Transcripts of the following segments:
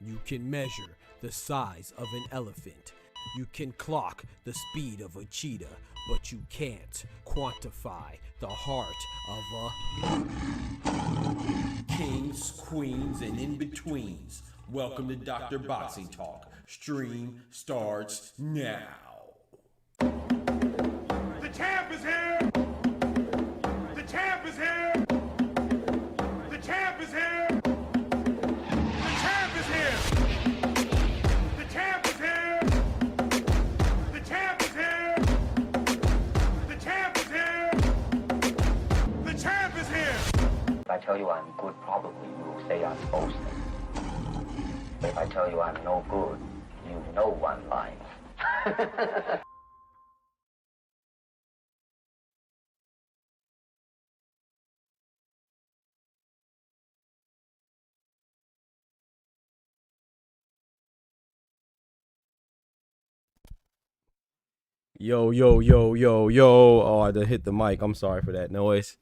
You can measure the size of an elephant. You can clock the speed of a cheetah, but you can't quantify the heart of a kings, queens, and in-betweens. Welcome to Dr. Boxing Talk. Stream starts now. The champ is here! The champ is here! The champ is here! The champ is here! The champ is here! The champ is here! The champ is here! The champ is here! If I tell you I'm good, probably you will say I'm boasting. But if I tell you I'm no good, you know one line. Yo, yo, yo, yo, yo. Oh, I just hit the mic. I'm sorry for that noise.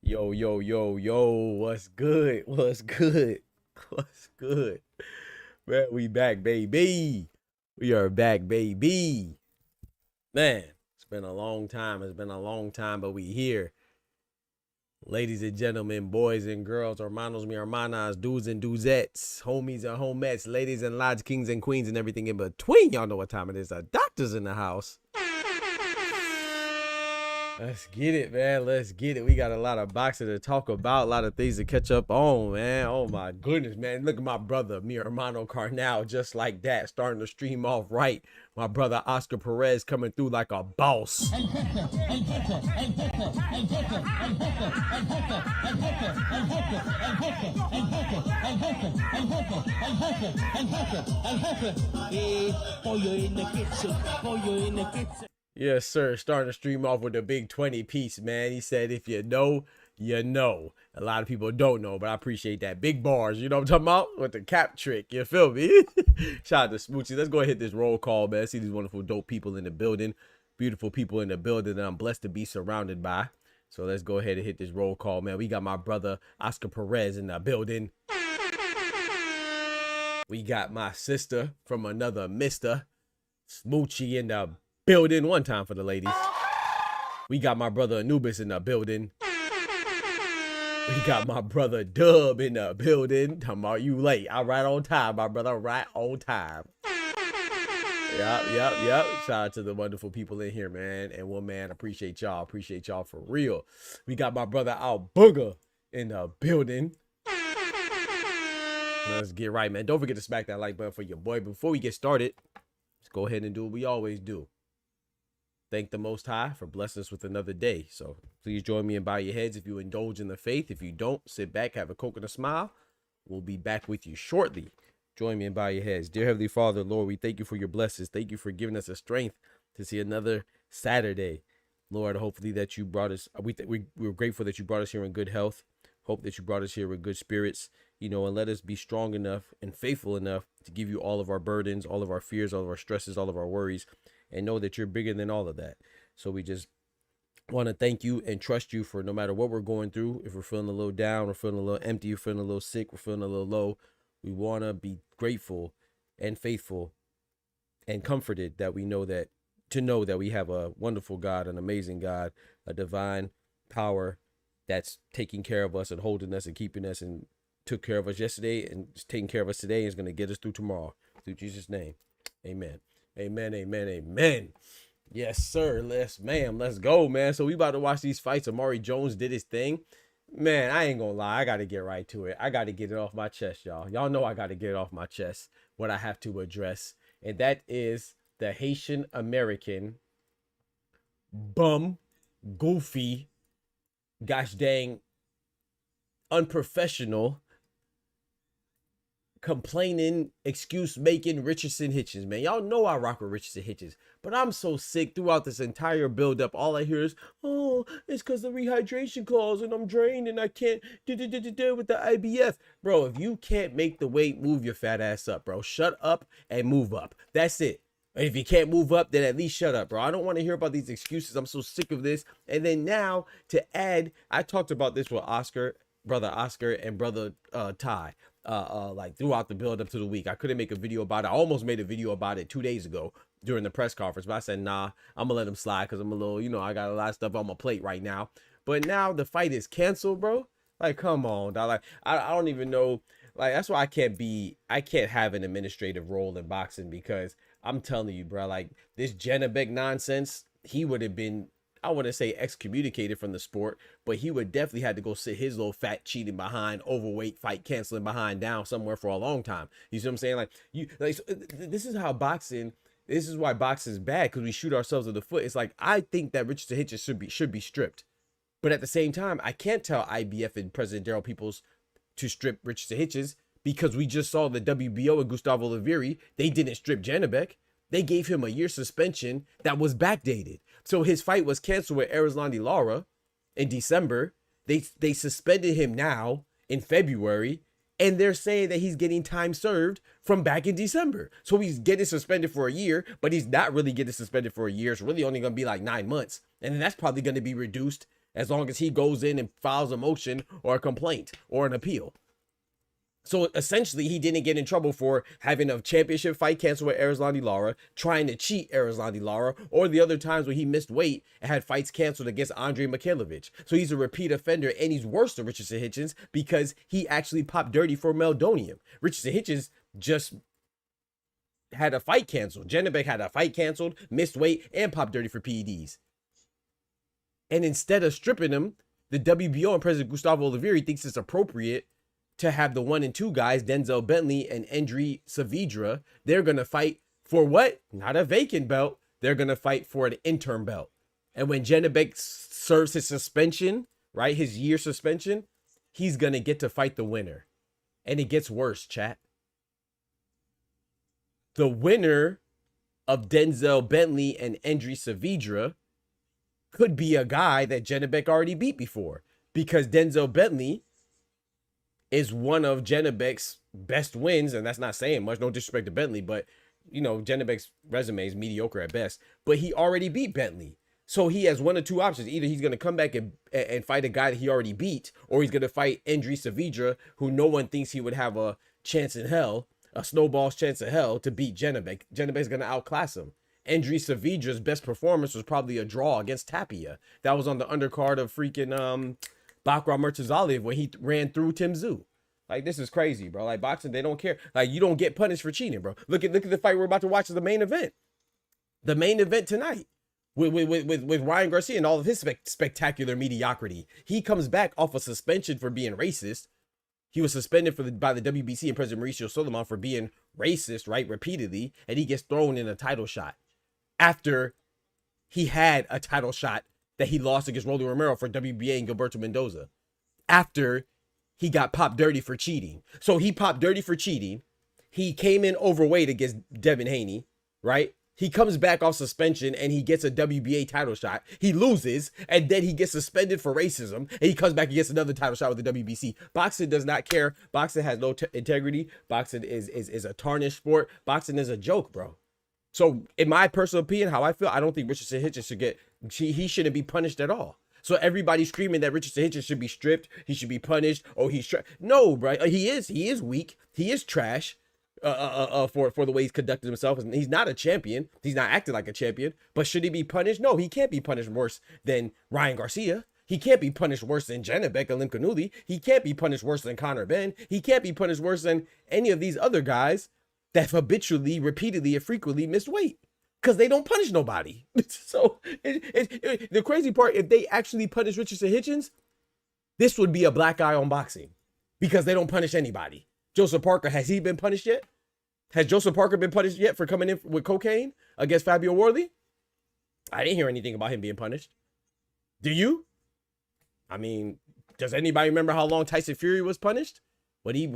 Yo, yo, yo, yo. What's good? What's good? What's good? Man, we back, baby. We are back, baby. Man, it's been a long time. It's been a long time, but we here. Ladies and gentlemen, boys and girls, hermanos, mi hermanas, dudes and dudettes, homies and homettes, ladies and lads, kings and queens, and everything in between. Y'all know what time it is. The doctor's in the house. Let's get it, man. Let's get it. We got a lot of boxing to talk about, a lot of things to catch up on, man. Oh, my goodness, man. Look at my brother, mi hermano Carnal, just like that, starting to stream off right. My brother Oscar Perez coming through like a boss. Yes, sir. Starting to stream off with a big 20 piece, man. He said, if you know, you know. A lot of people don't know, but I appreciate that. Big bars, you know what I'm talking about? With the cap trick, you feel me? Shout out to Smoochie. Let's go ahead and hit this roll call, man. See these wonderful, dope people in the building. Beautiful people in the building that I'm blessed to be surrounded by. So let's go ahead and hit this roll call, man. We got my brother, Oscar Perez, in the building. We got my sister from another Mr. Smoochie in the building. One time for the ladies. We got my brother Anubis in the building. We got my brother Dub in the building. Talking about you late. I'm right on time, my brother. Right on time. Yep. Shout out to the wonderful people in here, man. And one man, appreciate y'all. Appreciate y'all for real. We got my brother Al Booger in the building. Let's get right, man. Don't forget to smack that like button for your boy. Before we get started, let's go ahead and do what we always do. thank the Most High for blessing us with another day. So please join me and bow your heads if you indulge in the faith. If you don't, sit back, have a Coke and a smile. We'll be back with you shortly. Join me and bow your heads. Dear Heavenly Father, Lord, we thank you for your blessings. Thank you for giving us the strength to see another Saturday. Lord, hopefully that you brought us, we're grateful that you brought us here in good health. Hope that you brought us here with good spirits, and let us be strong enough and faithful enough to give you all of our burdens, all of our fears, all of our stresses, all of our worries, and know that you're bigger than all of that. So we just want to thank you and trust you for no matter what we're going through. If we're feeling a little down, we're feeling a little empty, we're feeling a little sick, we're feeling a little low, we want to be grateful and faithful and comforted that we know that we have a wonderful God, an amazing God, a divine power that's taking care of us and holding us and keeping us and took care of us yesterday and is taking care of us today and is going to get us through tomorrow. Through Jesus' name. Amen. Amen. Amen. Amen. Yes, sir. Let's go, man. So we about to watch these fights. Amari Jones did his thing. Man, I ain't gonna lie. I got to get right to it. I got to get it off my chest, y'all. Y'all know I got to get it off my chest, what I have to address. And that is the Haitian American bum, goofy, gosh dang, unprofessional, complaining, excuse making Richardson Hitchens, man. Y'all know I rock with Richardson Hitchens, but I'm so sick throughout this entire build up. All I hear is, oh, it's because the rehydration clause and I'm drained and I can't with the IBF. Bro, if you can't make the weight, move your fat ass up, bro. Shut up and move up. That's it. And if you can't move up, then at least shut up, bro. I don't want to hear about these excuses. I'm so sick of this. And then now to add, I talked about this with brother Oscar and brother Ty. Like throughout the build up to the week. I couldn't make a video about it. I almost made a video about it 2 days ago during the press conference, but I said, nah, I'm gonna let him slide because I'm a little, I got a lot of stuff on my plate right now. But now the fight is canceled, bro. Like, come on, dog. Like, I don't even know. Like, that's why I can't have an administrative role in boxing, because I'm telling you, bro, like this Janabek nonsense, he would have been, I wouldn't say excommunicated from the sport, but he would definitely had to go sit his little fat cheating behind, overweight fight canceling behind down somewhere for a long time. You see what I'm saying? This is how boxing, this is why boxing is bad, because we shoot ourselves in the foot. It's like, I think that Richardson Hitchens should be stripped, but at the same time, I can't tell IBF and President Daryl Peoples to strip Richardson Hitchens, because we just saw the WBO and Gustavo Oliveira, they didn't strip Janabek. They gave him a year suspension that was backdated. So his fight was canceled with Erislandy Lara in December. They suspended him now in February, and they're saying that he's getting time served from back in December. So he's getting suspended for a year, but he's not really getting suspended for a year. It's really only going to be like 9 months. And then that's probably going to be reduced as long as he goes in and files a motion or a complaint or an appeal. So essentially, he didn't get in trouble for having a championship fight canceled with Erislandy Lara, trying to cheat Erislandy Lara, or the other times where he missed weight and had fights canceled against Andrei Mikhailovich. So he's a repeat offender, and he's worse than Richardson Hitchens because he actually popped dirty for meldonium. Richardson Hitchens just had a fight canceled. Janabek had a fight canceled, missed weight, and popped dirty for PEDs. And instead of stripping him, the WBO and President Gustavo Oliveira thinks it's appropriate to have the 1 and 2 guys, Denzel Bentley and Endry Saavedra. They're going to fight for what? Not a vacant belt. They're going to fight for an interim belt. And when Janabek serves his suspension, right, his year suspension, he's going to get to fight the winner. And it gets worse, chat. The winner of Denzel Bentley and Endry Saavedra could be a guy that Janabek already beat before, because Denzel Bentley is one of Janabek's best wins, and that's not saying much, no disrespect to Bentley, but Janabek's resume is mediocre at best, but he already beat Bentley. So he has 1 or 2 options. Either he's going to come back and fight a guy that he already beat, or he's going to fight Endry Saavedra, who no one thinks he would have a chance in hell, a snowball's chance of hell to beat Janabek. Janabek's going to outclass him. Endry Saavedra's best performance was probably a draw against Tapia. That was on the undercard of freaking Bakram Murtazaliev when he ran through Tim Tszyu. Like, this is crazy, bro. Like, boxing, they don't care. Like, you don't get punished for cheating, bro. Look at the fight we're about to watch as the main event. The main event tonight with Ryan Garcia and all of his spectacular mediocrity. He comes back off a suspension for being racist. He was suspended by the WBC and President Mauricio Solomon for being racist, right, repeatedly, and he gets thrown in a title shot after he had a title shot that he lost against Rolly Romero for WBA and Gilberto Mendoza after he got popped dirty for cheating. So he popped dirty for cheating. He came in overweight against Devin Haney, right? He comes back off suspension and he gets a WBA title shot. He loses, and then he gets suspended for racism, and he comes back and gets another title shot with the WBC. Boxing does not care. Boxing has no integrity. Boxing is a tarnished sport. Boxing is a joke, bro. So in my personal opinion, how I feel, I don't think Richardson Hitchens should get, he shouldn't be punished at all. So everybody's screaming that Richardson Hitchens should be stripped. He should be punished. Oh, he's no, bro. He is weak. He is trash. For the way he's conducted himself. He's not a champion. He's not acting like a champion. But should he be punished? No, he can't be punished worse than Ryan Garcia. He can't be punished worse than Janibek and Limkanuli. He can't be punished worse than Conor Benn. He can't be punished worse than any of these other guys that habitually, repeatedly, and frequently missed weight. Because they don't punish nobody. So the crazy part, if they actually punish Richardson Hitchens, this would be a black eye on boxing. Because they don't punish anybody. Joseph Parker, has he been punished yet? Has Joseph Parker been punished yet for coming in with cocaine against Fabio Worley? I didn't hear anything about him being punished. Do you? I mean, does anybody remember how long Tyson Fury was punished? When he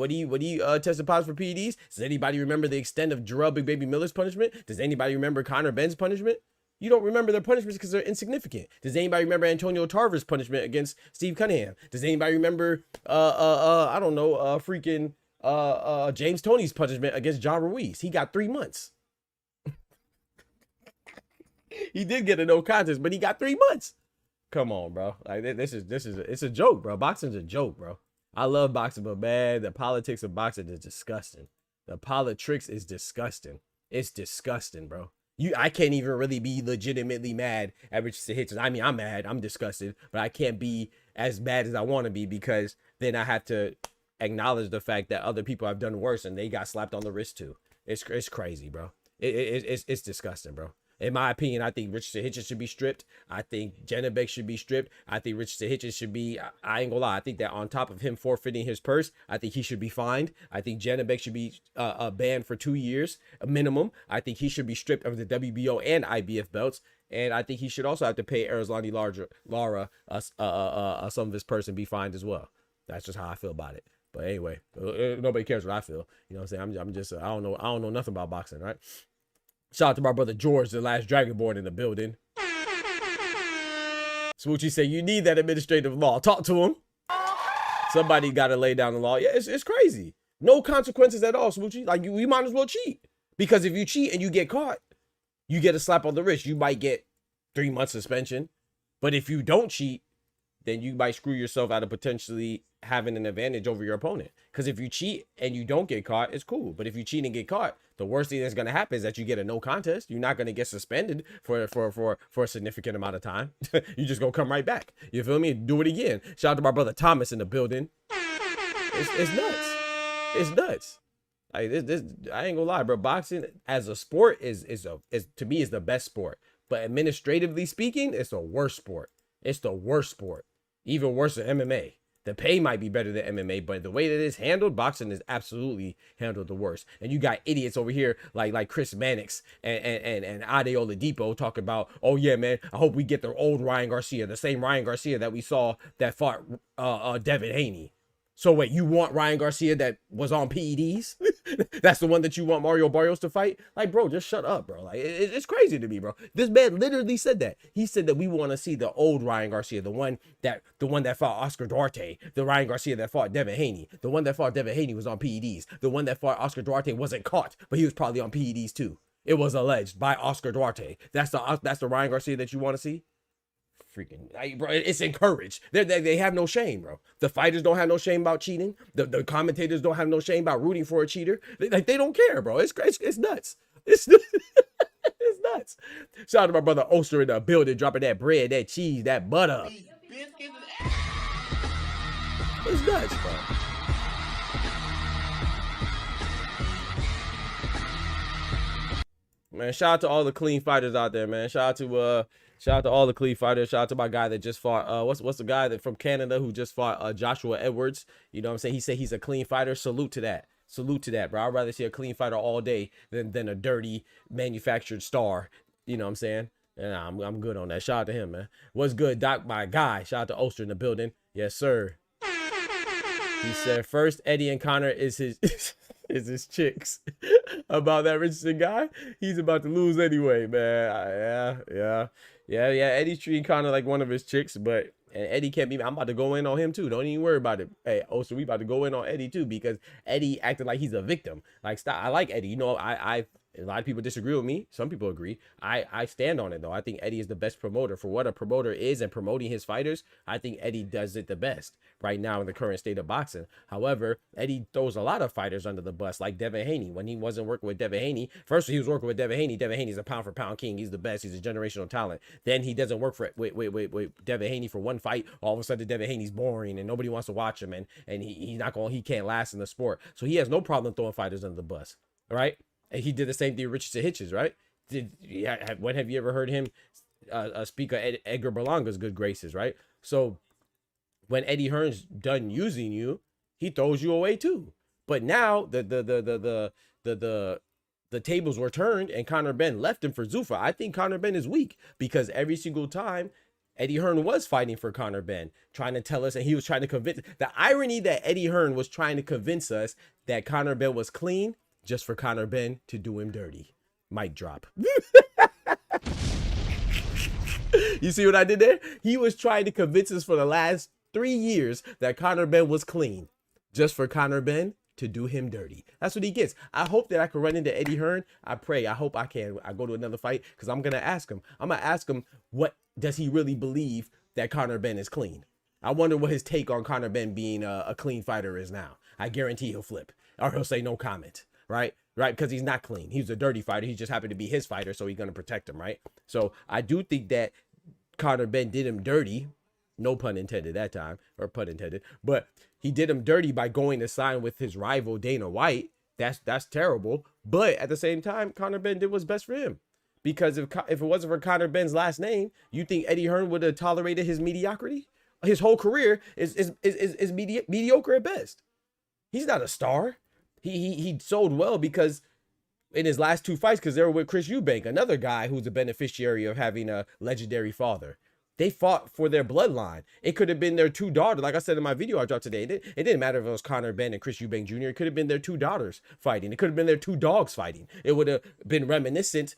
tested positive for PEDs? Does anybody remember the extent of Jarrell Big Baby Miller's punishment? Does anybody remember Conor Benn's punishment? You don't remember their punishments because they're insignificant. Does anybody remember Antonio Tarver's punishment against Steve Cunningham? Does anybody remember I don't know, James Toney's punishment against John Ruiz? He got 3 months. He did get a no contest, but he got 3 months. Come on, bro. Like it's a joke, bro. Boxing's a joke, bro. I love boxing, but man, the politics of boxing is disgusting. The politics is disgusting. It's disgusting, bro. I can't even really be legitimately mad at Richardson Hitchens. I mean, I'm mad. I'm disgusted, but I can't be as mad as I want to be because then I have to acknowledge the fact that other people have done worse and they got slapped on the wrist too. It's crazy, bro. It's disgusting, bro. In my opinion, I think Richardson Hitchens should be stripped. I think Janibek should be stripped. I think Richardson Hitchens should be, I ain't gonna lie, I think that on top of him forfeiting his purse, I think he should be fined. I think Janibek should be banned for 2 years, a minimum. I think he should be stripped of the WBO and IBF belts. And I think he should also have to pay Arizlani Lara some of his purse and be fined as well. That's just how I feel about it. But anyway, nobody cares what I feel. You know what I'm saying? I'm just, I don't know nothing about boxing, right? Shout out to my brother George, the last Dragonborn in the building. Smoochie said, you need that administrative law. Talk to him. Somebody got to lay down the law. Yeah, it's crazy. No consequences at all, Smoochie. Like, you might as well cheat. Because if you cheat and you get caught, you get a slap on the wrist. You might get 3 months suspension. But if you don't cheat, then you might screw yourself out of potentially having an advantage over your opponent. Because if you cheat and you don't get caught, it's cool. But if you cheat and get caught, the worst thing that's going to happen is that you get a no contest. You're not going to get suspended for a significant amount of time. You just going to come right back. You feel me? Do it again. Shout out to my brother Thomas in the building. It's nuts. It's nuts. Like this I ain't gonna lie, bro. Boxing as a sport is to me is the best sport. But administratively speaking, it's the worst sport. It's the worst sport. Even worse than MMA. The pay might be better than MMA, but the way that it's handled, boxing is absolutely handled the worst. And you got idiots over here like Chris Mannix and Ade Oladipo talking about, oh yeah, man, I hope we get the old Ryan Garcia, the same Ryan Garcia that we saw that fought Devin Haney. So wait, you want Ryan Garcia that was on PEDs? That's the one that you want Mario Barrios to fight? Like, bro, just shut up, bro. Like, it's crazy to me, bro. This man literally said that. He said that we want to see the old Ryan Garcia, the one that fought Oscar Duarte, the Ryan Garcia that fought Devin Haney. The one that fought Devin Haney was on PEDs. The one that fought Oscar Duarte wasn't caught, but he was probably on PEDs too. It was alleged by Oscar Duarte. That's the Ryan Garcia that you want to see? Freaking, bro, it's encouraged. They have no shame, bro. The fighters don't have no shame about cheating. The commentators don't have no shame about rooting for a cheater. They don't care, bro. It's nuts. It's nuts. Shout out to my brother Oster in the building, dropping that bread, that cheese, that butter. It's nuts, bro. Man, shout out to all the clean fighters out there, man. Shout out to all the clean fighters. Shout out to my guy that just fought, what's the guy that from Canada who just fought Joshua Edwards. You know what I'm saying? He said he's a clean fighter. Salute to that. Salute to that, bro. I'd rather see a clean fighter all day than a dirty manufactured star. You know what I'm saying? And I'm good on that. Shout out to him, man. What's good, Doc? My guy. Shout out to Oster in the building. Yes, sir. He said first Eddie and Connor is his is his chicks. About that Richardson guy, he's about to lose anyway, man. Yeah. Eddie's treating Connor like one of his chicks, but and Eddie can't be. I'm about to go in on him too. Don't even worry about it. Hey, Oster, we about to go in on Eddie too because Eddie acted like he's a victim. Like, stop. I like Eddie. You know, I a lot of people disagree with me. Some people agree. I stand on it though. I think Eddie is the best promoter for what a promoter is and promoting his fighters. I think Eddie does it the best right now in the current state of boxing. However, Eddie throws a lot of fighters under the bus, like Devin Haney. When he wasn't working with Devin Haney, first he was working with Devin Haney. Devin Haney's a pound for pound king. He's the best. He's a generational talent. Then he doesn't work for Devin Haney for one fight. All of a sudden, Devin Haney's boring and nobody wants to watch him, and he can't last in the sport. So he has no problem throwing fighters under the bus. All right. And he did the same thing with Richardson Hitches, right? When have you ever heard him speak of Edgar Berlanga's good graces, right? So when Eddie Hearn's done using you, he throws you away too. But now the tables were turned and Conor Benn left him for Zuffa. I think Conor Benn is weak because every single time Eddie Hearn was fighting for Conor Benn, trying to tell us, and he was trying to convince. The irony that Eddie Hearn was trying to convince us that Conor Benn was clean just for Conor Benn to do him dirty. Mic drop. You see what I did there? He was trying to convince us for the last 3 years that Conor Benn was clean just for Conor Benn to do him dirty. That's what he gets. I hope that I can run into Eddie Hearn. I pray. I hope I can. I go to another fight because I'm going to ask him. I'm going to ask him, what does he really believe that Conor Benn is clean? I wonder what his take on Conor Benn being a clean fighter is now. I guarantee he'll flip or he'll say no comment. Right, because he's not clean. He's a dirty fighter. He just happened to be his fighter, so he's going to protect him, right? So I do think that Conor Benn did him dirty. No pun intended that time, or pun intended. But he did him dirty by going to sign with his rival, Dana White. That's terrible. But at the same time, Conor Benn did what's best for him. Because if it wasn't for Conor Benn's last name, you think Eddie Hearn would have tolerated his mediocrity? His whole career is mediocre at best. He's not a star. He sold well because in his last 2 fights, because they were with Chris Eubank, another guy who's a beneficiary of having a legendary father. They fought for their bloodline. It could have been their 2 daughters. Like I said in my video I dropped today, it didn't matter if it was Conor Benn and Chris Eubank Jr. It could have been their 2 daughters fighting. It could have been their 2 dogs fighting. It would have been reminiscent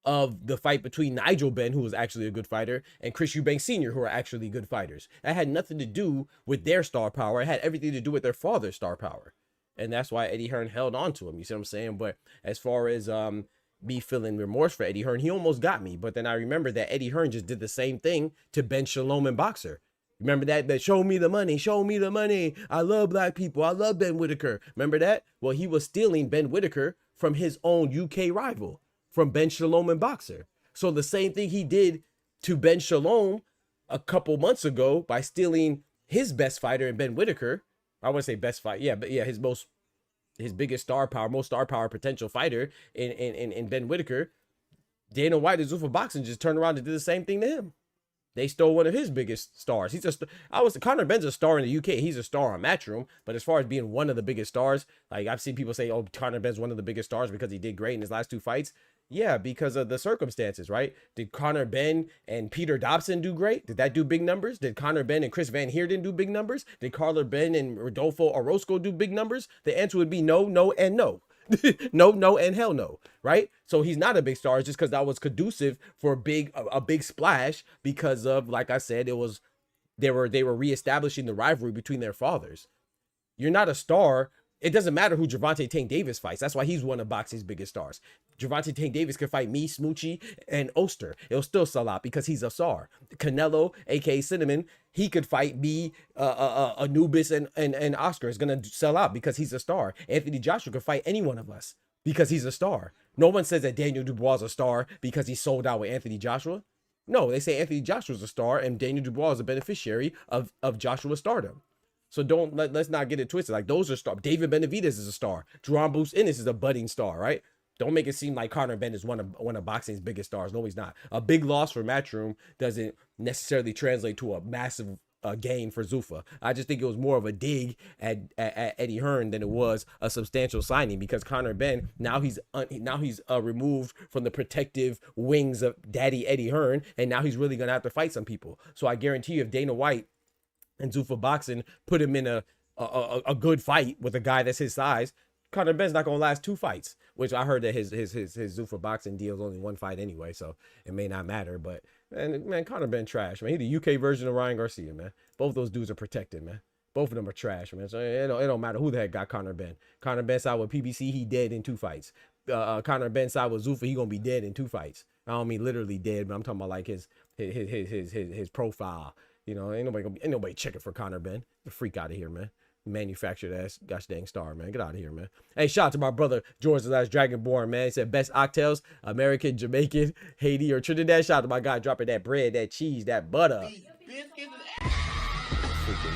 of the fight between Nigel Benn, who was actually a good fighter, and Chris Eubank Sr., who are actually good fighters. That had nothing to do with their star power. It had everything to do with their father's star power. And that's why Eddie Hearn held on to him. You see what I'm saying? But as far as me feeling remorse for Eddie Hearn, he almost got me. But then I remember that Eddie Hearn just did the same thing to Ben Shalom and Boxer. Remember that show me the money, show me the money. I love black people. I love Ben Whitaker. Remember that? Well, he was stealing Ben Whitaker from his own UK rival, from Ben Shalom and Boxer. So the same thing he did to Ben Shalom a couple months ago by stealing his best fighter in Ben Whitaker. I want to say best fight. Yeah, but yeah, his biggest star power, most star power potential fighter in Ben Whitaker. Dana White and Zuffa Boxing just turned around and did the same thing to him. They stole one of his biggest stars. Conor Benn's a star in the UK. He's a star on Matchroom. But as far as being one of the biggest stars, like I've seen people say, oh, Conor Benn's one of the biggest stars because he did great in his last 2 fights. Yeah, because of the circumstances, right? Did Conor Benn and Peter Dobson do great? Did that do big numbers? Did Conor Benn and Chris Van Heerden do big numbers? Did Carla Benn and Rodolfo Orozco do big numbers? The answer would be no, no, and no. no, and hell no, right? So he's not a big star. It's just because that was conducive for a big splash because of, like I said, they were reestablishing the rivalry between their fathers. You're not a star. It doesn't matter who Gervonta Tank Davis fights. That's why he's one of boxing's biggest stars. Gervonta Tank Davis can fight me, Smoochie, and Oster. It'll still sell out because he's a star. Canelo, aka Cinnamon, he could fight me, Anubis, and Oscar. Is gonna sell out because he's a star. Anthony Joshua could fight any one of us because he's a star. No one says that Daniel Dubois is a star because he sold out with Anthony Joshua. No, they say Anthony Joshua's a star and Daniel Dubois is a beneficiary of Joshua's stardom. So let's not get it twisted. Like, those are stars. David Benavidez is a star. Jerome Bruce Ennis is a budding star, right? Don't make it seem like Conor Benn is one of boxing's biggest stars. No, he's not. A big loss for Matchroom doesn't necessarily translate to a massive gain for Zuffa. I just think it was more of a dig at Eddie Hearn than it was a substantial signing, because Conor Benn now he's removed from the protective wings of Daddy Eddie Hearn, and now he's really gonna have to fight some people. So I guarantee you, if Dana White and Zuffa Boxing put him in a good fight with a guy that's his size, Conor Benn's not gonna last 2 fights, which I heard that his Zuffa Boxing deal is only 1 fight anyway, so it may not matter. But man, Conor Benn trash, man. He the UK version of Ryan Garcia, man. Both those dudes are protected, man. Both of them are trash, man. So it don't matter who the heck got Conor Benn. Conor Benn side with PBC, he dead in 2 fights. Conor Benn side with Zuffa, he gonna be dead in 2 fights. I don't mean literally dead, but I'm talking about like his profile. You know, ain't nobody checking for Conor Benn. Get the freak out of here, man. Manufactured ass gosh dang star, man. Get out of here, man. Hey, shout out to my brother George the Last Dragonborn, man. He said best oxtails, American, Jamaican, Haiti, or Trinidad. Shout out to my guy dropping that bread, that cheese, that butter. Freaking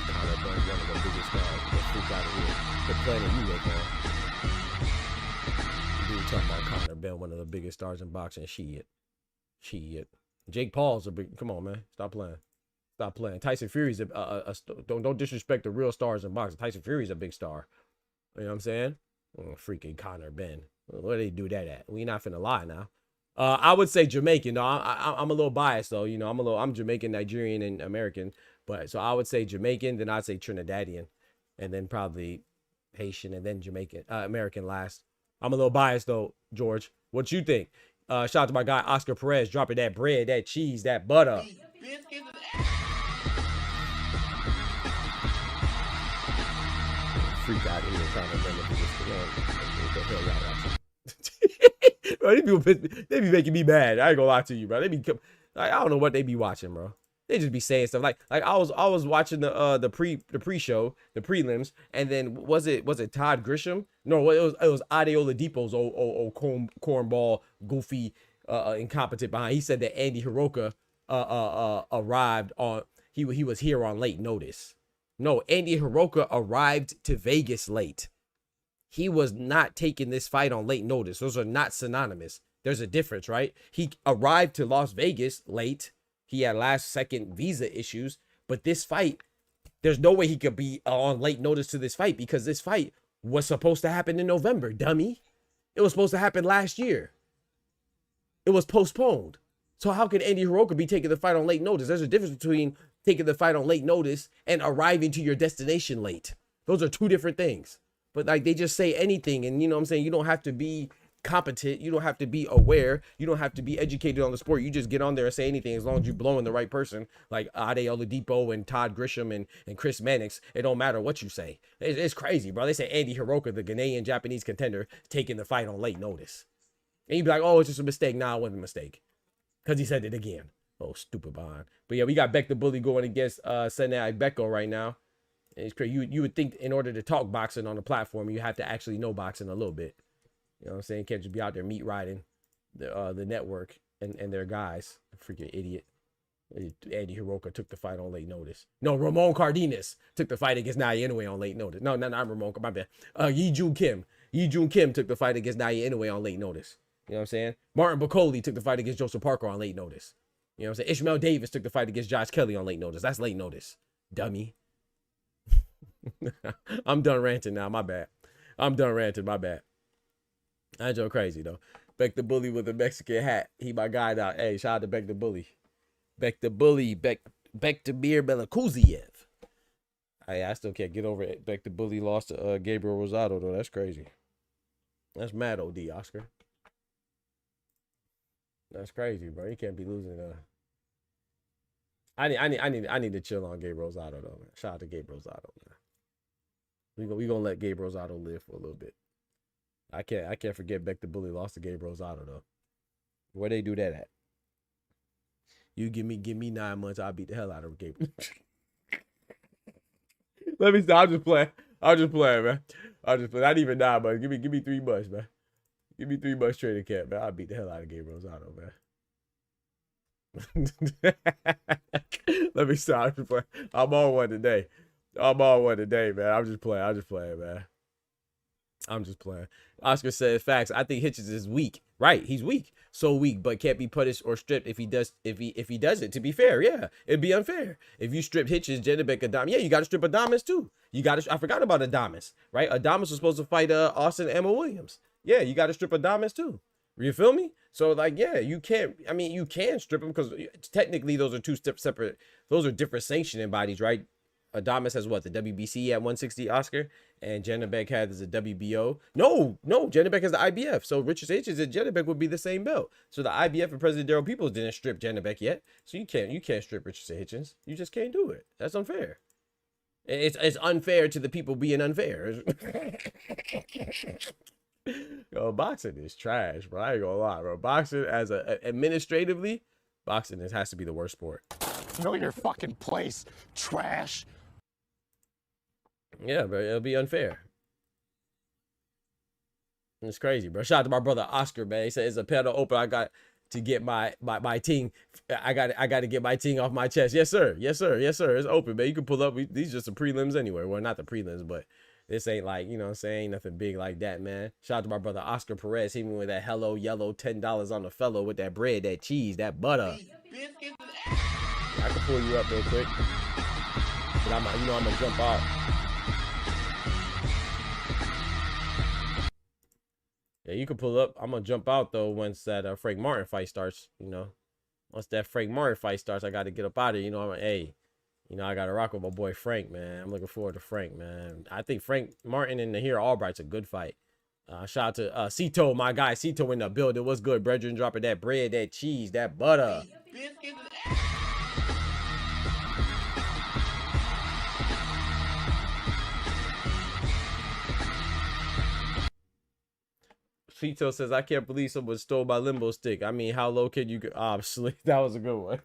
Conor Benn, one of the biggest stars. Get the freak out of here. The planet you look on. Dude talking about Conor Benn, one of the biggest stars in boxing. Shit. Jake Paul's a big. Come on, man. Stop playing. Stop playing. Tyson Fury's don't disrespect the real stars in boxing. Tyson Fury's a big star. You know what I'm saying? Freaking Conor Benn. Where they do that at? We not finna lie now. I would say Jamaican. No, I'm a little biased though. You know, I'm Jamaican, Nigerian, and American. But so I would say Jamaican, then I'd say Trinidadian, and then probably Haitian, and then Jamaican, American last. I'm a little biased though, George. What you think? Shout out to my guy Oscar Perez dropping that bread, that cheese, that butter. Freak out of here trying to bring it to this. What the hell y'all watching? Bro, these people they be making me mad. I ain't gonna lie to you, bro. I don't know what they be watching, bro. They just be saying stuff like I was watching the pre-show, the prelims, and then was it Todd Grisham? No, it was Ade Oladipo's old cornball, goofy, incompetent behind. He said that Andy Hiroka arrived on he was here on late notice. No, Andy Hiroka arrived to Vegas late. He was not taking this fight on late notice. Those are not synonymous. There's a difference, right? He arrived to Las Vegas late. He had last second visa issues, but this fight, there's no way he could be on late notice to this fight, because this fight was supposed to happen in November, dummy. It was supposed to happen last year. It was postponed. So how could Andy Hiroka be taking the fight on late notice? There's a difference between taking the fight on late notice and arriving to your destination late. Those are 2 different things. But like, they just say anything, and you know what I'm saying? You don't have to be competent. You don't have to be aware. You don't have to be educated on the sport. You just get on there and say anything as long as you're blowing the right person, like Ade Oladipo and Todd Grisham and Chris Mannix. It don't matter what you say. It's crazy, bro. They say Andy Hiroka, the Ghanaian Japanese contender, taking the fight on late notice. And you'd be like, oh, it's just a mistake. Nah, it wasn't a mistake. Because he said it again. Oh, stupid behind. But yeah, we got Beck the Bully going against Senai Becko right now. And it's crazy. You would think in order to talk boxing on the platform, you have to actually know boxing a little bit. You know what I'm saying? Can't just be out there meat riding the network and their guys. Freaking idiot. Andy Hiroka took the fight on late notice. No, Ramon Cardenas took the fight against Naoya Inoue on late notice. No, not Ramon. My bad. Yi Jun Kim took the fight against Naoya Inoue on late notice. You know what I'm saying? Martin Bacoli took the fight against Joseph Parker on late notice. You know what I'm saying? Ishmael Davis took the fight against Josh Kelly on late notice. That's late notice. Dummy. I'm done ranting now. My bad. I'm done ranting. My bad. I ain't so crazy, though. Beck the Bully with a Mexican hat. He my guy now. Hey, shout out to Beck the Bully. Beck the Bully. Beck the Beer Belakuziev. Hey, I still can't get over it. Beck the Bully lost to Gabriel Rosado, though. That's crazy. That's mad OD, Oscar. That's crazy, bro. You can't be losing. I need to chill on Gabe Rosado though, man. Shout out to Gabe Rosado, man. We gonna let Gabe Rosado live for a little bit. I can't forget Beck the Bully lost to Gabe Rosado though. Where they do that at? You give me 9 months, I'll beat the hell out of Gabe. Let me stop. I'll just play, man. Not even 9 months. Give me 3 months, man. Give me 3 months training camp, man. I'll beat the hell out of Gabe Rosado, man. Let me stop. I'm on one today. Man. I'm just playing, man. I'm just playing. Oscar said facts. I think Hitchens is weak. Right, he's weak. So weak, but can't be punished or stripped if he does it. To be fair, yeah. It'd be unfair. If you strip Hitchens, Janibek, Adamas, yeah, you gotta strip Adamas too. You gotta I forgot about Adamas, right? Adamas was supposed to fight Austin Emma Williams. Yeah, you gotta strip Adamas too. You feel me? So like, yeah, you can't. I mean, you can strip them because technically those are two separate. Those are different sanctioning bodies, right? Adamas has what, the WBC at 160, Oscar, and Janibek has a WBO. No, Janibek has the IBF. So Richard Hitchens and Janibek would be the same belt. So the IBF and President Daryl Peoples didn't strip Janibek yet. So you can't strip Richard Hitchens. You just can't do it. That's unfair. It's unfair to the people being unfair. Yo, boxing is trash, bro. I ain't gonna lie, bro. Boxing as administratively, boxing has to be the worst sport. Know your fucking place, trash. Yeah, but it'll be unfair. It's crazy, bro. Shout out to my brother Oscar, man. He said it's a pedal open. I got to get my ting. I got to get my ting off my chest. Yes, sir. Yes, sir. Yes, sir. It's open, man. You can pull up. These are just the prelims anyway. Well, not the prelims, but this ain't like, you know what I'm saying? Ain't nothing big like that, man. Shout out to my brother Oscar Perez. He went with that hello yellow $10 on the fellow with that bread, that cheese, that butter. I can pull you up real quick. But I'm gonna jump out. Yeah, you can pull up. I'm gonna jump out though once that Frank Martin fight starts. You know, once that Frank Martin fight starts, I got to get up out of here. You know, I'm like, hey, you know, I got to rock with my boy Frank, man. I'm looking forward to Frank, man. I think Frank Martin and Nahir Albright's a good fight. Shout out to Cito, my guy. Cito in the building. What's good, brethren? Dropping that bread, that cheese, that butter. Cito says, I can't believe someone stole my limbo stick. I mean, how low can you go? Obviously, that was a good one.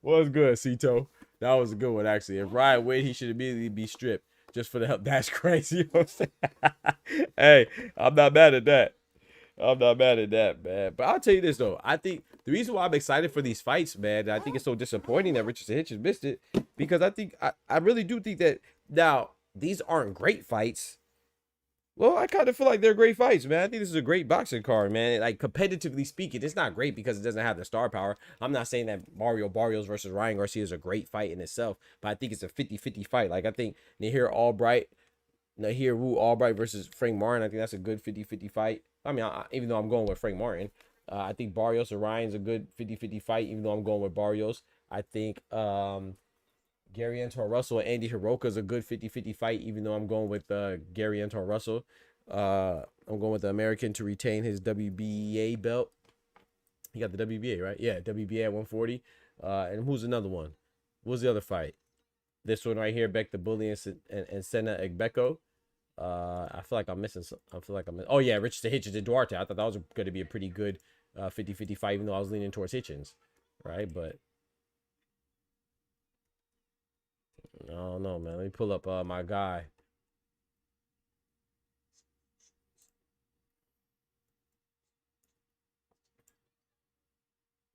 Was good, Cito. That was a good one, actually. If Ryan Wade, he should immediately be stripped just for the help. That's crazy. You know what I'm saying? Hey, I'm not mad at that. I'm not mad at that, man. But I'll tell you this, though. I think the reason why I'm excited for these fights, man, I think it's so disappointing that Richardson Hitchens missed it, because I really do think that now these aren't great fights. Well, I kind of feel like they're great fights, man. I think this is a great boxing card, man. Like, competitively speaking, it's not great because it doesn't have the star power. I'm not saying that Mario Barrios versus Ryan Garcia is a great fight in itself, but I think it's a 50-50 fight. Like, I think Nahir Wu Albright versus Frank Martin, I think that's a good 50-50 fight. I mean, even though I'm going with Frank Martin, I think Barrios or Ryan's a good 50-50 fight, even though I'm going with Barrios. I think Gary Anton Russell and Andy Hiroka is a good 50-50 fight, even though I'm going with Gary Anton Russell. I'm going with the American to retain his WBA belt. He got the WBA, right? Yeah, WBA at 140. And who's another one? What's the other fight? This one right here, Beck the Bully and Senna Egbeko. I feel like I'm missing some. Oh, yeah, Richardson Hitchens and Duarte. I thought that was going to be a pretty good 50-50 fight, even though I was leaning towards Hitchens, right? But I don't know, man. Let me pull up my guy.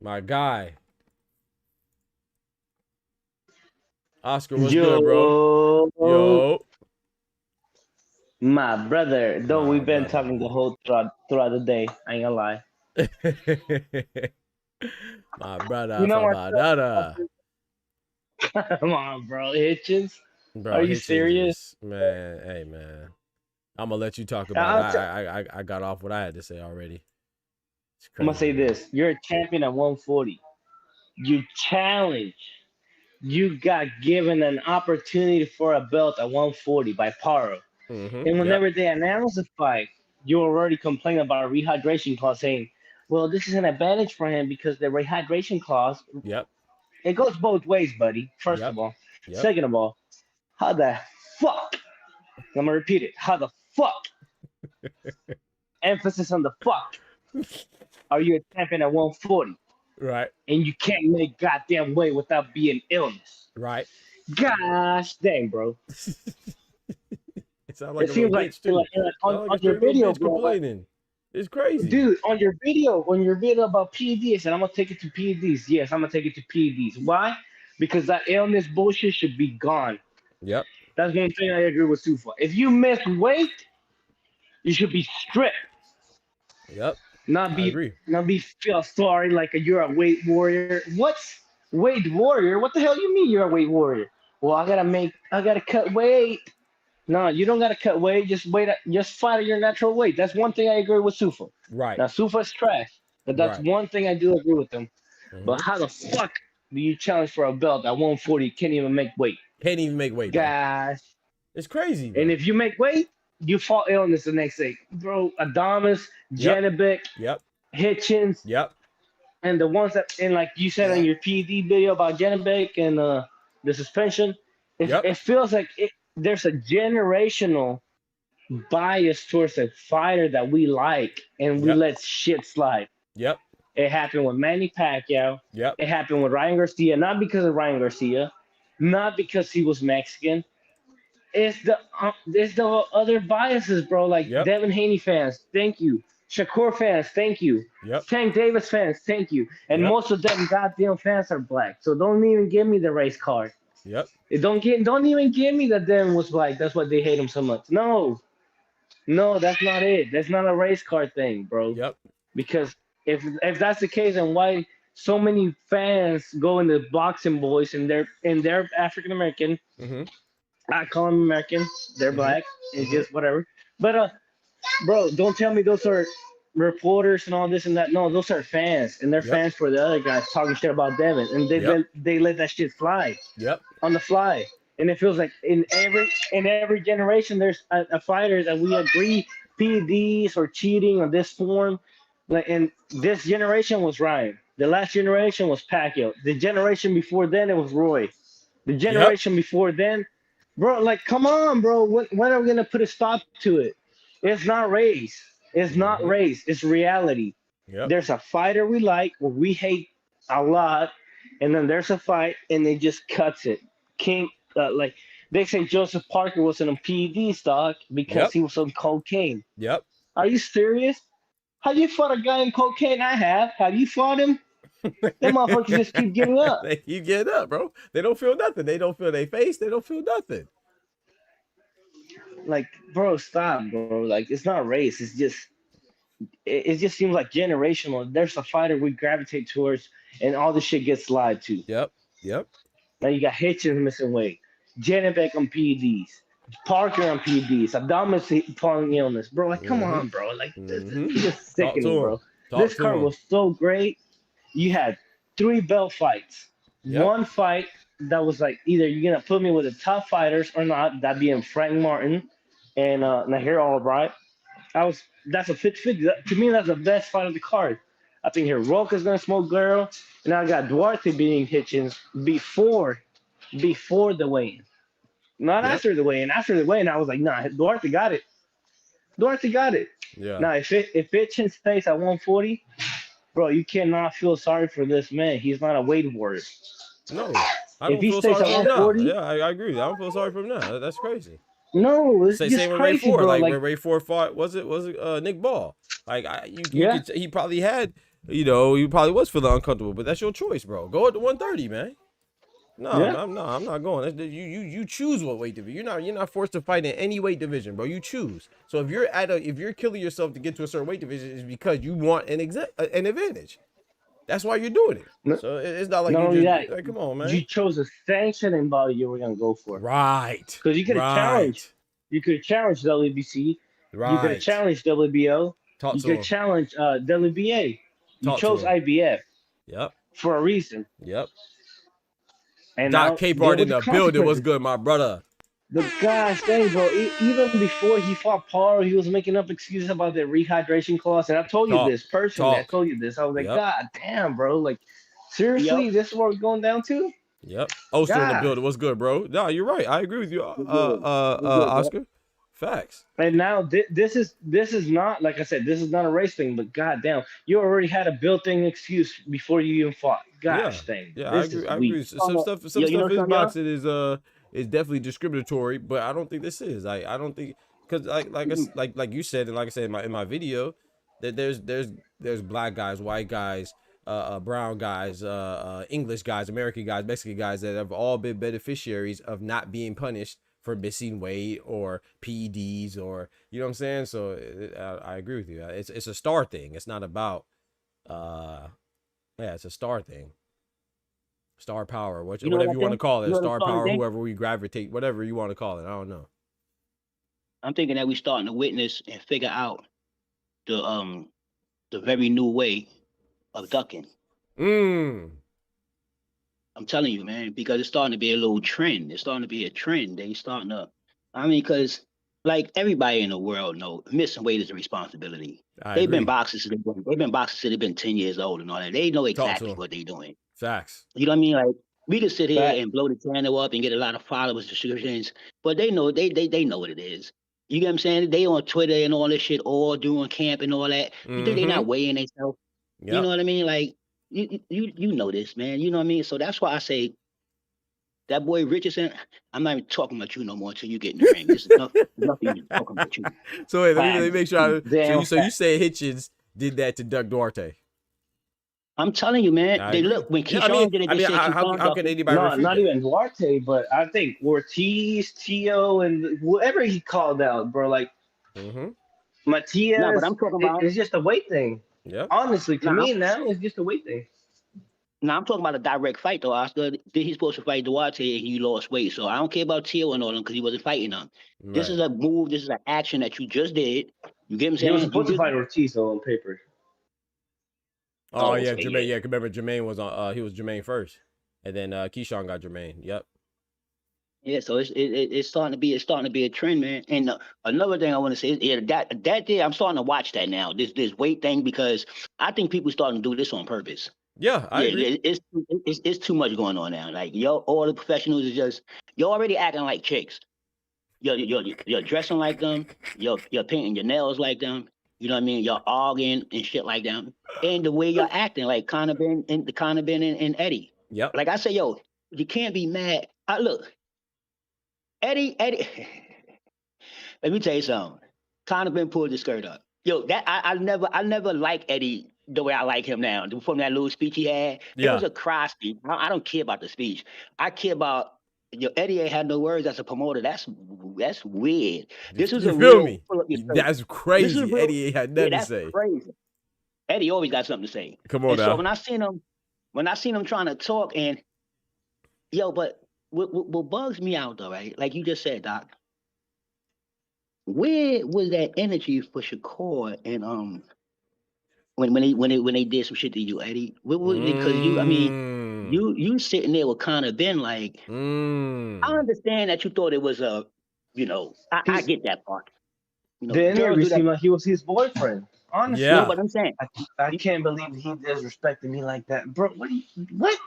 My guy. Oscar, what's good, bro? Yo. My brother. Though we've been talking the whole throughout the day. I ain't gonna lie. My brother. You know what? Come on, bro. Hitchens? Bro, are you serious? Man, hey, man. I'm going to let you talk about it. I got off what I had to say already. I'm going to say this. You're a champion at 140. You challenge. You got given an opportunity for a belt at 140 by Paro. Mm-hmm. And whenever they announced the fight, you were already complaining about a rehydration clause, saying, well, this is an advantage for him because the rehydration clause, it goes both ways, buddy. First of all. Second of all, how the fuck? I'm going to repeat it. How the fuck? Emphasis on the fuck. Are you a champion at 140? Right. And you can't make goddamn way without being illness. Right. Gosh dang, bro. It sounds like on your video, bro. Complaining. It's crazy. Dude, on your video about PEDs, and I'm gonna take it to PEDs. Yes, I'm gonna take it to PEDs. Why? Because that illness bullshit should be gone. Yep. That's one thing I agree with Sufa. If you miss weight, You should be stripped. Yep. Not I be agree. not be feel sorry like you're a weight warrior. What's weight warrior? What the hell you mean you're a weight warrior? Well, I gotta cut weight. No, you don't gotta cut weight. Just fight at your natural weight. That's one thing I agree with Sufa. Right. Now Sufa's trash, but that's Right. one thing I do agree with him. But Hmm. how the fuck do you challenge for a belt at 140? Can't even make weight, Can't even make weight, bro. guys. It's crazy, And bro. if you make weight, you fall illness the next day, bro. Adamas, Yep. Janovic, Yep. Hitchens, Yep. and the ones that, and like you said in your PD video about Janovic and the suspension, Yep. it feels like there's a generational bias towards a fighter that we like, and we Yep. let shit slide. Yep. It happened with Manny Pacquiao. Yep. It happened with Ryan Garcia, not because of Ryan Garcia, not because he was Mexican. It's the other biases, bro. Like Yep. Devin Haney fans, thank you. Shakur fans, thank you. Yep. Tank Davis fans, thank you. And Yep. most of them goddamn fans are black. So don't even give me the race card. Yep. Don't even give me that Devin was black. That's why they hate him so much. No, that's not it. That's not a race card thing, bro. Yep. Because if that's the case, then why so many fans go into boxing boys and they're African American. Mm-hmm. I call them American. They're black. It's just whatever. But bro, don't tell me those are reporters and all this and that. No, those are fans, and they're Yep. fans for the other guys talking shit about Devin, and they let that shit slide Yep. on the fly. And it feels like in every generation, there's a fighter that we agree PEDs or cheating or this form. Like, and this generation was Ryan. The last generation was Pacquiao. The generation before then, it was Roy. The generation before then, bro, like, come on, bro. When are we gonna put a stop to it? It's not race. It's not race. It's reality. Yep. There's a fighter we like or we hate a lot, and then there's a fight, and they just cuts it. King, like they say, Joseph Parker was in a PED stock because he was on cocaine. Yep. Are you serious? Have you fought a guy in cocaine? I have. Have you fought him? Them motherfuckers just keep getting up. They keep getting up, bro. They don't feel nothing. They don't feel their face. They don't feel nothing. Like, bro, stop, bro. Like, it's not race. It's just, it just seems like generational. There's a fighter we gravitate towards, and all this shit gets lied to. Yep. Yep. Now you got Hitchens missing weight, Janovic on PEDs, Parker on PEDs, Adamas falling illness, bro. Like, come on, bro. Like, this is just sickening, bro. This card was so great. You had 3 belt fights. Yep. One fight that was like either you're gonna put me with the top fighters or not. That being Frank Martin and Nahir Albright. That's a 50-50. To me, that's the best fight of the card. I think Hiroka's gonna smoke girl, and I got Duarte beating Hitchens before the weigh-in, not after the weigh-in. After the weigh-in, I was like, nah, Duarte got it. Duarte got it. Yeah. Now, if Hitchens stays at 140, bro, you cannot feel sorry for this man. He's not a weight warrior. No, I don't If he feel stays sorry at for him now. 140, Yeah, I agree. I don't feel sorry for him now. That's crazy. no, it's Same just with Ray crazy, Ford. bro. Like, Like, when Ray Ford fought, was it Nick Ball? Like, Yeah. he probably had, he probably was feeling uncomfortable, but that's your choice, bro. Go at the 130, man. No, Yeah. I'm not going. You choose what weight division. You're not forced to fight in any weight division, bro. You choose. So if you're killing yourself to get to a certain weight division, it's because you want an advantage. That's why you're doing it. No- So it's not like not you only just that, like, come on, man. you chose a sanctioning body you were gonna go for. Right. Because you could have challenged. You could have challenged WBC. Right. You could have challenged WBO. Talk You to could him. have challenged WBA. You Talk to chose him. IBF Yep. for a reason. Yep. And now Doc Capehart deal in with the building. What's consequences. good, my brother? The gosh dang, bro. Even before he fought Paro, he was making up excuses about the rehydration clause. And I told you Talk. this personally. I Talk. told you this. I was like, Yep. God damn, bro. Like, seriously, this is what we're going down to? Yep. Oster in the God. building. What's good, bro? No, you're right. I agree with you, good, bro. Oscar. Facts. And now this is not, like I said, this is not a race thing, but goddamn, you already had a built-in excuse before you even fought. Gosh dang. Yeah, This is I agree. weak. Some stuff you in know something, boxing is definitely discriminatory, but I don't think this is. I don't think, because like you said, and like I said in my video, that there's black guys, white guys, brown guys, English guys, American guys, Mexican guys that have all been beneficiaries of not being punished for missing weight or PEDs or, you know what I'm saying? So I agree with you. It's a star thing. It's not about, yeah, it's a star thing. Star power, whatever you want to call it, star power, whoever we gravitate, whatever you want to call it. I don't know. I'm thinking that we starting to witness and figure out the very new way of ducking. I'm telling you, man, because it's starting to be a little trend. It's starting to be a trend. They starting to, I mean, because like everybody in the world know missing weight is a responsibility. They've been boxers. They've been boxers since they've been 10 years old and all that. They know exactly what they're doing. Facts. You know what I mean? Like we can sit here and blow the channel up and get a lot of followers, subscriptions, but they know they know what it is. You get what I'm saying? They on Twitter and all this shit, all doing camp and all that. You think they not weighing themselves? Yep. You know what I mean? Like you know this, man. You know what I mean? So that's why I say that boy Richardson, I'm not even talking about you no more until you get in the ring. This is nothing even talking about you. So wait, let me make sure. So you say Hitchens did that to Doug Duarte? I'm telling you, man. They look when Keyshawn did it. They said how can anybody? Not even Duarte, but I think Ortiz, Tio, and whatever he called out, bro. Like Matias. No, but I'm talking about it's just a weight thing. Yeah. Honestly, to me now, it's just a weight thing. Now I'm talking about a direct fight though, Oscar. He's supposed to fight Duarte and he lost weight. So I don't care about Tio and all them because he wasn't fighting them. Right. This is a move, this is an action that you just did. You get what I'm saying? He was supposed to fight Ortiz on paper. Oh yeah, Jermaine. Yeah, remember Jermaine was on. He was Jermaine first, and then Keyshawn got Jermaine. Yep. Yeah, so it's starting to be a trend, man. And another thing I want to say is that day I'm starting to watch that now. This weight thing because I think people starting to do this on purpose. Yeah, I agree. It's too much going on now. Like all the professionals are just you're already acting like chicks. You're dressing like them. You're painting your nails like them. You know what I mean? You're arguing and shit like that. And the way you're acting, like Conor Ben and Eddie. Yep. Like I say, yo, you can't be mad. Look, Eddie. Let me tell you something. Conor Ben pulled the skirt up. Yo, that I never liked Eddie the way I like him now. From that little speech he had, it was a cry speech. I don't care about the speech. I care about. Eddie ain't had no words as a promoter. That's weird. This is you feel me? That's crazy. Eddie ain't had nothing to say. Crazy. Eddie always got something to say. Come on now. So when I seen him trying to talk and but what bugs me out though, right? Like you just said, Doc. Where was that energy for Shakur and when they did some shit to you, Eddie? Because you sitting there with Conor Ben like I understand that you thought it was I get that part. The interview seemed like he was his boyfriend. Honestly, yeah. But I'm saying I can't believe he disrespected me like that, bro. What?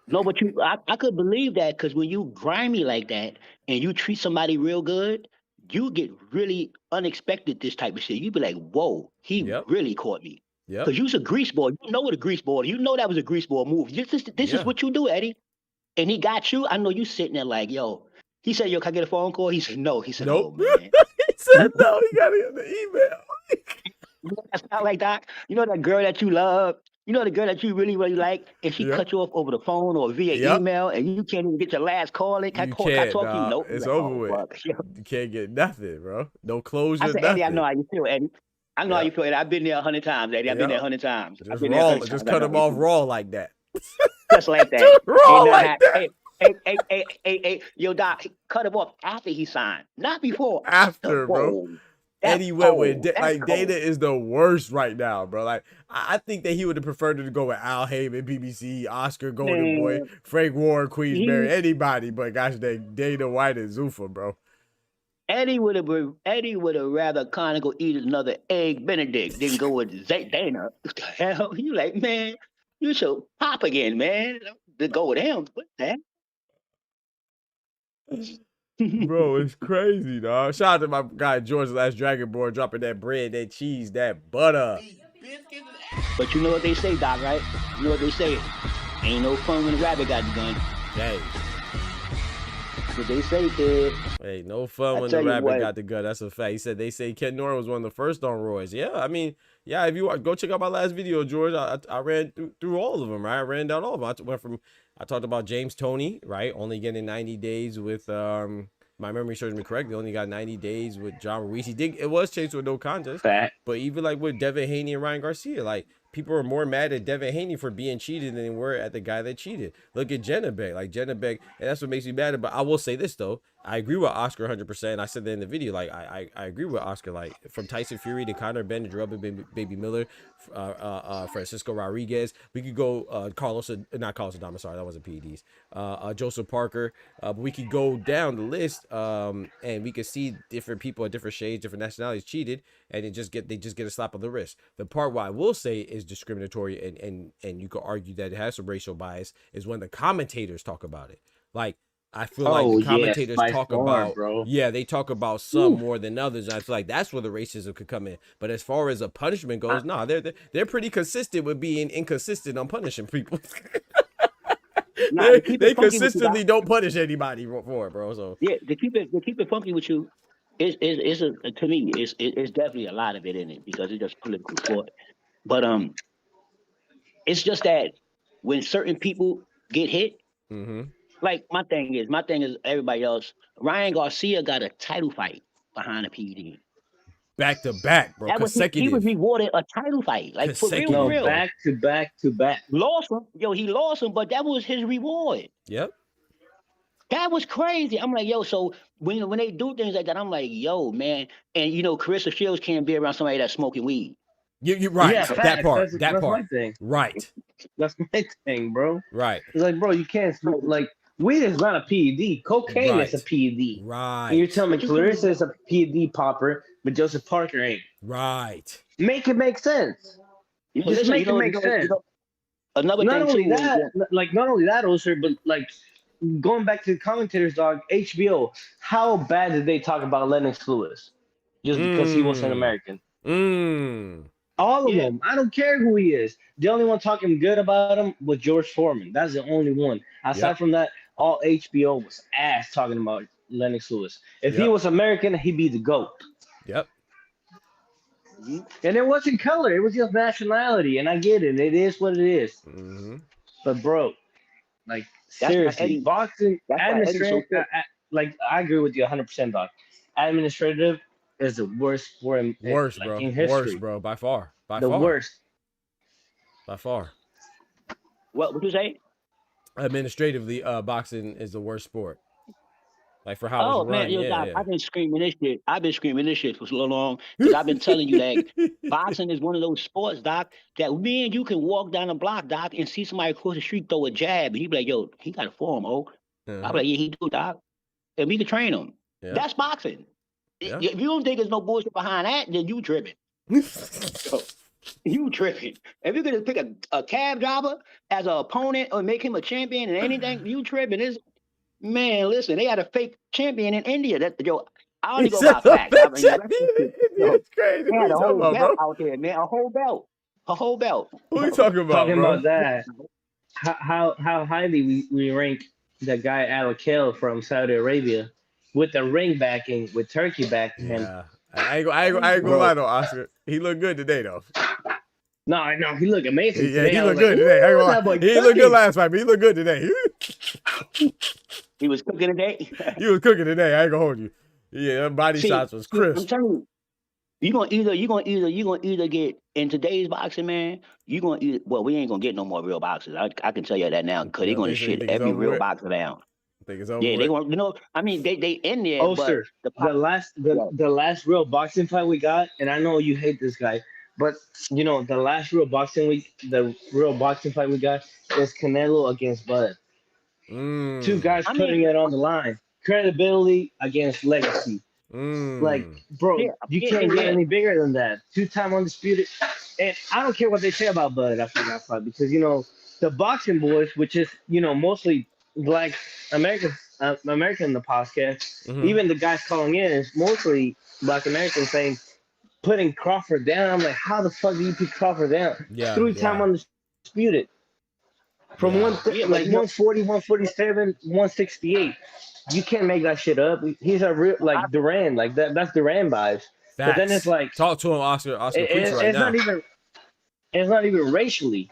No, but I could believe that because when you grimy like that and you treat somebody real good, you get really unexpected this type of shit. You be like, whoa, he really caught me. Yeah. Because you's a greaseball. You know what a greaseball. You know that was a greaseball move. This is what you do, Eddie. And he got you. I know you sitting there like, yo. He said, yo, can I get a phone call? He said, no. He said, nope. Oh, man. He said, no. He got it in the email. That's not like that. You know that girl that you love? You know the girl that you really, really like, and she cut you off over the phone or via email, and you can't even get your last call in? Can I talk to you? Nope. It's over with. You can't get nothing, bro. No closure, I said, nothing. Eddie, I know how you feel, Eddie. I know how you feel, Eddie. I've been there 100 times, Eddie. I've been there 100 times. Just cut him off raw like that. Just like that. Just raw like that. Hey, yo, Doc, cut him off after he signed, not before. After, bro. Eddie went with Dana is the worst right now, bro. Like I think that he would have preferred to go with Al Heyman, BBC, Oscar Golden Boy, Frank Warren, Queensberry, anybody, but gosh dang, Dana White and Zuffa, bro. Eddie would have rather kind of go eat another egg Benedict than go with Dana. What the hell? You like, man, you should pop again, man. To go with him. What the heck? Bro, it's crazy, dog. Shout out to my guy George the Last Dragon Boy dropping that bread, that cheese, that butter. But you know what they say, Doc, right? You know what they say? Ain't no fun when the rabbit got the gun. Hey. what they say, kid. Hey, no fun when the rabbit got the gut. That's a fact. He said they say Ken Norton was one of the first on roids. Yeah, I mean, yeah. If you go check out my last video, George, I ran through all of them. Right, I ran down all of them. I talked about James Toney, right, only getting 90 days with my memory serves me correctly, only got 90 days with John Ruiz. It was changed with no contest. Fact. But even like with Devin Haney and Ryan Garcia, like people are more mad at Devin Haney for being cheated than they were at the guy that cheated. Look at Jennebeck, and that's what makes me mad. But I will say this though, I agree with Oscar 100%. I said that in the video, like I agree with Oscar. Like from Tyson Fury to Conor Benn to Baby Miller, Francisco Rodriguez, we could go not Carlos Adama, sorry, that wasn't PEDs. Joseph Parker, but we could go down the list, and we could see different people at different shades, different nationalities cheated, and they just get a slap on the wrist. The part where I will say is discriminatory, and you could argue that it has some racial bias, is when the commentators talk about it. Like, I feel like the commentators talk about, bro. Yeah, they talk about some more than others. And I feel like that's where the racism could come in. But as far as a punishment goes, nah, they're pretty consistent with being inconsistent on punishing people. They consistently don't punish anybody for it, bro. So yeah, to keep it funky with you, to me, it's definitely a lot of it in it because it's just political thought. But it's just that when certain people get hit. Like my thing is everybody else. Ryan Garcia got a title fight behind a PD. Back to back, bro. Consecutive. He was rewarded a title fight, like for real. Back to back. Lost him, he lost him, but that was his reward. Yep. That was crazy. I'm like, yo. So when they do things like that, I'm like, yo, man. And Carissa Shields can't be around somebody that's smoking weed. You're right. Yeah, that part. That's my thing. Right. That's my thing, bro. Right. It's like, bro, you can't smoke like. Weed is not a PED. Cocaine is a PED. Right. And you're telling me Clarissa is a PED popper, but Joseph Parker ain't. Right. Make it make sense. Just make it make sense. Another not thing only too, not only that, Oser, but like going back to the commentators, dog, HBO, how bad did they talk about Lennox Lewis? Just because he was an American. All of them. I don't care who he is. The only one talking good about him was George Foreman. That's the only one. Aside from that, all HBO was ass talking about Lennox Lewis. If he was American, he'd be the GOAT. Yep. And it wasn't color. It was just nationality. And I get it. It is what it is. But, bro, like, seriously, boxing, administrative, I agree with you 100%, Doc. Administrative is the worst sport in history. Worst, bro. By far. The worst. By far. What would you say? Administratively, boxing is the worst sport. Like for how it's run. Doc, I've been screaming this shit for so long because I've been telling you that boxing is one of those sports, Doc, that me and you can walk down the block, Doc, and see somebody across the street throw a jab, and you be like, yo, he got a form, oh. I'm like, yeah, he do, Doc. And we can train him. Yeah. That's boxing. Yeah. If you don't think there's no bullshit behind that, then you tripping. You tripping. If you're gonna pick a cab driver as an opponent or make him a champion and anything, you tripping. Man, listen, they had a fake champion in India. I only go by facts. It's crazy. They had a whole belt out there, man. A whole belt. Who are you talking about? Talking about that. How highly we rank the guy Al-Akil from Saudi Arabia with the ring backing, with Turkey backing him. Yeah. I ain't gonna lie though, Oscar. He looked good today though. No, he looked amazing. Yeah, he looked good today. He looked good last fight, but he looked good today. He was cooking today. He was cooking today. I ain't gonna hold you. Yeah, body shots was crisp. I'm telling you, you're gonna either get in today's boxing, man. We ain't gonna get no more real boxers. I can tell you that now because they're gonna shit every real boxer down. I think it's over. Yeah, they want I mean, they in there. Oh, sir, the last real boxing fight we got, and I know you hate this guy, but the last real boxing fight we got is Canelo against Bud. Two guys putting it on the line. Credibility against legacy. Like, bro, you can't get any bigger than that. 2-time undisputed. And I don't care what they say about Bud after that fight because the boxing boys, which is mostly Black American in the podcast, even the guys calling in is mostly Black Americans saying putting Crawford down. I'm like, how the fuck do you put Crawford down? Yeah, 3-time undisputed. From 140, 147, 168. You can't make that shit up. He's a real like Duran, like that. That's Duran vibes. But then it's Facts. like Talk to him, Oscar. Oscar, preach right it's now. not even racially,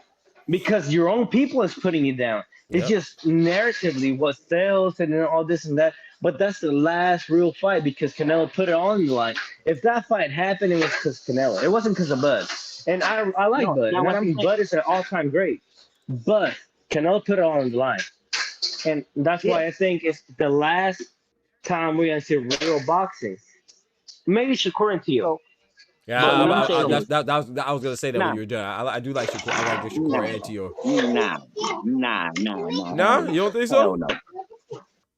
because your own people is putting you down. It's just narratively what sells and then all this and that. But that's the last real fight because Canelo put it on the line. If that fight happened, it was because Canelo. It wasn't because of Bud. And I like No, Bud, now and what I I'm think saying, Bud is an all-time great. But Canelo put it on the line, and that's yeah. why I think it's the last time we're gonna see real boxing. Maybe Shakur and Teo. Yeah, But when you say this, I was gonna say that when nah, you were done. I do like Shakur. I like the Shakur nah, and Tio. hell Nah, no. you don't think Hell so? no.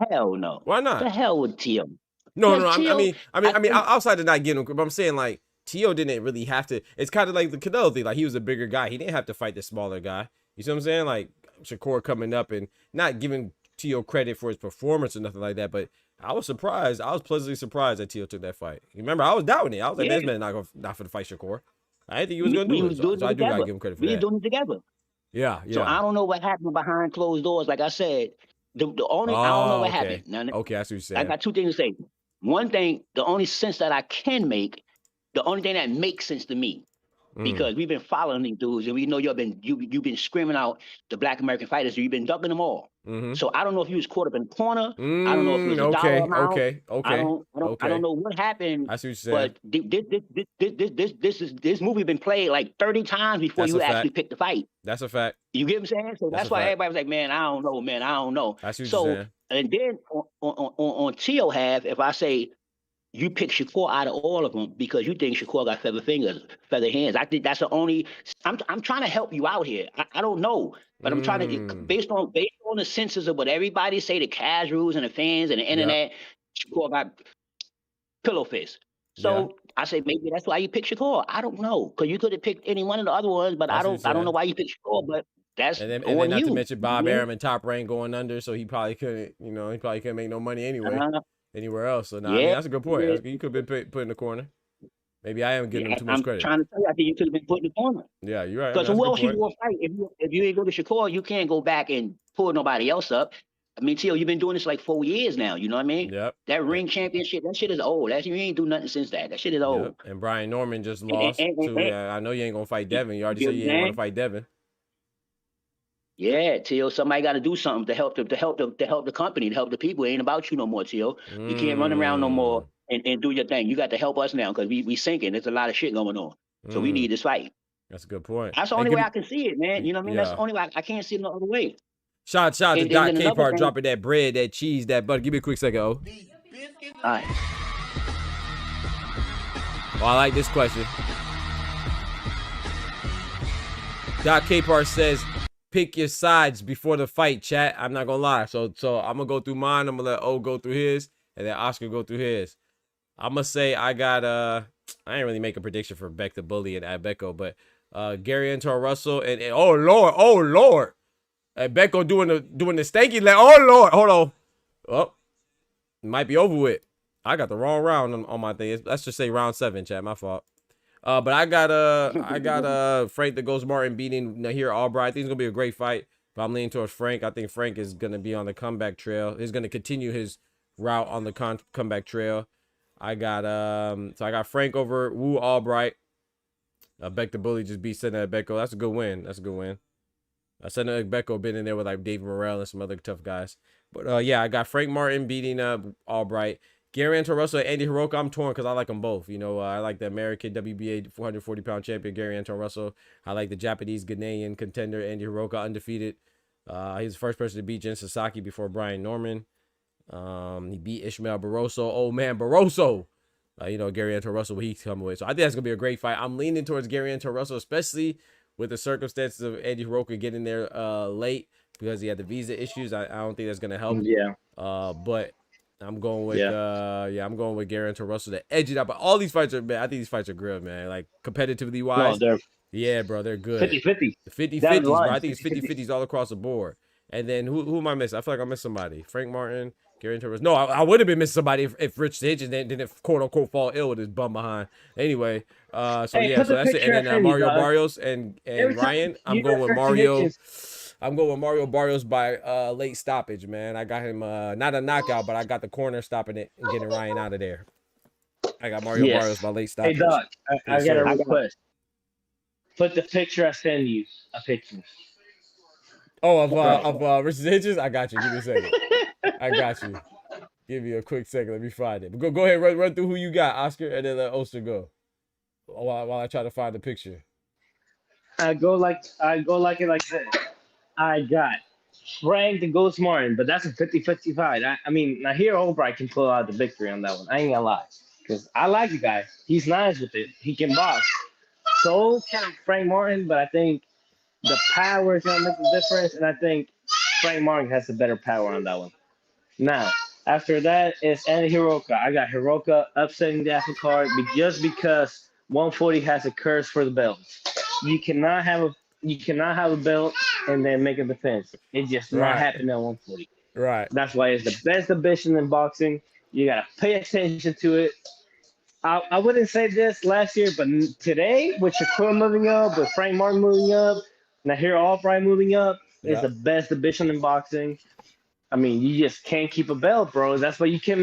Hell no. Why not? The hell with Tio. No, Like no. Tio, I think, Outside of not getting him, but I'm saying like Tio didn't really have to. It's kind of like the Canelo thing. Like he was a bigger guy. He didn't have to fight the smaller guy. You see what I'm saying? Like Shakur coming up and not giving Tio credit for his performance or nothing like that. But I was surprised. I was pleasantly surprised that Tio took that fight. You remember, I was doubting it. I was like, yeah, this man not for the fight Shakur. I didn't think he was gonna we do was it. doing So it I do gotta together. give him credit for We was that. doing it together. Yeah, So yeah. I don't know what happened behind closed doors. Like I said, the only I don't know Oh, what okay. happened. Now, Okay, I see what you're I saying. got two things to say. One thing, the only sense that I can make, the only thing that makes sense to me, because we've been following these dudes and we know you've been screaming out the Black American fighters, you've been ducking them all. So I don't know if you was caught up in the corner. I don't know if it was a dollar amount. I don't know what happened. I see what you're saying. But this movie been played like 30 times before That's you a actually fact. pick the fight. That's a fact. You get what I'm saying? So That's that's a why fact. everybody was like, man, I don't know, man, I don't know. I see what So you're saying. and then on Tio half, if I say you pick Shakur out of all of them because you think Shakur got feather hands. I think that's the only. I'm trying to help you out here. I don't know, but I'm trying to based on the senses of what everybody say, the casuals and the fans and the internet. Shakur got pillow face. So I say maybe that's why you pick Shakur. I don't know because you could have picked any one of the other ones, but I don't know why you picked Shakur. But that's and then on not you. to mention Bob Arum and Top Rank going under, so he probably couldn't. He probably couldn't make no money anyway. Anywhere else. So, I mean, that's a good point. You could have been put in the corner. Maybe I am giving him too much credit. I'm trying to tell you, I think you could have been put in the corner. Yeah, you're right. Because who else you going to fight? If you ain't go to Shakur, you can't go back and pull nobody else up. I mean, Tio, you've been doing this like 4 years now. You know what I mean? Yep. That ring championship, that shit is old. You ain't do nothing since that. That shit is old. And Brian Norman just lost too. I know you ain't gonna fight Devin. You already said you ain't want to fight Devin. Yeah, Tio, somebody got to do something to help the company, to help the people. It ain't about you no more, Tio. You can't run around no more and do your thing. You got to help us now because we sinking. There's a lot of shit going on. So we need this fight. That's a good point. That's the only way I can see it, man. You know what I mean? That's the only way I can't see it no other way. Shout to Doc K-Part dropping that bread, that cheese, that butter. Give me a quick second, All right. Oh, I like this question. Doc K-Part says, pick your sides before the fight, chat. I'm not gonna lie. So I'm gonna go through mine. I'm gonna let O go through his, and then Oscar go through his. I'm gonna say I got I ain't really make a prediction for Beck the Bully and Adbeko, but Gary Anton Russell and oh Lord. Adbeko doing the stanky leg. Oh Lord, hold on. Oh, it might be over with. I got the wrong round on my thing. Let's just say round 7, chat. My fault. But I got Frank the Ghost Martin beating Nahir Albright. I think it's gonna be a great fight. But I'm leaning towards Frank. I think Frank is gonna be on the comeback trail. He's gonna continue his route on the comeback trail. I got Frank over Wu Albright. Beck the Bully just beat Senna Adbeko. That's a good win. Senna Adbeko been in there with like Dave Morrell and some other tough guys. But yeah, I got Frank Martin beating Albright. Gary Anton Russell and Andy Hiroka, I'm torn because I like them both. I like the American WBA 440-pound champion, Gary Anton Russell. I like the Japanese Ghanaian contender, Andy Hiroka, undefeated. He's the first person to beat Jen Sasaki before Brian Norman. He beat Ishmael Barroso. Oh, man, Barroso. Gary Anton Russell, what he's coming with. So I think that's going to be a great fight. I'm leaning towards Gary Anton Russell, especially with the circumstances of Andy Hiroka getting there late because he had the visa issues. I don't think that's going to help. Yeah. But I'm going with I'm going with Gary Anton Russell to edge it out. But all these fights are, man, I think these fights are good, man. Like competitively wise. No, they're good. 50-50. 50-50s, bro. I think it's 50-50s all across the board. And then who am I missing? I feel like I missed somebody. Frank Martin, Gary Torres. No, I would have been missing somebody if Rich Hitchens didn't quote unquote fall ill with his bum behind. Anyway, so Hey, yeah, put so the that's it. picture And I then sent you, Mario dog. Barrios and Every time Ryan. I'm you going with refer to Mario. Hitchens- I'm going with Mario Barrios by late stoppage, man. I got him not a knockout, but I got the corner stopping it and getting Ryan out of there. I got Mario Yes. Barrios by late Hey, stoppage. dog, I Yes, got a sir. request. Put the picture I send you a picture. Oh, of Rich Hitchens? I got you. Give me a second. I got you. Give me a quick second. Let me find it. But go ahead, run through who you got, Oscar, and then let Oster go. While I try to find the picture. I go like it like this. I got Frank the Ghost Martin, but that's a 50-50 fight. I mean, now here Albright can pull out the victory on that one. I ain't gonna lie, because I like the guy. He's nice with it. He can box. So can Frank Martin, but I think the power is gonna make the difference, and I think Frank Martin has the better power on that one. Now, after that is Andy Hiroka. I got Hiroka upsetting the apple card just because 140 has a curse for the belts. You cannot have a belt and then make a defense. It just not happening at 140. Right. That's why it's the best division in boxing. You gotta pay attention to it. I wouldn't say this last year, but today with Shakur moving up, with Frank Martin moving up, Nahir Albright moving up, is the best division in boxing. I mean, you just can't keep a belt, bro. That's why you can't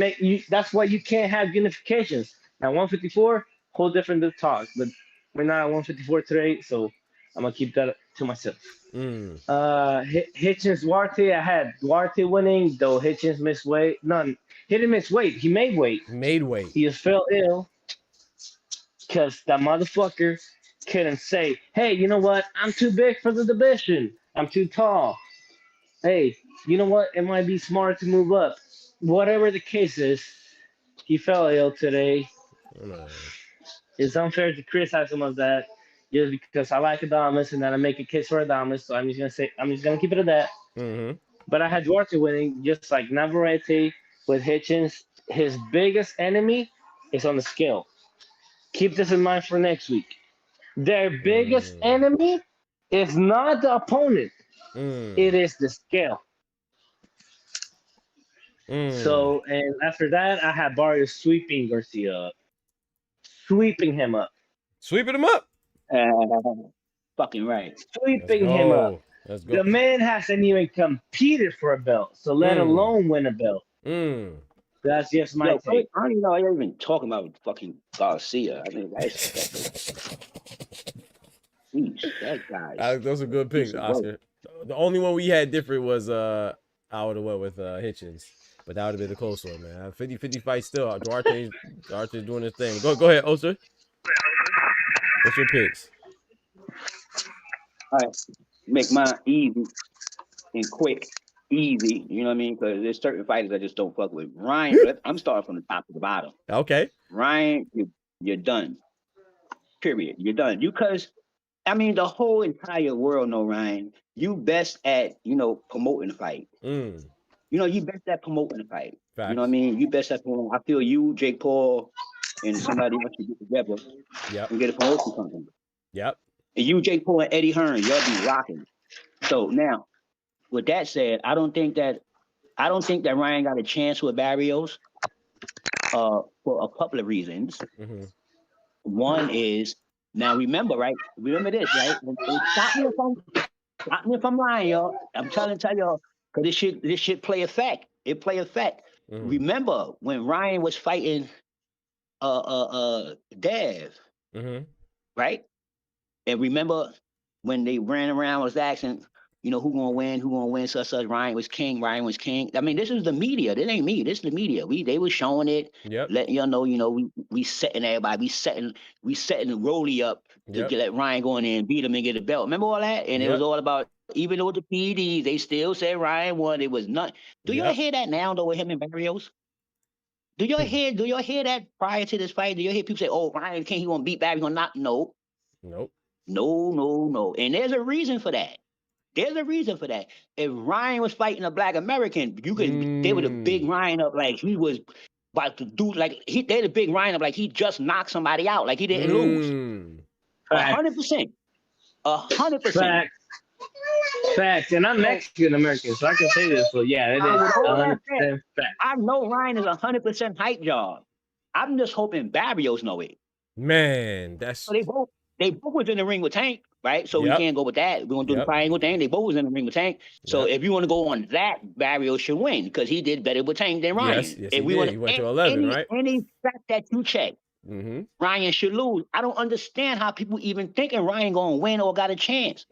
That's why you can't have unifications. At 154, whole different talk. But we're not at 154 today, so I'm gonna keep that to myself. Hitchens Duarte, I had Duarte winning, though Hitchens missed weight. None. He didn't miss weight. He made weight. He just fell ill because that motherfucker couldn't say, "Hey, you know what? I'm too big for the division. I'm too tall. Hey, you know what? It might be smart to move up." Whatever the case is, he fell ill today. It's unfair to criticize him of that just because I like Adamas and then I make a case for Adamas. So I'm just gonna keep it at that. But I had Duarte winning, just like Navarrete with Hitchens. His biggest enemy is on the scale. Keep this in mind for next week. Their biggest enemy is not the opponent. It is the scale. So, and after that, I had Barrios sweeping Garcia up. Sweeping him up. Sweeping him up? Fucking right. Sweeping him up. Let's go. The man hasn't even competed for a belt, so let alone win a belt. That's just my take. I don't even know you're even talking about fucking Garcia. I mean, that's that guy. Those are good picks, Oscar. The only one we had different was I would have went with Hitchens, but that would have been a close one, man. 50-50 fight still. Duarte's doing his thing. Go ahead, Oster. What's your picks? All right, make mine easy and quick. Easy, you know what I mean? Because there's certain fighters I just don't fuck with. Ryan, I'm starting from the top to the bottom. Okay. Ryan, you're done. Period. You're done. Because I mean, the whole entire world know, Ryan, you best at, promoting the fight. You best at promoting the fight. Facts. You know what I mean? You best at promoting. I feel you, Jake Paul, and somebody else to get together and get a promotion company. Yep. And you, Jake Paul, and Eddie Hearn, y'all be rocking. So now, with that said, I don't think that Ryan got a chance with Barrios for a couple of reasons. One is, now remember this, right? Stop me if I'm lying, y'all. I'm trying to tell y'all, because this shit play effect. It play effect. Remember when Ryan was fighting Dev, right? And remember when they ran around, was asking, who gonna win, such Ryan was king. I mean, this is the media. This ain't me. This is the media. They was showing it, letting y'all know, we setting everybody, we setting the Rolly up to let Ryan go in there and beat him and get a belt. Remember all that? And it was all about, even though the PEDs, they still said Ryan won. It was not. Do y'all hear that now though with him and Barrios? Do y'all hear that prior to this fight? Do y'all hear people say, "Oh, Ryan King, he gonna beat Barry, he gonna not?" No. Nope. No. And there's a reason for that. If Ryan was fighting a Black American, they would have big Ryan up like he was about to do, like they'd have big Ryan up like he just knocked somebody out, like he didn't lose. 100%. 100%. Facts, and I'm Mexican American, so I can say this. So yeah, it is With all that 100% fact. I know Ryan is 100% hype job. I'm just hoping Barrios know it. Man, that's So they both was in the ring with Tank, right? So we Yep. can't go with that. We're gonna do the Yep. triangle thing. They both was in the ring with Tank. So Yep. if you want to go on that, Barrios should win because he did better with Tank than Ryan. Yes, if we he went to 11, right? Any fact that you check, Mm-hmm. Ryan should lose. I don't understand how people even thinking Ryan gonna win or got a chance.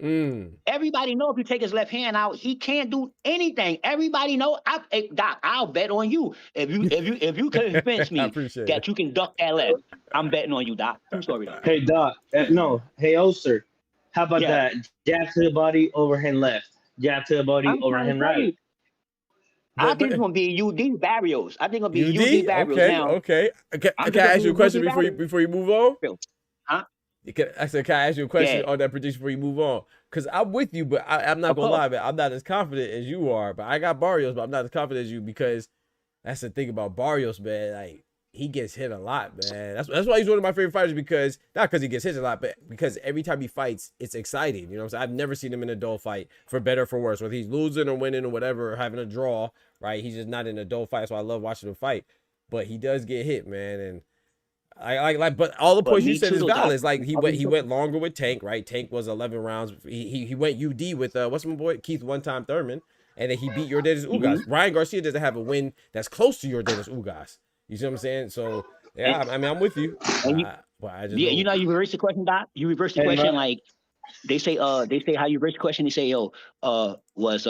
Everybody know if you take his left hand out, he can't do anything. Everybody know. Doc, I'll bet on you if you convince me that you can duck that left. I'm betting on you, Doc. True story, Doc. Hey Doc, no, hey Oster, how about that? Jab to the body, overhand left. Jab to the body, overhand right. I think it's gonna be UD Barrios. I think it'll be UD Barrios okay, now. Okay. Can I ask you a question before you move on? Huh? Can I ask you a question on that prediction before you move on? Because I'm with you, but I'm not gonna lie, man. I'm not as confident as you are. But I got Barrios, but I'm not as confident as you because that's the thing about Barrios, man. Like he gets hit a lot, man. That's why he's one of my favorite fighters because not because he gets hit a lot, but because every time he fights, it's exciting. You know what I'm saying? I've never seen him in a dull fight, for better or for worse. Whether he's losing or winning or whatever, or having a draw, right? He's just not in a dull fight. So I love watching him fight. But he does get hit, man, and I like. But all the points you said is valid. It's like he went longer with Tank, right? Tank was 11 rounds. He went UD with what's my boy Keith one-time Thurman, and then he beat Yordenis Ugas. Ryan Garcia doesn't have a win that's close to Yordenis Ugas. You see what I'm saying? So yeah, I mean I'm with you. You know you reverse the question, Doc. You reverse the question like they say how you reverse the question. They say was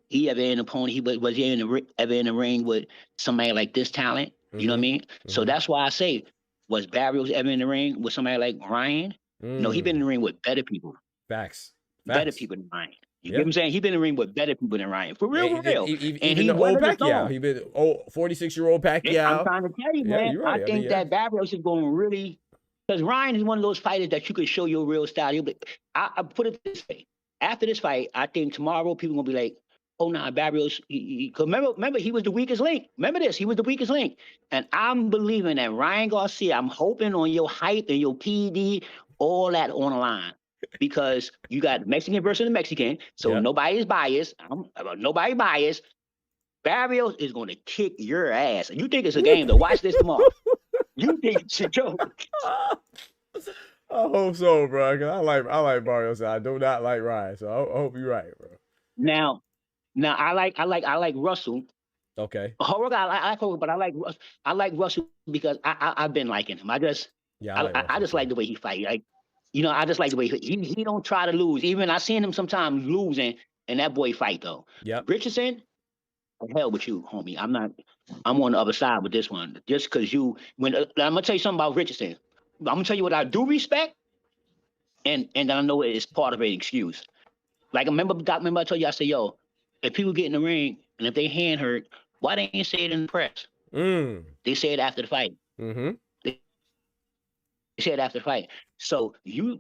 he ever in an opponent? Was he ever in the ring with somebody like this talent? You know what I mean? So that's why I say, was Barrios ever in the ring with somebody like Ryan? No, he been in the ring with better people. Facts. Better people than Ryan. You get what I'm saying? He been in the ring with better people than Ryan. For real, for real. And he old Pacquiao. He been 46-year-old Pacquiao. I'm trying to tell you, man. Right. I think that Barrios is going really, because Ryan is one of those fighters that you could show your real style. I put it this way. After this fight, I think tomorrow people gonna be like, oh, nah, Barrios. Remember, he was the weakest link. Remember this, he was the weakest link. And I'm believing that Ryan Garcia, I'm hoping on your hype and your PD, all that on the line. Because you got Mexican versus the Mexican, so nobody's biased. Nobody biased. Barrios is going to kick your ass. You think it's a game, though. Watch this tomorrow. You think it's a joke. I hope so, bro. Cause I like Barrios. I do not like Ryan, so I hope you're right, bro. Now I like Russell. Okay. I like Russell because I've been liking him. I just like the way he fight. Like, you know, I just like the way he don't try to lose. Even I seen him sometimes losing, and that boy fight though. Yeah. Richardson, hell with you, homie. I'm on the other side with this one. Just because I'm gonna tell you something about Richardson. I'm gonna tell you what I do respect, and I know it's part of an excuse. Like remember I told you, I said, yo, if people get in the ring and if they hand hurt, why they ain't say it in the press? They say it after the fight. They say it after the fight. So you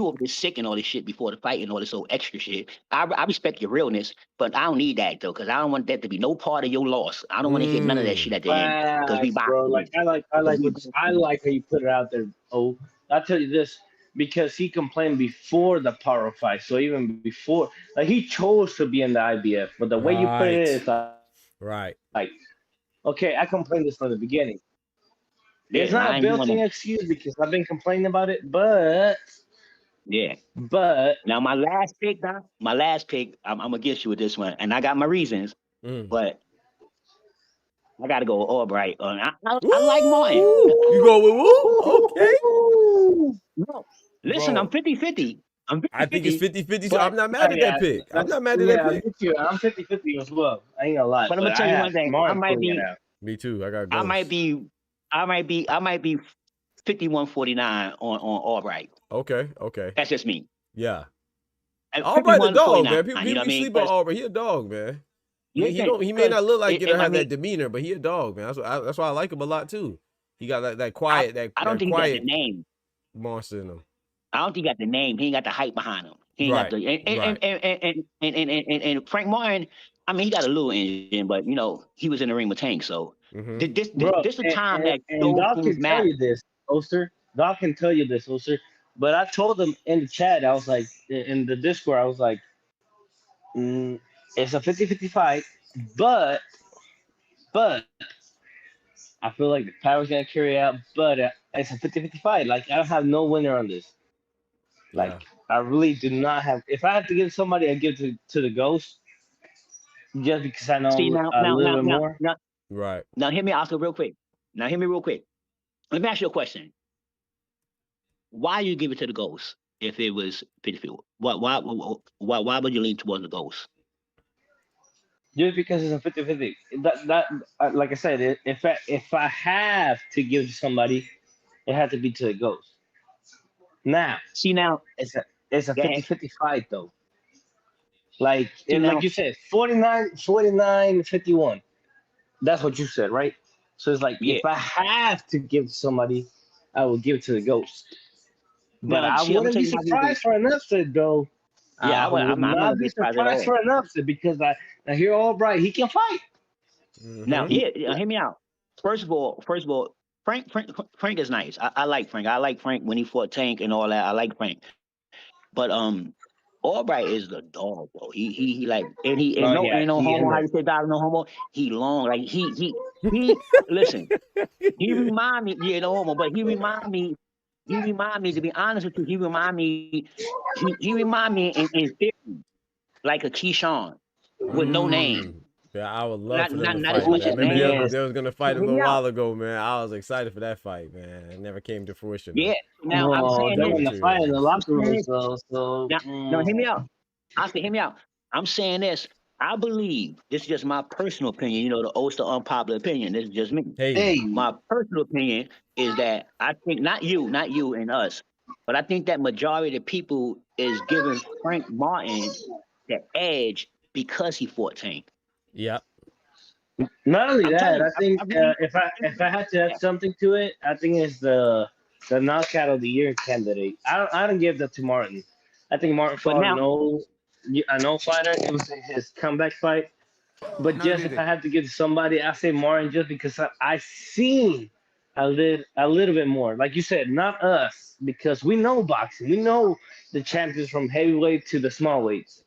over there sick and all this shit before the fight and all this old extra shit. I respect your realness, but I don't need that though, because I don't want that to be no part of your loss. I don't want to hear none of that shit at the end. Because we bro, like I like how you put it out there. Oh, I'll tell you this, because he complained before the Paro fight. So even before, like he chose to be in the IBF, but the way you put it is like, okay, I complained this from the beginning. It's not a built-in excuse because I've been complaining about it, but now my last pick, Doc, I'm against you with this one, and I got my reasons, but I gotta go Albright. I like Martin. You go with who? Okay. No, listen, bro. I'm 50-50. I think it's 50-50, so I'm not mad at that pick. I'm not mad at that pick. I'm 50-50 as well. I ain't gonna lie. But I'm gonna tell you one thing. I might be. Me too. I got goals. I might be 51-49 on Albright. Okay. That's just me. Yeah. Albright a dog, man. People sleep on Albright. He a dog, man. He may not look like it or have that demeanor, but he a dog, man. That's why I like him a lot too. He got that quiet, I don't think quiet he got the name. Monster in him. I don't think he got the name. He ain't got the hype behind him. He ain't got the and Frank Martin. I mean, he got a little engine, but you know, he was in the ring with Tank, so this is a time that Doc can tell you this, Oster. Doc can tell you this, Oster. But I told him in the chat, I was like, in the Discord, I was like, It's a 50-50 fight, but I feel like the power's gonna carry out. But it's a 50-50 fight. Like I don't have no winner on this. Like Yeah. I really do not have. If I have to give somebody, I give to the ghost, just because I See know now, a now, little now, bit now, more. now, Right. now, hear me, Oscar, real quick. Now, hear me real quick. Let me ask you a question. Why you give it to the ghost if it was 50? Why would you lean towards the ghost? Just because it's a 50-50. That like I said, if I have to give to somebody, it had to be to the ghost. Now See now, it's a go ahead. 50-50 fight though. Like See like now, you said, 49-51. That's what you said, right? So it's like yeah. if I have to give to somebody, I will give it to the ghost. But Now, I see, I'm gonna wouldn't tell be you my reason. surprised for an upset though. Yeah, I would I'm not not gonna be be surprised at surprised all. for an upset because I hear Albright, he can fight. Now, Mm-hmm. hear me out. First of all, Frank is nice. I like Frank. I like Frank when he fought Tank and all that. I like Frank. But Albright is the dog, bro. He like and Oh no yeah, ain't no he homo. in How there. you say God? No homo. He long like he. Listen, he remind me. Yeah, no homo. But he remind me. He remind me. To be honest with you, he remind me. He remind me in theory like a Keyshawn with no name. Yeah, I would love Not for them not to not as fight, much man. as Remember name. Yes. they was gonna fight a Hear me little out. while ago, man. I was excited for that fight, man. It never came to fruition though. Yeah. Now I'm Well, saying they're this. in the fight in the locker room, Saying- so Now hear me out. I say hear me out. I'm saying this. I believe this is just my personal opinion. You know, the Oster unpopular opinion. This is just me. Hey, hey, My personal opinion is that I think not you and us, but I think that majority of the people is giving Frank Martin the edge because he fought Tank. yep, not only I'm telling that, you, I think I really, if I had to add yeah. something to it, I think it's the knockout of the year candidate. I don't give that to Martin. I think Martin But fought now, an old fighter. It was his comeback fight. But just if I had to give to somebody, I say Martin just because I seen a little bit more. Like you said, not us because we know boxing. We know the champions from heavyweight to the small weights.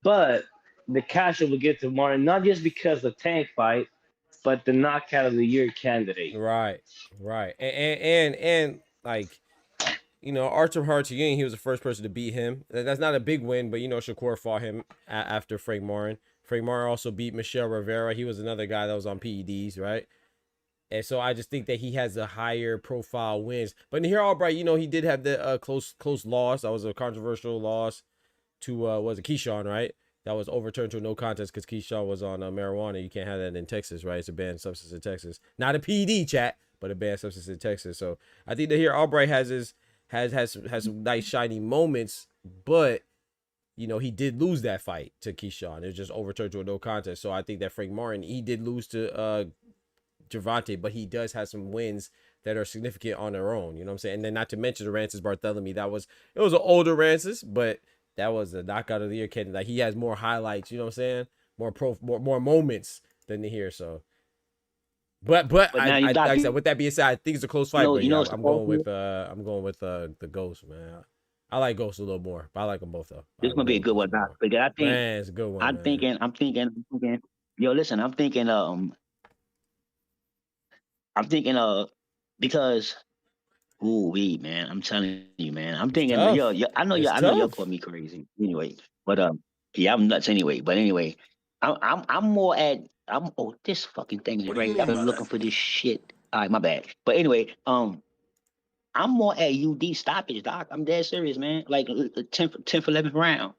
But the casual will get to Martin not just because the tank fight, but the knockout of the year candidate. right, right, and like Artem Hartigan, he was the first person to beat him. That's not a big win, but Shakur fought him after Frank Martin. Frank Martin also beat Michel Rivera. He was another guy that was on PEDs, right? And so I just think that he has a higher profile wins. But here, Albright, he did have the close loss. That was a controversial loss to was it Keyshawn, right? That was overturned to a no contest because Keyshawn was on marijuana. You can't have that in Texas, right? It's a banned substance in Texas. Not a PED, chat, but a banned substance in Texas. So I think that here Albright has some nice shiny moments, but he did lose that fight to Keyshawn. It was just overturned to a no contest. So I think that Frank Martin, he did lose to Gervonta, but he does have some wins that are significant on their own. You know what I'm saying? And then not to mention the Rances Barthélemy. It was an older Rances, but that was a knockout of the year candidate. Like he has more highlights, you know what I'm saying? More moments than here. So but now you like got I said, people. with that being said, I think it's a close fight. But yeah, What's I'm going also with the Ghost, man. I like Ghost a little more, but I like them both though. this gonna be a good one, Doc. Because Man, it's a good one, I'm man. thinking, I'm thinking. Yo, listen, I'm thinking. Because ooh, wee, man, I'm telling you, man, I'm It's thinking. Yo, tough. yo, It's I know y'all tough. call me crazy anyway, but yeah, I'm nuts anyway. But anyway, I'm more at. Oh, this fucking thing is right. I've been looking for this shit. All right, my bad. But anyway, I'm more at UD stoppage, Doc. I'm dead serious, man. Like 10th, 11th round.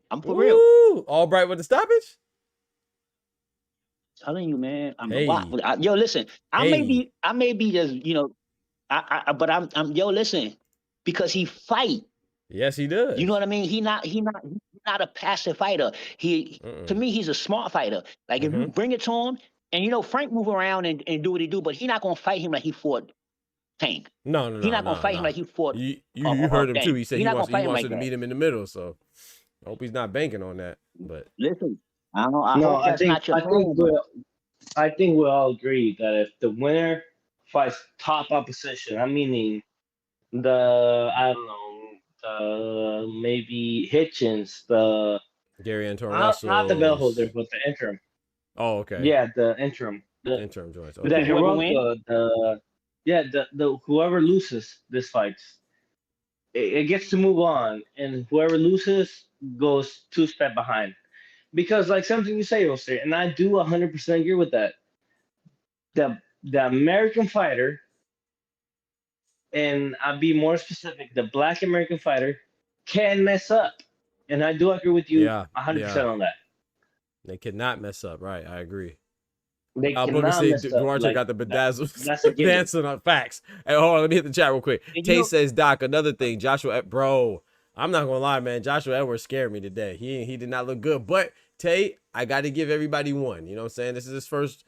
I'm for real. Ooh, Albright with the stoppage. Telling you, man. Hey, Yo, listen. hey. I may be just, but yo, listen, because he fight. Yes, he You know does. what I mean? He's not a passive fighter. To me, he's a smart fighter. Like if you Mm-hmm. bring it to him, and Frank move around and do what he do, but he not gonna fight him like he fought Tank. No, no, He no, not gonna no, fight him no. like he fought You heard him too. Tank. He said He he not wants gonna he fight him wants like to that. meet him in the middle. So I hope he's not banking on that. But Listen, I don't know. I No, hope I that's think not your I think plan. we all agree that if the winner fights top opposition, I'm meaning I don't know, maybe Hitchens, the Gary Anton Not the belt holder, Russell's. but the interim. Oh, okay. Yeah, the interim. The Interim joints. the Okay. Whoever win? the whoever loses this fights, it gets to move on, and whoever loses goes 2 step behind. Because like something you say, Oster, and I do 100% agree with that. The American fighter, and I'll be more specific, the Black American fighter can mess up, and I do agree with you Yeah. 100% on that. They cannot mess up. Right. I agree. They Booker cannot said mess up. Duarte Like, got the bedazzled that's a given. dancing on facts. Hey, hold on, let me hit the chat real quick. And Tay says, Doc, another thing, Joshua, bro, I'm not gonna lie, man. Joshua Edwards scared me today. He did not look good. But Tay, I got to give everybody one. You know what I'm saying? This is his first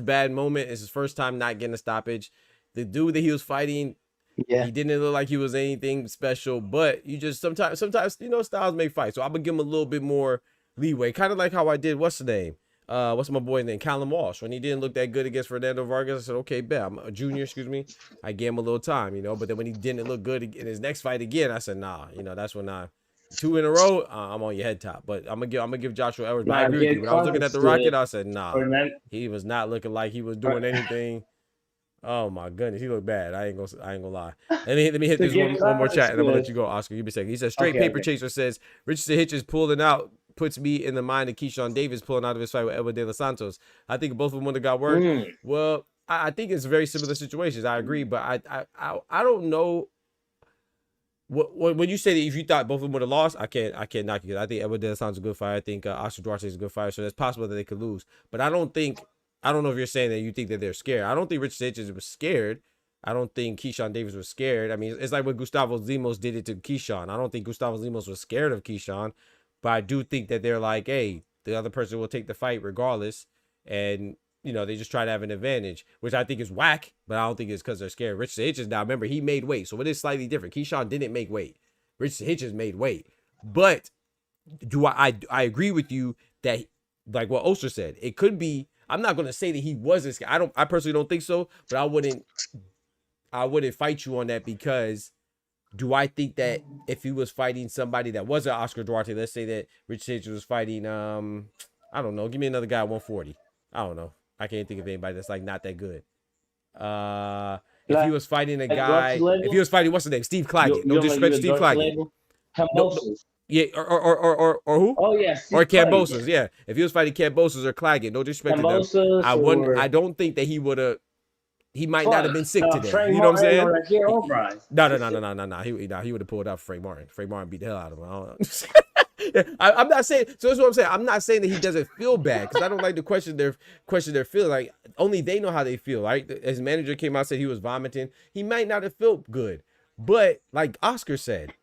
bad moment. It's his first time not getting a stoppage. The dude that he was fighting, Yeah. he didn't look like he was anything special. But you just sometimes you know styles make fights. So I'm gonna give him a little bit more leeway, kind of like how I did. What's the name? What's my boy's name? Callum Walsh. When he didn't look that good against Fernando Vargas, I said, okay, bet. I'm a junior, excuse me. I gave him a little time, you know. But then when he didn't look good in his next fight again, I said, nah, you know, that's when 2 in a row, I'm on your head top. But I'm gonna give Joshua Edwards. But I agree with you. When I was looking at the Rocket, I said, nah, he was not looking like he was doing anything. Oh my goodness, he looked bad. I ain't gonna lie. Let me hit this one more chat, and I'm gonna let you go, Oscar. You be saying. He says straight paper chaser says Richardson Hitchens pulling out puts me in the mind of Keyshawn Davis pulling out of his fight with Edward De Los Santos. I think both of them would have got work. Well, I think it's very similar situations. I agree, but I don't know. When you say that if you thought both of them would have lost, I can't knock you. I think Edward De Los Santos is a good fighter. I think Oscar Duarte is a good fighter, so it's possible that they could lose. But I don't know if you're saying that you think that they're scared. I don't think Richard Hitchens was scared. I don't think Keyshawn Davis was scared. I mean, it's like when Gustavo Zimos did it to Keyshawn. I don't think Gustavo Zimos was scared of Keyshawn, but I do think that they're like, hey, the other person will take the fight regardless. And, you know, they just try to have an advantage, which I think is whack, but I don't think it's because they're scared. Richard Hitchens, now remember, he made weight, so it is slightly different. Keyshawn didn't make weight. Richard Hitchens made weight. But I agree with you that, like what Oster said, it could be, I'm not going to say that he wasn't scared. I personally don't think so, but I wouldn't fight you on that, because do I think that if he was fighting somebody that wasn't Oscar Duarte, let's say that Richard Hitchens was fighting, I don't know, give me another guy at 140. I don't know. I can't think of anybody that's like not that good. If he was fighting a guy, if he was fighting, what's the name? Steve Claggett. No disrespect, Steve Claggett. No, yeah, or who? Oh yeah, or Cambosos. Yeah, if he was fighting Cambosos or Claggett, no disrespect to them. I don't think that he would have. He might not have been sick today. You know what I'm saying? No. He would have pulled out Frank Martin. Frank Martin beat the hell out of him. I'm not saying. So that's what I'm saying. I'm not saying that he doesn't feel bad, because I don't like to question their feeling. Like, only they know how they feel. Right? His manager came out and said he was vomiting. He might not have felt good, but like Oscar said,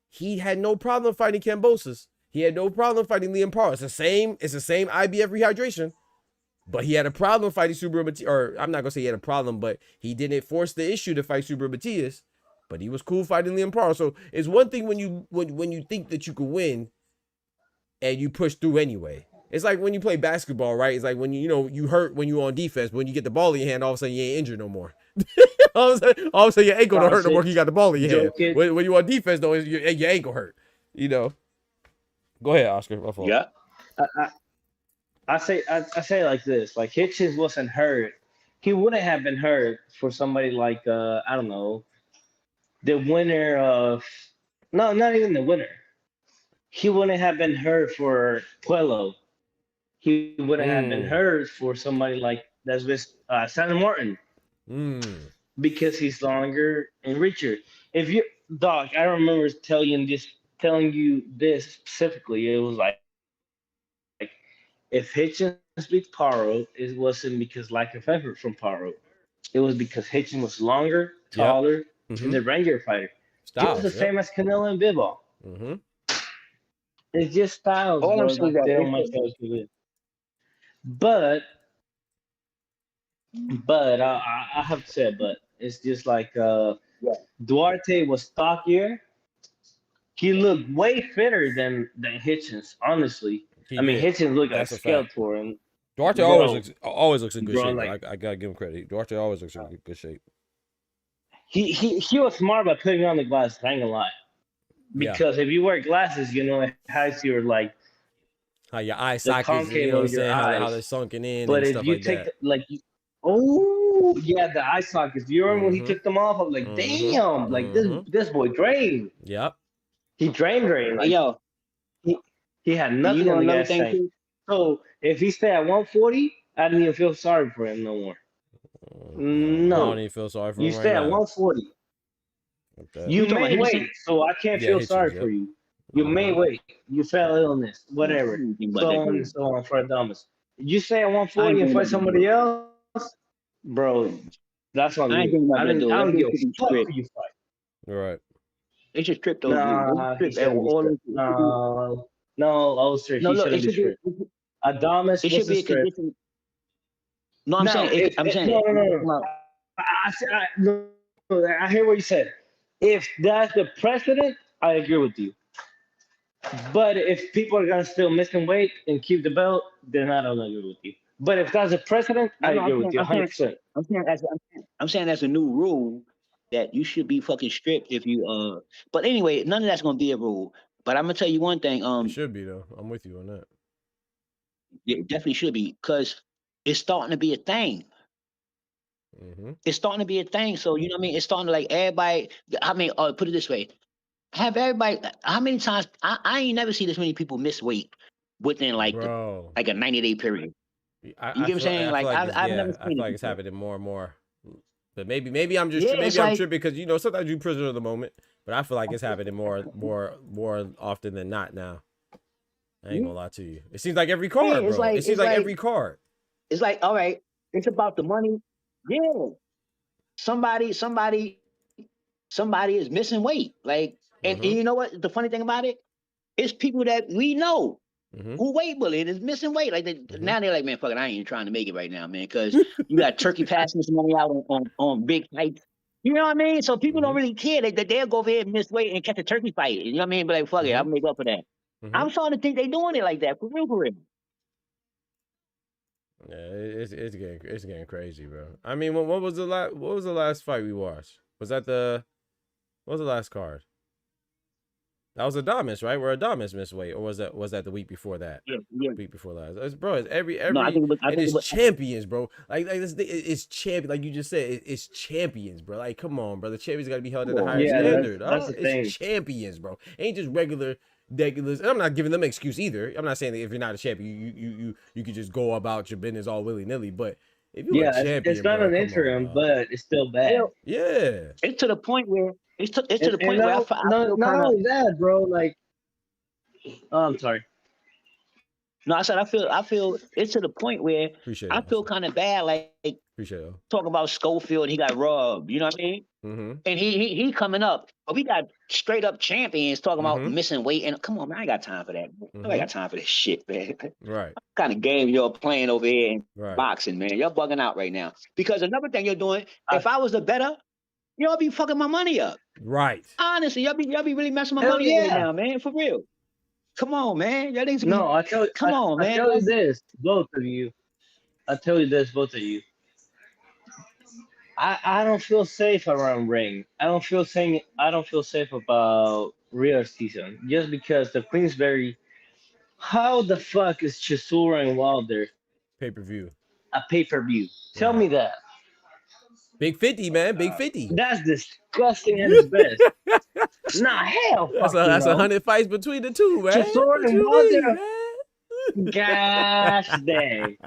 he had no problem fighting Cambosos. He had no problem fighting Liam Parr. It's the same IBF rehydration. But he had a problem fighting Subaru Matias, or I'm not gonna say he had a problem, but he didn't force the issue to fight Subaru Matias. But he was cool fighting Liam Parr. So it's one thing when you think that you could win, and you push through anyway. It's like when you play basketball, right? It's like when you hurt when you're on defense, but when you get the ball in your hand, all of a sudden you ain't injured no more. all of a sudden your ankle don't hurt no more. You got the ball in your hand. When you're on defense, though, your ankle hurt. You know. Go ahead, Oscar. Yeah. I say it like this: like Hitchens wasn't hurt, he wouldn't have been hurt for somebody like I don't know, the winner of not even the winner. He wouldn't have been hurt for Puello. He wouldn't have been hurt for somebody like that's with Santa Martin, because he's longer and richer. If you Doc, I remember telling you this specifically. It was like if Hitchens beat Paro, it wasn't because lack of effort from Paro. It was because Hitchens was longer, taller, and the Ranger fighter. Just the same as Canelo and Bivol. It's just styles, bro. They don't much else to do. But I have to say, but it's just like Duarte was stockier. He looked way fitter than Hitchens, honestly. Hitchens looked like Skeletor, and Duarte always looks in good shape. Like, I gotta give him credit. Duarte always looks in good shape. He was smart by putting on the glasses. I ain't gonna lie, because if you wear glasses, it hides your How your eye the sockets, concave you know what I'm of your saying? How eyes. they're sunken in But and if stuff you like take that. oh yeah, the eye sockets. You remember when he took them off? I'm like, damn, like this boy drained. Yep. He drained. Hey, Like yo, he had and nothing you know in the another gas thing tank. too? So if he stayed at 140, I didn't even feel sorry for him no more. No, I don't No, even feel sorry for you him right stay at now. 140. You You talking about may Henderson? wait, so I can't Yeah, feel Hitchens, sorry yep. for you. You may wait. You fell illness, I don't whatever, know anything about so that on and dude. so on for Adamas. You stay at I ain't 140 and thinking fight about that dude. somebody else, bro. That's on I ain't you. thinking about I that didn't. dude. I That don't dude give should be a fuck stripped. who you fight. Right. They should strip those dudes. They Nah, he should strip shouldn't be all stripped. those. No, Ulster, No, he look, shouldn't be stripped. Adamas it should was a be a strip. condition. No, I'm Now, saying, I'm saying, no. I hear what you said. If that's the precedent, I agree with you. But if people are gonna still missing weight and keep the belt, then I don't agree with you. But if that's a precedent, I no, agree with you 100%. I'm saying as a new rule that you should be fucking stripped if you But anyway, none of that's gonna be a rule. But I'm gonna tell you one thing. It should be though. I'm with you on that. It definitely should be because it's starting to be a thing. It's starting to be a thing. So you know what I mean. It's starting to like everybody. I mean, put it this way: have everybody. How many times? I ain't never see this many people miss weight within like like a 90-day period. You get what I'm saying? Like I've never seen I feel it like it's before. happening more and more. But maybe I'm just Yeah, maybe it's I'm like tripping because you know sometimes you prisoner of the moment. But I feel like it's happening more often than not now. I ain't gonna lie to you. It seems like every card, it's bro. like It seems like every card. it's like all right. It's about the money. Yeah, somebody is missing weight. Like, and you know what? The funny thing about it, it's people that we know who weight bullying is missing weight. Like now they're like, man, fuck it, I ain't even trying to make it right now, man, because you got turkey passing this money out on big fights. You know what I mean? So people don't really care. They'll go over here and miss weight and catch a turkey fight. You know what I mean? But like, fuck it, I'll make up for that. I'm starting to think they doing it like that for real, for real. Yeah, it's getting crazy, bro. I mean, what was the last fight we watched? What was the last card? That was Adamas, right? Where Adamas missed weight, or was that the week before that? Yeah. Week before last. It's every No, I think it's champions, bro. Like it's champion. Like you just said, it's champions, bro. Like come on, bro. The champions got to be held at a higher standard. That's the thing. It's champions, bro. Ain't just regular. And I'm not giving them an excuse either. I'm not saying that if you're not a champion, you could just go about your business all willy nilly. But if you're a champion, it's not an interim, but it's still bad. Yeah, it's to the point where it's to the point where I feel not only that, bro. Like, I'm sorry. No, I said I feel it's to the point where I feel kind of bad. Like talk about Schofield, he got robbed. You know what I mean? And he coming up, but we got straight up champions talking about missing weight. And come on, man, I ain't got time for that. I got time for this shit, man. Right. What kind of game y'all playing over here in boxing, man? Y'all bugging out right now. Because another thing you're doing, if I was the better, y'all be fucking my money up. Right. Honestly, y'all be really messing my money up right now, man. For real. Come on, man. Y'all need to be. No, I tell you this, both of you. I tell you this, both of you. I don't feel safe around ring. I don't feel safe about Rio season just because the Queensberry. How the fuck is Chisora and Wilder pay-per-view? A pay-per-view. Tell me that. Big 50, man. Big 50. That's disgusting at its best. Nah, hell, that's 100 fights between the two, man. Chisora and Wilder. Gosh dang.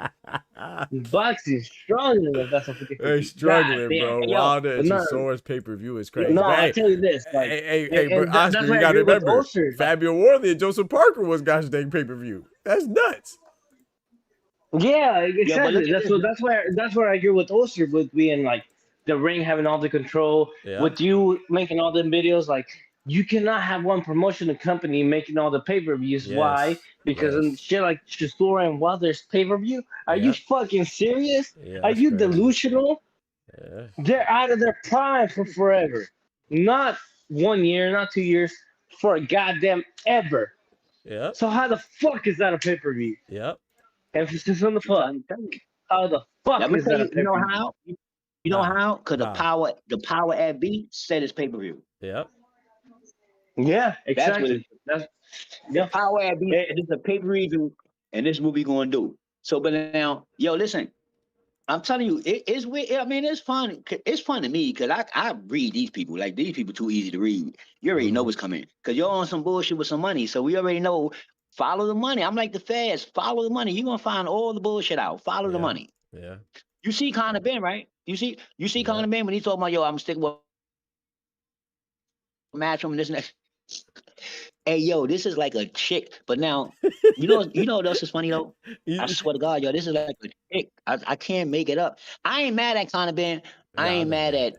Boxing struggling. That's a they're struggling, bro. Wilder and Chisora's pay-per-view is crazy. No, I tell you this. Like, but Oscar, you gotta remember, Fabio Worley and Joseph Parker was gosh dang pay-per-view. That's nuts. Yeah, exactly. That's where I agree with Oster with being like the ring having all the control, with you making all the videos. Like, you cannot have one promotion company making all the pay-per-views. Yes. Why? Because in shit like Chisora and Wilder's pay-per-view, are you fucking serious? Yeah, are you crazy. delusional? Yeah. They're out of their prime for forever. Not 1 year, not 2 years, for a goddamn ever. Yeah. So how the fuck is that a pay-per-view? Yep. Emphasis on the fuck. How the fuck is that a pay-per-view? You know how? You know how? Because the power at B said it's pay-per-view. Yep. Yeah, exactly. The power at B is a pay-per-view. and this is what we gonna do. So, but now, yo, listen, I'm telling you, it's weird. I mean, it's fun. It's fun to me because I read these people. Like these people too easy to read. You already know what's coming because you're on some bullshit with some money. So we already know. Follow the money. I'm like the feds. Follow the money. You're gonna find all the bullshit out. Follow the money. Yeah. You see Conor Ben, right? You see Conor Ben when he talking about, yo, I'm sticking with match from this next. Hey, yo, this is like a chick. But now, you know what else is funny though? I swear to God, yo, this is like a chick. I can't make it up. I ain't mad at Conor Ben. I ain't mad at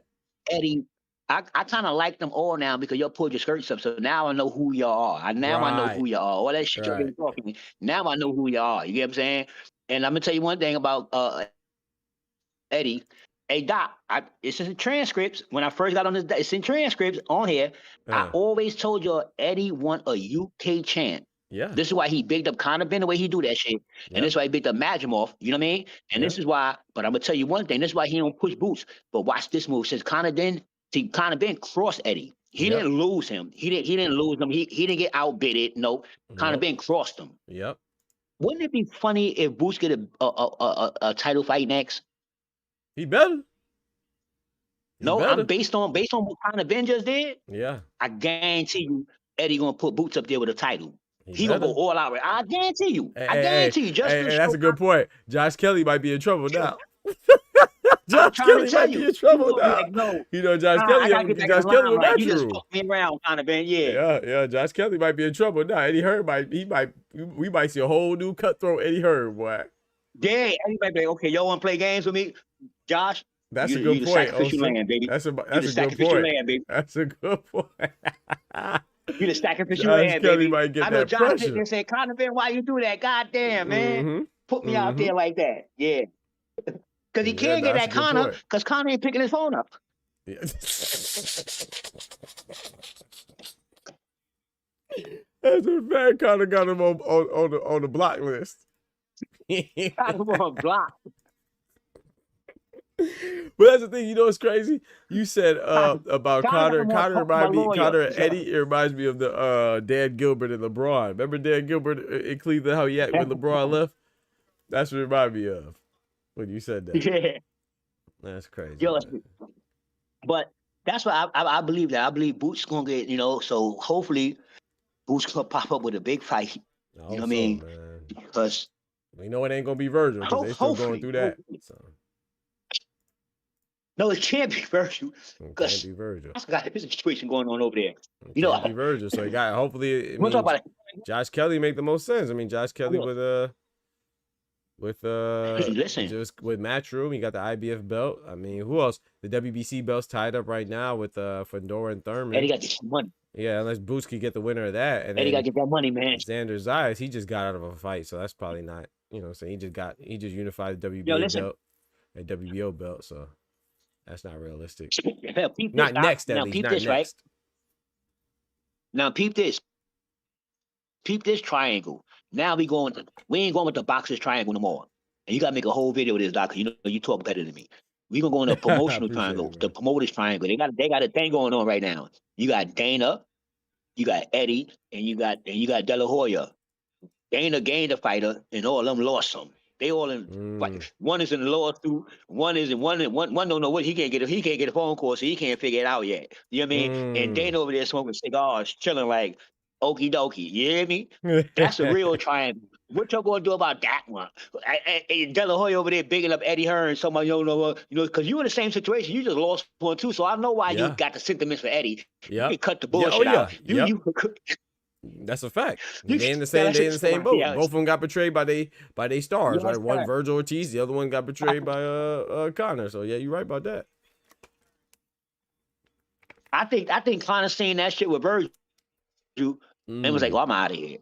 Eddie. I kind of like them all now because y'all pulled your skirts up. So now I know who y'all are. I know who y'all are. All that shit y'all been talking. Now I know who y'all are. You get what I'm saying? And I'm gonna tell you one thing about Eddie. Hey Doc, it's in transcripts. When I first got on this, it's in transcripts on here. I always told you Eddie want a UK champ. Yeah. This is why he bigged up Conor Ben the way he do that shit. And this is why he bigged up Majimov. You know what I mean? And this is why, but I'm gonna tell you one thing, this is why he don't push boots. But watch this move. Since Conor Ben crossed Eddie. He didn't lose him. He didn't lose him. He didn't get outbidded. No. Conor Ben crossed him. Yep. Wouldn't it be funny if Boots get a title fight next? He better. I'm based on what Conor Ben just did. Yeah. I guarantee you, Eddie gonna put Boots up there with a title. He gonna go all out. I guarantee you. I guarantee you. Just that's a good point. Josh Kelly might be in trouble now. Josh Kelly might be in trouble now. Like, no, you know, Josh Kelly with you just fucked me around, Conor Ben. Yeah. Josh Kelly might be in trouble now. Eddie Hearn we might see a whole new cutthroat Eddie Hearn, boy. Yeah, Eddie might be like, okay, y'all want to play games with me, Josh? That's a good point. Land, baby. That's a good point. Land, baby. That's a good point. You the sacrificial land, baby. Might get I know that Josh pressure. didn't say, Conor Ben, why you do that? God damn, man. Put me out there like that. Yeah. Because he can't get that Conor, because Conor ain't picking his phone up. Yeah. That's a fact. Conor got him on the block list. Got him on block. But that's the thing, you know what's crazy? You said about Conor and Eddie. It reminds me of the Dan Gilbert and LeBron. Remember Dan Gilbert in Cleveland, how he acted when LeBron left? That's what it reminded me of when you said that. Yeah. That's crazy. Yo, but that's why I believe that. I believe Boots gonna get, so hopefully Boots gonna pop up with a big fight. You know what I mean? Man. Because we know it ain't gonna be Virgil because they still going through that. So. No, it can't be Virgil. It can't be Virgil. There's a situation going on over there. It can't be Virgil. So he got hopefully Josh Kelly make the most sense. I mean, Josh Kelly with just with Matchroom, he got the IBF belt. I mean, who else? The WBC belt's tied up right now with Fedor and Thurman. Eddie got this money. Yeah, unless Boots could get the winner of that. And Eddie got to get that money, man. Xander Zayas, he just got out of a fight, so that's probably not, so he just unified the WBO belt and WBO belt, so that's not realistic. Not next, at least. Not next. Right? Now, peep this. Peep this triangle. Now we ain't going with the boxers triangle no more. And you gotta make a whole video with this, Doc, because you talk better than me. We gonna go in the promotional triangle, the promoters triangle. They got a thing going on right now. You got Dana, you got Eddie, and you got De La Hoya. Dana gained a fighter, and all of them lost some. They all in fight. One is in the lawsuit. One don't know what he can't get a phone call, so he can't figure it out yet. You know what I mean? And Dana over there smoking cigars, chilling like okie dokie. You hear me? That's a real triangle. What y'all gonna do about that one? De La Hoya over there bigging up Eddie Hearn. Somebody you don't know, because you in the same situation. You just lost one too, so I know why you got the sentiments for Eddie. Yeah, you can cut the bullshit out. That's a fact. They in the same boat. Both of them got betrayed by they stars. Right? One Virgil Ortiz, the other one got betrayed by Conor. So yeah, you're right about that. I think Conor saying that shit with Virgil and was like, "Oh, I'm out of here."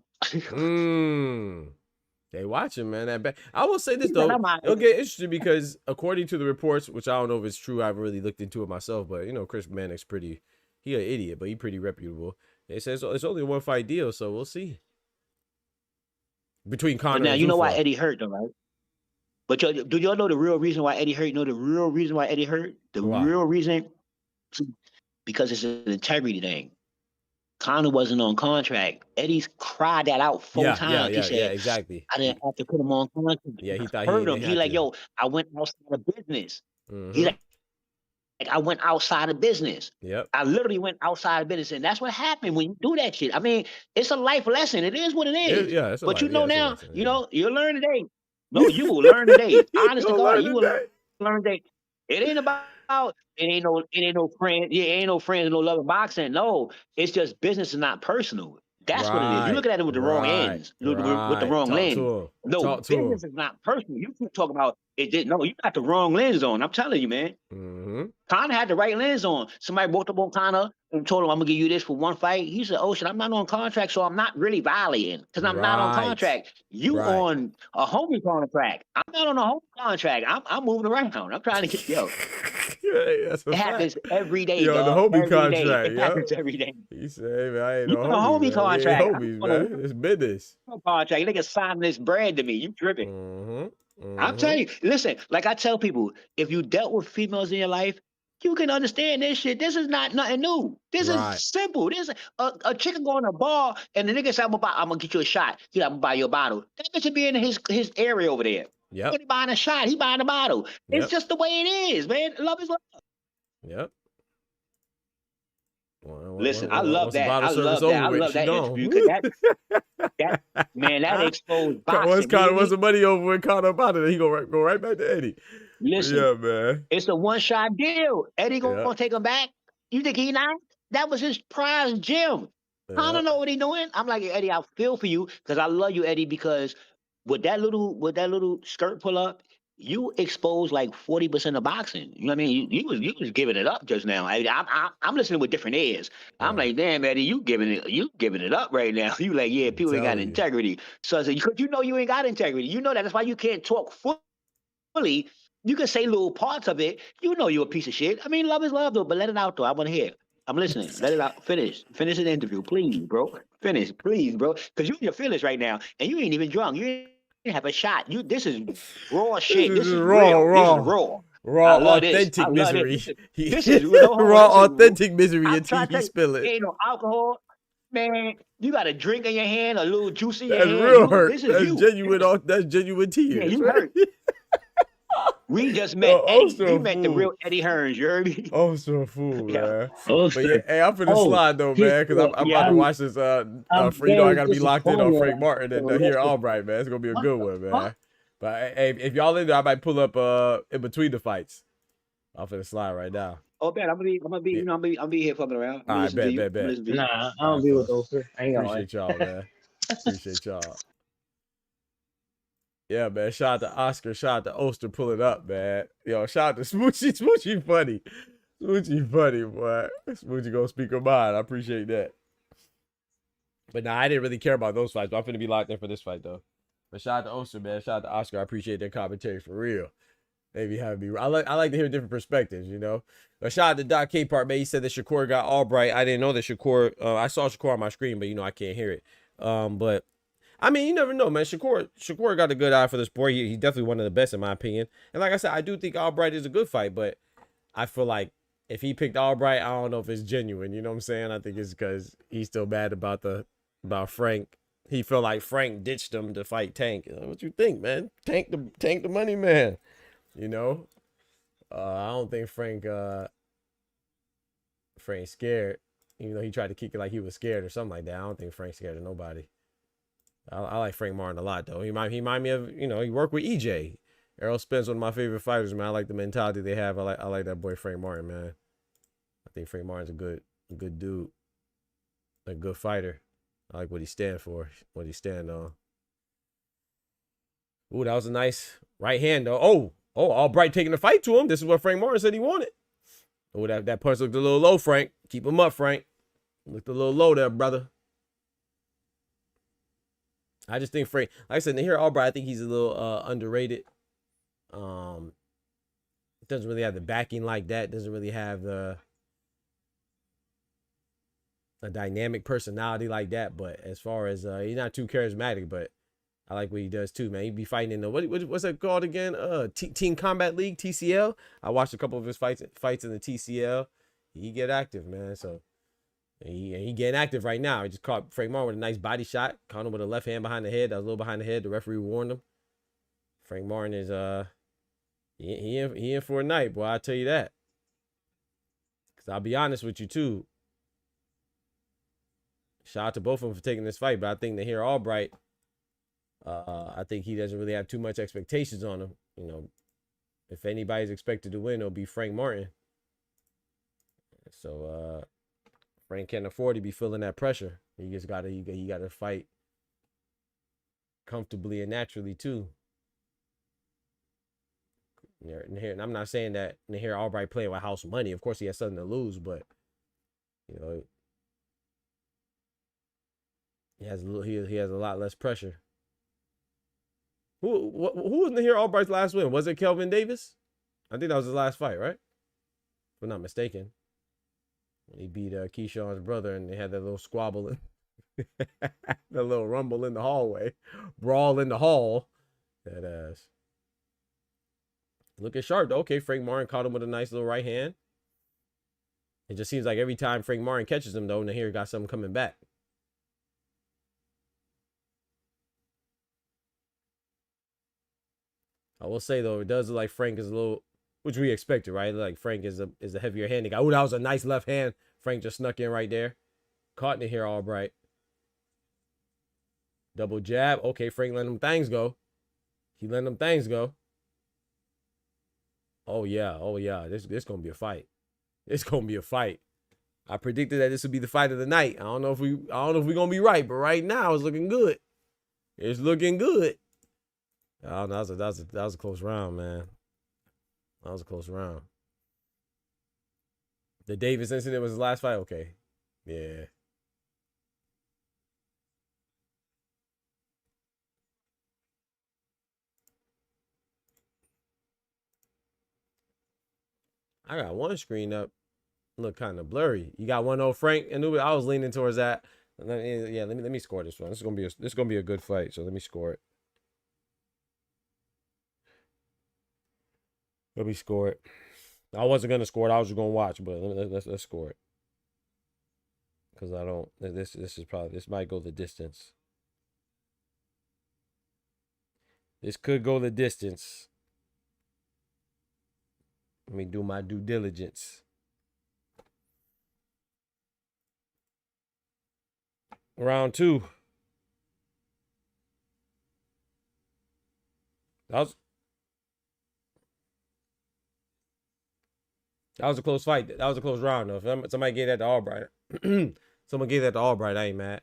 They watching, man. I will say this though, it'll get interesting because according to the reports, which I don't know if it's true, I haven't really looked into it myself, but Chris Mannix he an idiot, but he pretty reputable. They say it's only a 1-fight deal, so we'll see. Between Conor now, and you know why Eddie hurt, though, right? But do y'all know the real reason why Eddie hurt? You know the real reason why Eddie hurt? Real reason? Because it's an integrity thing. Conor wasn't on contract. Eddie's cried that out 4 times. He said, exactly. I didn't have to put him on contract. Yeah, he thought Hurt he him. He had like, to. yo, I went outside of business. He Mm-hmm. like, I went outside of business. Yep. I literally went outside of business, and that's what happened when you do that shit. I mean, it's a life lesson. It is what it is. Yeah, it's a But life, you know it's a now, lesson, you yeah. know, you'll learn today. No, you will learn today. Honest to You'll God, learn you will today. learn today. It ain't about it ain't no friend. Yeah, ain't no friends, no love in boxing. No, it's just business and not personal. That's what it is. You look at it with the wrong ends, with the wrong Talk lens. to him. No, Talk to him. business is not personal. You keep talking about it. No, you got the wrong lens on. I'm telling you, man. Mm-hmm. Conor had the right lens on. Somebody walked up on Conor and told him, I'm going to give you this for one fight. He said, oh, shit, I'm not on contract, so I'm not really violating because I'm not on contract. You on a homie contract. I'm not on a homie contract. I'm moving around. I'm trying to get, yo. That's a it fact. happens every day, Yo, the dog. homie Every contract, day. It happens every day. He said, hey, man, I ain't You no on a homie homie, man. contract. We ain't homies, man. It's business. Contract. Nigga signing this bread to me. You tripping. I'm telling you, listen, like I tell people, if you dealt with females in your life, you can understand this shit. This is not nothing new. This is simple. This a chicken go in a bar and the nigga say, I'm gonna get you a shot. He like, I'm gonna buy you a bottle. That bitch should be in his area over there. Yep. He buying a shot. He buying a bottle. It's just the way it is, man. Love is love. Yep. Listen, I love that. I love that. I love that interview because that man, that exposed boxing. Once the money over with Conor about it, he go right back to Eddie. Listen, yeah, man. It's a one-shot deal. Eddie gonna take him back. You think he not? That was his prize gym. I don't know what he doing. I'm like, Eddie, I feel for you because I love you, Eddie, because with that little skirt pull up, you exposed like 40% of boxing. You know what I mean? You was giving it up just now. I'm listening with different ears. I'm like, damn, Eddie, you giving it up right now. You like, yeah, people ain't got integrity. So I said, because you know you ain't got integrity. You know that. That's why you can't talk fully. You can say little parts of it. You know you're a piece of shit. I mean, love is love, though, but let it out, though. I want to hear. I'm listening. Let it out. Finish the interview, please, bro. Finish, please, bro. Because you in your feelings right now, and you ain't even drunk. You ain't have a shot. This is raw shit. This is real. This is raw. Raw, authentic misery. This is raw, authentic misery until you spill it. Ain't no alcohol. Man, you got a drink in your hand, a little juice in your hand. That's real hurt. This is genuine. That's genuine tears. Yeah, you hurt. We just met Eddie. We met the real Eddie Hearns. You heard me? I'm so fool, man. But yeah, hey, I'm finna slide though, man, because I'm about to watch this. You know, I gotta be locked in on Frank Martin and here Albright, man. It's gonna be a good one, man. But hey, if y'all in there, I might pull up in between the fights. I'm finna slide right now. Oh, man, I'm gonna be here fucking around. All right, bet. Nah, I don't be with those. I ain't gonna appreciate y'all, man. Appreciate y'all. Yeah, man. Shout out to Oscar. Shout out to Oster pulling up, man. Yo, shout out to Smoochie. Smoochie funny. Smoochie funny, boy. Smoochie gonna speak her mind. I appreciate that. But nah, I didn't really care about those fights. But I'm finna be locked in for this fight, though. But shout out to Oster, man. Shout out to Oscar. I appreciate their commentary for real. They be having me. I like to hear different perspectives, you know. But shout out to Doc K Part, man. He said that Shakur got Albright. I didn't know that Shakur. I saw Shakur on my screen, but you know I can't hear it. But I mean, you never know, man. Shakur got a good eye for the sport. He's definitely one of the best in my opinion. And like I said, I do think Albright is a good fight, but I feel like if he picked Albright, I don't know if it's genuine. You know what I'm saying? I think it's because he's still mad about Frank. He felt like Frank ditched him to fight Tank. What you think, man? Tank the money man. You know? I don't think Frank's scared. Even though he tried to kick it like he was scared or something like that. I don't think Frank's scared of nobody. I like Frank Martin a lot, though. He remind me of, you know, he worked with EJ. Errol Spence, one of my favorite fighters, man. I like the mentality they have. I like that boy Frank Martin, man. I think Frank Martin's a good dude. A good fighter. I like what he stand for, what he stand on. Ooh, that was a nice right hand, though. Oh, Albright taking the fight to him. This is what Frank Martin said he wanted. Oh, that punch looked a little low, Frank. Keep him up, Frank. Looked a little low there, brother. I just think Frank, like I said, here Albright, I think he's a little underrated. Doesn't really have the backing like that. Doesn't really have a dynamic personality like that. But as far as he's not too charismatic, but I like what he does too, man. He be fighting in the what's that called again? Team Combat League, TCL. I watched a couple of his fights in the TCL. He get active, man. So And he getting active right now. He just caught Frank Martin with a nice body shot. Caught him with a left hand behind the head. That was a little behind the head. The referee warned him. Frank Martin is he in for a night, boy. I'll tell you that. Cause I'll be honest with you too. Shout out to both of them for taking this fight, but I think Nahir Albright, I think he doesn't really have too much expectations on him. You know, if anybody's expected to win, it'll be Frank Martin. So Frank can't afford to be feeling that pressure. He just gotta he gotta fight comfortably and naturally too. And I'm not saying that Nahir Albright playing with house money. Of course, he has something to lose, but you know, he has a lot less pressure. Who was Nahir Albright's last win? Was it Kelvin Davis? I think that was his last fight, right? If I'm not mistaken. When he beat Keyshawn's brother, and they had that little squabble, that little rumble in the hallway, brawl in the hall. That ass. Looking sharp though. Okay, Frank Martin caught him with a nice little right hand. It just seems like every time Frank Martin catches him though, Nahir got something coming back. I will say though, it does look like Frank is a little, which we expected, right? Like Frank is a heavier handed guy. Oh, that was a nice left hand. Frank just snuck in right there. Caught Nahir Albright. Double jab. Okay, Frank letting them things go. He letting them things go. Oh yeah. This gonna be a fight. It's gonna be a fight. I predicted that this would be the fight of the night. I don't know if we're gonna be right, but right now it's looking good. It's looking good. Oh, that was a close round, man. That was a close round. The Davis incident was his last fight? Okay. Yeah. I got one screen up. Look kind of blurry. You got 1-0 Frank and I was leaning towards that. Let me score this one. This is gonna be a good fight. So let me score it. Let me score it. I wasn't gonna score it. I was just gonna watch, but let's score it. Cause I don't. This might go the distance. This could go the distance. Let me do my due diligence. Round 2. That was a close fight. That was a close round, though. If somebody gave that to Albright, someone gave that to Albright, I ain't mad.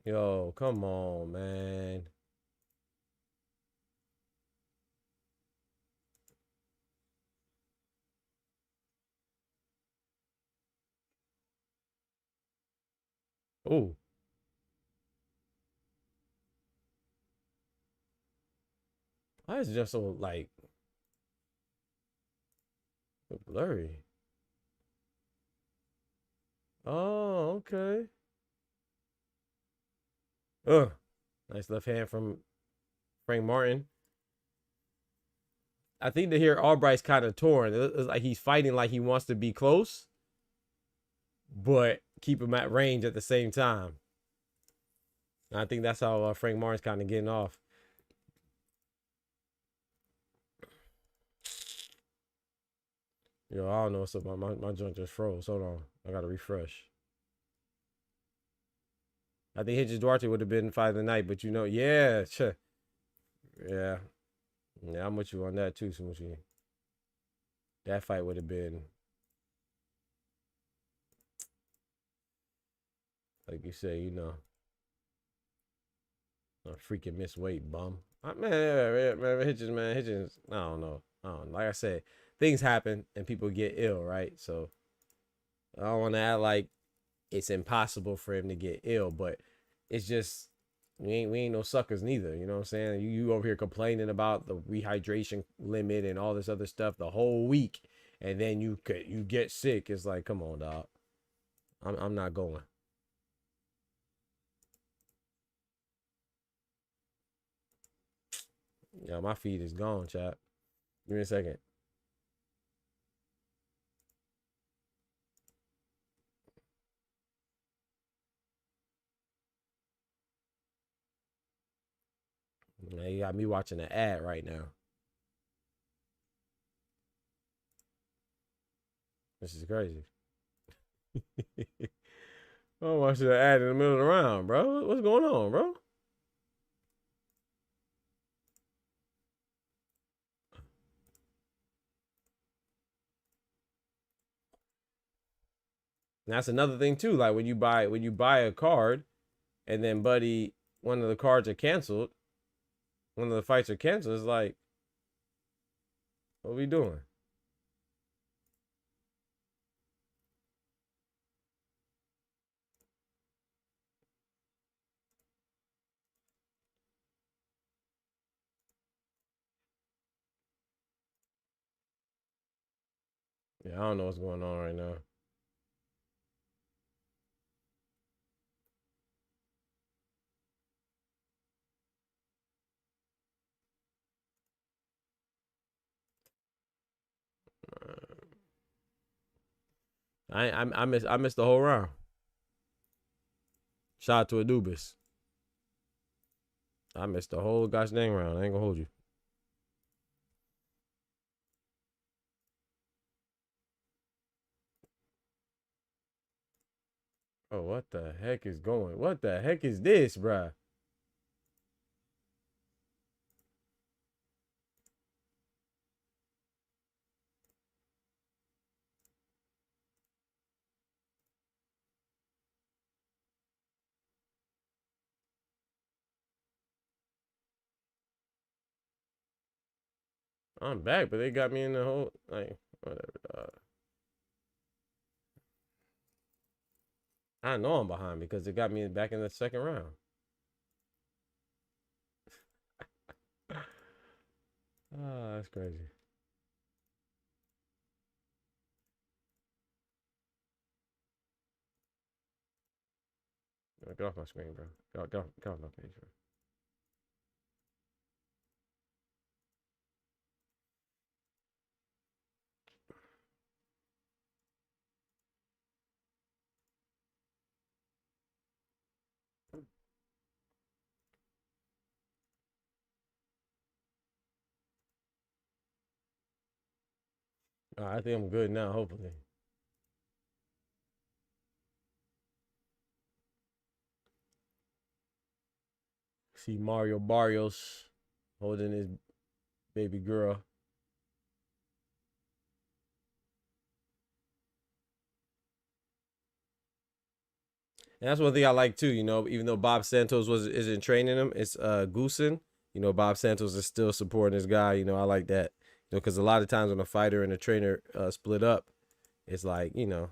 Yo, come on, man. Oh. Why is it just so, like, blurry? Oh, okay. Nice left hand from Frank Martin. I think to hear Albright's kind of torn. It's like he's fighting like he wants to be close, but keep him at range at the same time. And I think that's how Frank Martin's kind of getting off. Yo, I don't know what's up. My joint just froze. Hold on. I got to refresh. I think Hitchens Duarte would have been fight of the night, but you know, yeah. Yeah. Yeah, I'm with you on that too, Smoochie. That fight would have been, like you say, you know, a freaking miss weight bum. Man, Hitchens, I don't know. Like I said, things happen and people get ill, right? So I don't want to act like it's impossible for him to get ill, but it's just we ain't no suckers neither. You know what I'm saying? You over here complaining about the rehydration limit and all this other stuff the whole week, and then you get sick. It's like, come on, dog. I'm not going. Yeah, my feed is gone, chap. Give me a second. Man, you got me watching an ad right now. This is crazy. I'm watching an ad in the middle of the round, bro. What's going on, bro? And that's another thing too. Like when you buy a card, and then buddy, one of the cards are canceled. One of the fights are canceled. It's like, what are we doing? Yeah, I don't know what's going on right now. I missed the whole round. Shout out to Anubis. I missed the whole gosh dang round. I ain't gonna hold you. Oh, what the heck is going? What the heck is this, bruh? I'm back, but they got me in the whole like whatever. I know I'm behind because they got me back in the second round. Ah, that's crazy. Get off my screen, bro. Get off my page, bro. I think I'm good now, hopefully. See Mario Barrios holding his baby girl. And that's one thing I like too, you know, even though Bob Santos isn't training him, it's Goosen. You know, Bob Santos is still supporting this guy. You know, I like that. You know, because a lot of times when a fighter and a trainer split up, it's like, you know,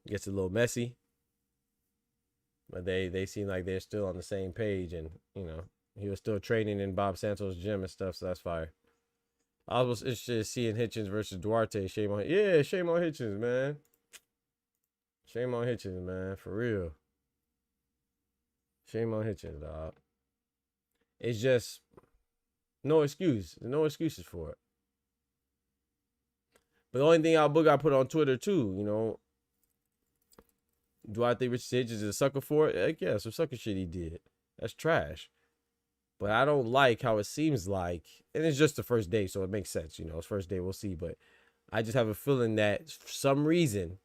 gets a little messy. But they seem like they're still on the same page, and you know, he was still training in Bob Santos' gym and stuff, so that's fire. I was interested in seeing Hitchens versus Duarte. Shame on Hitchens, man. Shame on Hitchens, man, for real. Shame on Hitchens, dog. It's just no excuse. There's no excuses for it. But the only thing I put on Twitter too, you know, do I think Richard Hitchens is a sucker for it? Heck yeah, some sucker shit he did. That's trash. But I don't like how it seems like, and it's just the first day, so it makes sense, you know, it's first day, we'll see. But I just have a feeling that for some reason,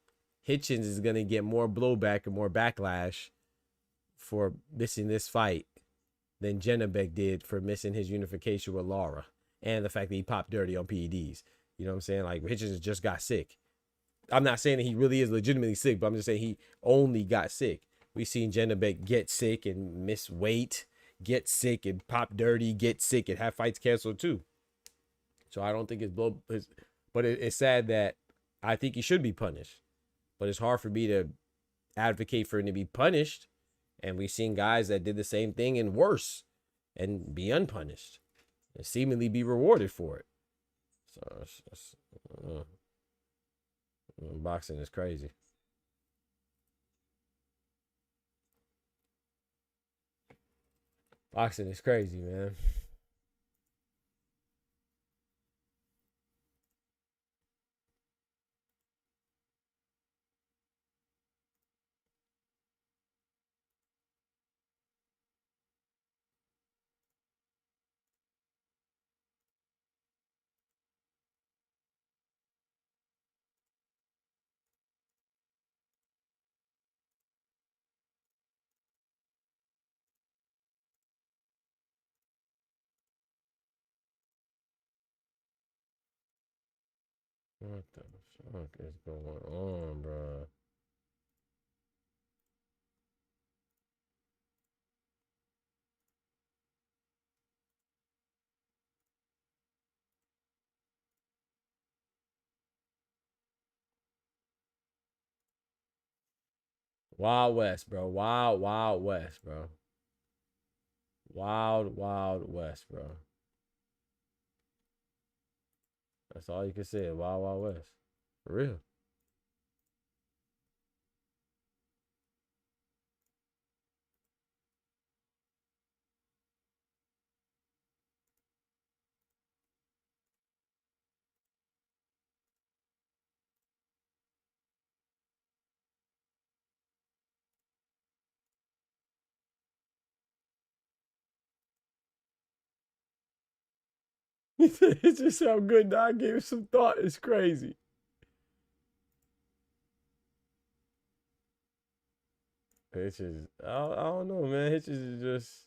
Hitchens is going to get more blowback and more backlash for missing this fight than Janabek did for missing his unification with Lara, and the fact that he popped dirty on PEDs. You know what I'm saying? Like, Hitchens just got sick. I'm not saying that he really is legitimately sick, but I'm just saying he only got sick. We've seen Janabek get sick and miss weight, get sick and pop dirty, get sick and have fights canceled too. So I don't think but it's sad that I think he should be punished. But it's hard for me to advocate for him to be punished. And we've seen guys that did the same thing and worse and be unpunished and seemingly be rewarded for it. So boxing is crazy. Boxing is crazy, man. What the fuck is going on, bro? Wild West, bro. Wild, Wild West, bro. Wild, Wild West, bro. That's all you can say. Wild, Wild West. For real. It's just how good I gave it some thought. It's crazy. Hitches, I don't know, man. Hitches is just,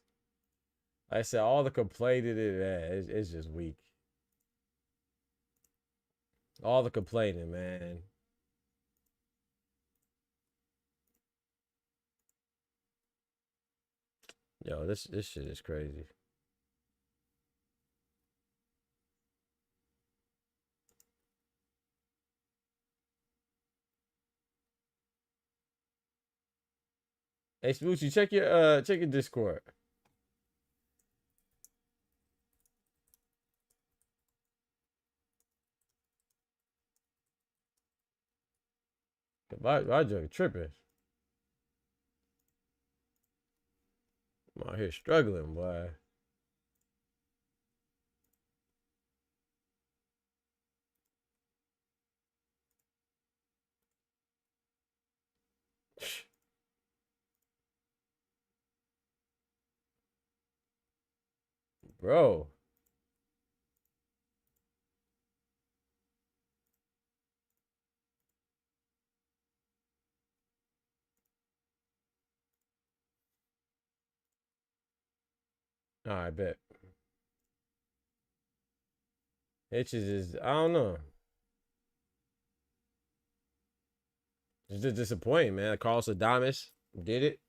like I said, all the complaining in that, it's just weak. All the complaining, man. Yo, this shit is crazy. Hey, Smoochie, check your Discord. My junk tripping. I'm out here struggling, boy. Bro. All right, bet. Hitches is, I don't know. It's just disappointing, man. Carlos Adames did it.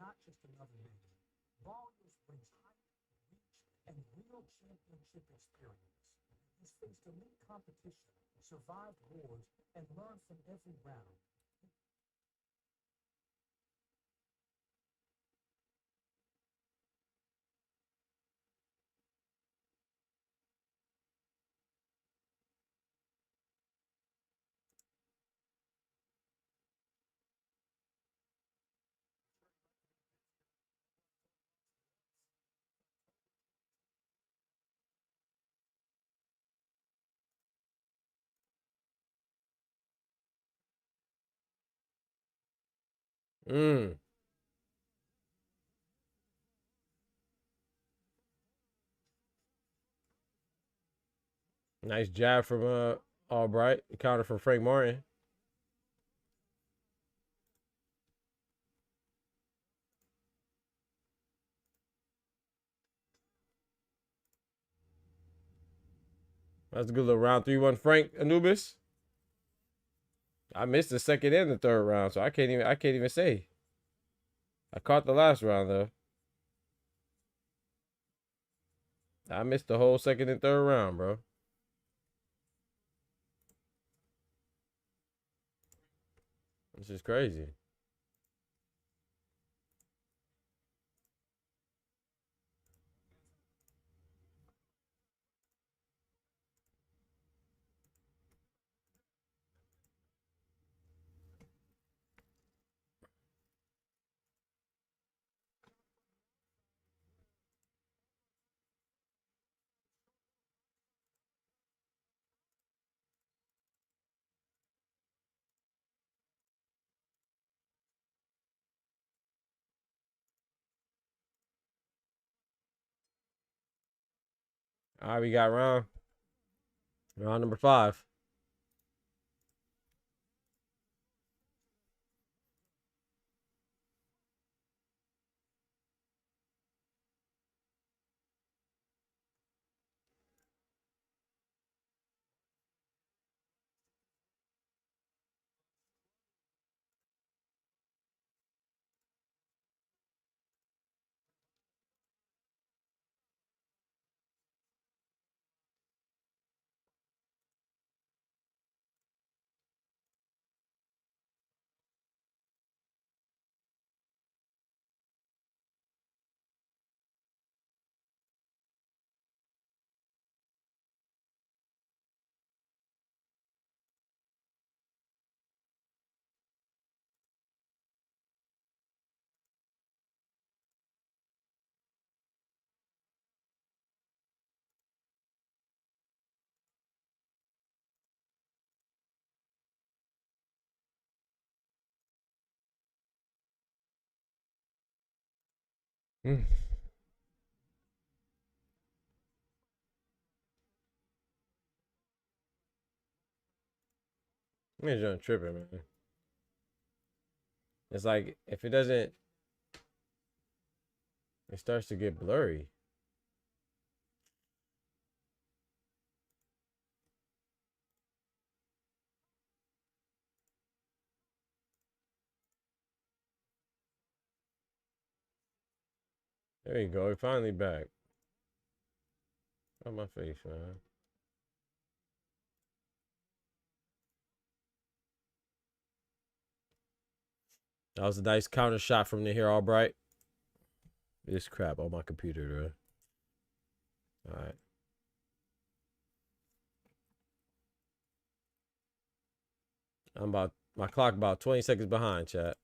Not just another name. Barrios brings height, reach, and real championship experience. He's faced elite competition, survived wars, and learned from every round. Mm. Nice jab from Albright. Counter from Frank Martin. That's a good little round 3-1 Frank Anubis. I missed the second and the third round, so I can't even say. I caught the last round though. I missed the whole second and third round, bro. This is crazy. All right, we got round number 5. Mm. Man, you're tripping, man. It's like if it doesn't, it starts to get blurry. There you go. We're finally back. On my face, man. That was a nice counter shot from the here, Albright. This crap on my computer, bro. All right. My clock about 20 seconds behind, chat.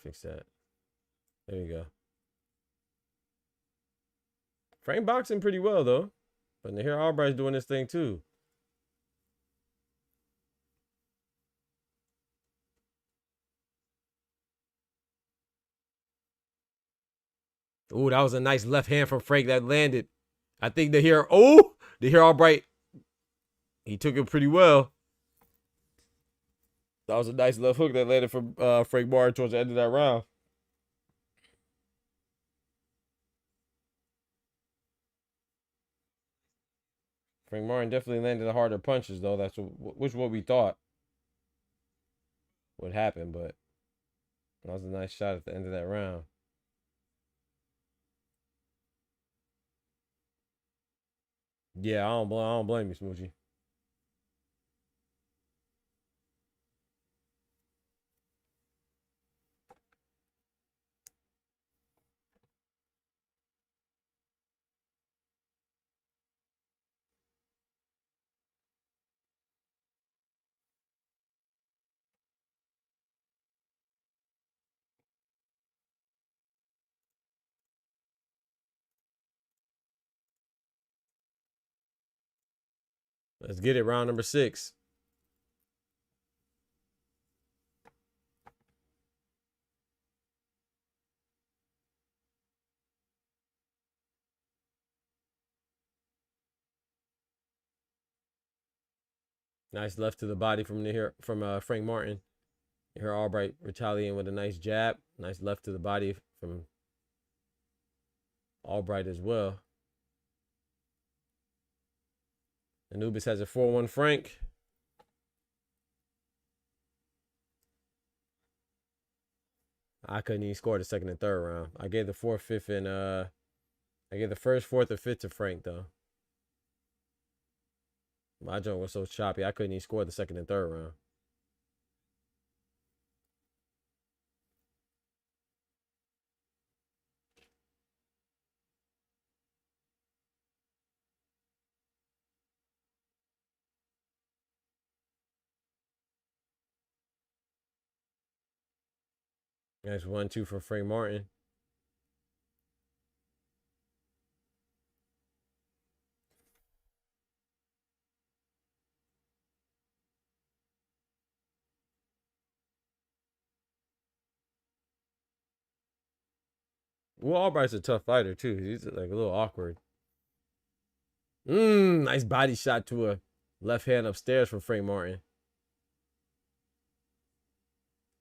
Fix that. There you go. Frame boxing pretty well, though. But here Albright's doing this thing, too. Ooh, that was a nice left hand from Frank that landed. I think the here Albright, he took it pretty well. That was a nice left hook that landed from Frank Martin towards the end of that round. Frank Martin definitely landed the harder punches, though. That's what we thought would happen, but that was a nice shot at the end of that round. Yeah, I don't blame you, Smoochie. Let's get it, round number 6. Nice left to the body from Frank Martin. You hear Albright retaliating with a nice jab. Nice left to the body from Albright as well. Anubis has a 4-1 Frank. I couldn't even score the second and third round. I gave the 4th, 5th, and I gave the 1st, 4th, and 5th to Frank though. My joint was so choppy, I couldn't even score the second and third round. Nice 1-2 for Frank Martin. Well, Albright's a tough fighter too. He's like a little awkward. Nice body shot to a left hand upstairs from Frank Martin.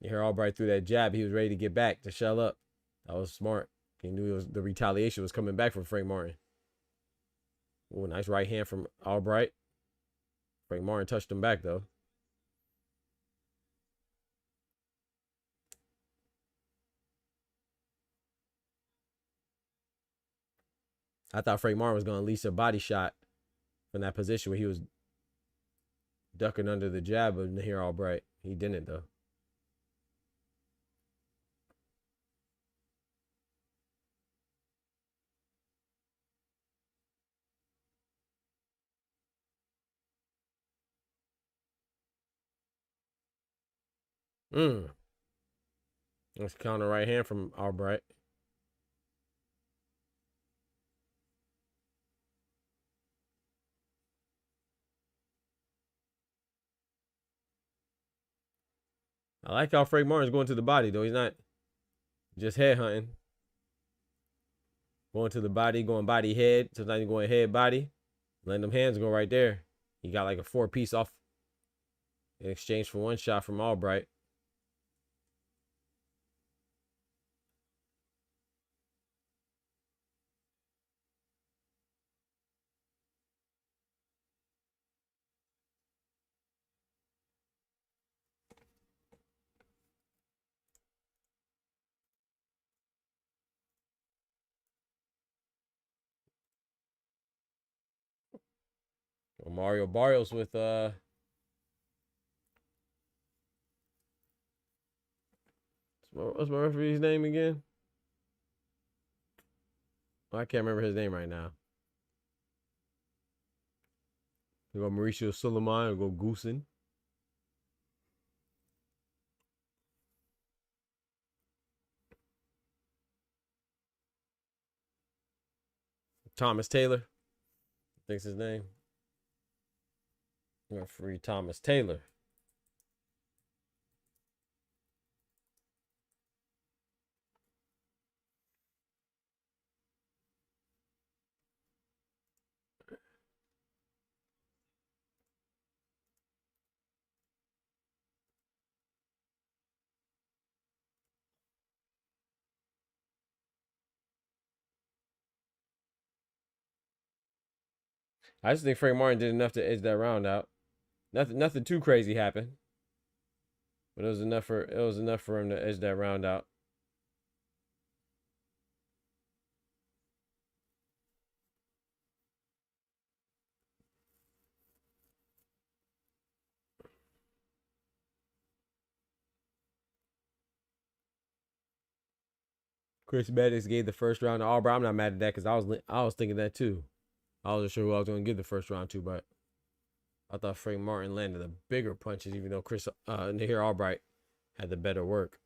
You hear Albright through that jab. He was ready to get back to shell up. That was smart. He knew the retaliation was coming back from Frank Martin. Ooh, nice right hand from Albright. Frank Martin touched him back though. I thought Frank Martin was going to unleash a body shot from that position where he was ducking under the jab of Nahir Albright. He didn't though. Let's counter right hand from Albright. I like how Frank Martin's going to the body though. He's not Just head hunting. Going to the body, going body head. Sometimes you're going head body. Letting them hands go right there. You got like a 4-piece off in exchange for 1 shot from Albright. Mario Barrios with what's my referee's name again? I can't remember his name right now. We go Mauricio Suleiman, we go Goosen. Thomas Taylor, I think's his name. Referee Thomas Taylor. I just think Frank Martin did enough to edge that round out. Nothing too crazy happened, but it was enough for him to edge that round out. Chris Maddox gave the first round to Albright. I'm not mad at that because I was thinking that too. I wasn't sure who I was going to give the first round to, but I thought Frank Martin landed the bigger punches, even though Nahir Albright had the better work.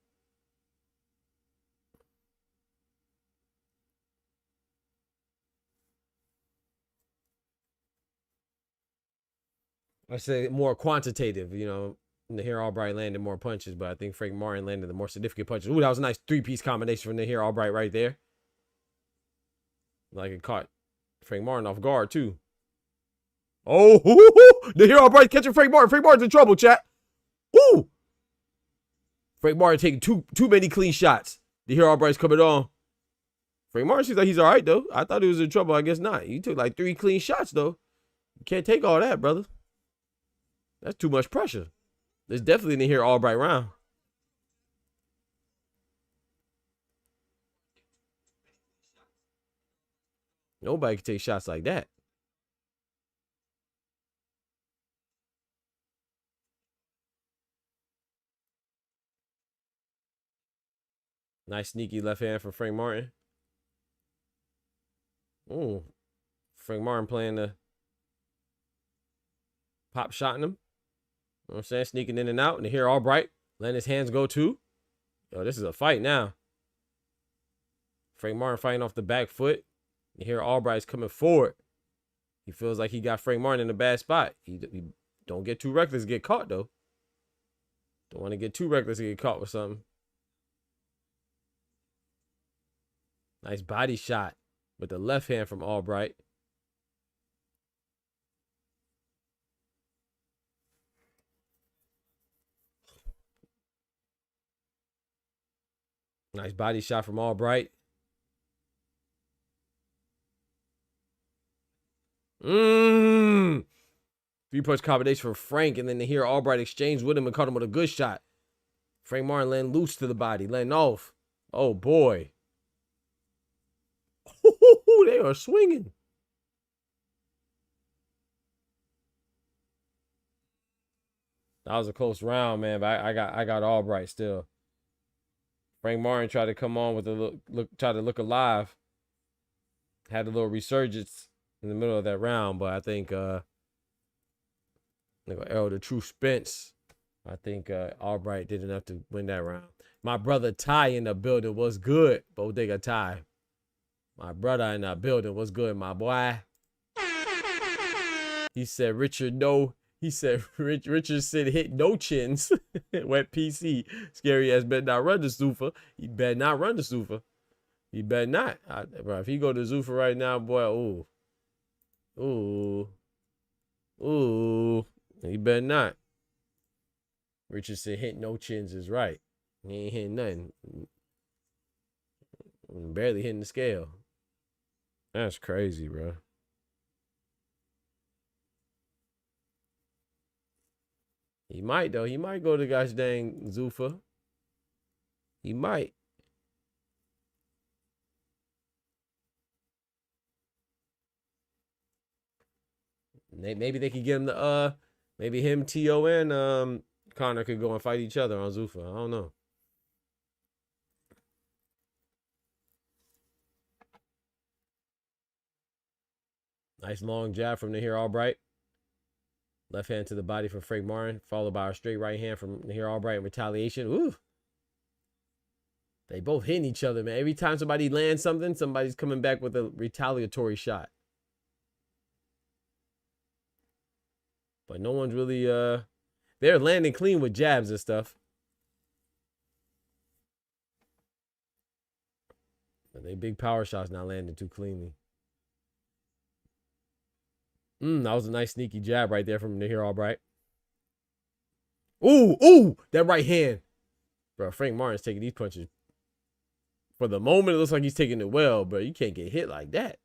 I say more quantitative, you know. Nahir Albright landed more punches, but I think Frank Martin landed the more significant punches. Ooh, that was a nice 3-piece combination for Nahir Albright right there. Like it caught Frank Martin off guard too. Oh, Nahir Albright catching Frank Martin. Frank Martin's in trouble, chat. Ooh. Frank Martin taking too many clean shots. Nahir Albright's coming on. Frank Martin seems like he's all right though. I thought he was in trouble. I guess not. He took like 3 clean shots though. You can't take all that, brother. That's too much pressure. There's definitely Nahir Albright round. Nobody can take shots like that. Nice sneaky left hand from Frank Martin. Ooh. Frank Martin playing the pop shotting him. You know what I'm saying? Sneaking in and out. And here Albright letting his hands go too. Yo, this is a fight now. Frank Martin fighting off the back foot. And here Albright's coming forward. He feels like he got Frank Martin in a bad spot. He don't get too reckless to get caught though. Don't want to get too reckless to get caught with something. Nice body shot with the left hand from Albright. Nice body shot from Albright. 3-punch combination for Frank, and then to hear Albright exchange with him and caught him with a good shot. Frank Martin laying loose to the body, letting off. Oh boy. They are swinging. That was a close round, man, but I got Albright still. Frank Martin tried to come on with a try to look alive. Had a little resurgence in the middle of that round, but I think Errol the True Spence. I think Albright did enough to win that round. My brother Ty in the building was good. Bodega Ty. My brother in the building was good, my boy. He said, Richard, no. He said Richardson hit no chins. Wet PC. Scary ass better not run the Zuffa. He better not run the Zuffa. He better not. Bro, if he go to Zuffa right now, boy, ooh. He better not. Richardson hit no chins is right. He ain't hitting nothing. Barely hitting the scale. That's crazy, bro. He might, though. He might go to gosh dang Zuffa. He might. Maybe they could get him to, maybe him, T.O. and Connor could go and fight each other on Zuffa. I don't know. Nice long jab from Nahir Albright. Left hand to the body from Frank Martin, followed by a straight right hand from Nahir Albright in retaliation. Ooh. They both hitting each other, man. Every time somebody lands something, somebody's coming back with a retaliatory shot. But no one's really, they're landing clean with jabs and stuff. But they big power shots not landing too cleanly. That was a nice sneaky jab right there from Nahir Albright. Ooh, that right hand. Bro, Frank Martin's taking these punches. For the moment, it looks like he's taking it well, but you can't get hit like that.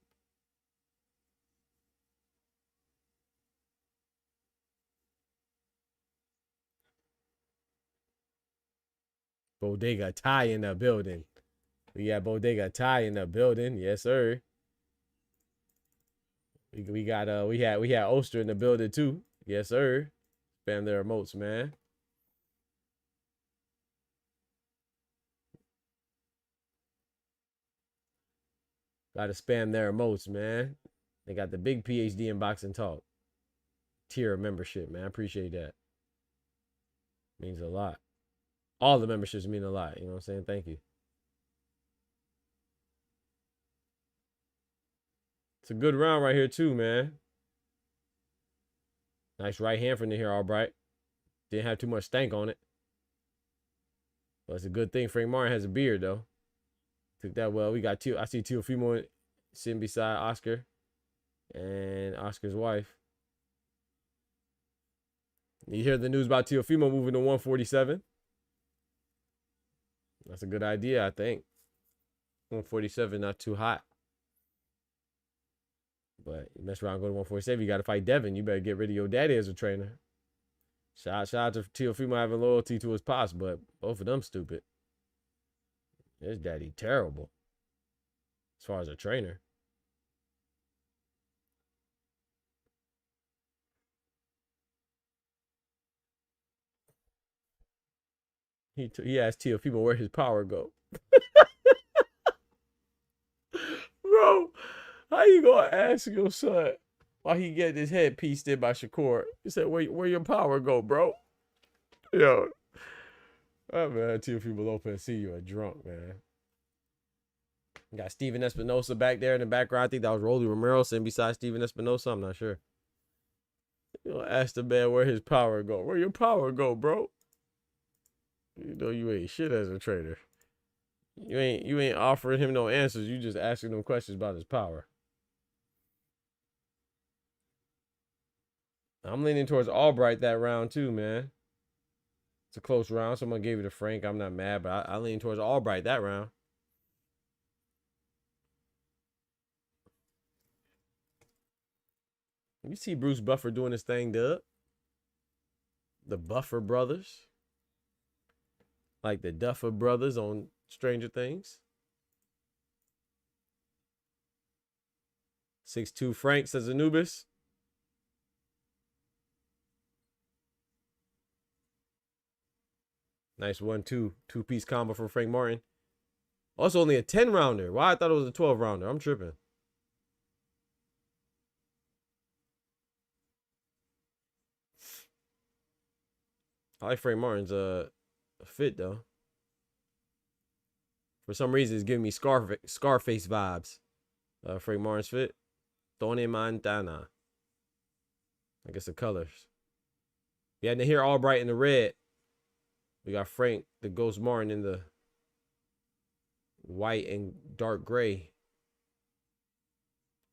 Bodega Ty in the building. We got Bodega Ty in the building. Yes, sir. We had Oster in the building too. Yes, sir. Spam their emotes, man. Gotta spam their emotes, man. They got the big PhD in boxing talk. Tier of membership, man. I appreciate that. Means a lot. All the memberships mean a lot. You know what I'm saying? Thank you. It's a good round right here too, man. Nice right hand from Nahir Albright. Didn't have too much stank on it. But it's a good thing Frank Martin has a beard, though. Took that well. We got I see Teofimo sitting beside Oscar and Oscar's wife. You hear the news about Teofimo moving to 147? That's a good idea, I think. 147, not too hot. But you mess around and go to 147, you got to fight Devin. You better get rid of your daddy as a trainer. Shout out to Teofimo having loyalty to his pops, but both of them stupid. His daddy terrible as far as a trainer. He asked Teofimo where his power go. Bro, how you gonna ask your son why he get his head pieced in by Shakur? He said, where your power go, bro? Yo. Oh, man, Teofimo Lopez, see you a drunk, man. You got Steven Espinosa back there in the background. I think that was Rolly Romero sitting beside Steven Espinosa. I'm not sure. You know, ask the man where his power go. Where your power go, bro? You know you ain't shit as a trader. You ain't offering him no answers. You just asking him questions about his power. I'm leaning towards Albright that round too, man. It's a close round. Someone gave it to Frank. I'm not mad, but I lean towards Albright that round. You see Bruce Buffer doing his thing, Dub. The Buffer brothers. Like the Duffer brothers on Stranger Things. 6'2" Frank, says Anubis. Nice 1-2. Two-piece combo from Frank Martin. Also only a 10-rounder. Why? I thought it was a 12-rounder. I'm tripping. I like Frank Martin's fit, though. For some reason, it's giving me Scarface vibes. Frank Martin's fit. Tony Montana. I guess the colors. Yeah, and here Albright in the red. We got Frank, the Ghost Martin, in the white and dark gray.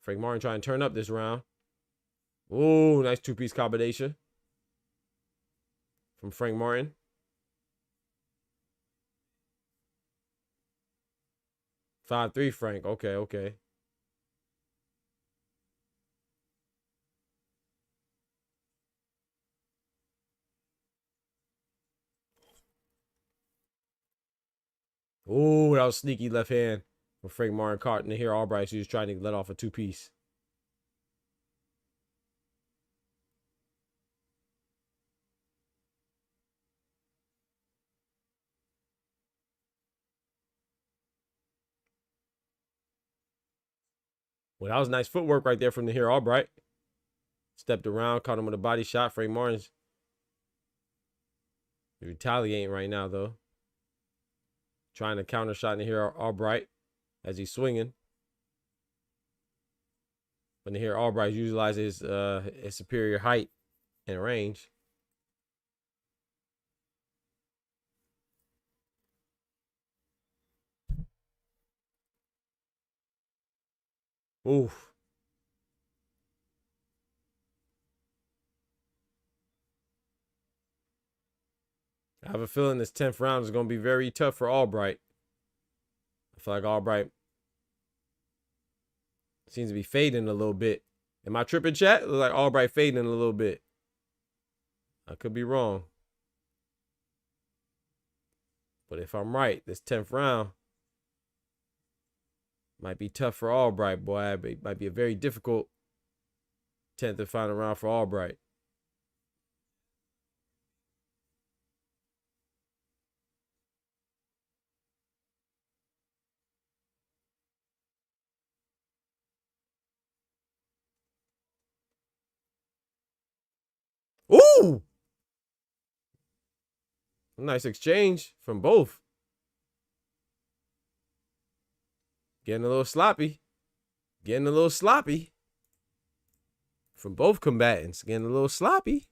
Frank Martin trying to turn up this round. Ooh, nice two-piece combination from Frank Martin. Five three Frank. Okay, okay. Ooh, that was sneaky left hand from Frank Martin. Caught in here Albright. He was trying to let off a two-piece. Well, that was nice footwork right there from the here Albright. Stepped around, caught him with a body shot. Frank Martin's retaliating right now, though. Trying to counter shot in the here Albright as he's swinging. But the here Albright utilizes his superior height and range. Oof. I have a feeling this 10th round is going to be very tough for Albright. I feel like Albright seems to be fading a little bit. Am I tripping, chat? It looks like Albright fading a little bit. I could be wrong. But if I'm right, this 10th round might be tough for Albright, boy. It might be a very difficult 10th and final round for Albright. Ooh! Nice exchange from both. Getting a little sloppy. Getting a little sloppy. From both combatants. Getting a little sloppy.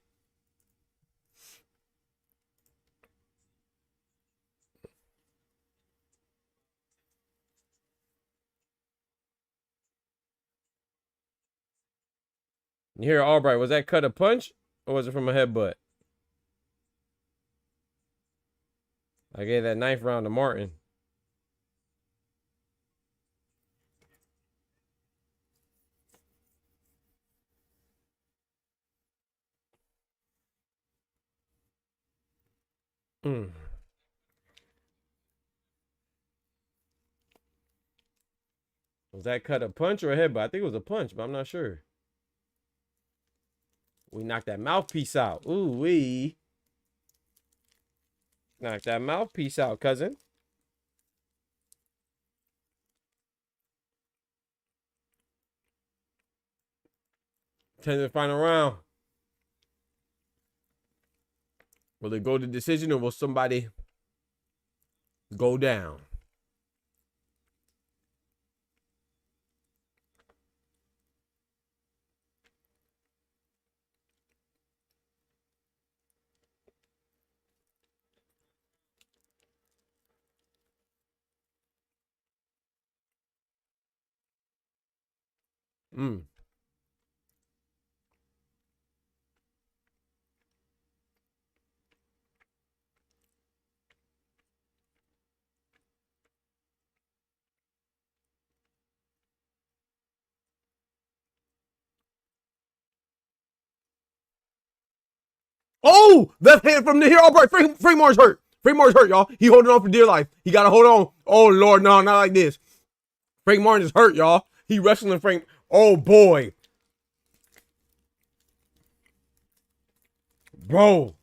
You hear Albright, was that cut a punch or was it from a headbutt? I gave that 9th round to Martin. Was that cut a punch or a headbutt? I think it was a punch, but I'm not sure. We knocked that mouthpiece out. Ooh wee. Knock that mouthpiece out, cousin. To the final round. Will it go to decision or will somebody go down? Oh, left hand from the here. Albright. Frank Martin's hurt. Frank Martin's hurt, y'all. He holding on for dear life. He got to hold on. Oh, Lord, no, not like this. Frank Martin is hurt, y'all. He wrestling Frank. Oh, boy. Bro.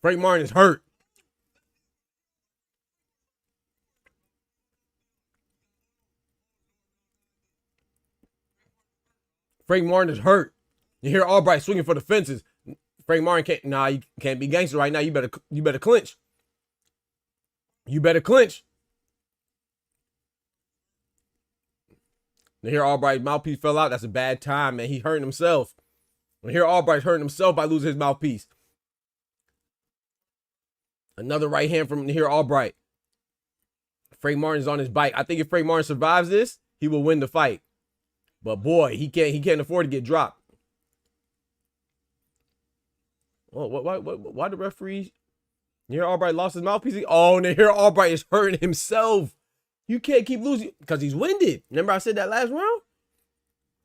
Frank Martin is hurt. Frank Martin is hurt. You hear Albright swinging for the fences. Frank Martin can't. Nah, you can't be gangster right now. You better clinch. You better clinch. You hear Albright's mouthpiece fell out. That's a bad time, man. He hurting himself. And here Albright's hurting himself by losing his mouthpiece. Another right hand from here Albright. Frank Martin's on his bike. I think if Frank Martin survives this, he will win the fight. But boy, he can't afford to get dropped. Oh, why the referee? Here Albright lost his mouthpiece. Oh, and here Albright is hurting himself. You can't keep losing because he's winded. Remember I said that last round?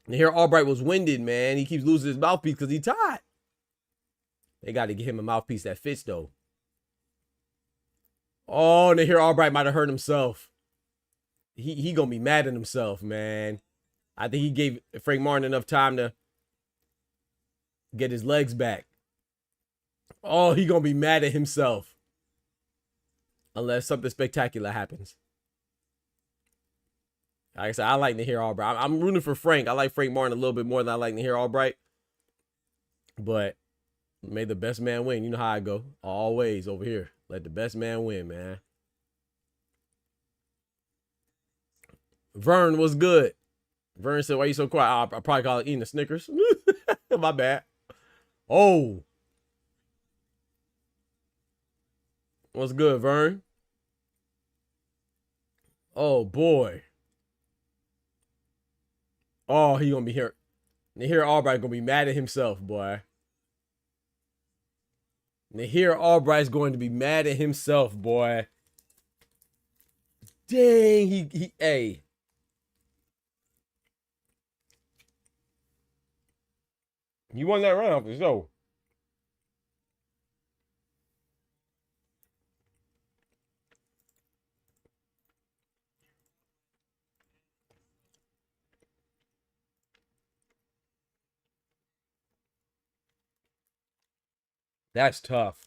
And here Albright was winded, man. He keeps losing his mouthpiece because he's tired. They got to get him a mouthpiece that fits, though. Oh, and here Albright might have hurt himself. He gonna be mad at himself, man. I think he gave Frank Martin enough time to get his legs back. Oh, he gonna be mad at himself. Unless something spectacular happens. Like I said, I like to hear Albright. I'm rooting for Frank. I like Frank Martin a little bit more than I like to hear Albright. But may the best man win. You know how I go. Always over here. Let the best man win, man. Vern was good. Vern said, why you so quiet? I probably call it eating a Snickers. My bad. Oh. What's good, Vern? Oh, boy. Oh, he gonna be here. Nahir Albright gonna be mad at himself, boy. Nahir Albright's going to be mad at himself, boy. Dang, hey. You won that round for sure. That's tough.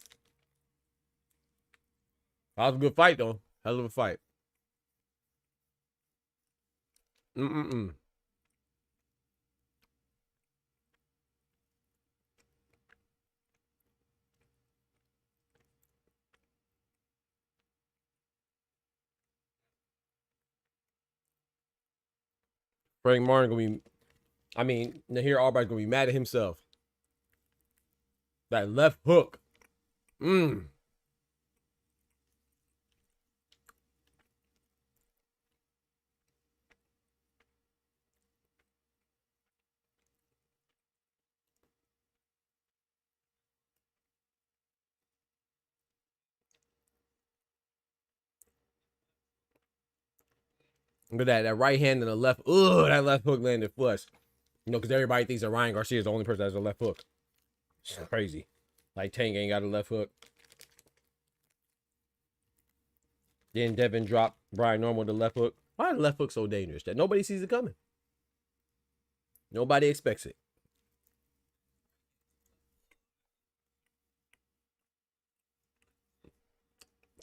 That was a good fight, though. Hell of a fight. Frank Martin gonna be, Nahir Albright's gonna be mad at himself. That left hook. Look at that right hand and the left. Ugh, that left hook landed flush. You know, because everybody thinks that Ryan Garcia is the only person that has a left hook. It's crazy. Like Tank ain't got a left hook. Then Devin dropped Brian Norman with the left hook. Why is the left hook so dangerous that nobody sees it coming? Nobody expects it.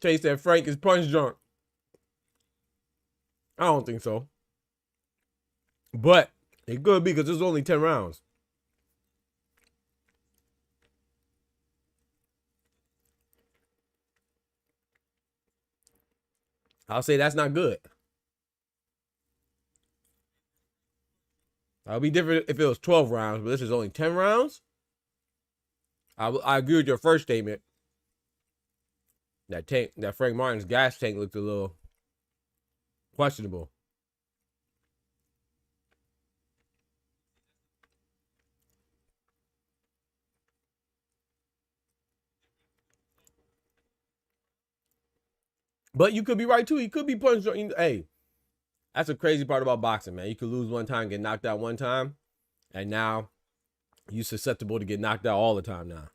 Chase said Frank is punch drunk. I don't think so. But it could be because there's only 10 rounds. I'll say that's not good. I'll be different if it was 12 rounds, but this is only 10 rounds. I agree with your first statement. That Frank Martin's gas tank looked a little questionable. But you could be right too. He could be punched. Hey, that's a crazy part about boxing, man. You could lose one time, get knocked out one time, and now you're susceptible to get knocked out all the time now.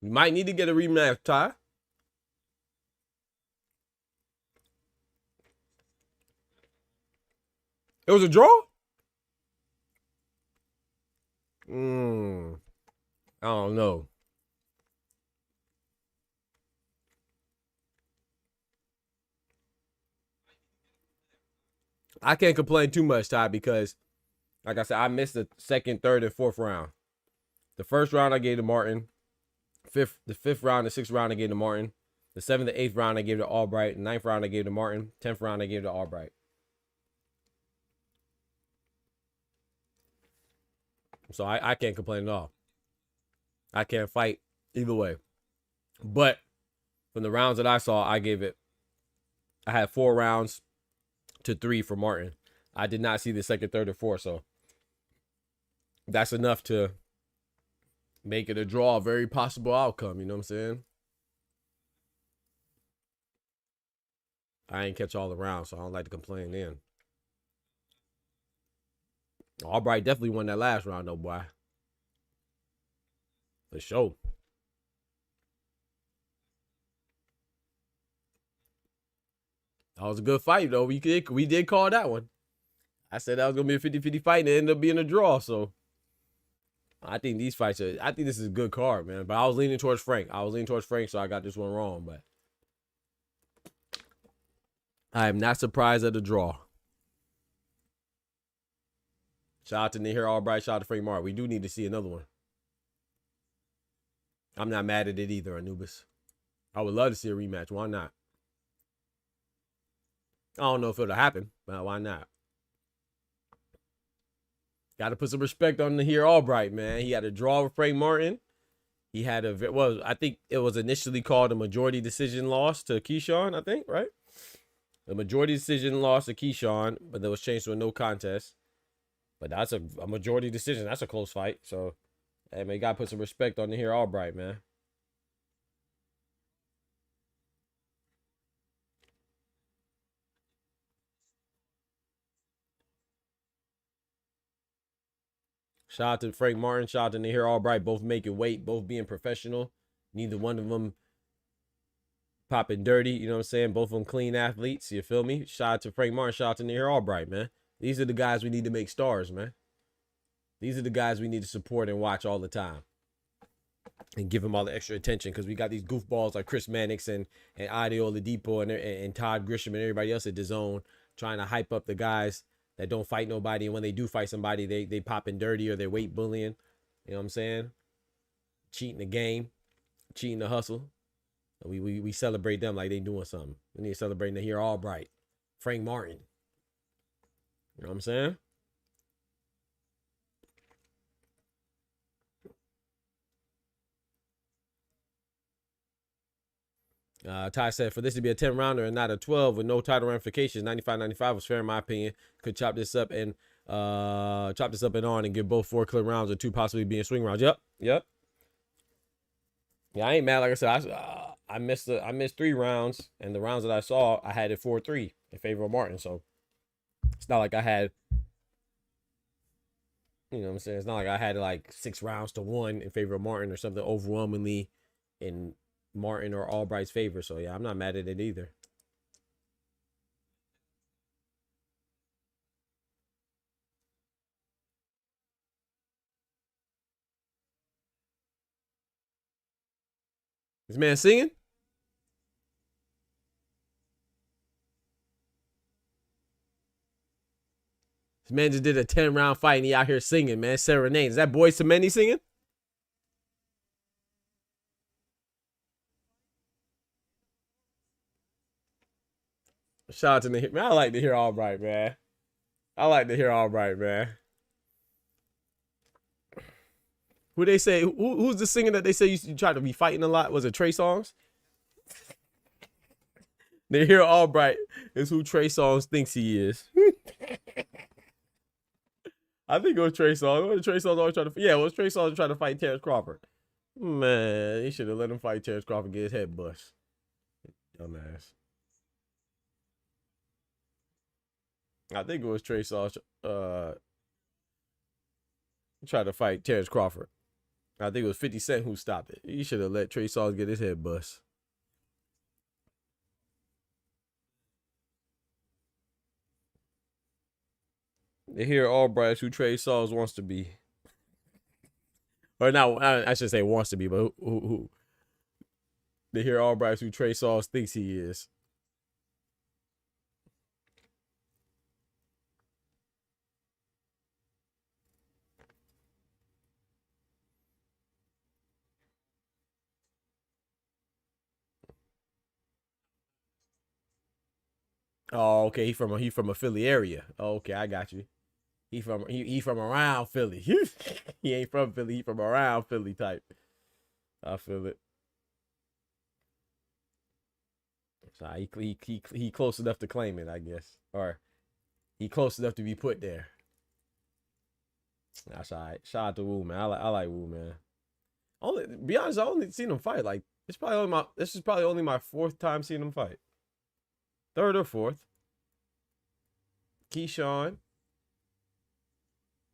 You might need to get a rematch, Ty. It was a draw? I don't know. I can't complain too much, Ty, because, like I said, I missed the second, third, and fourth round. The first round I gave to Martin. The fifth round, the sixth round, I gave to Martin. The seventh, the eighth round, I gave to Albright. The ninth round, I gave to Martin. 10th round, I gave to Albright. So I can't complain at all. I can't fight either way. But from the rounds that I saw, I had 4 rounds to 3 for Martin. I did not see the second, third, or fourth. So that's enough to make it a draw, a very possible outcome. You know what I'm saying? I ain't catch all the rounds, so I don't like to complain then. Albright definitely won that last round, though, boy. For sure. That was a good fight, though. We did call that one. I said that was going to be a 50-50 fight, and it ended up being a draw, so I think these fights I think this is a good card, man. But I was leaning towards Frank. So I got this one wrong, but I am not surprised at the draw. Shout out to Nahir Albright. Shout out to Frank Martin. We do need to see another one. I'm not mad at it either, Anubis. I would love to see a rematch. Why not? I don't know if it'll happen, but why not? Got to put some respect on Nahir Albright, man. He had a draw with Frank Martin. He had I think it was initially called a majority decision loss to Keyshawn, I think, right? The majority decision loss to Keyshawn, but that was changed to a no contest. But that's a majority decision. That's a close fight. So, hey, man, you got to put some respect on Nahir Albright, man. Shout out to Frank Martin. Shout out to Nahir Albright. Both making weight. Both being professional. Neither one of them popping dirty. You know what I'm saying? Both of them clean athletes. You feel me? Shout out to Frank Martin. Shout out to Nahir Albright, man. These are the guys we need to make stars, man. These are the guys we need to support and watch all the time. And give them all the extra attention, because we got these goofballs like Chris Mannix and Adio Oladipo and Todd Grisham and everybody else at DAZN trying to hype up the guys that don't fight nobody, and when they do fight somebody, they popping dirty or they're weight bullying. You know what I'm saying? Cheating the game, cheating the hustle. We celebrate them like they doing something. We need to celebrate Nahir Albright, Frank Martin. You know what I'm saying? Ty said, for this to be a 10-rounder and not a 12 with no title ramifications, 95-95 was fair in my opinion. Could chop this up and on and give both 4 clear rounds or 2 possibly being swing rounds. Yep. Yeah, I ain't mad. Like I said, I missed 3 rounds, and the rounds that I saw, I had it 4-3 in favor of Martin. So it's not like I had, you know what I'm saying? It's not like I had like 6 rounds to 1 in favor of Martin or something overwhelmingly in Martin or Albright's favor. So yeah, I'm not mad at it either. This man singing? This man just did a 10-round fight and he out here singing, man. Serenade. Is that Boy Semeni singing? Shout out to Nahir. Man, I like to hear Albright, man. Who they say? Who's the singer that they say you try to be fighting a lot? Was it Trey Songz? Nahir Albright is who Trey Songz thinks he is. I think it was Trey Songz. Trey Songz always trying to. Yeah, it was Trey Songz trying to fight Terrence Crawford. Man, he should have let him fight Terrence Crawford and get his head bust. Dumbass. I think it was Trey Songz tried to fight Terrence Crawford. I think it was 50 Cent who stopped it. He should have let Trey Songz get his head bust. They hear Albright who Trey Songz wants to be. Or not, I should say wants to be, but who they hear Albright who Trey Songz thinks he is. Oh, okay. He from a Philly area. Oh, okay, I got you. He from around Philly. He ain't from Philly. He from around Philly type. I feel it. So he close enough to claim it, I guess, or he close enough to be put there. That's all right. Shout out to Wu, man. I like Wu, man. Only be honest, I only seen him fight. Like this is probably only my fourth time seeing him fight. Third or fourth. Keyshawn.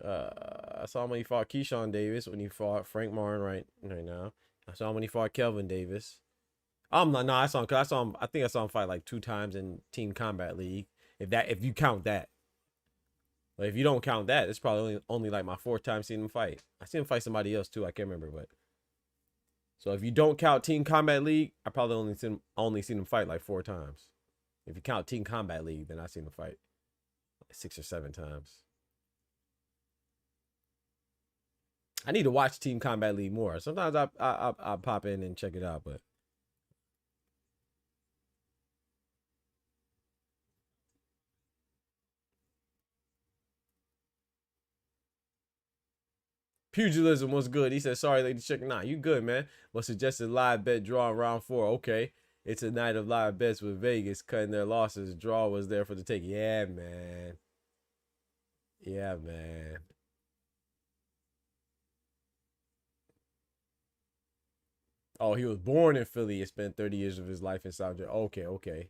I saw him when he fought Keyshawn Davis, when he fought Frank Martin right now. I saw him when he fought Kelvin Davis. I saw him. I think I saw him fight like 2 times in Team Combat League. If you count that. But if you don't count that, it's probably only like my 4th time seeing him fight. I seen him fight somebody else too. I can't remember, but so if you don't count Team Combat League, I probably only seen him fight like 4 times. If you count Team Combat League, then I seen him fight like 6 or 7 times. I need to watch Team Combat League more. Sometimes I pop in and check it out, but Pugilism was good. He said, sorry, lady chicken. Nah, you good, man. Was suggested live bet draw in round 4. Okay. It's a night of live bets with Vegas cutting their losses. Draw was there for the take. Yeah, man. Yeah, man. Oh, he was born in Philly and spent 30 years of his life in South Jersey. Okay, okay.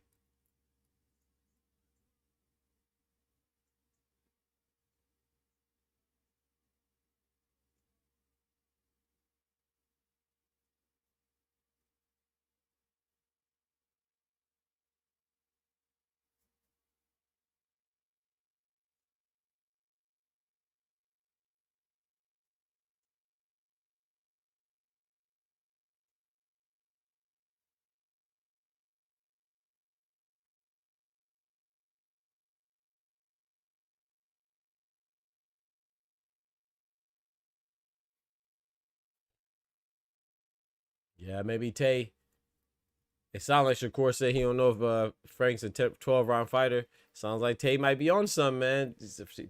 Yeah, maybe Tay. It sounds like Shakur said he don't know if Frank's a 12-round fighter. Sounds like Tay might be on some, man.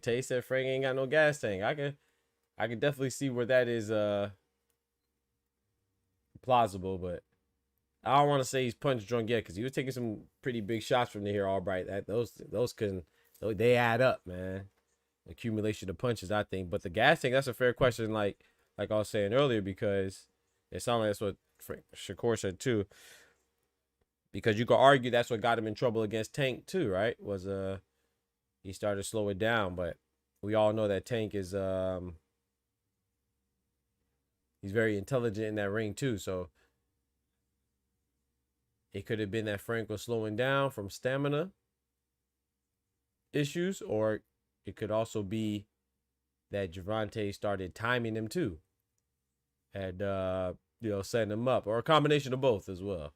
Tay said Frank ain't got no gas tank. I can definitely see where that is plausible, but I don't want to say he's punch drunk yet because he was taking some pretty big shots from here, Albright. They add up, man. Accumulation of punches, I think. But the gas tank, that's a fair question, like I was saying earlier, because it sounds like that's what Shakur said too. Because you could argue that's what got him in trouble against Tank too, right? Was he started to slow it down, but we all know that Tank is he's very intelligent in that ring too. So it could have been that Frank was slowing down from stamina issues, or it could also be that Gervonta started timing him too, and setting him up, or a combination of both as well.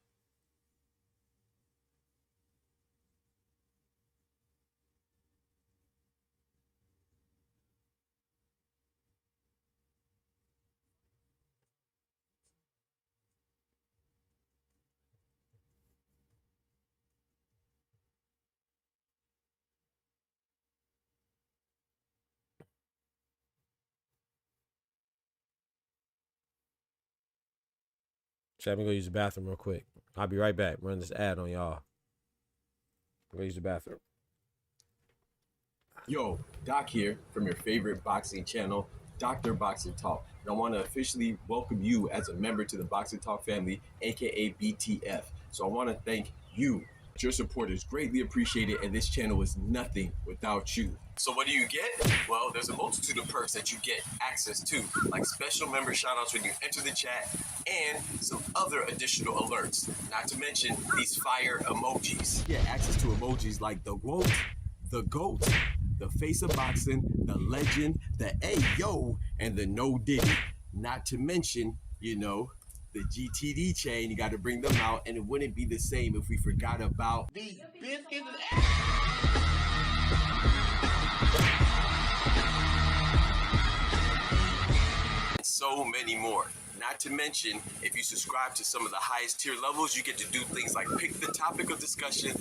So I'm gonna go use the bathroom real quick. I'll be right back. Run this ad on y'all. Go use the bathroom. Yo, Doc here from your favorite boxing channel, Dr. Boxing Talk. And I want to officially welcome you as a member to the Boxing Talk family, aka BTF. So I want to thank you. Your support is greatly appreciated, and this channel is nothing without you. So what do you get? Well, there's a multitude of perks that you get access to, like special member shoutouts when you enter the chat, and some other additional alerts. Not to mention these fire emojis. Get access to emojis like the GOAT, the GOAT, the face of boxing, the legend, the Ayo, and the no diddy. Not to mention, the GTD chain. You got to bring them out, and it wouldn't be the same if we forgot about these biscuits. And so many more. Not to mention, if you subscribe to some of the highest tier levels, you get to do things like pick the topic of discussion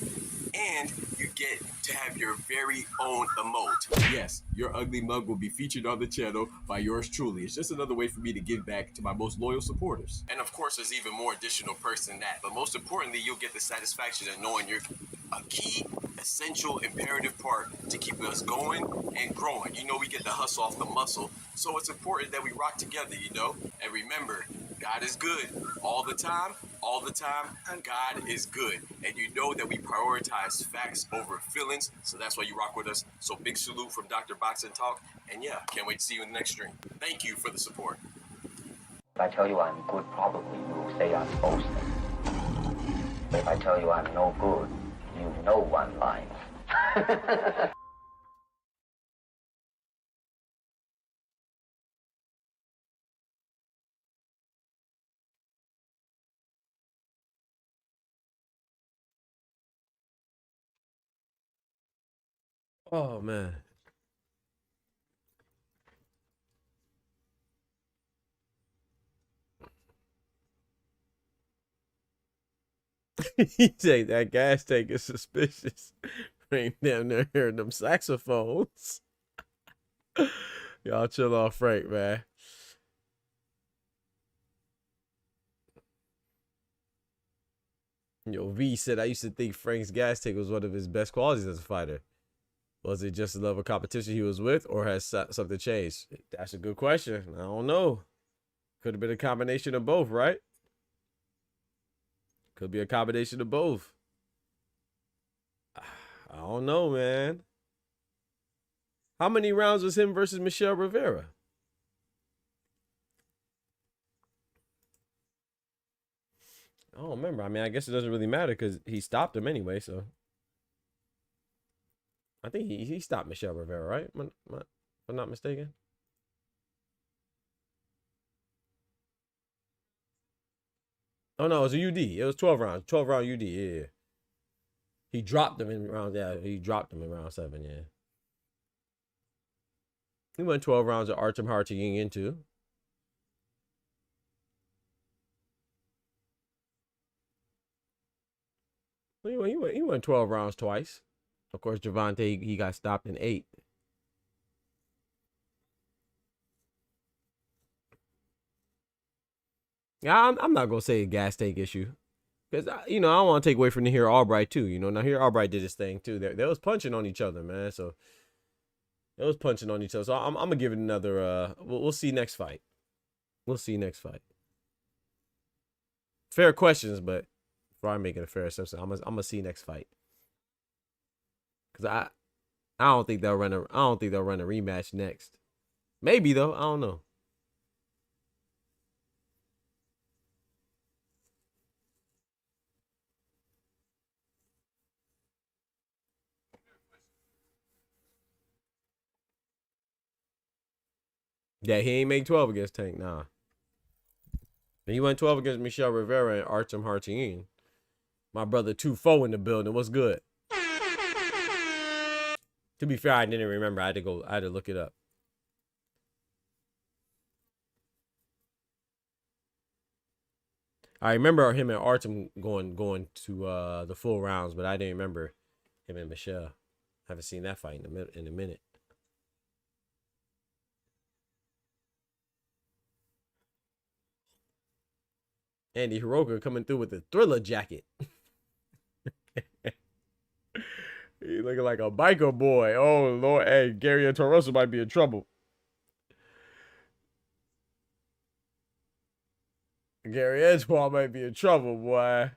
and you get to have your very own emote. Yes, your ugly mug will be featured on the channel by yours truly. It's just another way for me to give back to my most loyal supporters. And of course, there's even more additional perks than that. But most importantly, you'll get the satisfaction of knowing you're a key, essential, imperative part to keep us going and growing. You know, we get the hustle off the muscle, so it's important that we rock together, you know? And remember, God is good all the time, and God is good. And you know that we prioritize facts over feelings, so that's why you rock with us. So big salute from Dr. Boxing Talk, and yeah, can't wait to see you in the next stream. Thank you for the support. If I tell you I'm good, probably you will say I'm boasting. But if I tell you I'm no good, you know I'm lying. Oh man. He said that gas tank is suspicious. Ain't down there hearing them saxophones. Y'all chill off Frank, man. Yo, V said, I used to think Frank's gas tank was one of his best qualities as a fighter. Was it just the level of competition he was with, or has something changed? That's a good question. I don't know. Could have been a combination of both, right? Could be a combination of both. I don't know, man. How many rounds was him versus Michelle Rivera? I don't remember. I mean, I guess it doesn't really matter because he stopped him anyway, so. I think he stopped Michelle Rivera, right? If I'm not mistaken. Oh, no, it was a UD. It was 12 rounds. 12-round UD, yeah. He dropped him in round, yeah. He dropped him in round 7, yeah. He went 12 rounds of Artem Hartinging into. He went 12 rounds twice. Of course, Javante, he got stopped in 8. Yeah, I'm not going to say a gas tank issue. Because, I want to take away from Nahir Albright, too. Nahir Albright did his thing, too. They was punching on each other, man. So, they was punching on each other. So, I'm going to give it another, we'll see next fight. We'll see next fight. Fair questions, but before I make it a fair assessment, I'm going to see next fight. Because I don't think they'll run a rematch next. Maybe, though. I don't know. Yeah, he ain't make 12 against Tank, nah. He went 12 against Michelle Rivera and Artem Hartingin. My brother 2-4 in the building. What's good? To be fair, I didn't remember. I had to look it up. I remember him and Artem going to the full rounds, but I didn't remember him and Michelle. I haven't seen that fight in a minute. Andy Hiroka coming through with the Thriller jacket. He looking like a biker boy. Oh, Lord. Hey, Gary Torosa might be in trouble. Gary Edgewater might be in trouble, boy.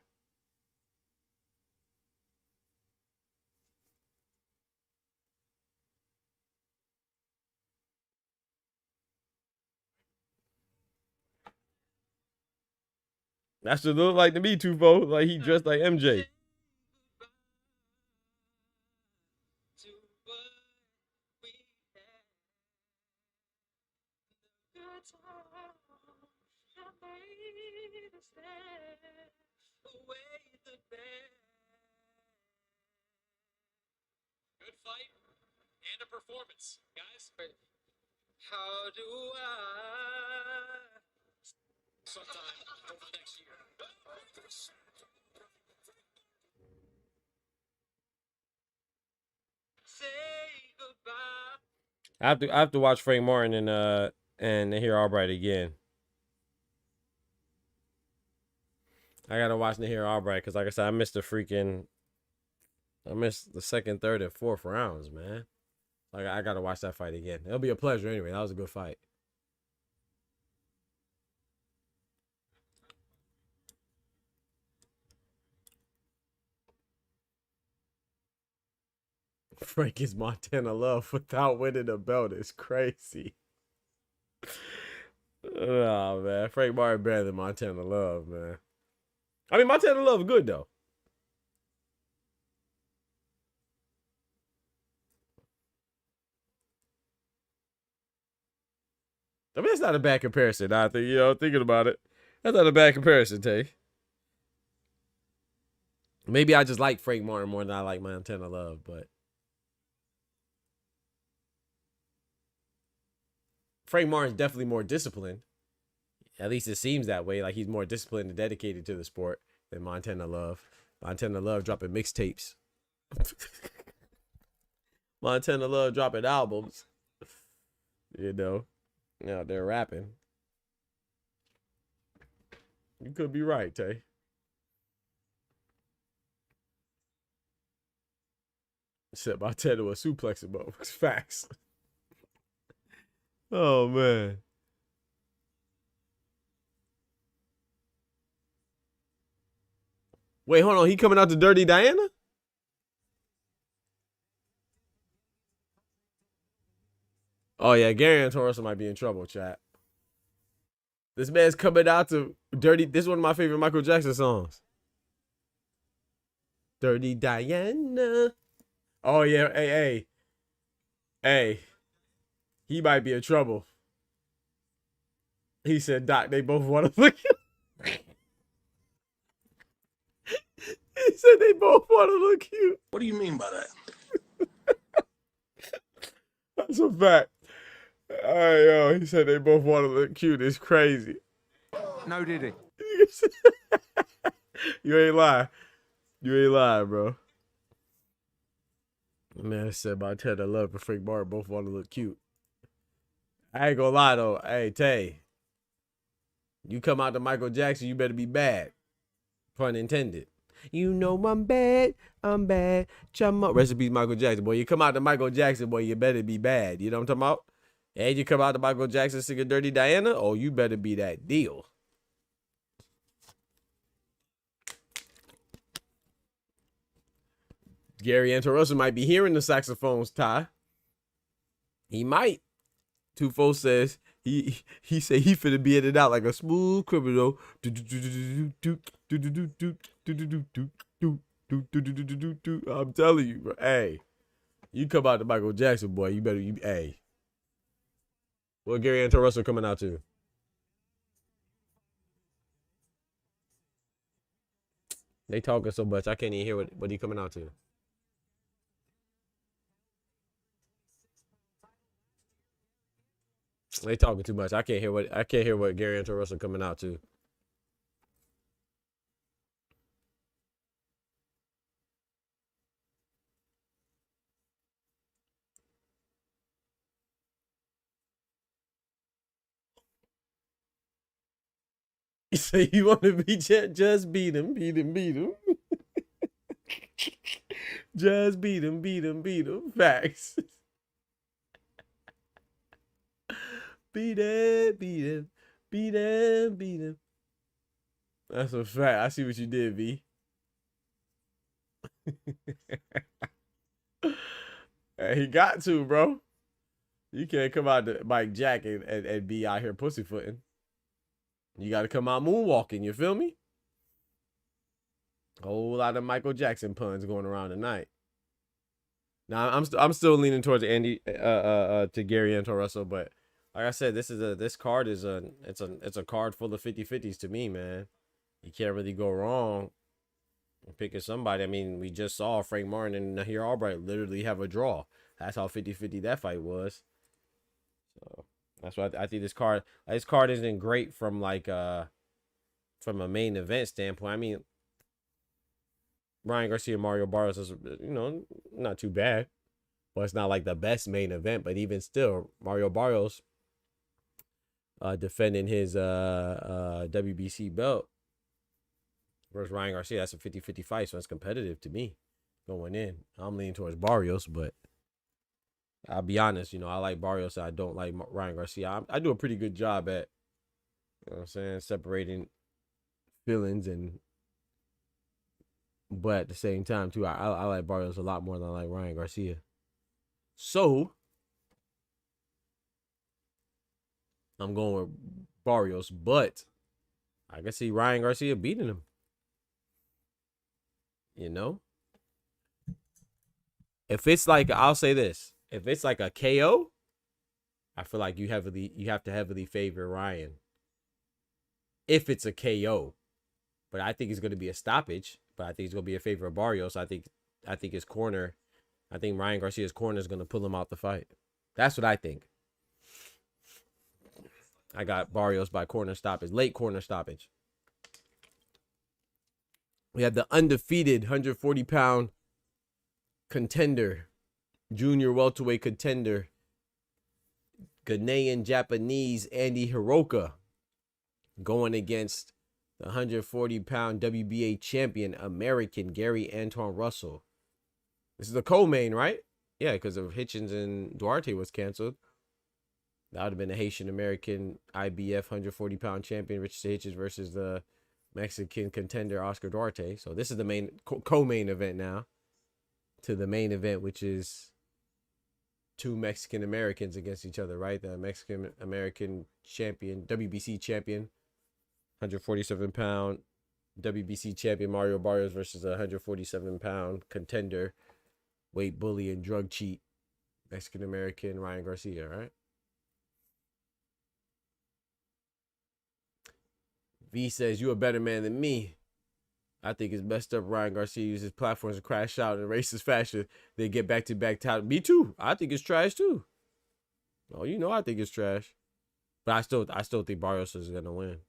That's what it look like to me, Tufo. Like he dressed like MJ. Good fight and a performance, guys. How do I? Sometime over the next year. I have to watch Frank Martin and Nahir Albright again. I gotta watch Nahir Albright because, like I said, I missed the second, third, and fourth rounds, man. Like, I gotta watch that fight again. It'll be a pleasure anyway. That was a good fight. Frank is Montana Love without winning a belt is crazy. Oh man, Frank Martin better than Montana Love, man. I mean, Montana Love good though. I mean, that's not a bad comparison. I think, thinking about it, that's not a bad comparison, Tay. Maybe I just like Frank Martin more than I like Montana Love, but Frank Martin's definitely more disciplined. At least it seems that way. Like, he's more disciplined and dedicated to the sport than Montana Love. Montana Love dropping mixtapes. Montana Love dropping albums. Now they're rapping. You could be right, Tay. Said Montana was suplexing motherfuckers. Facts. Oh man. Wait, hold on. He coming out to Dirty Diana? Oh yeah, Gary and Torres might be in trouble, chat. This man's coming out to Dirty. This is one of my favorite Michael Jackson songs. Dirty Diana. Oh yeah, hey. He might be in trouble. He said, Doc, they both want to look. He said they both want to look cute. What do you mean by that? That's a fact. He said they both want to look cute. It's crazy. No, did he? You ain't lying. You ain't lying, bro. Man, I said Montana Love and Frank Martin both want to look cute. I ain't gonna lie though. Hey, Tay. You come out to Michael Jackson, you better be bad. Pun intended. You know I'm bad. I'm bad. Chum Recipes Michael Jackson. Boy, you come out to Michael Jackson, boy, you better be bad. You know what I'm talking about? And you come out to Michael Jackson singing Dirty Diana, oh, you better be that deal. Gary Antarosa might be hearing the saxophones, Ty. He might. Tufo says he said he finna be in and out like a smooth criminal. I'm telling you, bro. Hey, you come out to Michael Jackson, boy. You better, hey. What Gary Antarosa coming out to? They talking so much, I can't even hear what he coming out to. They talking too much. I can't hear what Gary Antarosa coming out to. You say you want to be just beat him. Just beat him. Facts. Beat him. That's a fact. I see what you did, V. He got to, bro. You can't come out to Mike Jack and be out here pussyfooting. You got to come out moonwalking. You feel me? A whole lot of Michael Jackson puns going around tonight. Now I'm still leaning towards Andy to Gary Antarosa, but like I said, this card is a card full of 50-50s to me, man. You can't really go wrong picking somebody. I mean, we just saw Frank Martin and Nahir Albright literally have a draw. That's how 50-50 that fight was. So that's why I think this card isn't great from from a main event standpoint. I mean, Ryan Garcia, Mario Barrios is not too bad, Well, it's not like the best main event, but even still, Mario Barrios defending his WBC belt versus Ryan Garcia. That's a 50-50 fight, so it's competitive to me going in. I'm leaning towards Barrios, but I'll be honest, you know, I like Barrios. I don't like Ryan Garcia. I do a pretty good job at, you know what I'm saying, separating feelings but at the same time too, I like Barrios a lot more than I like Ryan Garcia. So I'm going with Barrios, but I can see Ryan Garcia beating him. You know? If it's like, I'll say this. If it's like a KO, I feel like you have to heavily favor Ryan. If it's a KO. But I think it's going to be a stoppage. But I think it's going to be a favor of Barrios. I think his corner, I think Ryan Garcia's corner is going to pull him out the fight. That's what I think. I got Barrios by corner stoppage, late corner stoppage. We have the undefeated 140-pound contender, junior welterweight contender, Ghanaian Japanese Andy Hiroka, going against the 140-pound WBA champion American Gary Antoine Russell. This is the co-main, right? Yeah, because of Hitchens and Duarte was canceled. That would have been a Haitian-American IBF 140-pound champion, Richard Hitchens, versus the Mexican contender Oscar Duarte. So this is the main co-main event now to the main event, which is two Mexican-Americans against each other, right? The Mexican-American champion, WBC champion, 147-pound WBC champion Mario Barrios versus a 147-pound contender, weight bully and drug cheat, Mexican-American Ryan Garcia, right? V says, you a better man than me. I think it's messed up Ryan Garcia uses his platforms to crash out in a racist fashion. They get back-to-back title. Me too. I think it's trash too. Oh, you know I think it's trash. But I still think Barrios is gonna win.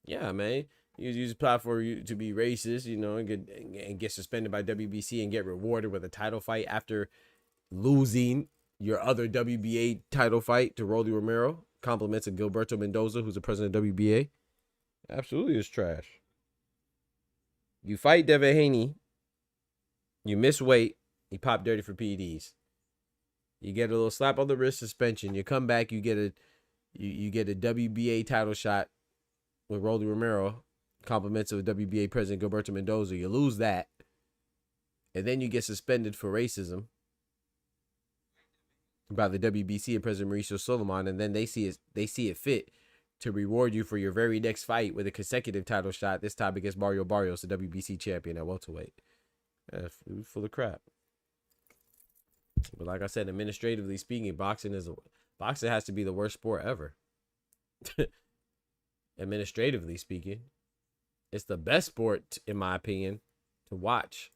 Yeah, man. You use his platform to be racist, you know, and get suspended by WBC and get rewarded with a title fight after losing your other WBA title fight to Rolly Romero. Compliments of Gilberto Mendoza, who's the president of WBA. Absolutely is trash. You fight Devin Haney. You miss weight. You pop dirty for PEDs. You get a little slap on the wrist suspension. You come back. You get a WBA title shot with Rolly Romero. Compliments of WBA president Gilberto Mendoza. You lose that. And then you get suspended for racism by the WBC and President Mauricio Solomon, and then they see it fit to reward you for your very next fight with a consecutive title shot, this time against Mario Barrios, the WBC champion at welterweight. Yeah, full of crap. But like I said, administratively speaking, boxing has to be the worst sport ever. Administratively speaking, it's the best sport, in my opinion, to watch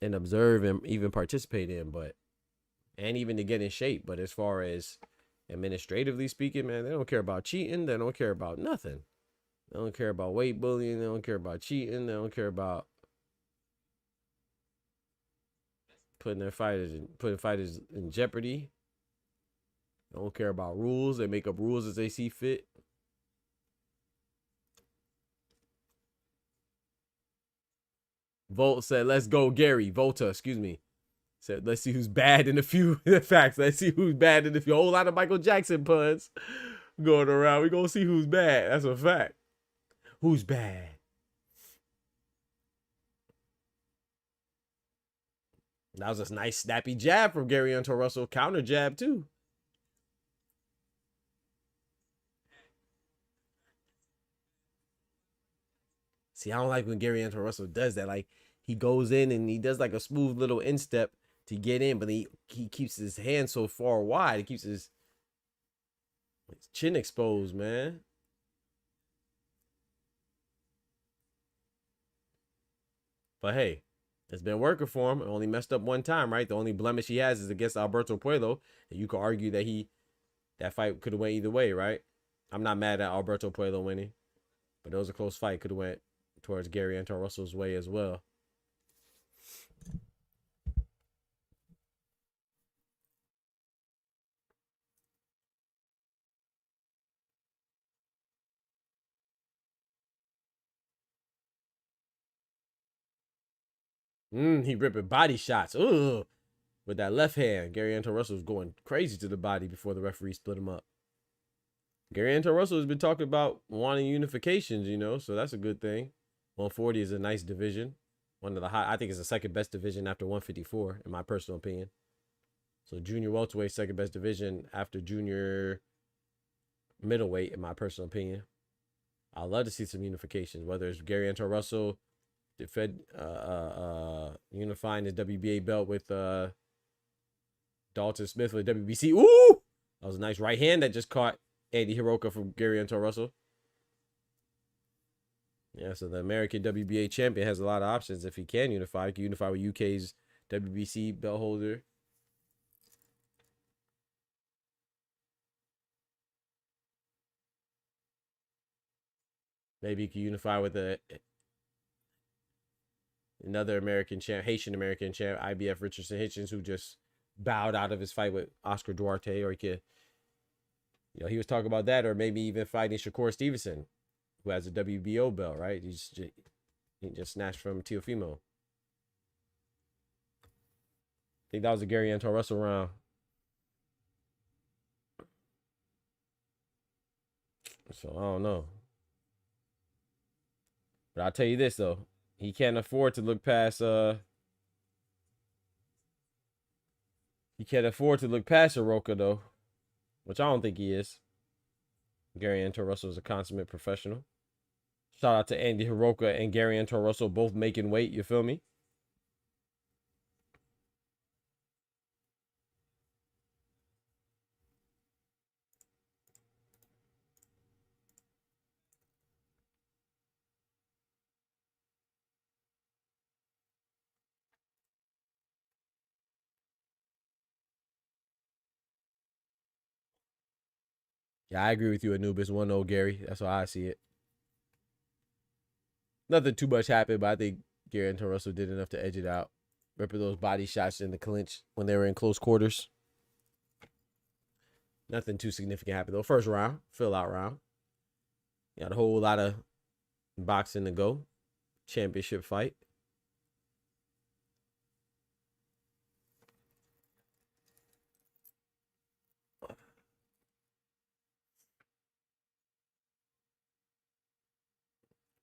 and observe and even participate in, and even to get in shape. But as far as administratively speaking, man, they don't care about cheating. They don't care about nothing. They don't care about weight bullying. They don't care about cheating. They don't care about putting fighters in jeopardy. They don't care about rules. They make up rules as they see fit. Volt said, let's go, Gary. Volta, excuse me. Said, let's see who's bad in a few facts. Let's see who's bad in a few. A whole lot of Michael Jackson puns going around. We're going to see who's bad. That's a fact. Who's bad? That was a nice snappy jab from Gary Antoine Russell. Counter jab, too. See, I don't like when Gary Antoine Russell does that. Like, he goes in and he does like a smooth little instep to get in, but he keeps his hand so far wide. He keeps his chin exposed, man. But hey, it's been working for him. It only messed up one time, right? The only blemish he has is against Alberto Puello. And you could argue that that fight could have went either way, right? I'm not mad at Alberto Puello winning, but it was a close fight. Could have went towards Gary Antoine Russell's way as well. He ripping body shots. Ooh, with that left hand. Gary Anton Russell was going crazy to the body before the referee split him up. Gary Anton Russell has been talking about wanting unifications, you know, so that's a good thing. 140 is a nice division. One of the high, I think it's the second best division after 154, in my personal opinion. So junior welterweight, second best division after junior middleweight, in my personal opinion. I'd love to see some unifications, whether it's Gary Anton Russell unifying his WBA belt with Dalton Smith with WBC. Ooh! That was a nice right hand that just caught Andy Hiroka from Gary Anton Russell. Yeah, so the American WBA champion has a lot of options if he can unify. He can unify with UK's WBC belt holder. Maybe he can unify with another American champ, Haitian American champ, IBF Richardson Hitchens, who just bowed out of his fight with Oscar Duarte. Or he could, you know, he was talking about that, or maybe even fighting Shakur Stevenson, who has a WBO belt, right? He just snatched from Teofimo. I think that was a Gary Anton Russell round. So I don't know. But I'll tell you this though. He can't afford to look past Hiroka though. Which I don't think he is. Gary Anton Russell is a consummate professional. Shout out to Andy Hiroka and Gary Anton Russell both making weight, you feel me? Yeah, I agree with you, Anubis. 1-0 Gary. That's how I see it. Nothing too much happened, but I think Gary Anton Russell did enough to edge it out. Ripping those body shots in the clinch when they were in close quarters. Nothing too significant happened though. First round, fill out round. Got a whole lot of boxing to go. Championship fight.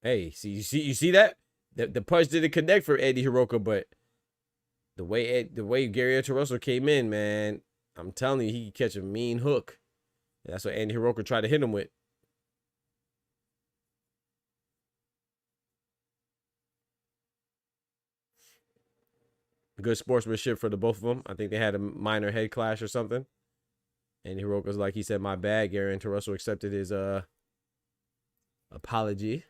Hey, you see that? The punch didn't connect for Eddie Hiroka, but the way Gary Anton Russell came in, man, I'm telling you, he could catch a mean hook. And that's what Andy Hiroka tried to hit him with. Good sportsmanship for the both of them. I think they had a minor head clash or something. And Hiroka's like, he said, my bad. Gary Anton Russell accepted his apology.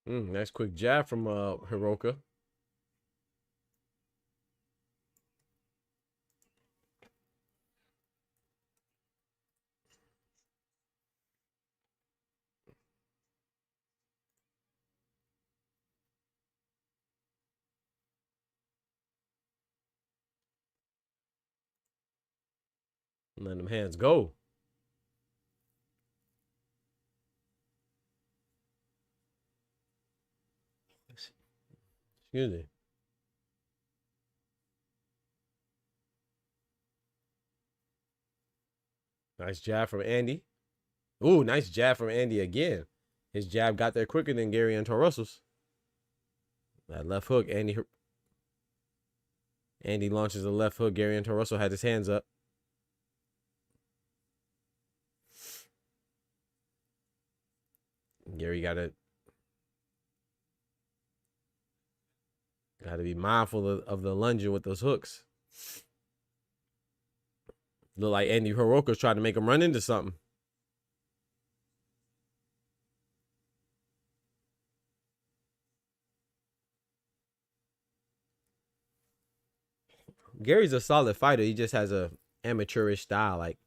Nice quick jab from Hiroka. Letting them hands go. Excuse me. Nice jab from Andy. Ooh, nice jab from Andy again. His jab got there quicker than Gary Anton Russell's. That left hook, Andy launches a left hook. Gary Anton Russell had his hands up. Gary gotta be mindful of the lunging with those hooks. Look like Andy Hiroka's trying to make him run into something. Gary's a solid fighter. He just has a amateurish style. Like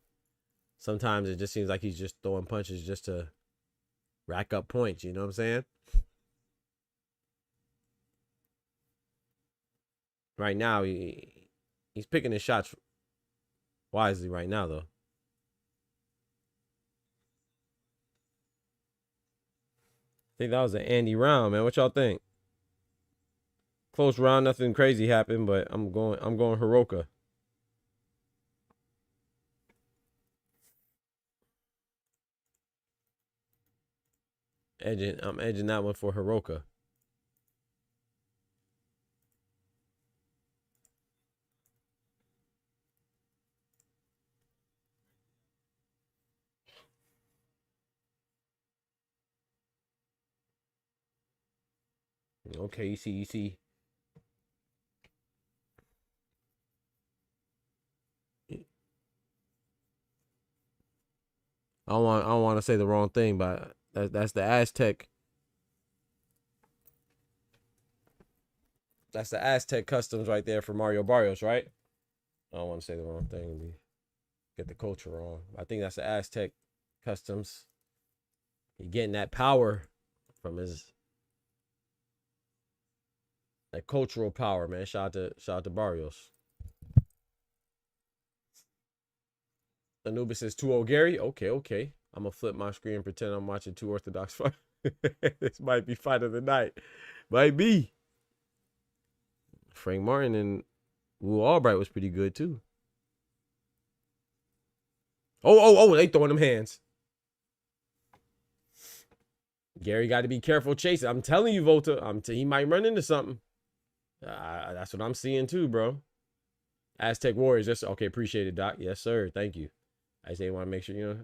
sometimes it just seems like he's just throwing punches just to Rack up points, you know what I'm saying? Right now, he's picking his shots wisely right now, though. I think that was an Andy round, man. What y'all think? Close round, nothing crazy happened, but I'm going Hiroka. I'm edging that one for Hiroka. Okay, you see. I don't want to say the wrong thing, but that's the Aztec. That's the Aztec customs right there for Mario Barrios, right? I don't want to say the wrong thing. Get the culture wrong. I think that's the Aztec customs. He getting that power from that cultural power, man. Shout out to Barrios. Anubis says 2-0 Gary. Okay. I'm gonna flip my screen and pretend I'm watching two Orthodox fight. This might be fight of the night. Might be. Frank Martin and Wu Albright was pretty good too. Oh, they throwing them hands. Gary got to be careful chasing. I'm telling you, Volta. He might run into something. That's what I'm seeing too, bro. Aztec Warriors. Just okay. Appreciate it, Doc. Yes, sir. Thank you. I say want to make sure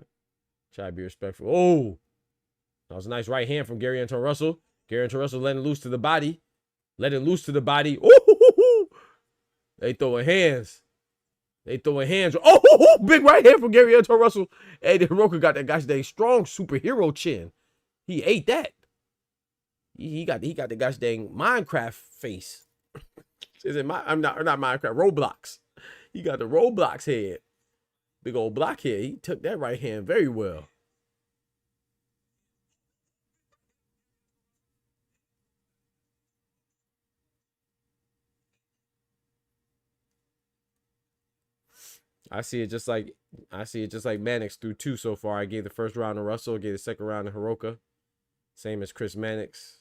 try to be respectful. Oh, that was a nice right hand from Gary Anton Russell. Gary Anton Russell letting loose to the body. Ooh, they throwing hands. Oh, big right hand from Gary Anton Russell. Hey, the Hiroka got that guy's dang strong superhero chin. He ate that. He got the guy's dang Minecraft face. Is it I'm not Minecraft, Roblox. He got the Roblox head. Big old block head. He took that right hand very well. I see it just like Mannix through 2 so far. I gave the first round to Russell, gave the second round to Hiroka. Same as Chris Mannix.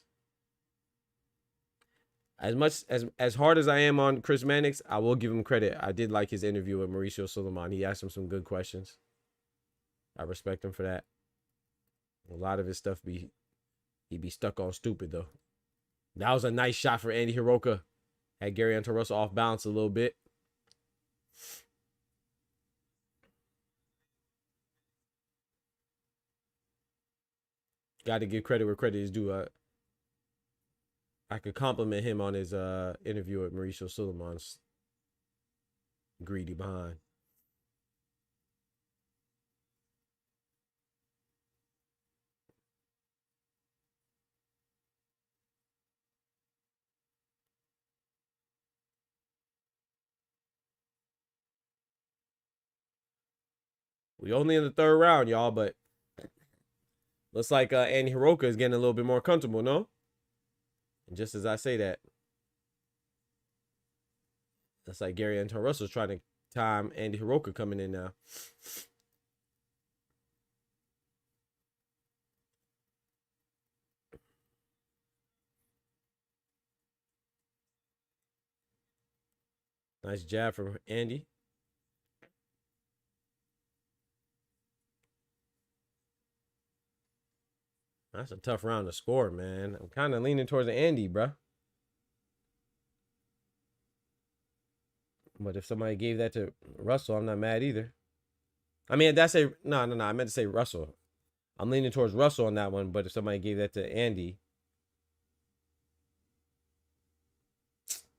As hard as I am on Chris Mannix, I will give him credit. I did like his interview with Mauricio Suleiman. He asked him some good questions. I respect him for that. A lot of his stuff he'd be stuck on stupid though. That was a nice shot for Andy Hiroka. Had Gary Anton Russell off balance a little bit. Got to give credit where credit is due. I could compliment him on his interview with Mauricio Suleiman's greedy behind. We only in the third round, y'all, but looks like Andy Hiroka is getting a little bit more comfortable, no? And just as I say that, that's like Gary Anton Russell's trying to time Andy Hiroka coming in now. Nice jab from Andy. That's a tough round to score, man. I'm kind of leaning towards the Andy, bro. But if somebody gave that to Russell, I'm not mad either. I mean, that's a no. I meant to say Russell. I'm leaning towards Russell on that one. But if somebody gave that to Andy,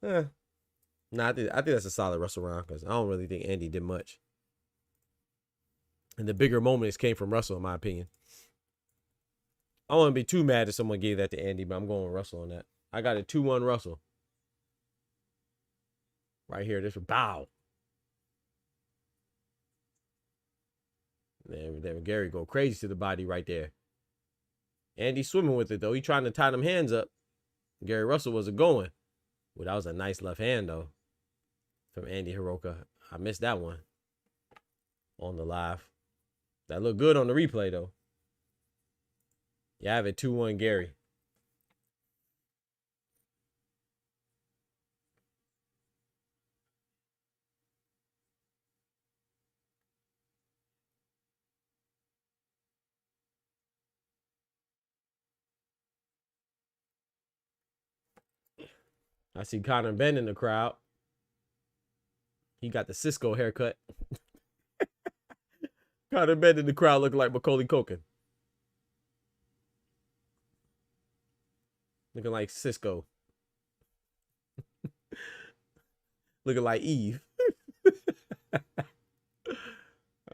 no, I think that's a solid Russell round because I don't really think Andy did much. And the bigger moments came from Russell, in my opinion. I wouldn't be too mad if someone gave that to Andy, but I'm going with Russell on that. I got a 2-1 Russell. Right here, this bow. There, Gary go crazy to the body right there. Andy swimming with it, though. He trying to tie them hands up. Gary Russell wasn't going. Well, that was a nice left hand, though, from Andy Hiroka. I missed that one on the live. That looked good on the replay, though. You have it 2-1 Gary. I see Conor Ben in the crowd. He got the Cisco haircut. Conor Ben in the crowd looking like Macaulay Culkin. Looking like Cisco. Looking like Eve.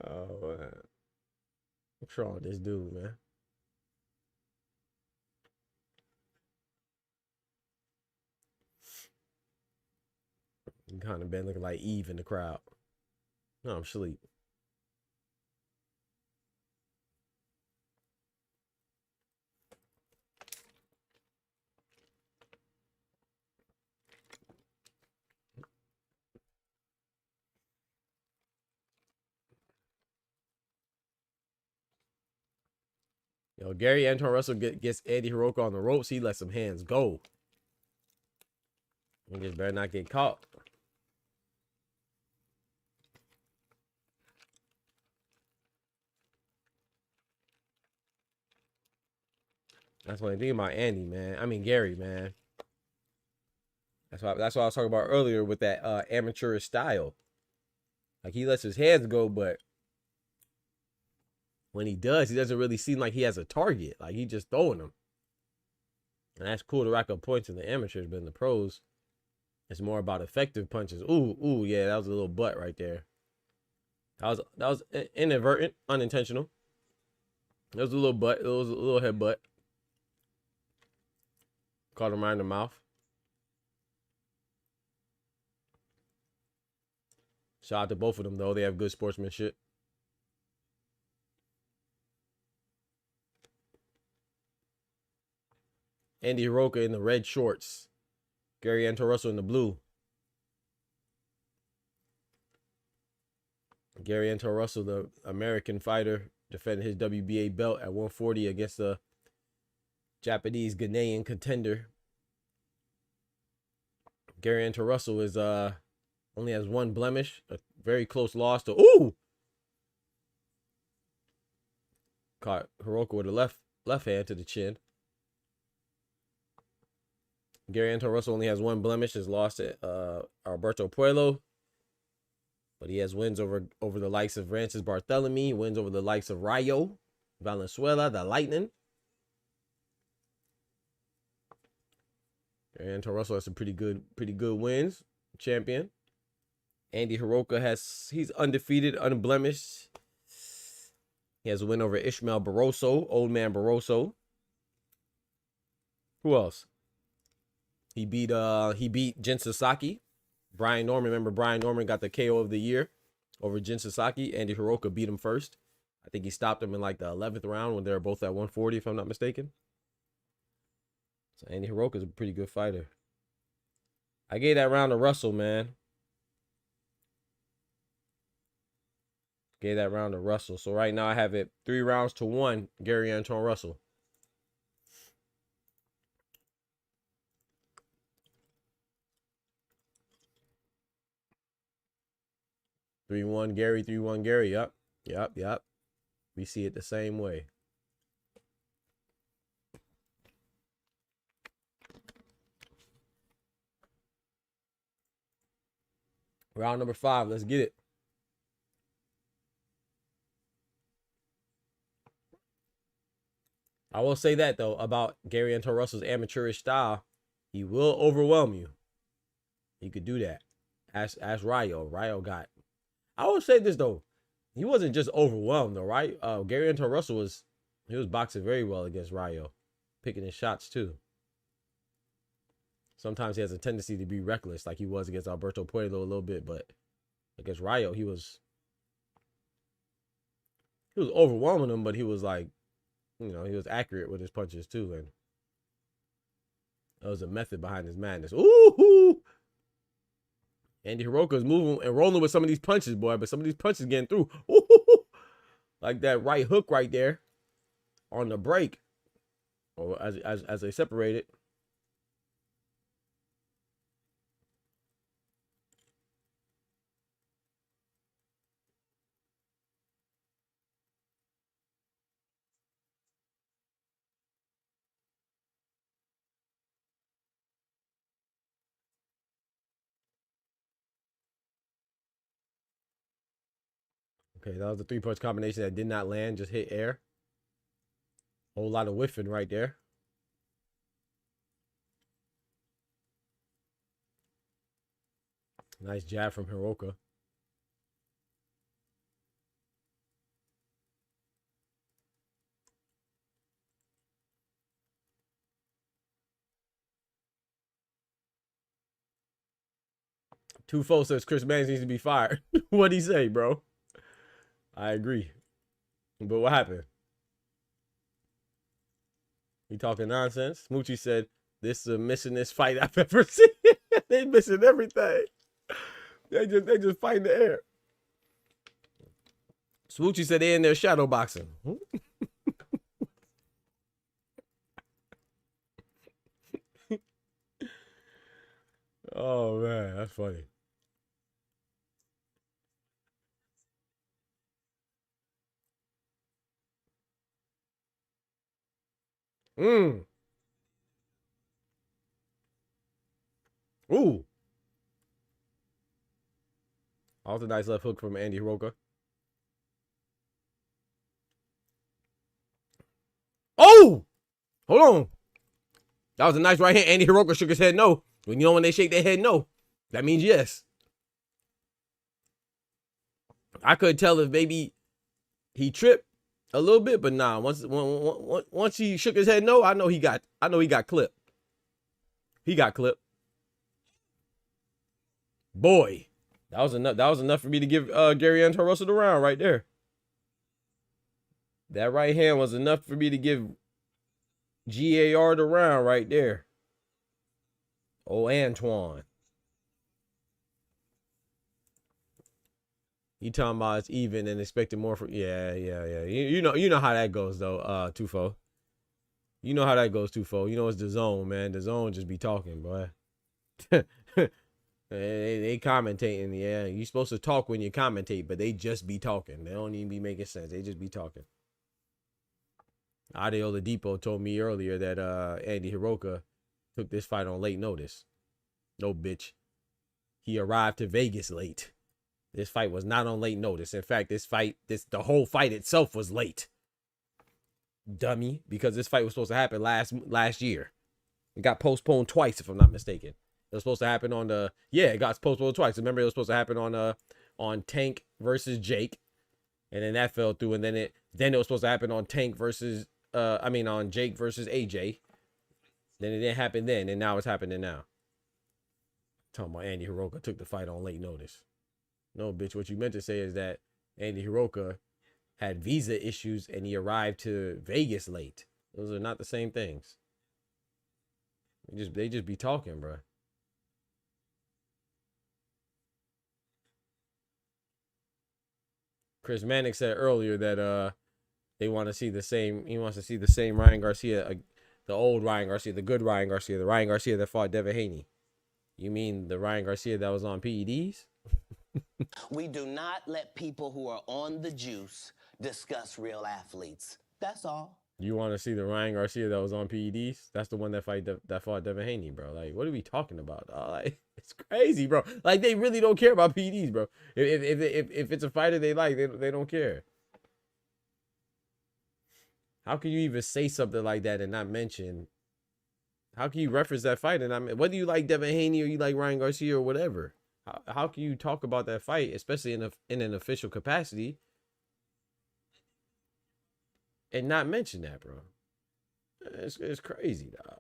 Oh, man. What's wrong with this dude, man? Conor Ben looking like Eve in the crowd. No, I'm asleep. Yo, Gary Anton Russell gets Andy Hiroka on the ropes. He lets some hands go. He just better not get caught. That's what I think about Andy, man. I mean Gary, man. That's what I was talking about earlier with that amateurish style. Like, he lets his hands go, but when he does, he doesn't really seem like he has a target. Like, he just throwing them. And that's cool to rack up points in the amateurs, but in the pros, it's more about effective punches. Ooh, yeah, that was a little butt right there. That was inadvertent, unintentional. It was a little butt. It was a little headbutt. Caught him right in the mouth. Shout out to both of them, though. They have good sportsmanship. Andy Hiroka in the red shorts. Gary Anton Russell in the blue. Gary Anton Russell, the American fighter, defending his WBA belt at 140 against the Japanese Ghanaian contender. Gary Anton Russell is only has one blemish, a very close loss to caught Hiroka with a left hand to the chin. Gary Anton Russell only has one blemish, his loss at Alberto Puello. But he has wins over the likes of Francis Barthélemy, wins over the likes of Rayo Valenzuela, the Lightning. Gary Anton Russell has some pretty good wins. Champion. Andy Hiroka he's undefeated, unblemished. He has a win over Ishmael Barroso, old man Barroso. Who else? He beat Jin Sasaki. Brian Norman, remember Brian Norman got the KO of the year over Jin Sasaki. Andy Hiroka beat him first. I think he stopped him in like the 11th round when they were both at 140, if I'm not mistaken. So Andy Hiroka is a pretty good fighter. I gave that round to Russell, man. Gave that round to Russell. So right now I have it 3-1, Gary Anton Russell. Gary, 3-1 Gary. Yep. We see it the same way. Round number 5. Let's get it. I will say that, though, about Gary Anton Russell's amateurish style. He will overwhelm you. He could do that. Ask Rayo. Rayo got... I will say this, though. He wasn't just overwhelmed, though, right? Gary Anton Russell was boxing very well against Rayo. Picking his shots, too. Sometimes he has a tendency to be reckless, like he was against Alberto Puello a little bit, but against Rayo, he was overwhelming him, but he was like You know, he was accurate with his punches too, and there was a method behind his madness. Ooh, Andy Hiroka's moving and rolling with some of these punches, boy, but some of these punches getting through. Ooh, like that right hook right there on the break, or as they separated. Okay, that was a 3-punch combination that did not land, just hit air. Whole lot of whiffing right there. Nice jab from Hiroka. Tufo says Chris Mannix needs to be fired. What'd he say, bro? I agree. But what happened? He talking nonsense. Smoochie said, this is the missingest fight I've ever seen. They missing everything. They just fight in the air. Smoochie said they in there shadow boxing. Oh man, that's funny. Ooh. Also nice left hook from Andy Hiroka. Oh! Hold on. That was a nice right hand. Andy Hiroka shook his head no. When you know when they shake their head no, that means yes. I could tell if maybe he tripped a little bit, but nah. Once he shook his head no, I know he got clipped. He got clipped. Boy, that was enough. That was enough for me to give Gary Antarosa the round right there. That right hand was enough for me to give GAR the round right there. Oh, Antoine. You talking about it's even and expecting more from yeah. You know how that goes though, Tufo. You know how that goes, Tufo. You know it's the zone, man. The zone just be talking, boy. they commentating, yeah. You supposed to talk when you commentate, but they just be talking. They don't even be making sense. They just be talking. Adeola Depot told me earlier that Andy Hiroka took this fight on late notice. No, bitch. He arrived to Vegas late. This fight was not on late notice. In fact, the whole fight itself was late. Dummy, because this fight was supposed to happen last year. It got postponed twice, if I'm not mistaken. It was supposed to happen on it got postponed twice. Remember, it was supposed to happen on Tank versus Jake, and then that fell through. And then it was supposed to happen on Tank versus on Jake versus AJ. Then it didn't happen then, and now it's happening now. Talking about Andy Hiroka took the fight on late notice. No, bitch. What you meant to say is that Andy Hiroka had visa issues and he arrived to Vegas late. Those are not the same things. They just be talking, bro. Chris Mannix said earlier that they want to see the same. He wants to see the same Ryan Garcia, the old Ryan Garcia, the good Ryan Garcia, the Ryan Garcia that fought Devin Haney. You mean the Ryan Garcia that was on PEDs? We do not let people who are on the juice discuss real athletes. That's all. You want to see the Ryan Garcia that was on PEDs? That's the one that fought Devin Haney, bro. Like, what are we talking about? Like, it's crazy, bro. Like, they really don't care about PEDs, bro. If it's a fighter they like, they don't care. How can you even say something like that and not mention? How can you reference that fight and not, whether you like Devin Haney or you like Ryan Garcia or whatever? How can you talk about that fight, especially in an official capacity, and not mention that, bro? It's crazy, dog.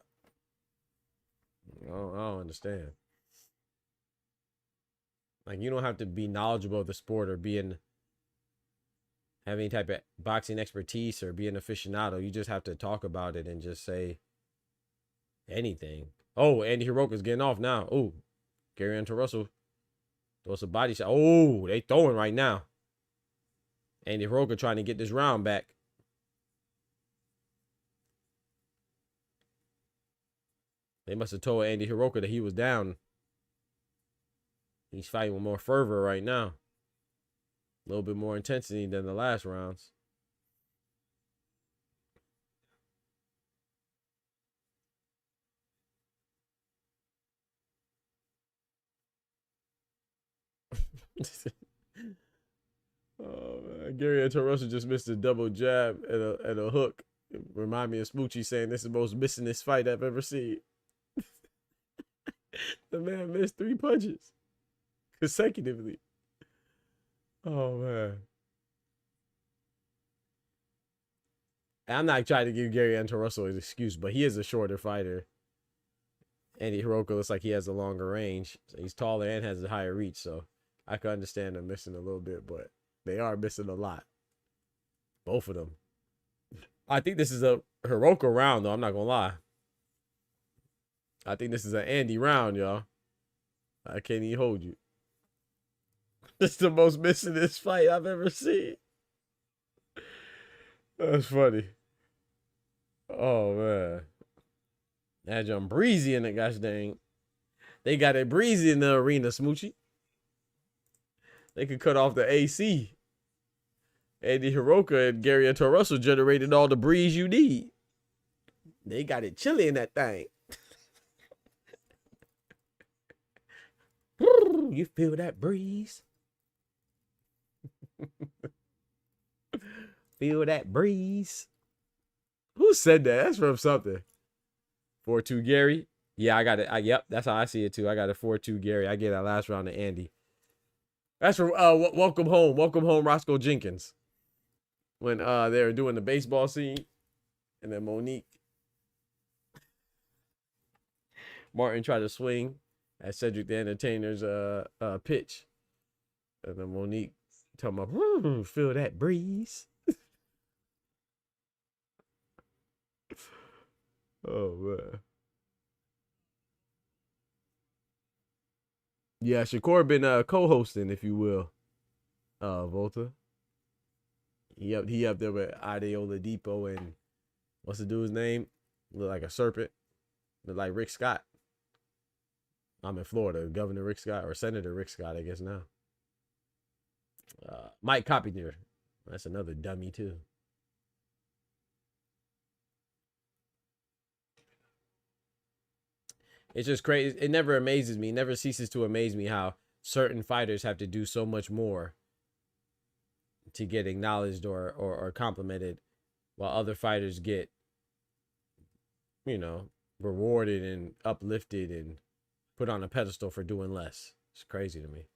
I don't understand. Like, you don't have to be knowledgeable of the sport or be in have any type of boxing expertise or be an aficionado. You just have to talk about it and just say anything. Oh, Andy Hiroka's getting off now. Oh, Gary Hunter Russell throws a body shot. Oh, they throwing right now. Andy Hiroka trying to get this round back. They must have told Andy Hiroka that he was down. He's fighting with more fervor right now. A little bit more intensity than the last rounds. Oh man, Gary Hunter Russell just missed a double jab and a hook. It remind me of Smoochie saying this is the most missingest fight I've ever seen. The man missed 3 punches consecutively. Oh man. I'm not trying to give Gary Hunter Russell an excuse, but he is a shorter fighter. Andy Hiroka looks like he has a longer range. So he's taller and has a higher reach, so I can understand them missing a little bit, but they are missing a lot. Both of them. I think this is a Hiroka round, though. I'm not going to lie. I think this is an Andy round, y'all. I can't even hold you. This is the most missingest fight I've ever seen. That's funny. Oh, man. That jump breezy in it, gosh dang. They got it breezy in the arena, Smoochie. They could cut off the AC. Andy Hiroka and Gary Hunter Russell generated all the breeze you need. They got it chilly in that thing. You feel that breeze? Feel that breeze? Who said that? That's from something. 4-2 Gary. Yeah, I got it. Yep, that's how I see it too. I got a 4-2 Gary. I gave that last round to Andy. That's from Welcome Home, Roscoe Jenkins. When they were doing the baseball scene, and then Martin tried to swing at Cedric the Entertainer's pitch, and then Monique talking about feel that breeze. Oh man. Yeah, Shakur been co-hosting, if you will. Volta. He up there with Adeola Depot and what's the dude's name? Look like a serpent. Look like Rick Scott. I'm in Florida. Governor Rick Scott or Senator Rick Scott, I guess now. Mike Coppinger. That's another dummy too. It's just crazy. It never amazes me. It never ceases to amaze me how certain fighters have to do so much more to get acknowledged or complimented, while other fighters get, rewarded and uplifted and put on a pedestal for doing less. It's crazy to me.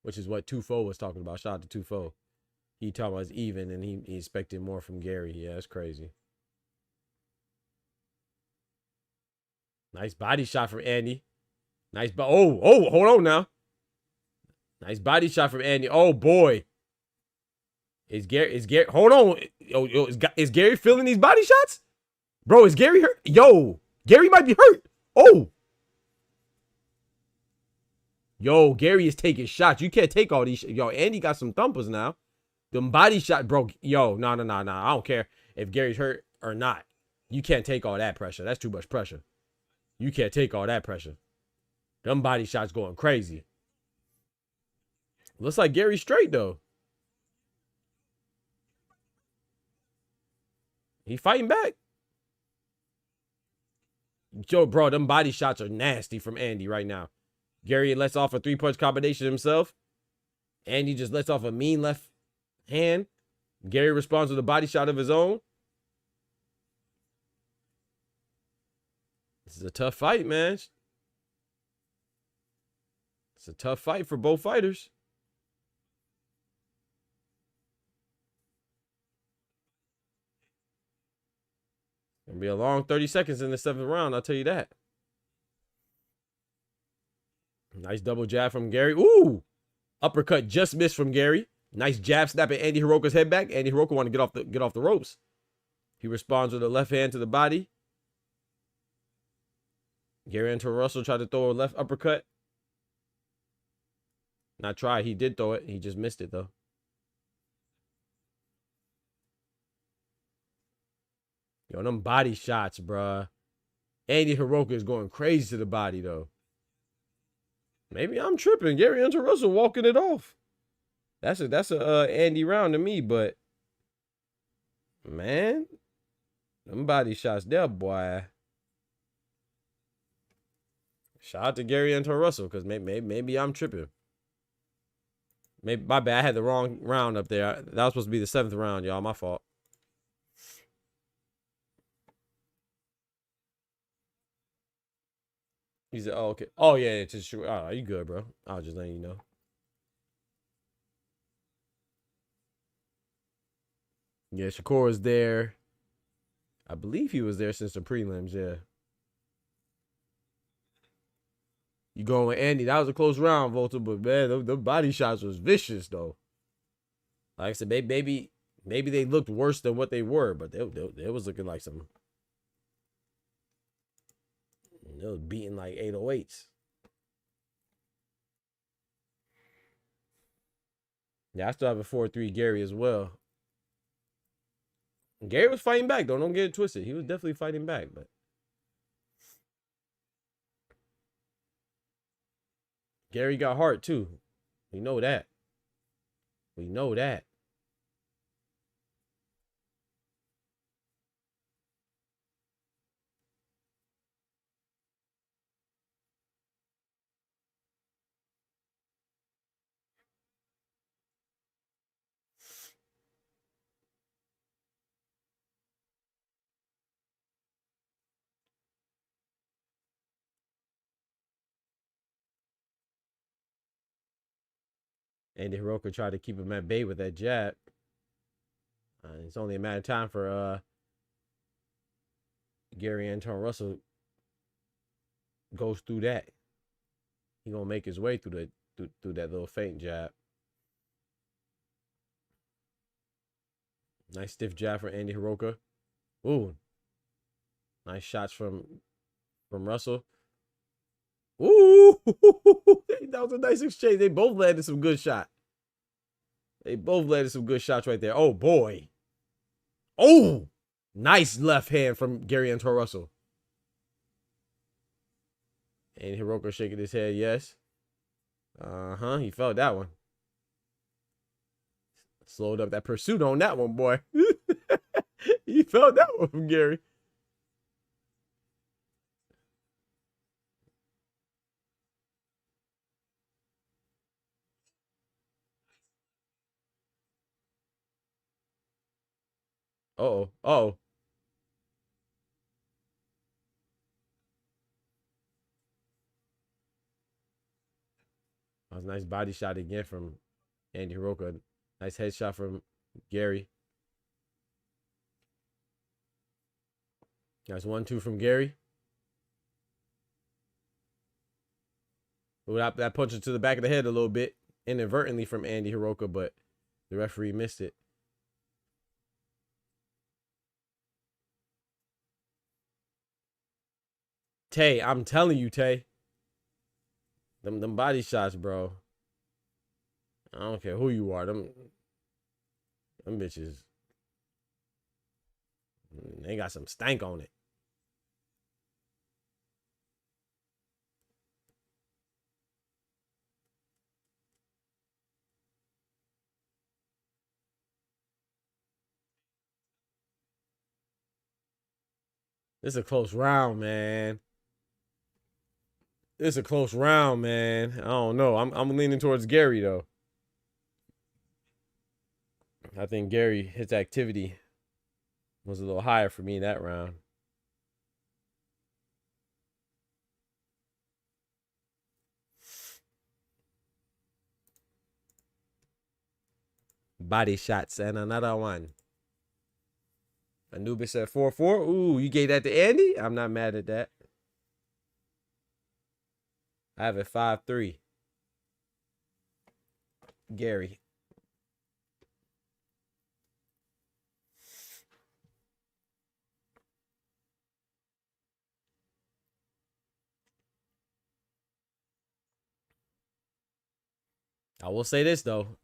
Which is what Tufo was talking about. Shout out to Tufo. He talking about it's even and he expected more from Gary. Yeah, that's crazy. Nice body shot from Andy. Nice. Hold on now. Nice body shot from Andy. Oh boy. Is Gary? Hold on. Is Gary feeling these body shots? Bro, is Gary hurt? Yo, Gary might be hurt. Oh. Yo, Gary is taking shots. You can't take all these. Yo, Andy got some thumpers now. Them body shot, bro. Yo, no. I don't care if Gary's hurt or not. You can't take all that pressure. That's too much pressure. You can't take all that pressure. Them body shots going crazy. Looks like Gary's straight, though. He fighting back. Yo, bro, them body shots are nasty from Andy right now. Gary lets off a 3-punch combination himself. Andy just lets off a mean left hand. Gary responds with a body shot of his own. This is a tough fight, man. It's a tough fight for both fighters. Gonna be a long 30 seconds in the 7th round, I'll tell you that. Nice double jab from Gary. Ooh! Uppercut just missed from Gary. Nice jab snap at Andy Hiroka's head back. Andy Hiroka want to get off the ropes. He responds with a left hand to the body. Gary Anton Russell tried to throw a left uppercut. Not try. He did throw it. He just missed it, though. Yo, them body shots, bruh. Andy Hiroka is going crazy to the body, though. Maybe I'm tripping. Gary Anton Russell walking it off. That's a Andy round to me, but man, them body shots there, boy. Shout out to Gary Anton Russell, because maybe I'm tripping. Maybe my bad. I had the wrong round up there. That was supposed to be the 7th round, y'all. My fault. He said, "Oh, okay. Oh yeah, it's just true. Oh, you good, bro? I was just letting you know." Yeah, Shakur was there. I believe he was there since the prelims. Yeah. You going with Andy? That was a close round, Volta, but man, the body shots was vicious though. Like I said, maybe they looked worse than what they were, but they was looking like some. They was beating like 808s. Yeah, I still have a 4-3 Gary as well. Gary was fighting back though. Don't get it twisted. He was definitely fighting back, but Gary got heart too. We know that. We know that. Andy Hiroka tried to keep him at bay with that jab. It's only a matter of time for Gary Anton Russell goes through that. He gonna make his way through that little feint jab. Nice stiff jab for Andy Hiroka. Ooh, nice shots from Russell. Ooh, that was a nice exchange. They both landed some good shots. They both landed some good shots right there. Oh boy. Oh, nice left hand from Gary Anton Russell. And Hiroka shaking his head, yes. He felt that one. Slowed up that pursuit on that one, boy. He felt that one from Gary. Uh-oh. Uh-oh. That was a nice body shot again from Andy Hiroka. Nice headshot from Gary. Nice 1-2 from Gary. Ooh, that punch to the back of the head a little bit inadvertently from Andy Hiroka, but the referee missed it. Tay, I'm telling you, Tay. Them body shots, bro. I don't care who you are. Them bitches. They got some stank on it. This is a close round, man. This is a close round, man. I don't know. I'm leaning towards Gary though. I think Gary, his activity was a little higher for me that round. Body shots and another one. Anubis at 4-4. Ooh, you gave that to Andy? I'm not mad at that. I have it 5-3. Gary. I will say this though.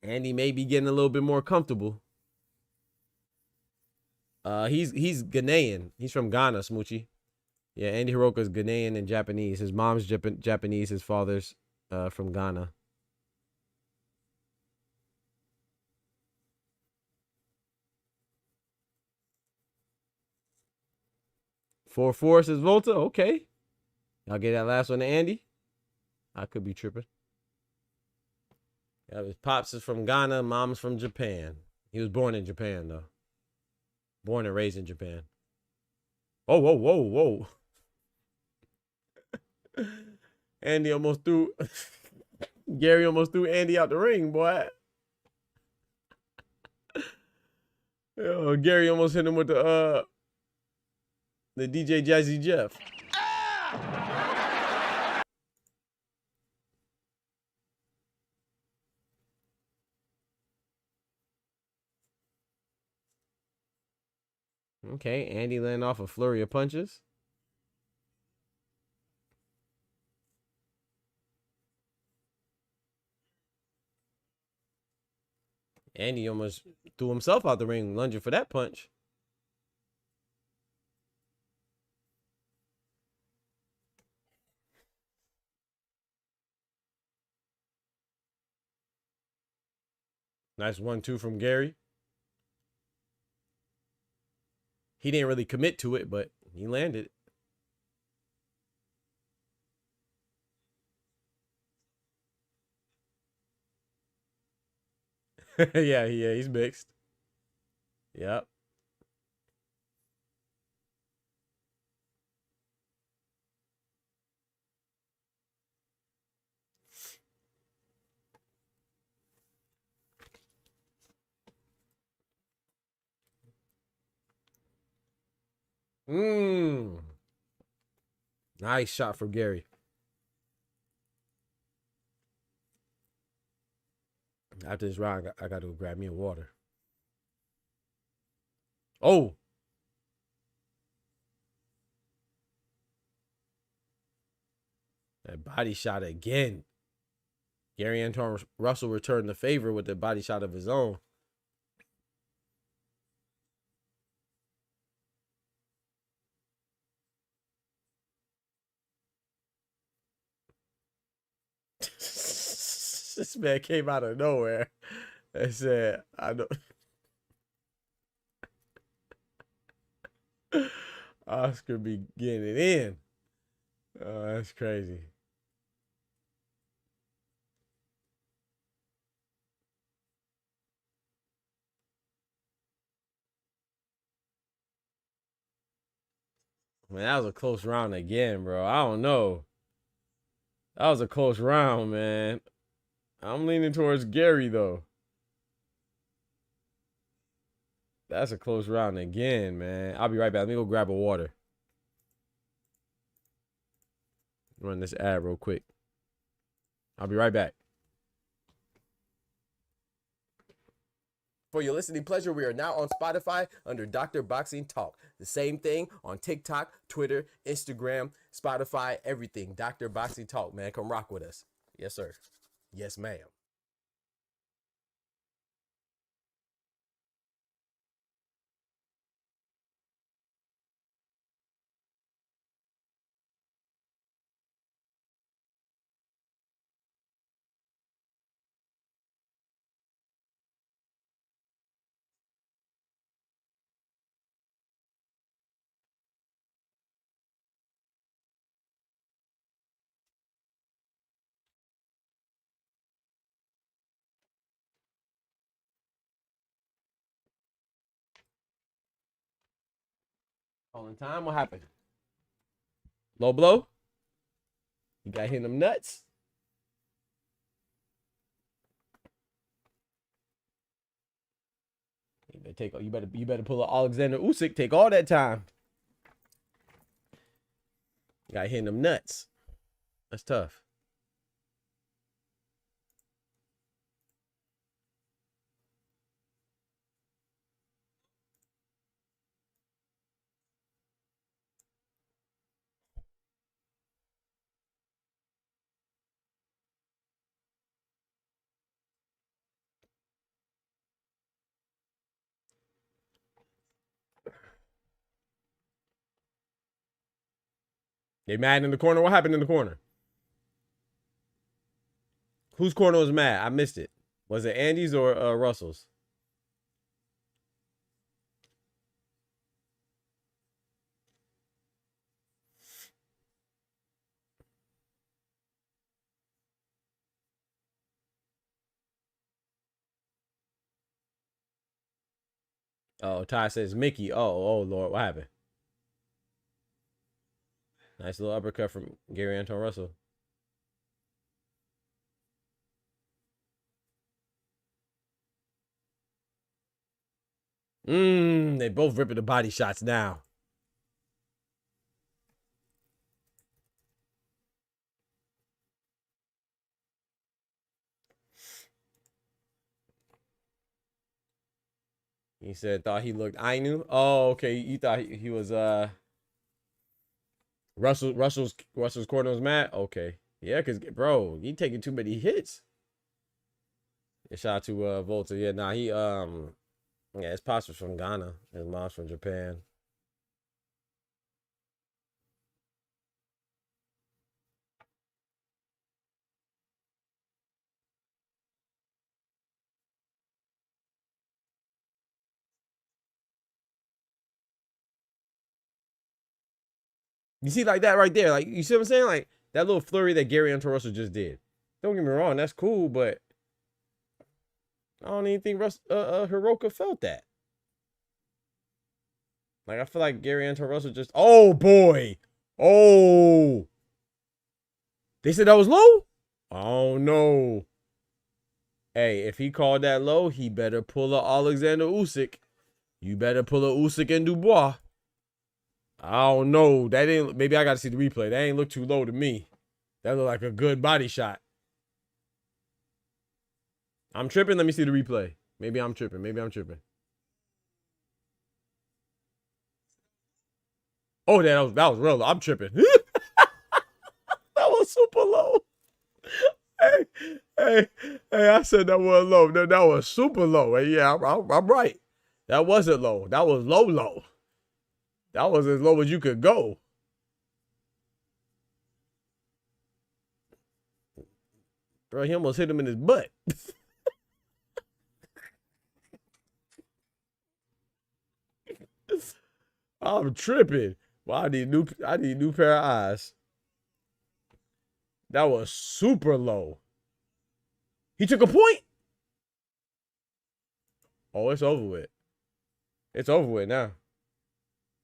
Andy may be getting a little bit more comfortable. He's Ghanaian. He's from Ghana, Smoochie. Yeah, Andy Hiroka's Ghanaian and Japanese. His mom's Japanese. His father's from Ghana. Four says Volta. Okay. Y'all get that last one to Andy? I could be tripping. Yeah, his pops is from Ghana. Mom's from Japan. He was born in Japan, though. Born and raised in Japan. Oh, whoa, whoa, whoa. Andy almost threw... Gary almost threw Andy out the ring, boy. Yo, Gary almost hit him with the DJ Jazzy Jeff. Okay, Andy landing off a flurry of punches. Andy almost threw himself out the ring, lunging for that punch. Nice 1-2 from Gary. He didn't really commit to it, but he landed. yeah, he's mixed. Yep. Nice shot from Gary. After this round, I got to grab me a water. Oh. That body shot again. Gary Anton Russell returned the favor with the body shot of his own. This man came out of nowhere and said, I know. Oscar be getting it in. Oh, that's crazy. Man, that was a close round again, bro. I don't know. That was a close round, man. I'm leaning towards Gary, though. That's a close round again, man. I'll be right back. Let me go grab a water. Run this ad real quick. I'll be right back. For your listening pleasure, we are now on Spotify under Dr. Boxing Talk. The same thing on TikTok, Twitter, Instagram, Spotify, everything. Dr. Boxing Talk, man. Come rock with us. Yes, sir. Yes, ma'am. All in time, what happened? Low blow? You got hit in them nuts? You better pull a Alexander Usyk, take all that time. Got hit in them nuts. That's tough. They mad in the corner? What happened in the corner? Whose corner was mad? I missed it. Was it Andy's or Russell's? Oh, Ty says Mickey. Oh, Lord. What happened? Nice little uppercut from Gary Anton Russell. They both ripping the body shots now. He said, thought he looked Ainu. Oh, okay. You thought he was Russell's corner was mad? Okay. Yeah, because, bro, he taking too many hits. A shout out to Volta. Yeah, nah, he yeah, his pops was from Ghana. His mom's from Japan. You see, like that right there, like you see what I'm saying? Like that little flurry that Gary Anton Russell just did. Don't get me wrong, that's cool, but I don't even think Hiroka felt that. Like I feel like Gary Anton Russell just, oh boy, oh, they said that was low. Oh no. Hey, if he called that low, he better pull a Alexander Usyk. You better pull a Usyk and Dubois. I don't know. That ain't. Maybe I got to see the replay. That ain't look too low to me. That look like a good body shot. I'm tripping. Let me see the replay. Maybe I'm tripping. Maybe I'm tripping. Oh, that was real low. I'm tripping. That was super low. Hey, I said that was low. That was super low. Hey, yeah, I'm right. That wasn't low. That was low. That was as low as you could go. Bro, he almost hit him in his butt. I'm tripping. Well, I need new pair of eyes. That was super low. He took a point. Oh, it's over with. It's over with now.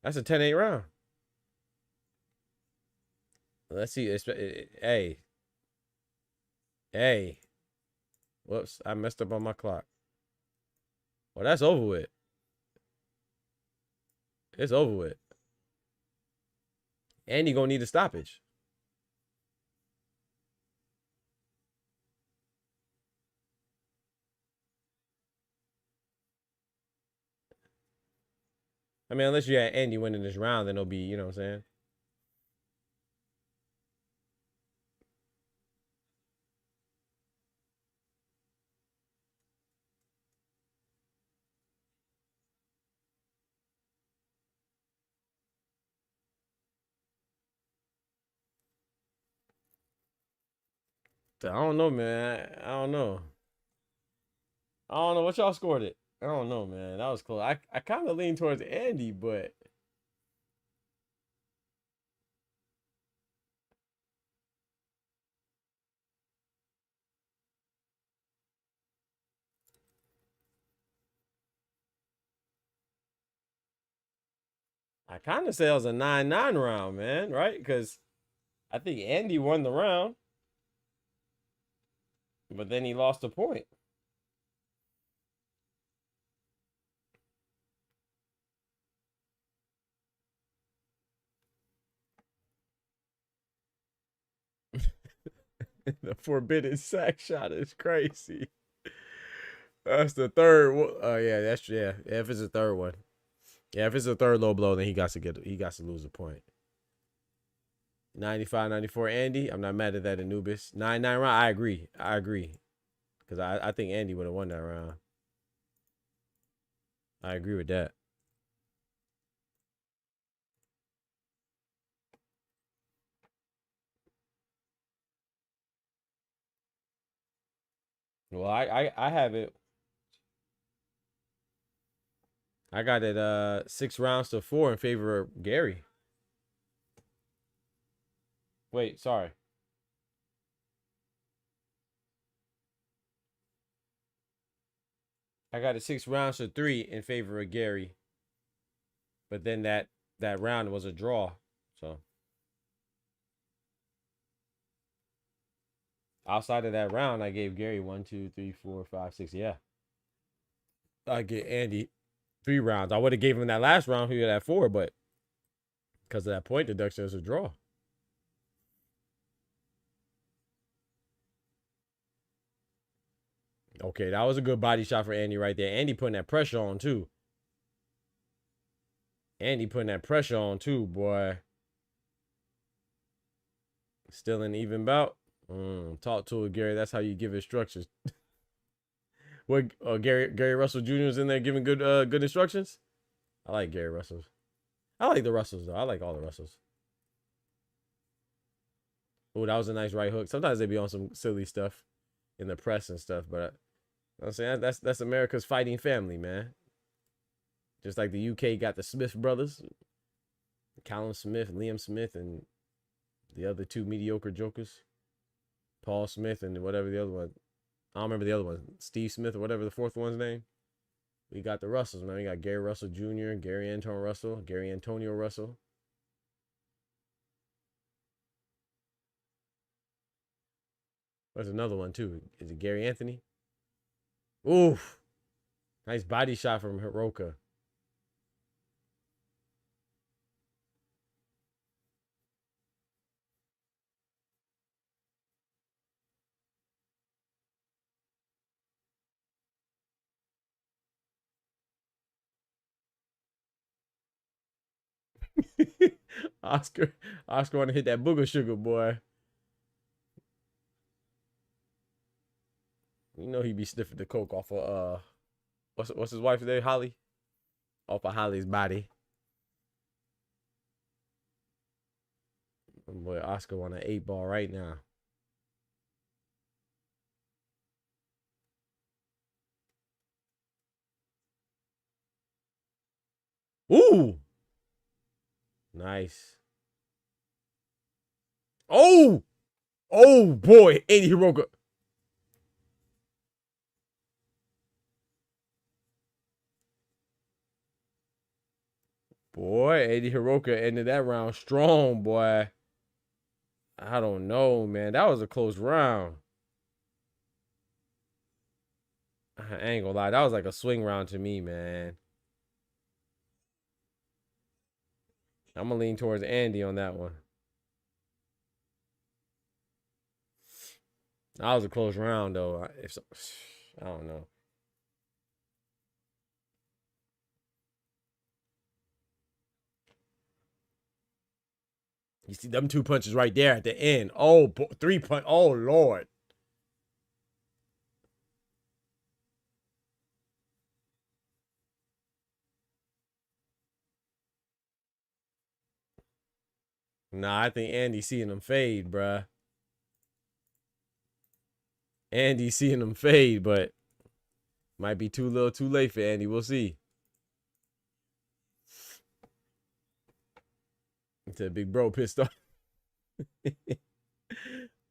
That's a 10-8 round. Let's see. Hey. Whoops, I messed up on my clock. Well, that's over with. It's over with. And you're going to need a stoppage. I mean, unless you had Andy winning this round, then it'll be, you know what I'm saying? I don't know, man. I don't know. I don't know what y'all scored it. I don't know, man. That was close. I kind of lean towards Andy, but I kind of say it was a 9-9 round, man, right? Because I think Andy won the round, but then he lost a point. The forbidden sack shot is crazy. That's the third. Yeah, that's yeah. If it's the third one, yeah. If it's the third low blow, then he got to lose a point. 95-94 Andy. I'm not mad at that, Anubis. 9-9 round. I agree. Because I think Andy would have won that round. I agree with that. Well, I have it. I got it 6 rounds to 4 in favor of Gary. Wait, sorry. I got it 6 rounds to 3 in favor of Gary. But then that round was a draw. So outside of that round, I gave Gary 1, 2, 3, 4, 5, 6. Yeah. I get Andy 3 rounds. I would have gave him that last round. He had at 4, but because of that point deduction, it's a draw. Okay, that was a good body shot for Andy right there. Andy putting that pressure on too. Andy putting that pressure on too, boy. Still an even bout. Talk to it, Gary. That's how you give instructions. What? Gary Russell Jr. is in there giving good instructions. I like Gary Russell. I like the Russells though. I like all the Russells. Oh, that was a nice right hook. Sometimes they be on some silly stuff in the press and stuff, but I'm saying that's America's fighting family, man. Just like the UK got the Smith brothers, Callum Smith, Liam Smith, and the other 2 mediocre jokers, Paul Smith and whatever the other one. I don't remember the other one, Steve Smith or whatever the 4th one's name. We got the Russells, man. We got Gary Russell Jr., Gary Antonio Russell. There's another one too. Is it Gary Anthony? Oof. Nice body shot from Hiroka. Oscar want to hit that booger sugar, boy. You know he be sniffing the coke off of what's his wife's name? Holly? Off of Holly's body. Boy, Oscar want an 8-ball right now. Ooh. Nice. Oh! Oh boy, Eddie Hiroka. Boy, Eddie Hiroka ended that round strong, boy. I don't know, man. That was a close round. I ain't gonna lie. That was like a swing round to me, man. I'm gonna lean towards Andy on that one. That was a close round, though. I don't know. You see them 2 punches right there at the end. Oh, 3 punch. Oh, Lord. Nah, I think Andy's seeing them fade, bruh. Andy's seeing them fade, but might be too little too late for Andy. We'll see. Until Big Bro pissed off.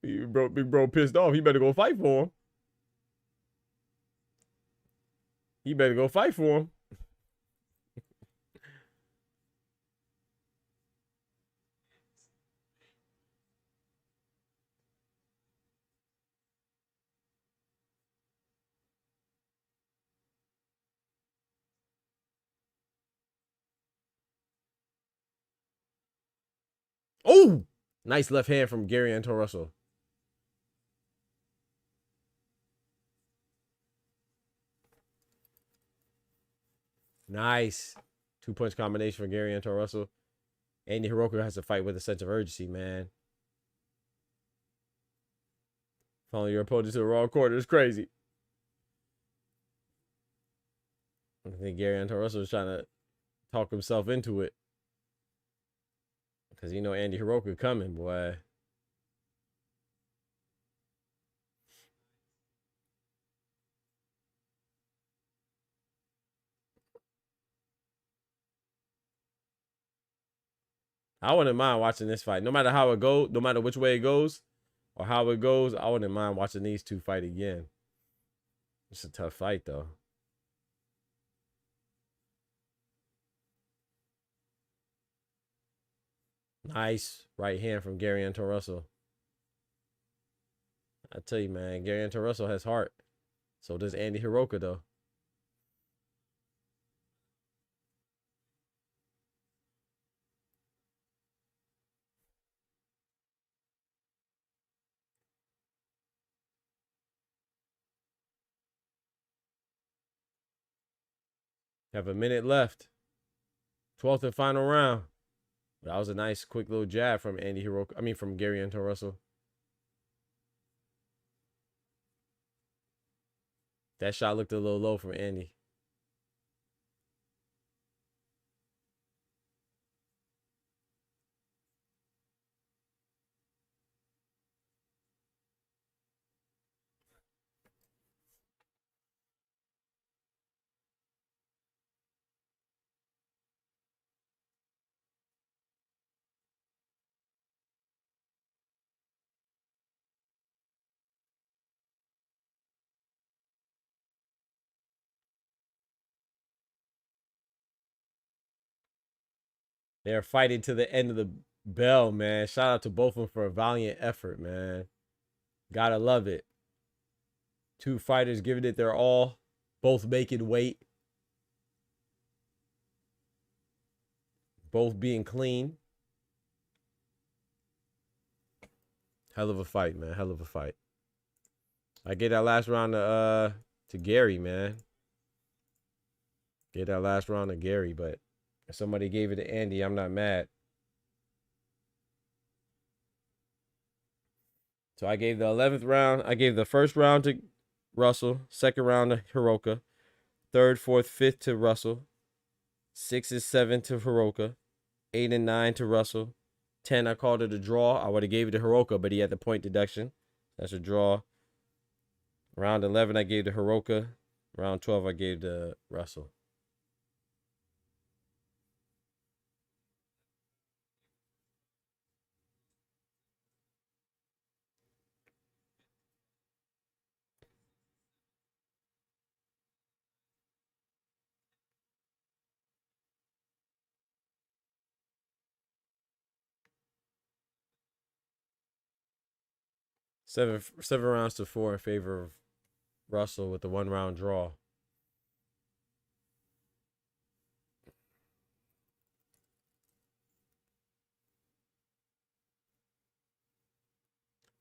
Big bro pissed off. He better go fight for him. He better go fight for him. Oh, nice left hand from Gary Anton Russell. Nice 2-punch combination for Gary Anton Russell. Andy Hiroka has to fight with a sense of urgency, man. Following your opponent to the wrong corner is crazy. I think Gary Anton Russell is trying to talk himself into it. Because you know Andy Hiroka coming, boy. I wouldn't mind watching this fight. No matter how it goes, no matter which way it goes or how it goes, I wouldn't mind watching these two fight again. It's a tough fight, though. Nice right hand from Gary Anton Russell. I tell you, man, Gary Anton Russell has heart. So does Andy Hiroka, though. Have a minute left. 12th and final round. That was a nice, quick little jab from Andy Hiroka. I mean, from Gary Anton Russell. That shot looked a little low from Andy. They're fighting to the end of the bell, man. Shout out to both of them for a valiant effort, man. Gotta love it. Two fighters giving it their all. Both making weight. Both being clean. Hell of a fight, man. Hell of a fight. I get that last round to Gary, man. Get that last round to Gary, but if somebody gave it to Andy, I'm not mad. So I gave the 11th round. I gave the first round to Russell. Second round to Hiroka. Third, fourth, fifth to Russell. 6 and 7 to Hiroka. 8 and 9 to Russell. 10, I called it a draw. I would have gave it to Hiroka, but he had the point deduction. That's a draw. Round 11, I gave to Hiroka. Round 12, I gave to Russell. Seven rounds to 4 in favor of Russell with the 1-round draw.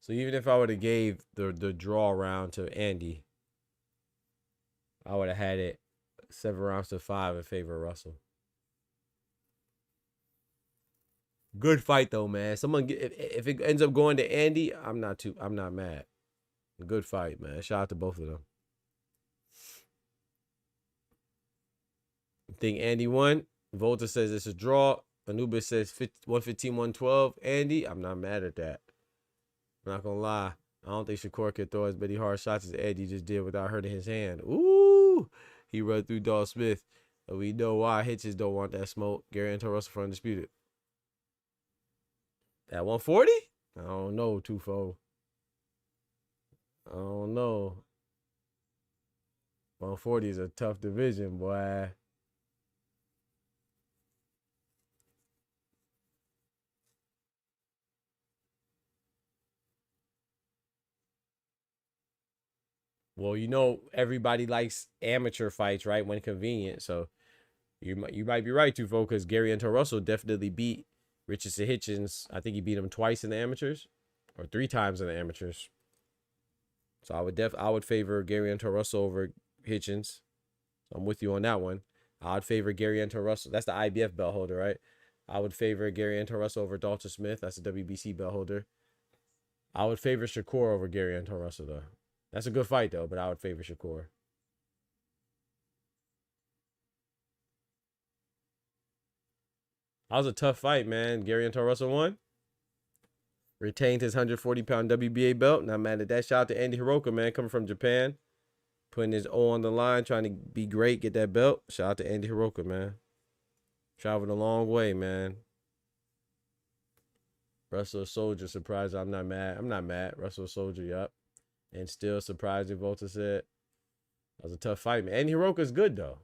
So even if I would have gave the draw round to Andy, I would have had it 7 rounds to 5 in favor of Russell. Good fight though, man. If it ends up going to Andy, I'm not mad. Good fight, man. Shout out to both of them. I think Andy won. Volta says it's a draw. Anubis says 115, 112. Andy, I'm not mad at that. I'm not gonna lie. I don't think Shakur could throw as many hard shots as Andy just did without hurting his hand. Ooh, he run through Dawg Smith. And we know why Hitches don't want that smoke. Gary Anton Russell for undisputed. At 140? I don't know, Tufo. I don't know. 140 is a tough division, boy. Well, you know, everybody likes amateur fights, right? When convenient. So you might be right, Tufo, because Gary Anton Russell definitely beat Richardson Hitchens. I think he beat him twice in the amateurs, or 3 times in the amateurs. So I would favor Gary Anton Russell over Hitchens. So I'm with you on that one. I would favor Gary Anton Russell. That's the IBF belt holder, right? I would favor Gary Anton Russell over Dalton Smith. That's the WBC belt holder. I would favor Shakur over Gary Anton Russell, though. That's a good fight, though, but I would favor Shakur. That was a tough fight, man. Gary Anton Russell won. Retained his 140-pound WBA belt. Not mad at that. Shout out to Andy Hiroka, man, coming from Japan. Putting his O on the line, trying to be great, get that belt. Shout out to Andy Hiroka, man. Traveled a long way, man. Russell Soldier surprised. I'm not mad. I'm not mad. Russell Soldier, yup. And still surprised, Volta said. That was a tough fight, man. And Hiroka's good though.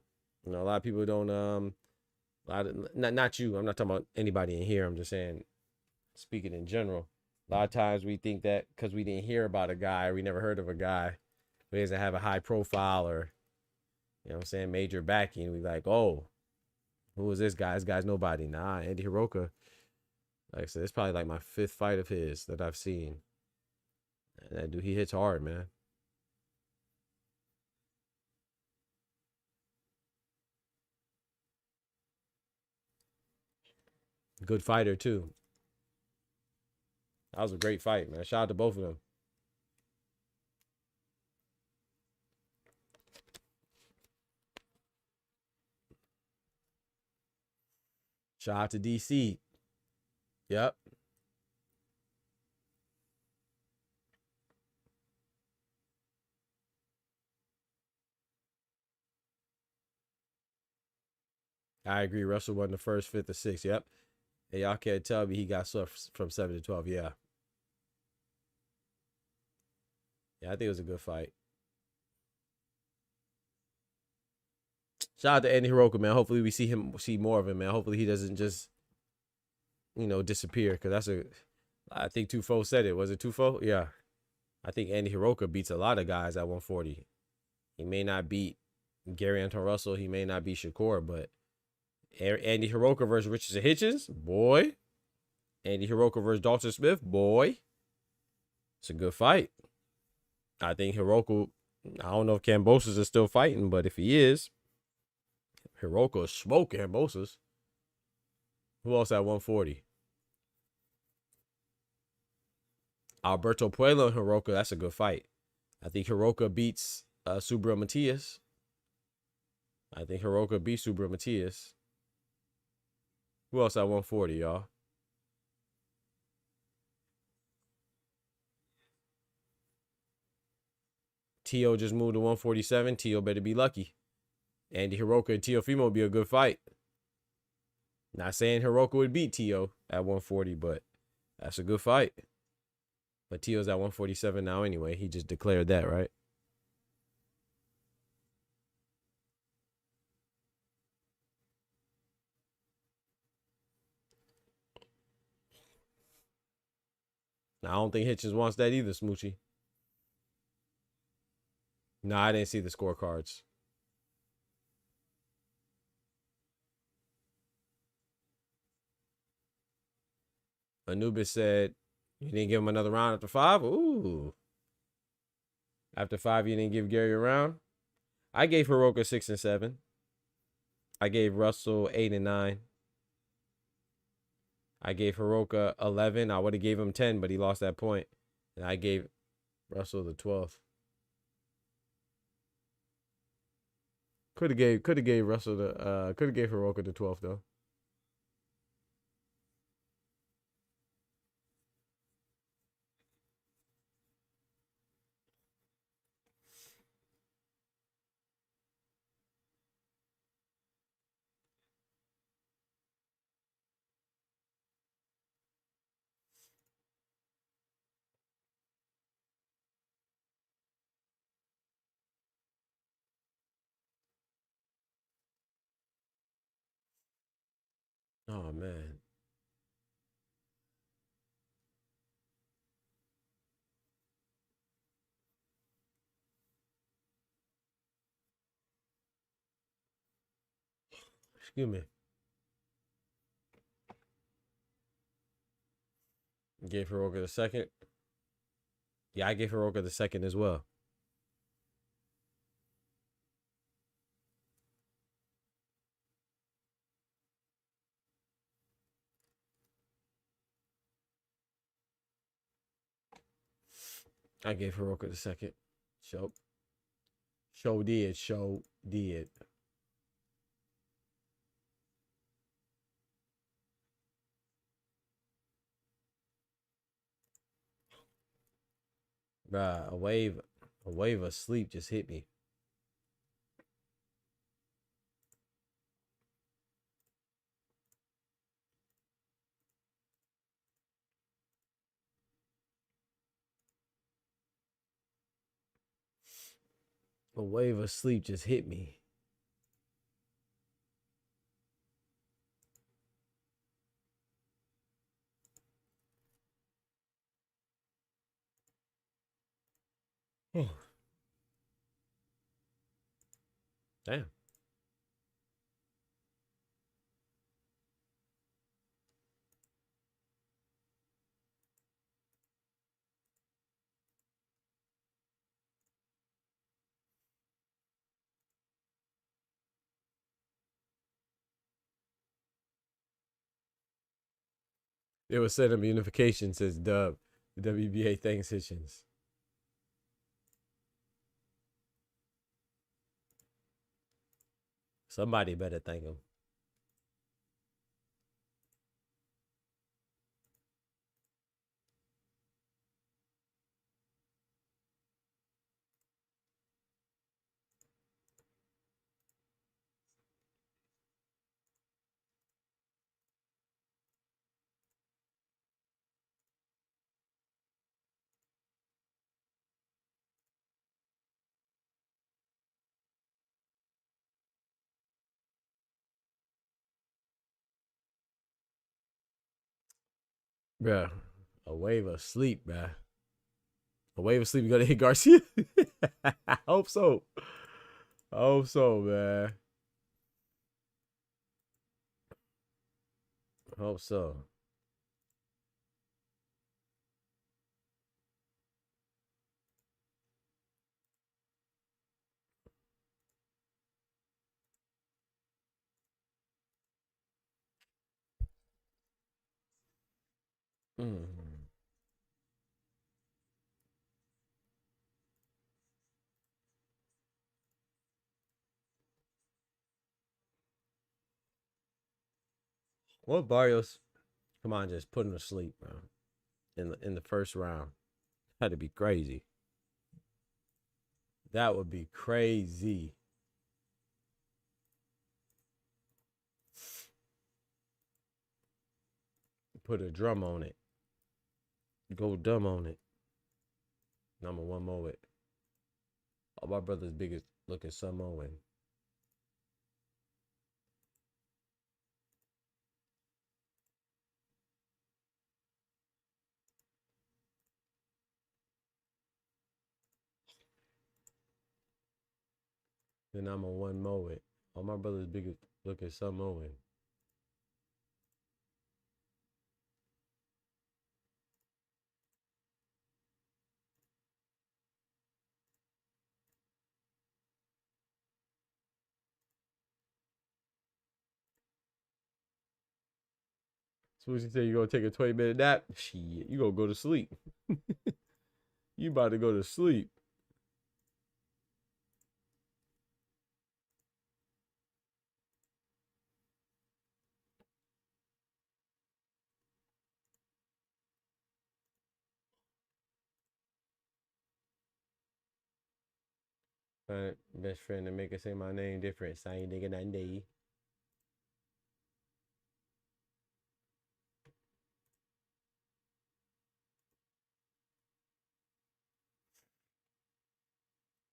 You know, a lot of people don't not you. I'm not talking about anybody in here. I'm just saying, speaking in general. A lot of times we think that because we didn't hear about a guy, or we never heard of a guy who doesn't have a high profile or, you know what I'm saying, major backing, we like, oh, who is this guy? This guy's nobody. Nah, Andy Hiroka, like I said, it's probably like my 5th fight of his that I've seen. And that dude, he hits hard, man. Good fighter, too. That was a great fight, man. Shout out to both of them. Shout out to DC. Yep. I agree. Russell won the first, 5th, or 6th. Yep. And y'all can't tell me he got swept from 7 to 12. Yeah. Yeah, I think it was a good fight. Shout out to Andy Hiroka, man. Hopefully we see more of him, man. Hopefully he doesn't just, you know, disappear. Because that's I think Tufo said it. Was it Tufo? Yeah. I think Andy Hiroka beats a lot of guys at 140. He may not beat Gary Anton Russell. He may not beat Shakur, but Andy Hiroka versus Richardson Hitchens, boy. Andy Hiroka versus Dalton Smith, boy. It's a good fight. I think Hiroka, I don't know if Kambosos is still fighting, but if he is, Hiroka smoke Kambosos. Who else at 140? Alberto Puello and Hiroka, that's a good fight. I think Hiroka beats Subra Matias. I think Hiroka beats Subra Matias. Who else at 140, y'all? Tio just moved to 147. Tio better be lucky. Andy Hiroka and Teofimo would be a good fight. Not saying Hiroka would beat Tio at 140, but that's a good fight. But Tio's at 147 now anyway. He just declared that, right? Now, I don't think Hitchens wants that either, Smoochie. No, I didn't see the scorecards. Anubis said, you didn't give him another round after 5? Ooh. After 5, you didn't give Gary a round? I gave Hiroka 6 and 7. I gave Russell 8 and 9. I gave Hiroka 11. I would have gave him 10, but he lost that point. And I gave Russell the 12th. Could have gave Russell the could have gave Hiroka the 12th though. Oh man. Excuse me. Gave Hiroka the 2nd. Yeah, I gave Hiroka the 2nd as well. I gave Hiroka the 2nd. Show did. Bruh, a wave of sleep just hit me. A wave of sleep just hit me. Damn. It was sending me unification, says Dub. The WBA thanks Hitchens. Somebody better thank him. Bruh, a wave of sleep, bruh. A wave of sleep, you gonna hit Garcia? I hope so. I hope so, man. I hope so. What Barrios? Come on, just put him to sleep, bro. In the first round. Had to be crazy. That would be crazy. Put a drum on it. Go dumb on it. Number one moment. All my brother's biggest looking Samoan. Then I'm a one moment. All my brother's biggest looking Samoan. So what you say, you gonna take a 20-minute nap? Shit, you gonna go to sleep. You about to go to sleep. Best friend to make it say my name different. Same nigga 90.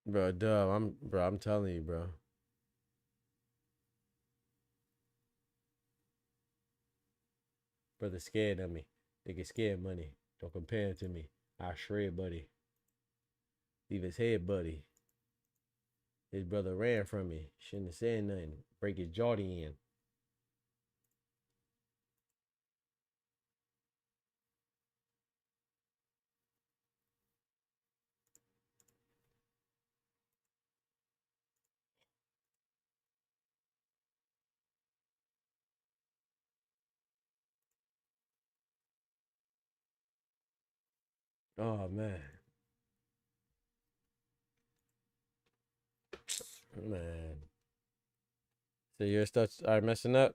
Bro, I'm telling you, bro. Brother scared of me. They get scared money. Don't compare it to me. I shred, buddy. Leave his head, buddy. His brother ran from me. Shouldn't have said nothing. Break his jaw in. Oh man. Man. So your stuff are messing up?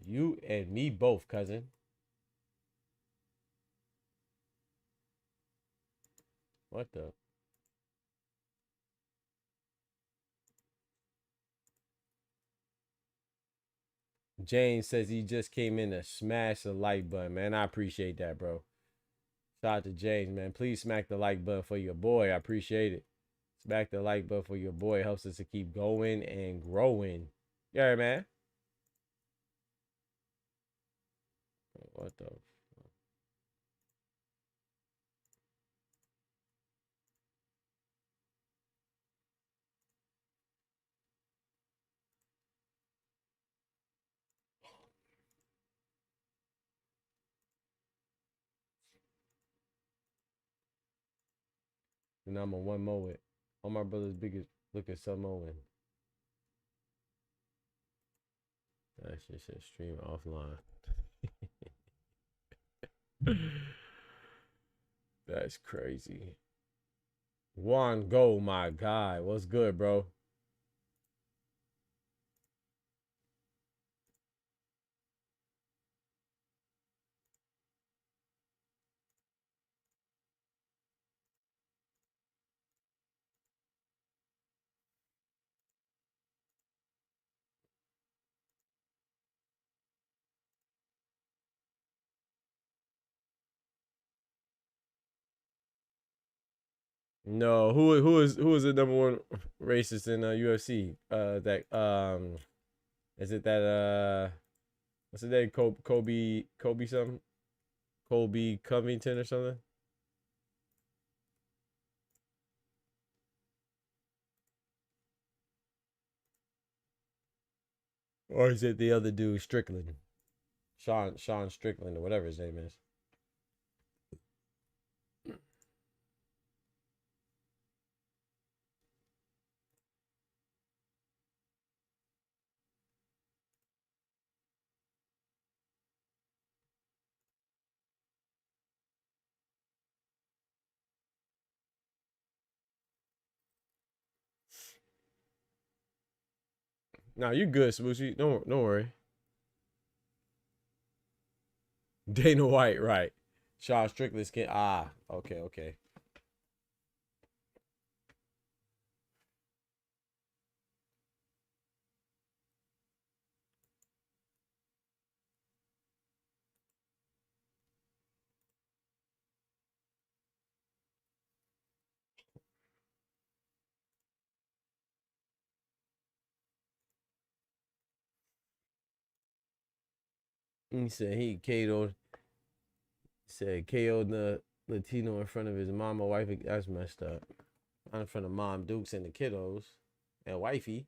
You and me both, cousin. What the? James says he just came in to smash the like button, man. I appreciate that, bro. Shout out to James, man. Please smack the like button for your boy. I appreciate it. Smack the like button for your boy. It helps us to keep going and growing. Yeah, man. What the? And I'm a one more with all my brother's biggest look at some Owen. That shit says stream offline. That's crazy. Juan Go, my guy. What's good, bro? No, who is the number one racist in UFC? That is it that what's his name? Kobe something? Colby Covington or something? Or is it the other dude, Strickland? Sean Strickland or whatever his name is. Nah, you good, Smoochie. Don't worry. Dana White, right? Sean Strickland's kid. Okay. He said he KO'd. Said KO'd the Latino in front of his mama, wife. That's messed up. Not in front of mom, Dukes, and the kiddos, and wifey.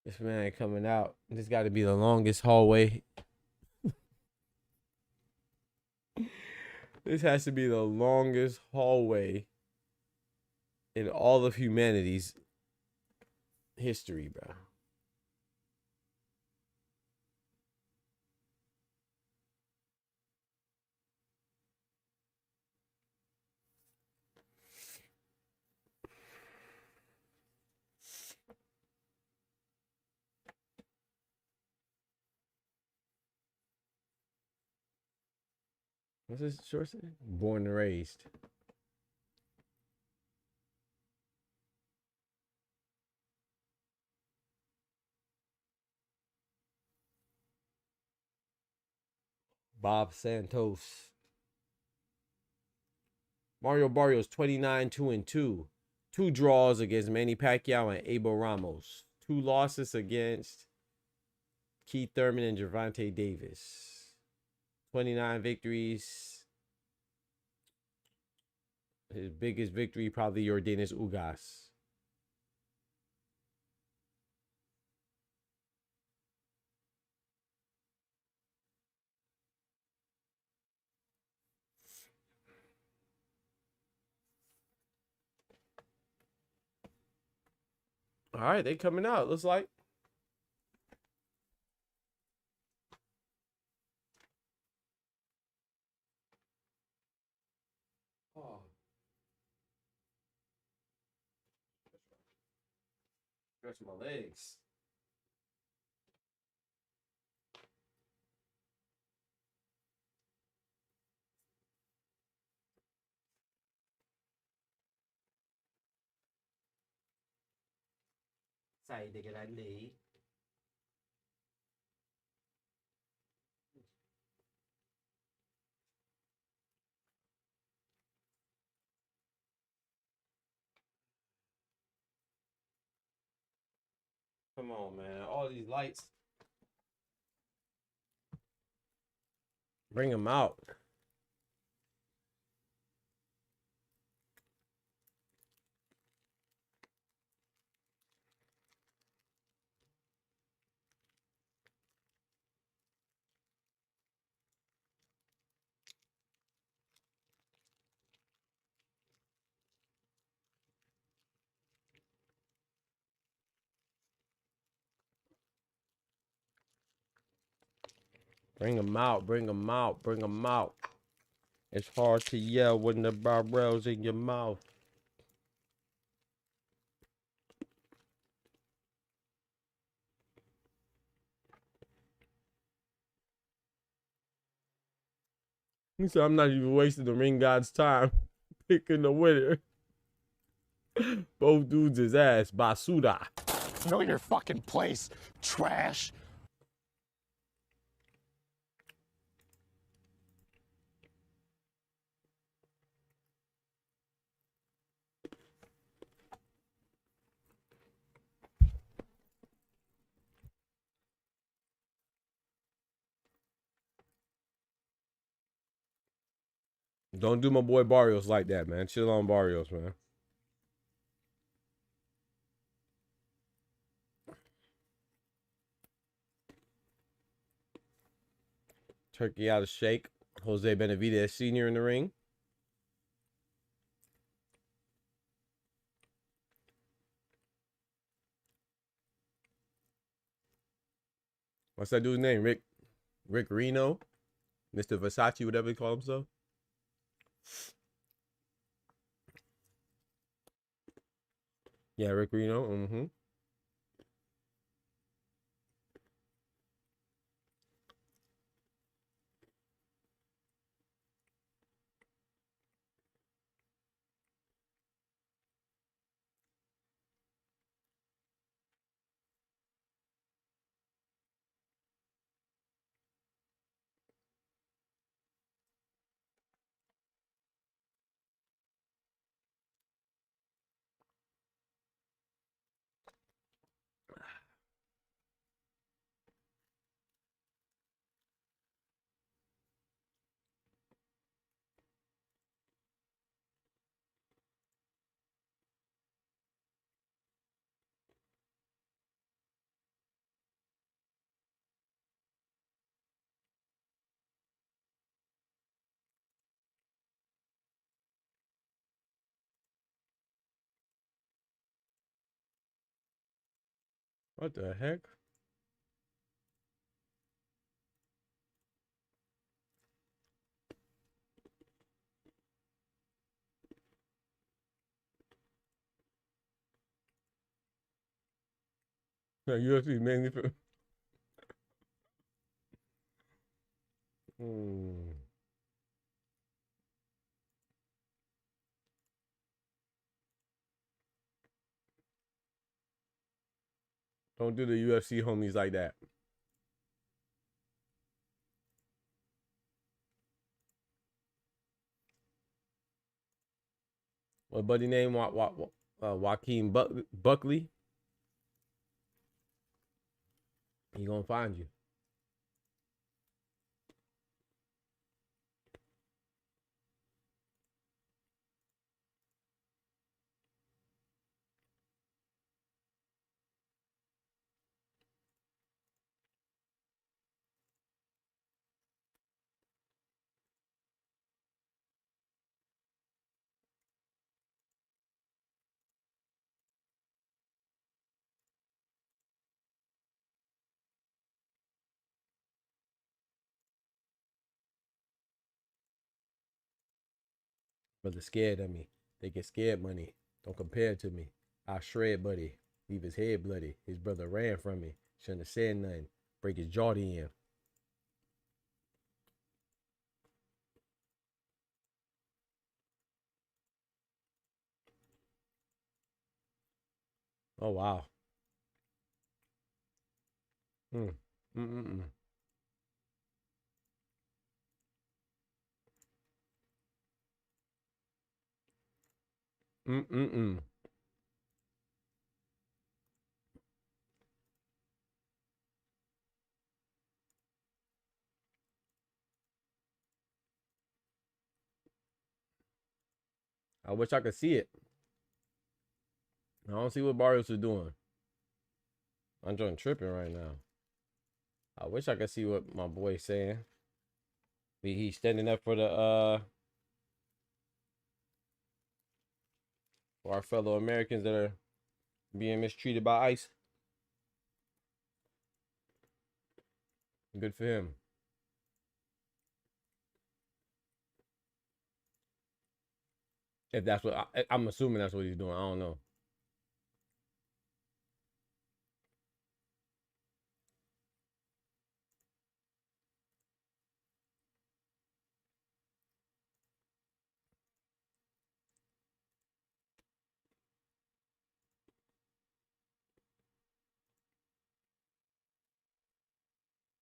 This man coming out. This got to be the longest hallway. This has to be the longest hallway in all of humanity's history, bro. What's this short say? Born and raised. Bob Santos. Mario Barrios 29 2-2. 2 draws against Manny Pacquiao and Abel Ramos. 2 losses against Keith Thurman and Gervonta Davis. 29 victories. His biggest victory probably Yordenis Ugas. All right, they coming out. Looks like. Oh. Stretch my legs. Say the grande. Come on, man. All these lights. Bring them out. Bring them out. Bring them out. Bring them out. It's hard to yell when the barrel's in your mouth. He said, I'm not even wasting the ring god's time picking the winner. Both dudes is ass. Basura. Know your fucking place, trash. Don't do my boy Barrios like that, man. Chill on Barrios, man. Turkey out of shake. Jose Benavidez Sr. in the ring. What's that dude's name? Rick Reno? Mr. Versace, whatever they call himself. Yeah, Rick Reno. Mm-hmm. What the heck? No, UFC mainly for. Don't do the UFC homies like that. What buddy name? Joaquin Buckley. He gonna find you. But they're scared of me. They get scared money. Don't compare it to me. I shred, buddy. Leave his head bloody. His brother ran from me. Shouldn't have said nothing. Break his jaw in. Oh, wow. Mm. Mm-mm-mm. Mm-mm-mm. I wish I could see it. I don't see what Barrios is doing. I'm just tripping right now. I wish I could see what my boy's saying. He's standing up for the for our fellow Americans that are being mistreated by ICE. Good for him. If that's what I'm assuming, that's what he's doing. I don't know.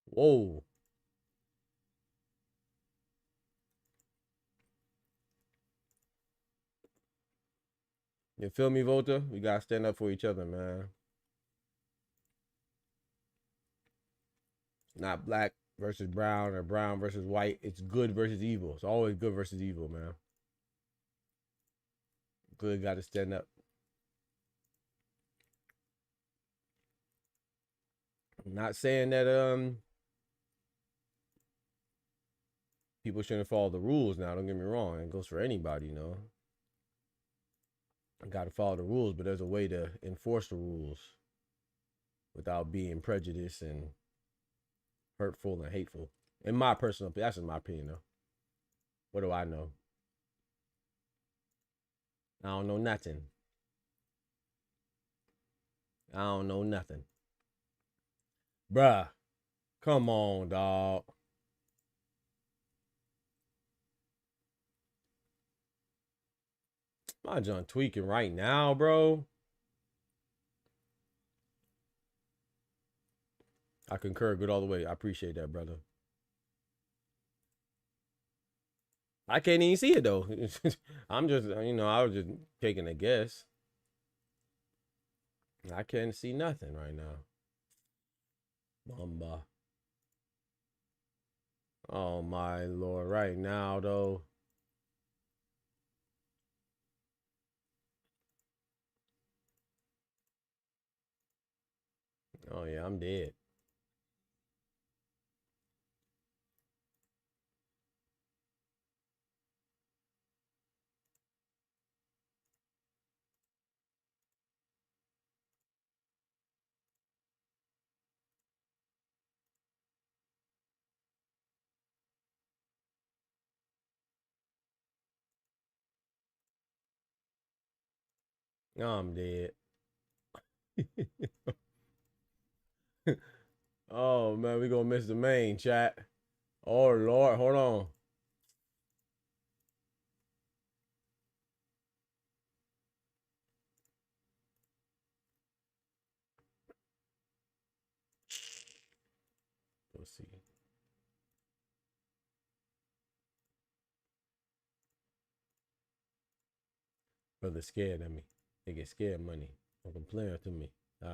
Whoa. You feel me, Volta? We gotta stand up for each other, man. Not black versus brown or brown versus white. It's good versus evil. It's always good versus evil, man. Good got to stand up. I'm not saying that people shouldn't follow the rules now. Don't get me wrong. It goes for anybody, you know. Got to follow the rules, but there's a way to enforce the rules without being prejudiced and hurtful and hateful. In my personal opinion, that's in my opinion, though. What do I know? I don't know nothing. I don't know nothing. Bruh, come on, dog. My John tweaking right now, bro. I concur. Good all the way. I appreciate that, brother. I can't even see it, though. I'm just, I was just taking a guess. I can't see nothing right now. Mamba. Oh, my Lord. Right now, though. Oh, yeah, I'm dead. I'm dead. Oh, man, we gonna miss the main chat. Oh, Lord, hold on. Let's see. Brother scared of me. They get scared money. Don't complain to me.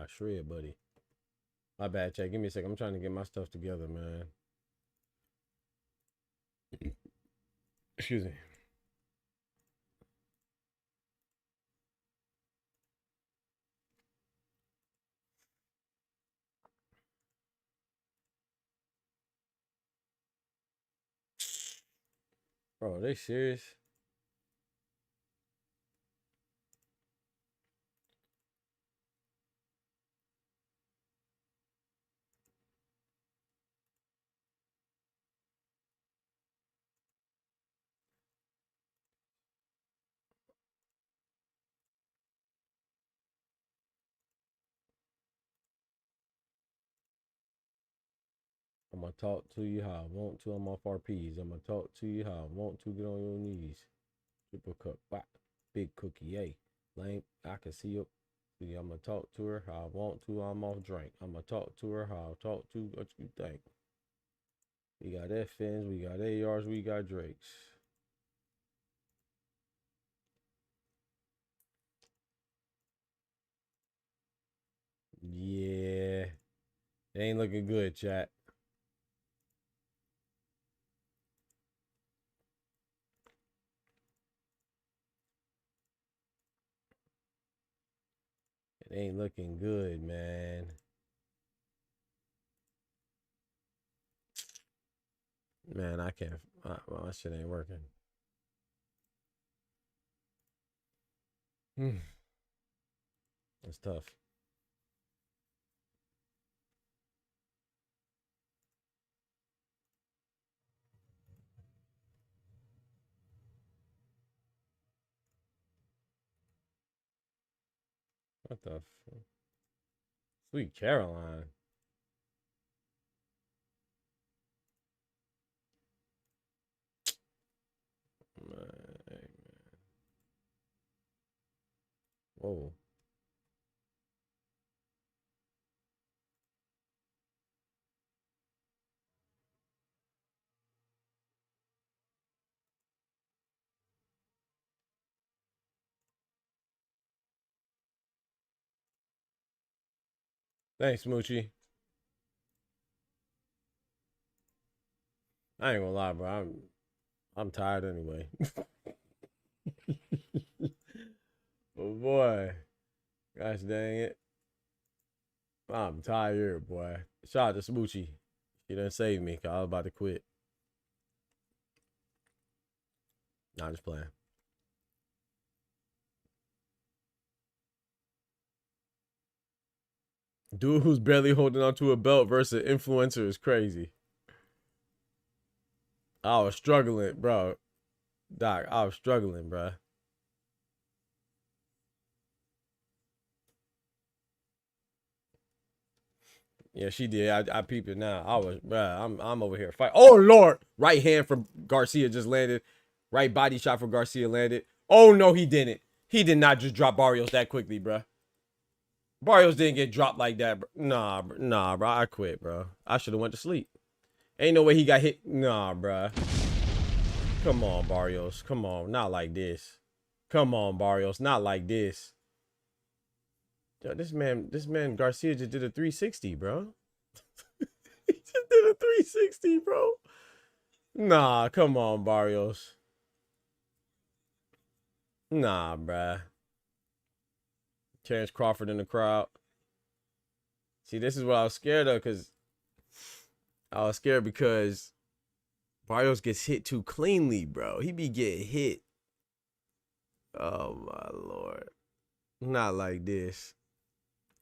Shred, buddy. My bad, chat. Give me a second. I'm trying to get my stuff together, man. Excuse me. Bro, are they serious? I'ma talk to you how I want to. I'm off RPs. I'ma talk to you how I want to. Get on your knees. Triple cup. Whack. Big cookie. Yay. Lame. I can see you. See, I'ma talk to her how I want to. I'm off drink. I'ma talk to her how I talk to. What you think? We got FNs. We got ARs. We got Drakes. Yeah. It ain't looking good, chat. It ain't looking good, man. Man, I can't. My shit ain't working. It's tough. What the Sweet Caroline. Man. Whoa. Thanks, Moochie. I ain't gonna lie, bro. I'm tired anyway. Oh boy. Gosh dang it. I'm tired, boy. Shout out to Smoochie. He done saved me, cause I was about to quit. Nah, I'm just playing. Dude who's barely holding onto a belt versus an influencer is crazy. I was struggling, bro. Doc, I was struggling, bro. Yeah, she did. I peeped it now. I was, bro. I'm over here fight. Oh Lord! Right hand from Garcia just landed. Right body shot for Garcia landed. Oh no, he didn't. He did not just drop Barrios that quickly, bro. Barrios didn't get dropped like that, bro. Nah, bro. I quit, bro. I should have went to sleep. Ain't no way he got hit. Nah, bro. Come on, Barrios. Come on, not like this. Come on, Barrios, not like this. Yo, this man Garcia just did a 360, bro. He just did a 360, bro. Nah, come on, Barrios. Nah, bruh. Terrence Crawford in the crowd. See, this is what I was scared of, because I was scared because Barrios gets hit too cleanly, bro. He be getting hit. Oh, my Lord. Not like this.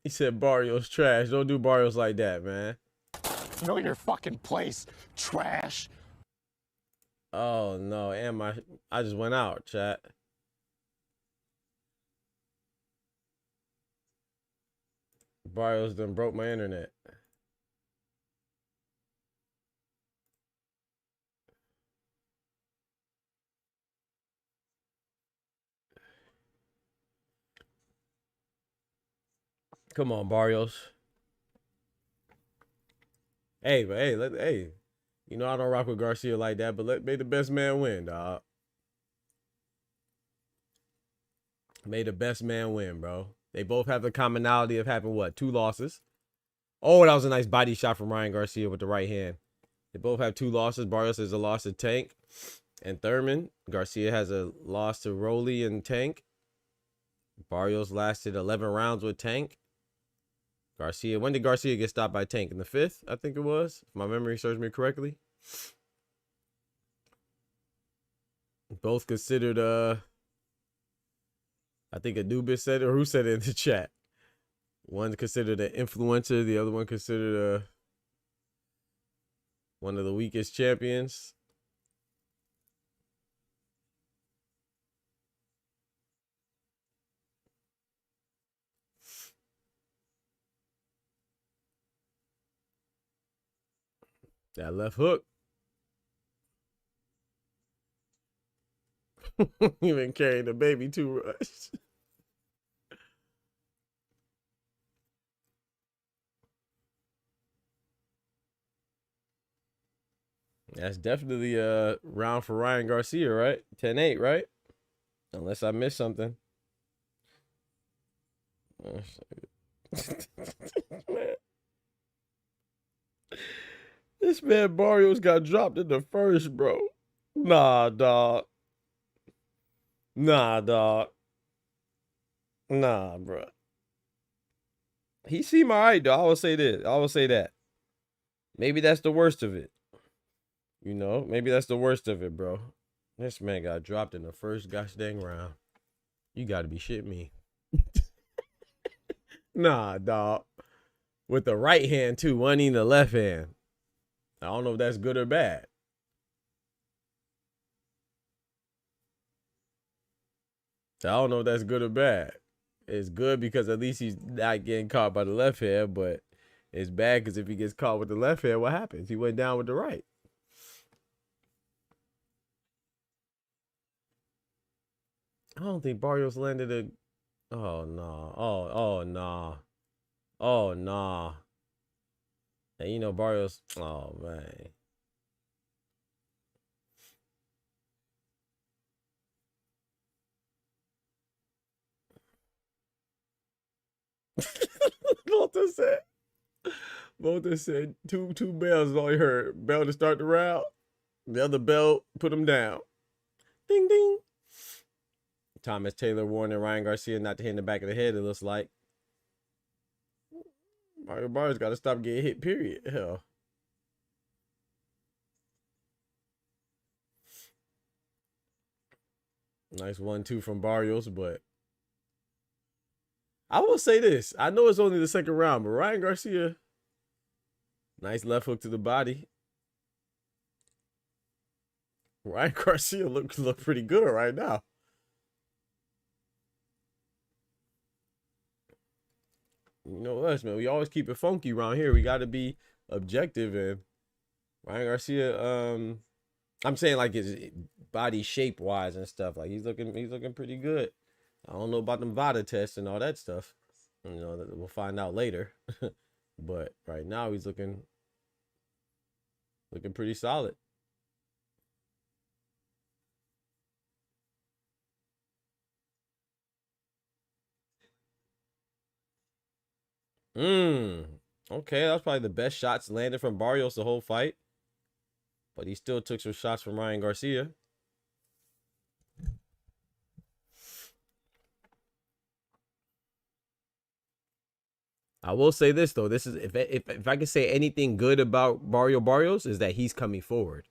He said Barrios trash. Don't do Barrios like that, man. Know your fucking place, trash. Oh, no. And I just went out, chat. Barrios done broke my internet. Come on, Barrios. Hey, but hey, you know I don't rock with Garcia like that, but may the best man win, dog. May the best man win, bro. They both have the commonality of having what? 2 losses. Oh, that was a nice body shot from Ryan Garcia with the right hand. They both have 2 losses. Barrios has a loss to Tank and Thurman. Garcia has a loss to Rolly and Tank. Barrios lasted 11 rounds with Tank. Garcia, when did Garcia get stopped by Tank? In the 5th, I think it was, if my memory serves me correctly. Both considered, I think Anubis said it, or who said it in the chat? One considered an influencer, the other one considered one of the weakest champions. That left hook. You been carrying the baby too much. That's definitely a round for Ryan Garcia, right? 10-8, right? Unless I missed something. Man. This man Barrios got dropped in the first, bro. Nah, dog. Nah, dog. Nah, bro. He seemed all right, though. I will say this. I will say that. Maybe that's the worst of it. You know, maybe that's the worst of it, bro. This man got dropped in the first gosh dang round. You got to be shitting me. Nah, dog. With the right hand, too. One in the left hand. I don't know if that's good or bad. I don't know if that's good or bad. It's good because at least he's not getting caught by the left hand, but it's bad because if he gets caught with the left hand, what happens? He went down with the right. I don't think Barrios landed a... Oh, no. Oh, no. Oh, no. And you know, Barrios... Oh, man. Volta said two bells is all he heard. Bell to start the round. The other bell put him down. Ding, ding. Thomas Taylor warning Ryan Garcia not to hit in the back of the head, it looks like. Mario Barrios got to stop getting hit, period. Hell. Nice 1-2 from Barrios, but I will say this. I know it's only the second round, but Ryan Garcia, nice left hook to the body. Ryan Garcia look pretty good right now. You know us, man. We always keep it funky around here. We got to be objective. And Ryan Garcia, I'm saying like his body shape wise and stuff. Like he's looking pretty good. I don't know about them VADA tests and all that stuff. You know, we'll find out later. But right now he's looking pretty solid. Okay, that's probably the best shots landed from Barrios the whole fight. But he still took some shots from Ryan Garcia. I will say this though. This is if I could say anything good about Barrios is that he's coming forward.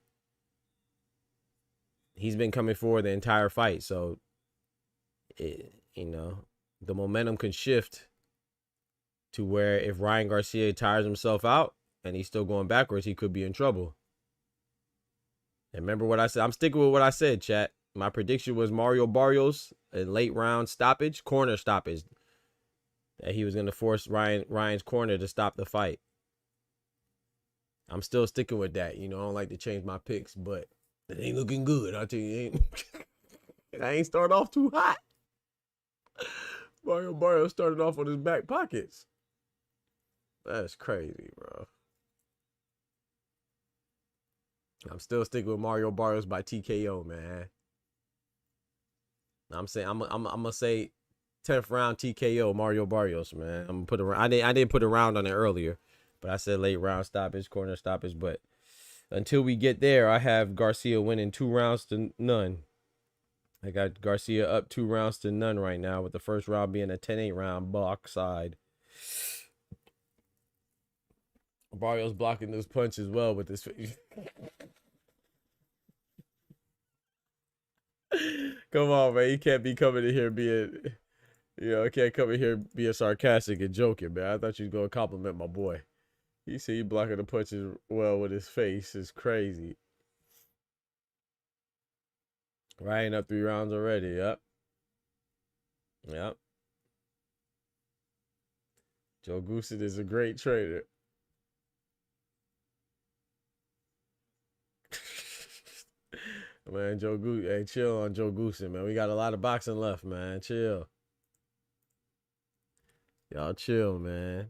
He's been coming forward the entire fight, so you know, the momentum can shift to where if Ryan Garcia tires himself out and he's still going backwards, he could be in trouble. And remember what I said. I'm sticking with what I said, chat. My prediction was Mario Barrios in late round stoppage, corner stoppage. That he was going to force Ryan's corner to stop the fight. I'm still sticking with that. You know, I don't like to change my picks, but it ain't looking good. I'll tell you, I ain't started off too hot. Mario Barrios started off on his back pockets. That's crazy, bro. I'm still sticking with Mario Barrios by TKO, man. I'm saying I'm gonna say 10th round TKO Mario Barrios, man. I'm gonna put I didn't put a round on it earlier, but I said late round stoppage, corner stoppage. But until we get there, I have Garcia winning 2 rounds to none. I got Garcia up 2 rounds to none right now, with the first round being a 10-8 round box side. Barrios blocking those punches well with his face. Come on, man. You can't be coming in here being, you know, can't come in here being sarcastic and joking, man. I thought you was going to compliment my boy. You see he blocking the punches well with his face. It's crazy. Ryan up 3 rounds already. Yep. Yep. Joe Goosen is a great trainer. Man, Joe Goose, hey, chill on Joe Goosen, man. We got a lot of boxing left, man. Chill. Y'all chill, man.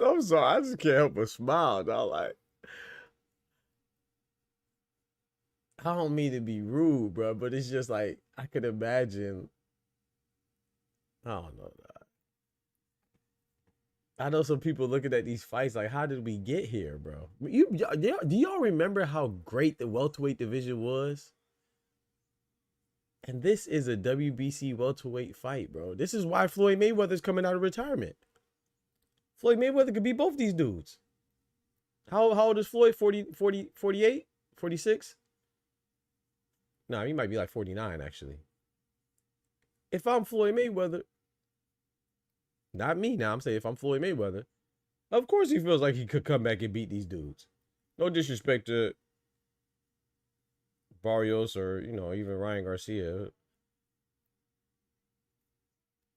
I'm sorry, I just can't help but smile, dog. Like, I don't mean to be rude, bro, but it's just like I could imagine. I don't know. I know some people looking at these fights like, how did we get here, bro? Do y'all remember how great the welterweight division was? And this is a WBC welterweight fight, bro. This is why Floyd Mayweather's coming out of retirement. Floyd Mayweather could beat both these dudes. How old is Floyd? 40, 48? 46? No, he might be like 49, actually. If I'm Floyd Mayweather, not me now, I'm saying if I'm Floyd Mayweather, of course he feels like he could come back and beat these dudes. No disrespect to Barrios or, even Ryan Garcia.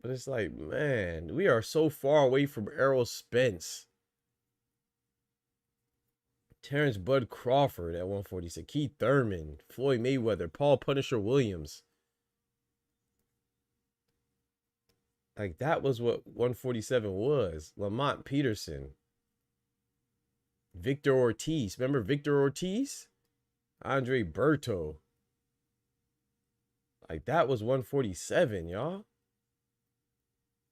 But it's like, man, we are so far away from Errol Spence. Terrence Bud Crawford at 146. Keith Thurman, Floyd Mayweather, Paul Punisher Williams. Like, that was what 147 was. Lamont Peterson. Victor Ortiz. Remember Victor Ortiz? Andre Berto. Like, that was 147, y'all.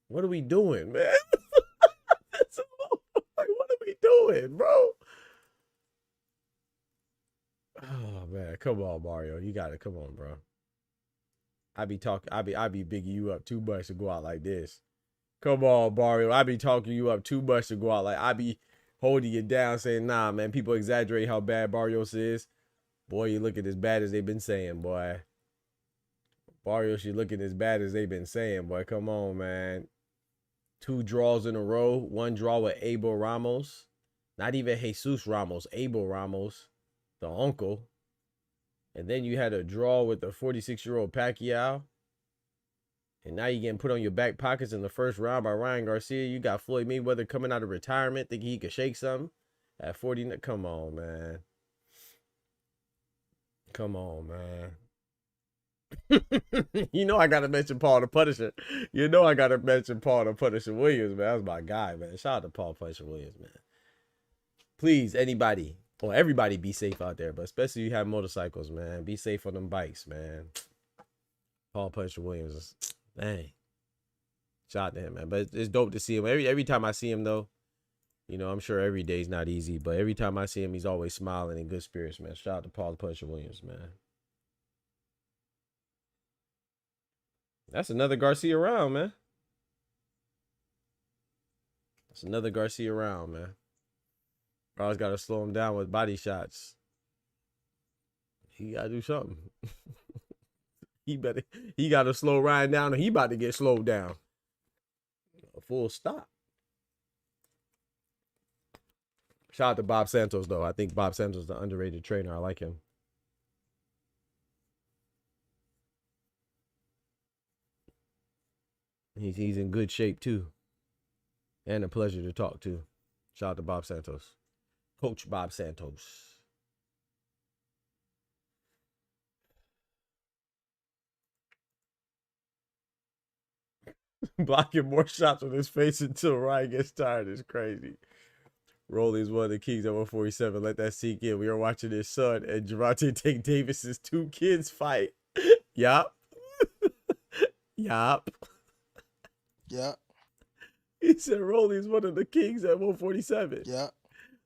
What are we doing, man? Like, what are we doing, bro? Oh, man. Come on, Mario. You got it. Come on, bro. I be bigging you up too much to go out like this. Come on, Mario. I be talking you up too much to go out like I be holding you down saying, nah, man, people exaggerate how bad Barrios is. Boy, you looking as bad as they've been saying, boy. Barrios, you looking as bad as they've been saying, boy. Come on, man. 2 draws in a row. 1 draw with Abel Ramos. Not even Jesus Ramos. Abel Ramos, the uncle. And then you had a draw with the 46-year-old Pacquiao. And now you're getting put on your back pockets in the first round by Ryan Garcia. You got Floyd Mayweather coming out of retirement, thinking he could shake something at 40. Come on, man. Come on, man. You know I got to mention Paul the Punisher. You know I got to mention Paul the Punisher Williams, man. That's my guy, man. Shout out to Paul Punisher Williams, man. Please, anybody, or everybody be safe out there, but especially you have motorcycles, man. Be safe on them bikes, man. Paul Punisher Williams, dang. Shout out to him, man. But it's dope to see him. Every time I see him, though, I'm sure every day's not easy, but every time I see him, he's always smiling in good spirits, man. Shout out to Paul Punisher Williams, man. That's another Garcia round, man. That's another Garcia round, man. I always got to slow him down with body shots. He got to do something. He got to slow Ryan down, or he about to get slowed down. A full stop. Shout out to Bob Santos, though. I think Bob Santos is the underrated trainer. I like him. He's in good shape, too. And a pleasure to talk to. Shout out to Bob Santos. Coach Bob Santos. Blocking more shots with his face until Ryan gets tired is crazy. Rolly's one of the kings at 147. Let that sink in. We are watching his son and Gervonta Tank Davis's 2 kids fight. Yup. Yup. Yeah. He said Rolly's one of the kings at 147. Yeah.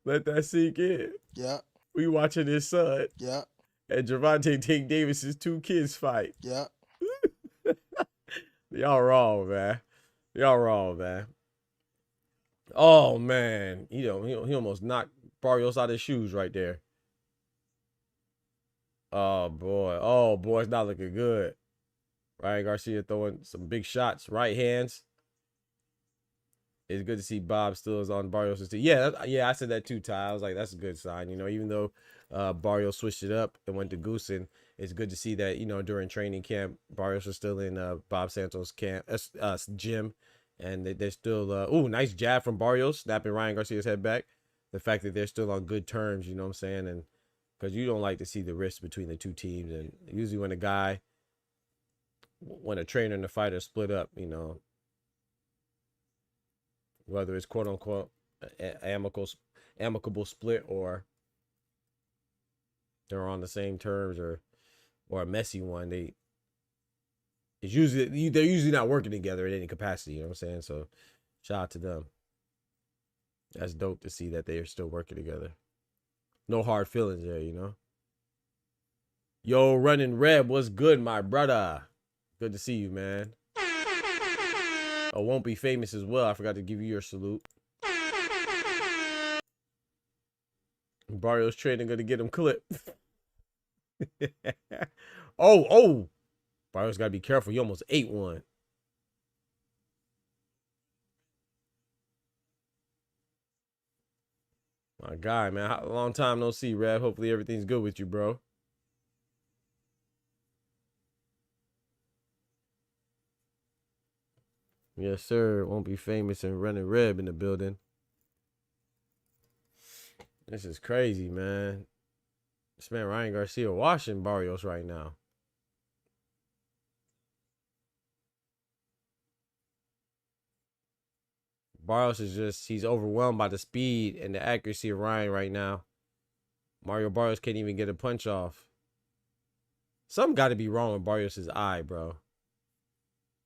Let that sink in. Yeah. We watching his son. Yeah. And Gervonta Tank Davis's 2 kids fight. Yeah. Y'all wrong, man. Y'all wrong, man. Oh man, he almost knocked Barrios out of his shoes right there. Oh boy, it's not looking good. Ryan Garcia throwing some big shots, right hands. It's good to see Bob still is on Barrios' team. Yeah, yeah, I said that too, Ty. I was like, that's a good sign. You know, even though Barrios switched it up and went to Goosen, it's good to see that, you know, during training camp, Barrios was still in Bob Santos' camp, gym, and they're still, ooh, nice jab from Barrios, snapping Ryan Garcia's head back. The fact that they're still on good terms, you know what I'm saying? And because you don't like to see the rift between the two teams. And usually when a trainer and a fighter split up, you know, whether it's quote unquote amicable split or they're on the same terms or a messy one, they're usually not working together in any capacity, you know what I'm saying? So shout out to them. That's dope to see that they are still working together. No hard feelings there, you know. Yo, Running Red, what's good, my brother? Good to see you, man. Oh, Won't Be Famous as well. I forgot to give you your salute. Barrios training gonna get him clipped. oh. Barrios gotta be careful. He almost ate one. My guy, man. A long time no see, Rev. Hopefully everything's good with you, bro. Yes, sir. Won't Be Famous and Running Red in the building. This is crazy, man. This man Ryan Garcia washing Barrios right now. Barrios is he's overwhelmed by the speed and the accuracy of Ryan right now. Mario Barrios can't even get a punch off. Something got to be wrong with Barrios' eye, bro.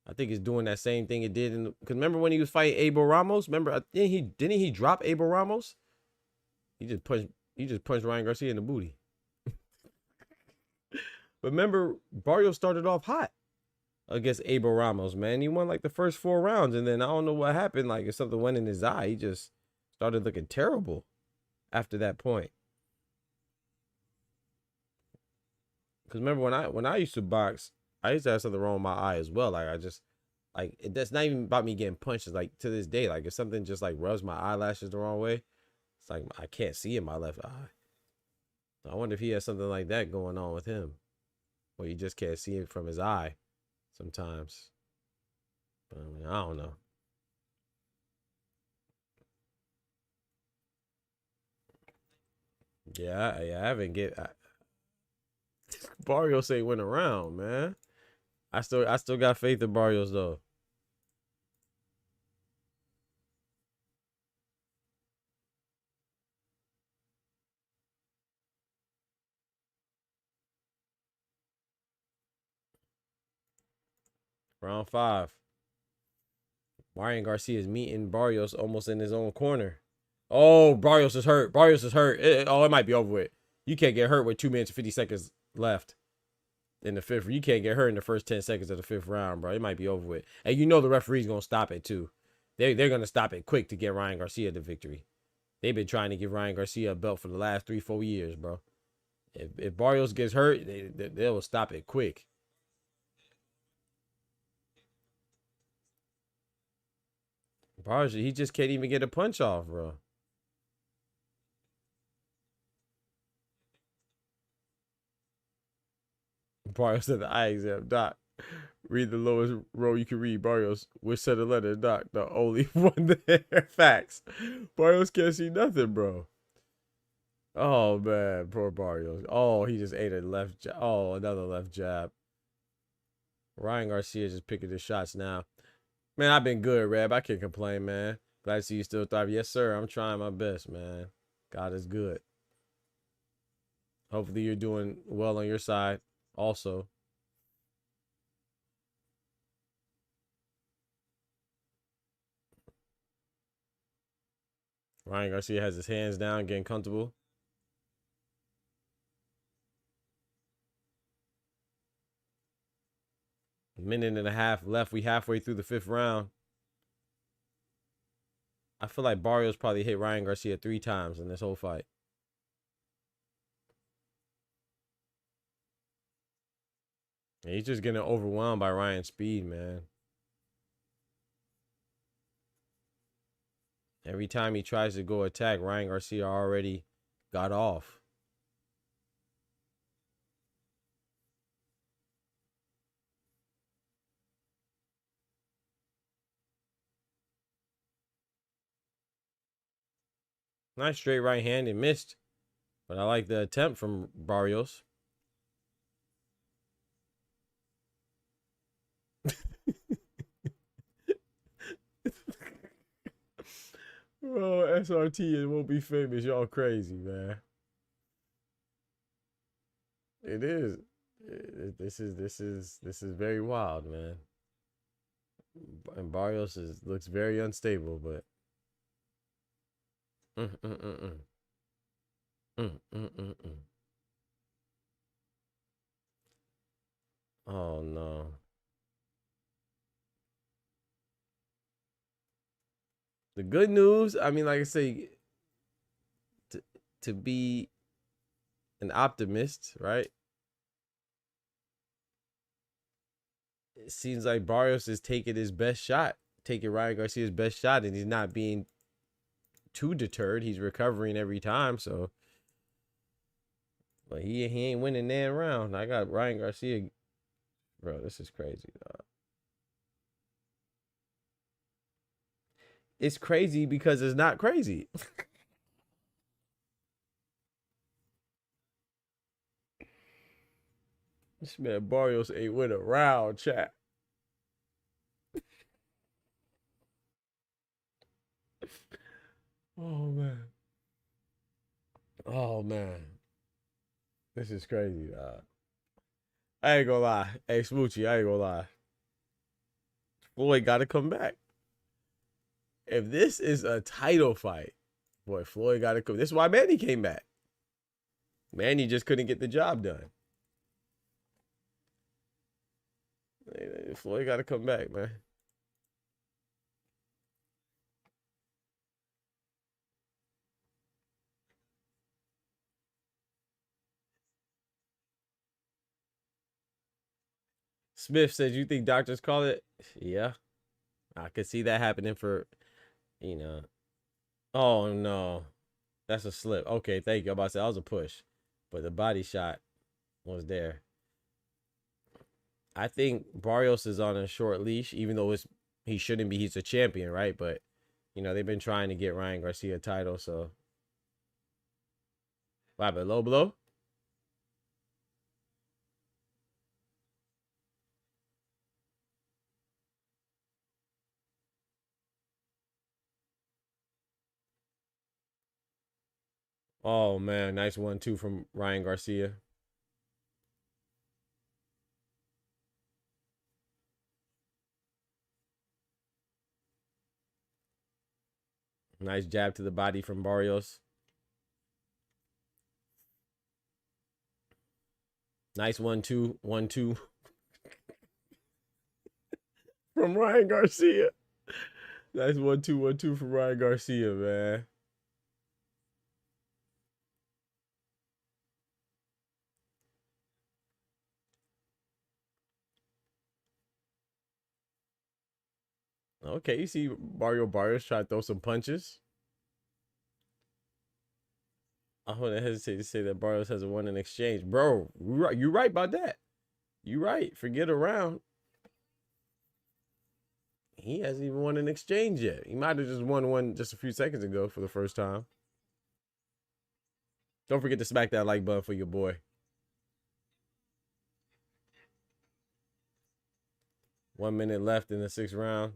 I think it's doing that same thing it did because remember when he was fighting Abel Ramos? Remember, didn't he drop Abel Ramos? He just punched Ryan Garcia in the booty. But remember, Barrios started off hot against Abel Ramos, man. He won like the first 4 rounds, and then I don't know what happened. Like if something went in his eye, he just started looking terrible after that point. Because remember when I used to box, I used to have something wrong with my eye as well. That's not even about me getting punched. It's like to this day, like if something just like rubs my eyelashes the wrong way, it's like I can't see in my left eye. I wonder if he has something like that going on with him, where you just can't see it from his eye sometimes. But I mean, I don't know. Yeah, I haven't Barrios ain't went around, man. I still got faith in Barrios though. Round 5. Ryan Garcia is meeting Barrios almost in his own corner. Oh, Barrios is hurt. Barrios is hurt. It might be over with. You can't get hurt with 2 minutes and 50 seconds left in the 5th. You can't get hurt in the first 10 seconds of the 5th round, bro. It might be over with. And you know the referee's going to stop it, too. They're going to stop it quick to get Ryan Garcia the victory. They've been trying to give Ryan Garcia a belt for the last 3-4 years, bro. If Barrios gets hurt, they'll stop it quick. Barrios, he just can't even get a punch off, bro. Barrios said the eye exam, Doc. Read the lowest row you can read, Barrios. Which set of letters, Doc? The only one there. Facts. Barrios can't see nothing, bro. Oh, man. Poor Barrios. Oh, he just ate a left jab. Oh, another left jab. Ryan Garcia just picking his shots now. Man, I've been good, Reb. I can't complain, man. Glad to see you still thriving. Yes, sir. I'm trying my best, man. God is good. Hopefully you're doing well on your side also. Ryan Garcia has his hands down, getting comfortable. Minute and a half left. We halfway through the 5th round. I feel like Barrios probably hit Ryan Garcia 3 times in this whole fight. And he's just getting overwhelmed by Ryan's speed, man. Every time he tries to go attack, Ryan Garcia already got off. Nice straight right hand. It missed. But I like the attempt from Barrios. Bro, SRT, it won't be famous. Y'all crazy, man. It is. This is very wild, man. And Barrios looks very unstable, but Oh no. The good news, I mean, like I say, to be an optimist, right? It seems like Barrios is taking his best shot, taking Ryan Garcia's best shot, and he's not being too deterred. He's recovering every time, so. But he ain't winning that round. I got Ryan Garcia. Bro, this is crazy, dog. It's crazy because it's not crazy. This man Barrios ain't win a round, chat. Oh man. Oh man. This is crazy, dog. I ain't gonna lie. Hey, Smoochie, I ain't gonna lie. Floyd gotta come back. If this is a title fight, boy, Floyd gotta come. This is why Manny came back. Manny just couldn't get the job done. Floyd gotta come back, man. Smith says, you think doctors call it? Yeah. I could see that happening for, you know. Oh, no. That's a slip. Okay, thank you. I'm about to say that was a push. But the body shot was there. I think Barrios is on a short leash, even though he shouldn't be. He's a champion, right? But, you know, they've been trying to get Ryan Garcia a title, so. Wow, but low blow? Oh, man. Nice 1-2 from Ryan Garcia. Nice jab to the body from Barrios. Nice 1-2, 1-2 from Ryan Garcia. Nice 1-2, 1-2 from Ryan Garcia, man. Okay, you see Barrios try to throw some punches. I wouldn't hesitate to say that Barrios has won an exchange. Bro, you're right about that. You're right. Forget a round. He hasn't even won an exchange yet. He might have just won one just a few seconds ago for the first time. Don't forget to smack that like button for your boy. 1 minute left in the 6th round.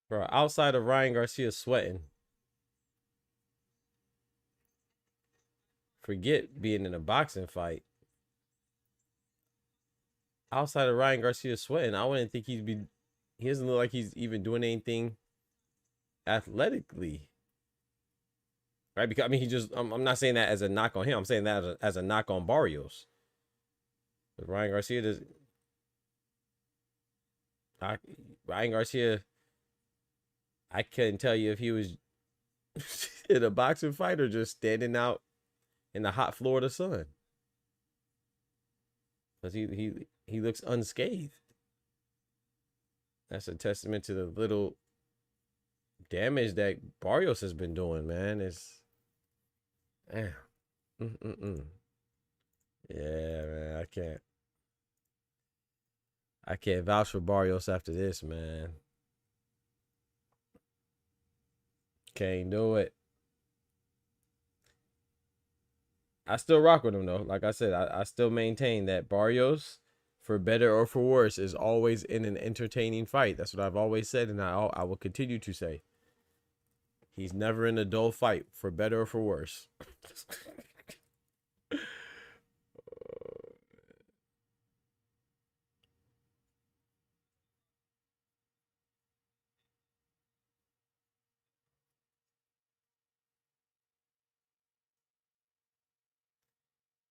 Bro, outside of Ryan Garcia sweating, forget being in a boxing fight. Outside of Ryan Garcia sweating, I wouldn't think he doesn't look like he's even doing anything athletically. Right? Because I mean, I'm not saying that as a knock on him. I'm saying that as a knock on Barrios. But Ryan Garcia I couldn't tell you if he was in a boxing fight or just standing out in the hot Florida sun. Because he looks unscathed. That's a testament to the little damage that Barrios has been doing, man. It's damn. Yeah, man. I can't vouch for Barrios after this, man. Can't do it. I still rock with him though. Like I said, I still maintain that Barrios, for better or for worse, is always in an entertaining fight. That's what I've always said, and I will continue to say. He's never in a dull fight, for better or for worse.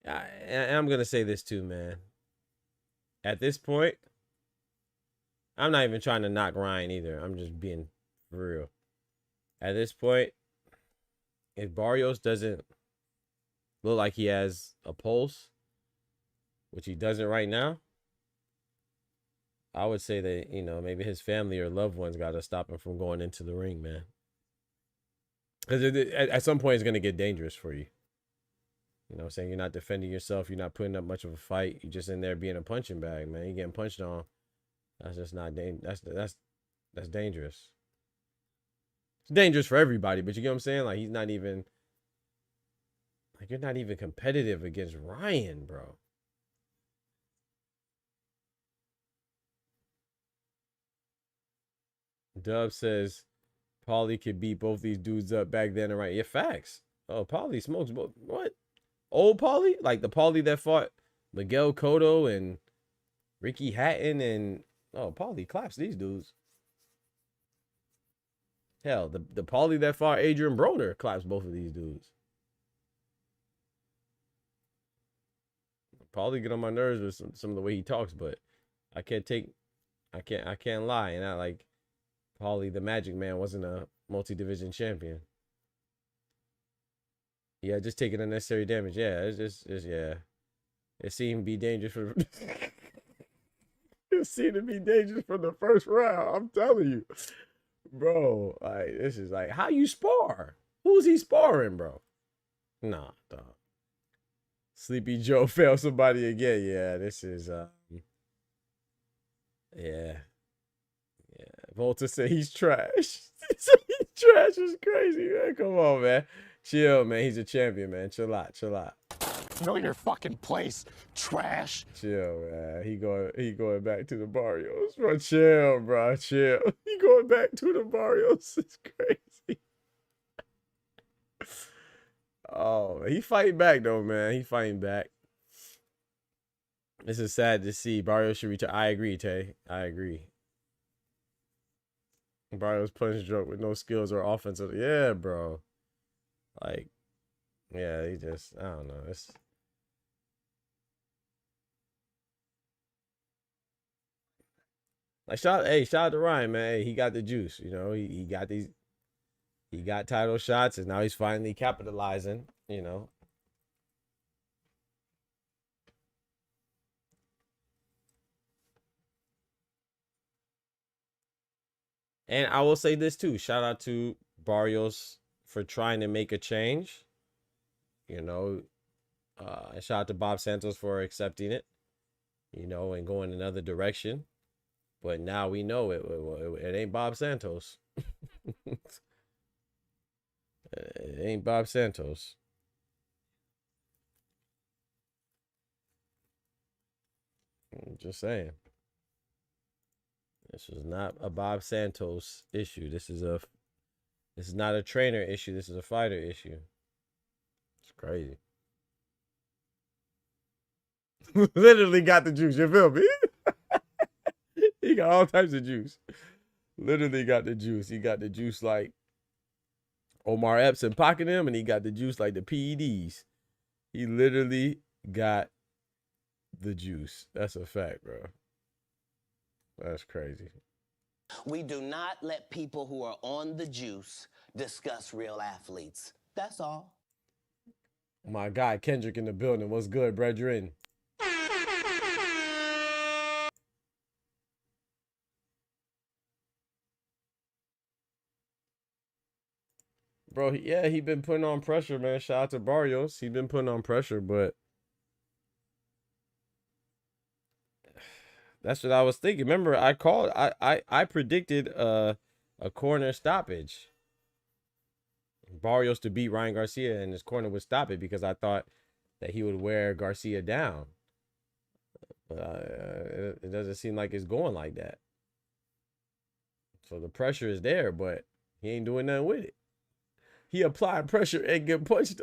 And I'm gonna say this too, man. At this point, I'm not even trying to knock Ryan either. I'm just being for real. At this point, if Barrios doesn't look like he has a pulse, which he doesn't right now, I would say that, you know, maybe his family or loved ones got to stop him from going into the ring, man. Because at some point, it's going to get dangerous for you. You know what I'm saying? You're not defending yourself. You're not putting up much of a fight. You're just in there being a punching bag, man. You're getting punched on. That's just not dangerous. That's dangerous. It's dangerous for everybody, but you get what I'm saying? Like, he's not even... Like, you're not even competitive against Ryan, bro. Dub says Paulie could beat both these dudes up back then and right. Yeah, facts. Oh, Paulie smokes both. What? Old Paulie? Like the Paulie that fought Miguel Cotto and Ricky Hatton and... Oh, Paulie claps these dudes. Hell, the Paulie that fought Adrian Broner claps both of these dudes. Paulie get on my nerves with some of the way he talks, but I can't lie. And I like Paulie the Magic Man wasn't a multi-division champion. Yeah, just taking unnecessary damage. Yeah, it's just yeah. It seemed to be dangerous for it seemed to be dangerous from the first round. I'm telling you. Bro, like this is like how you spar? Who's he sparring, bro? Nah, dog. Sleepy Joe failed somebody again. Yeah, this is yeah. Volta said he's trash. He's trash is crazy, man. Come on, man. Chill, man. He's a champion, man. Chill out. Know your fucking place, trash. Chill, man. He going back to the Barrios. Bro, chill, bro. Chill. He going back to the Barrios. It's crazy. Oh, he fighting back though, man. He fighting back. This is sad to see. Barrios should retire. I agree, Tay. I agree. Barrios punch drunk with no skills or offensive. Yeah, bro. Like, yeah, he just, I don't know. It's like shout out to Ryan, man. Hey, he got the juice, you know. He got title shots and now he's finally capitalizing, you know. And I will say this too. Shout out to Barrios for trying to make a change. You know, and shout out to Bob Santos for accepting it, you know, and going another direction. But now we know it ain't Bob Santos. It ain't Bob Santos. I'm just saying. This is not a Bob Santos issue. This is not a trainer issue. This is a fighter issue. It's crazy. Literally got the juice. You feel me? He got all types of juice. Literally got the juice. He got the juice like Omar Epps and pocketing him, and he got the juice like the PEDs. He literally got the juice. That's a fact, bro. That's crazy. We do not let people who are on the juice discuss real athletes. That's all. My guy Kendrick in the building. What's good, brethren? Bro, yeah, he been putting on pressure, man. Shout out to Barrios. He been putting on pressure, but that's what I was thinking. Remember, I predicted a corner stoppage. Barrios to beat Ryan Garcia, and his corner would stop it because I thought that he would wear Garcia down. But it doesn't seem like it's going like that. So the pressure is there, but he ain't doing nothing with it. He applied pressure and get punched.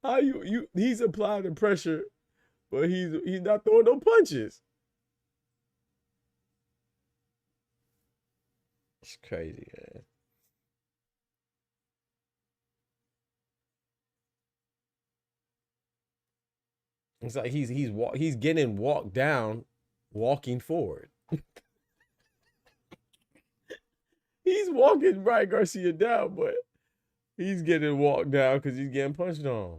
How he's applying the pressure, but he's not throwing no punches. It's crazy, man. It's like he's getting walked down, walking forward. He's walking Ryan Garcia down, but he's getting walked down because he's getting punched on.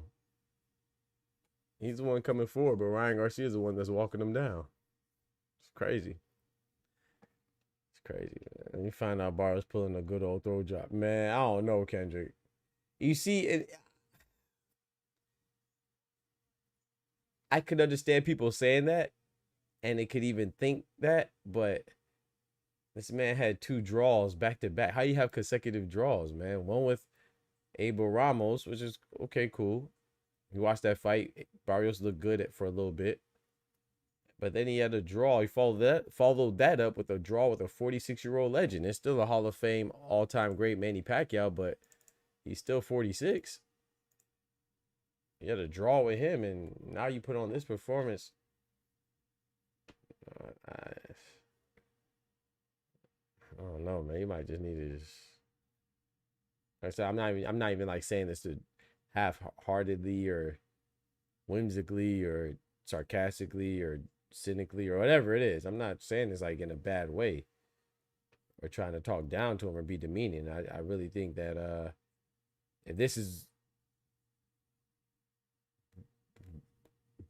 He's the one coming forward, but Ryan Garcia is the one that's walking him down. It's crazy. It's crazy, man. You find out Barr's pulling a good old throw drop. Man, I don't know, Kendrick. You see, I could understand people saying that, and they could even think that, but this man had 2 draws back to back. How you have consecutive draws, man? One with Abel Ramos, which is okay, cool. You watched that fight. Barrios looked good for a little bit. But then he had a draw. He followed that up with a draw with a 46-year-old legend. It's still a Hall of Fame all-time great Manny Pacquiao, but he's still 46. You had a draw with him, and now you put on this performance. I don't know, man. You might just need to just. Like I said, I'm not even like saying this to half-heartedly or whimsically or sarcastically or cynically or whatever it is. I'm not saying this like in a bad way or trying to talk down to him or be demeaning. I really think that if this is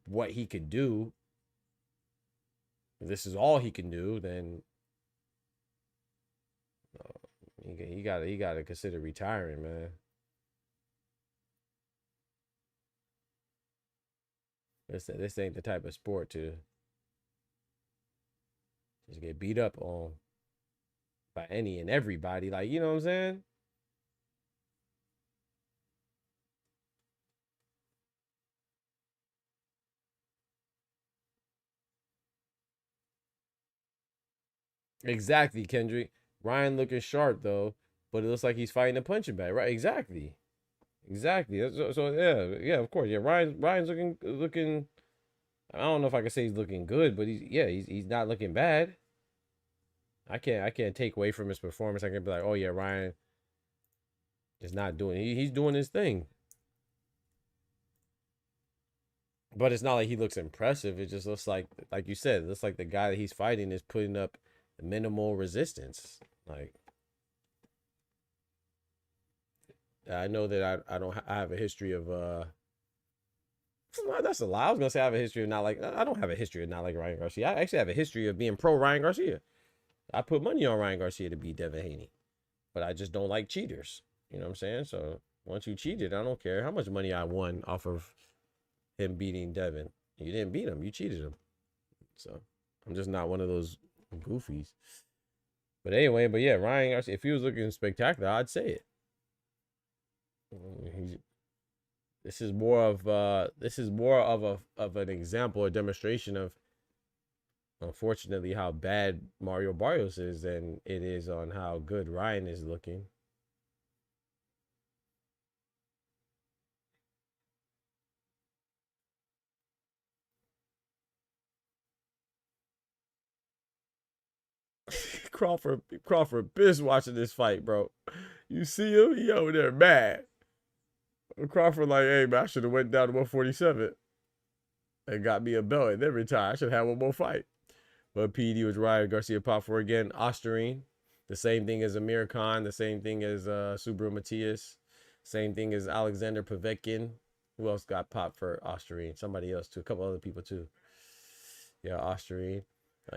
what he could do, if this is all he can do, then he gotta consider retiring, man. This ain't the type of sport to just get beat up on by any and everybody. Like, you know what I'm saying? Exactly, Kendrick. Ryan looking sharp though, but it looks like he's fighting a punching bag, right? Exactly. So yeah, of course, yeah. Ryan's looking. I don't know if I can say he's looking good, but he's not looking bad. I can't take away from his performance. I can be like, oh yeah, Ryan is not doing. He's doing his thing, but it's not like he looks impressive. It just looks like you said, it looks like the guy that he's fighting is putting up minimal resistance. Like, I know that I have a history of that's a lie. I was gonna say I have a history of I don't have a history of not like Ryan Garcia. I actually have a history of being pro Ryan Garcia. I put money on Ryan Garcia to beat Devin Haney, but I just don't like cheaters. You know what I'm saying? So once you cheated, I don't care how much money I won off of him beating Devin. You didn't beat him. You cheated him. So I'm just not one of those goofies. But anyway, yeah, Ryan Garcia, if he was looking spectacular, I'd say it. This is more of an example or demonstration of, unfortunately, how bad Mario Barrios is than it is on how good Ryan is looking. Crawford pissed watching this fight, bro. You see him? He over there mad. Crawford like, hey man, I should have went down to 147 and got me a belt and then retired. I should have one more fight. But PD was Ryan Garcia pop for again. Osterine, the same thing as Amir Khan, the same thing as Subaru Matias, Same thing as Alexander Povetkin. Who else got popped for Osterine? Somebody else too. A couple other people too. Yeah, Osterine.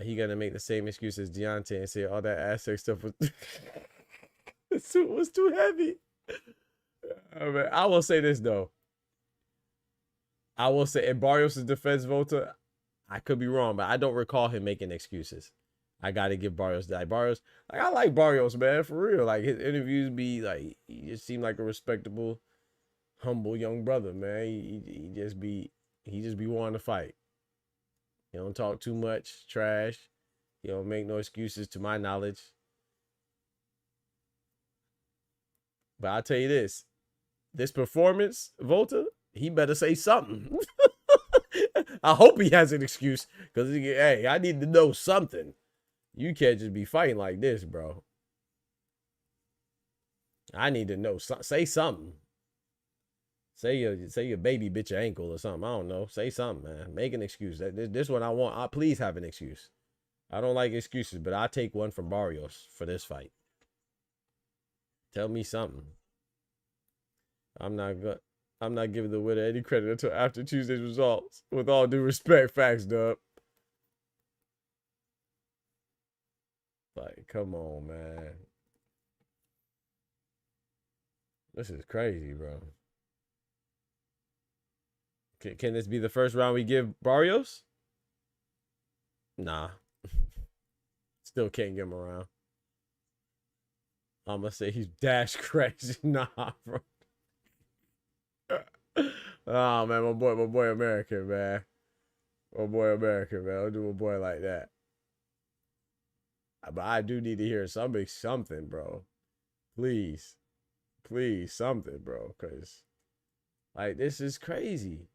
He gonna make the same excuse as Deontay and say all that Aztec stuff was the suit was too heavy. I will say this though. I will say in Barrios' defense, Volta, I could be wrong, but I don't recall him making excuses. I gotta give Barrios that. Barrios, like I like Barrios, man, for real. Like his interviews be like, he just seemed like a respectable, humble young brother, man. He just be wanting to fight. He don't talk too much trash. He don't make no excuses to my knowledge. But I'll tell you this performance, Volta, he better say something. I hope he has an excuse because, hey, I need to know something. You can't just be fighting like this, bro. I need to know. Say something. Say your baby bit your ankle or something. I don't know. Say something, man. Make an excuse. This one I want. Please have an excuse. I don't like excuses, but I'll take one from Barrios for this fight. Tell me something. I'm not giving the winner any credit until after Tuesday's results. With all due respect, facts, dub. Like, come on, man. This is crazy, bro. Can this be the first round we give Barrios? Nah. Still can't get him around. I'm gonna say he's dash crazy. Nah, bro. Oh man, my boy American, man. My boy American, man. Don't do a boy like that. But I do need to hear something, bro. Please. Please, something, bro. Cause like this is crazy.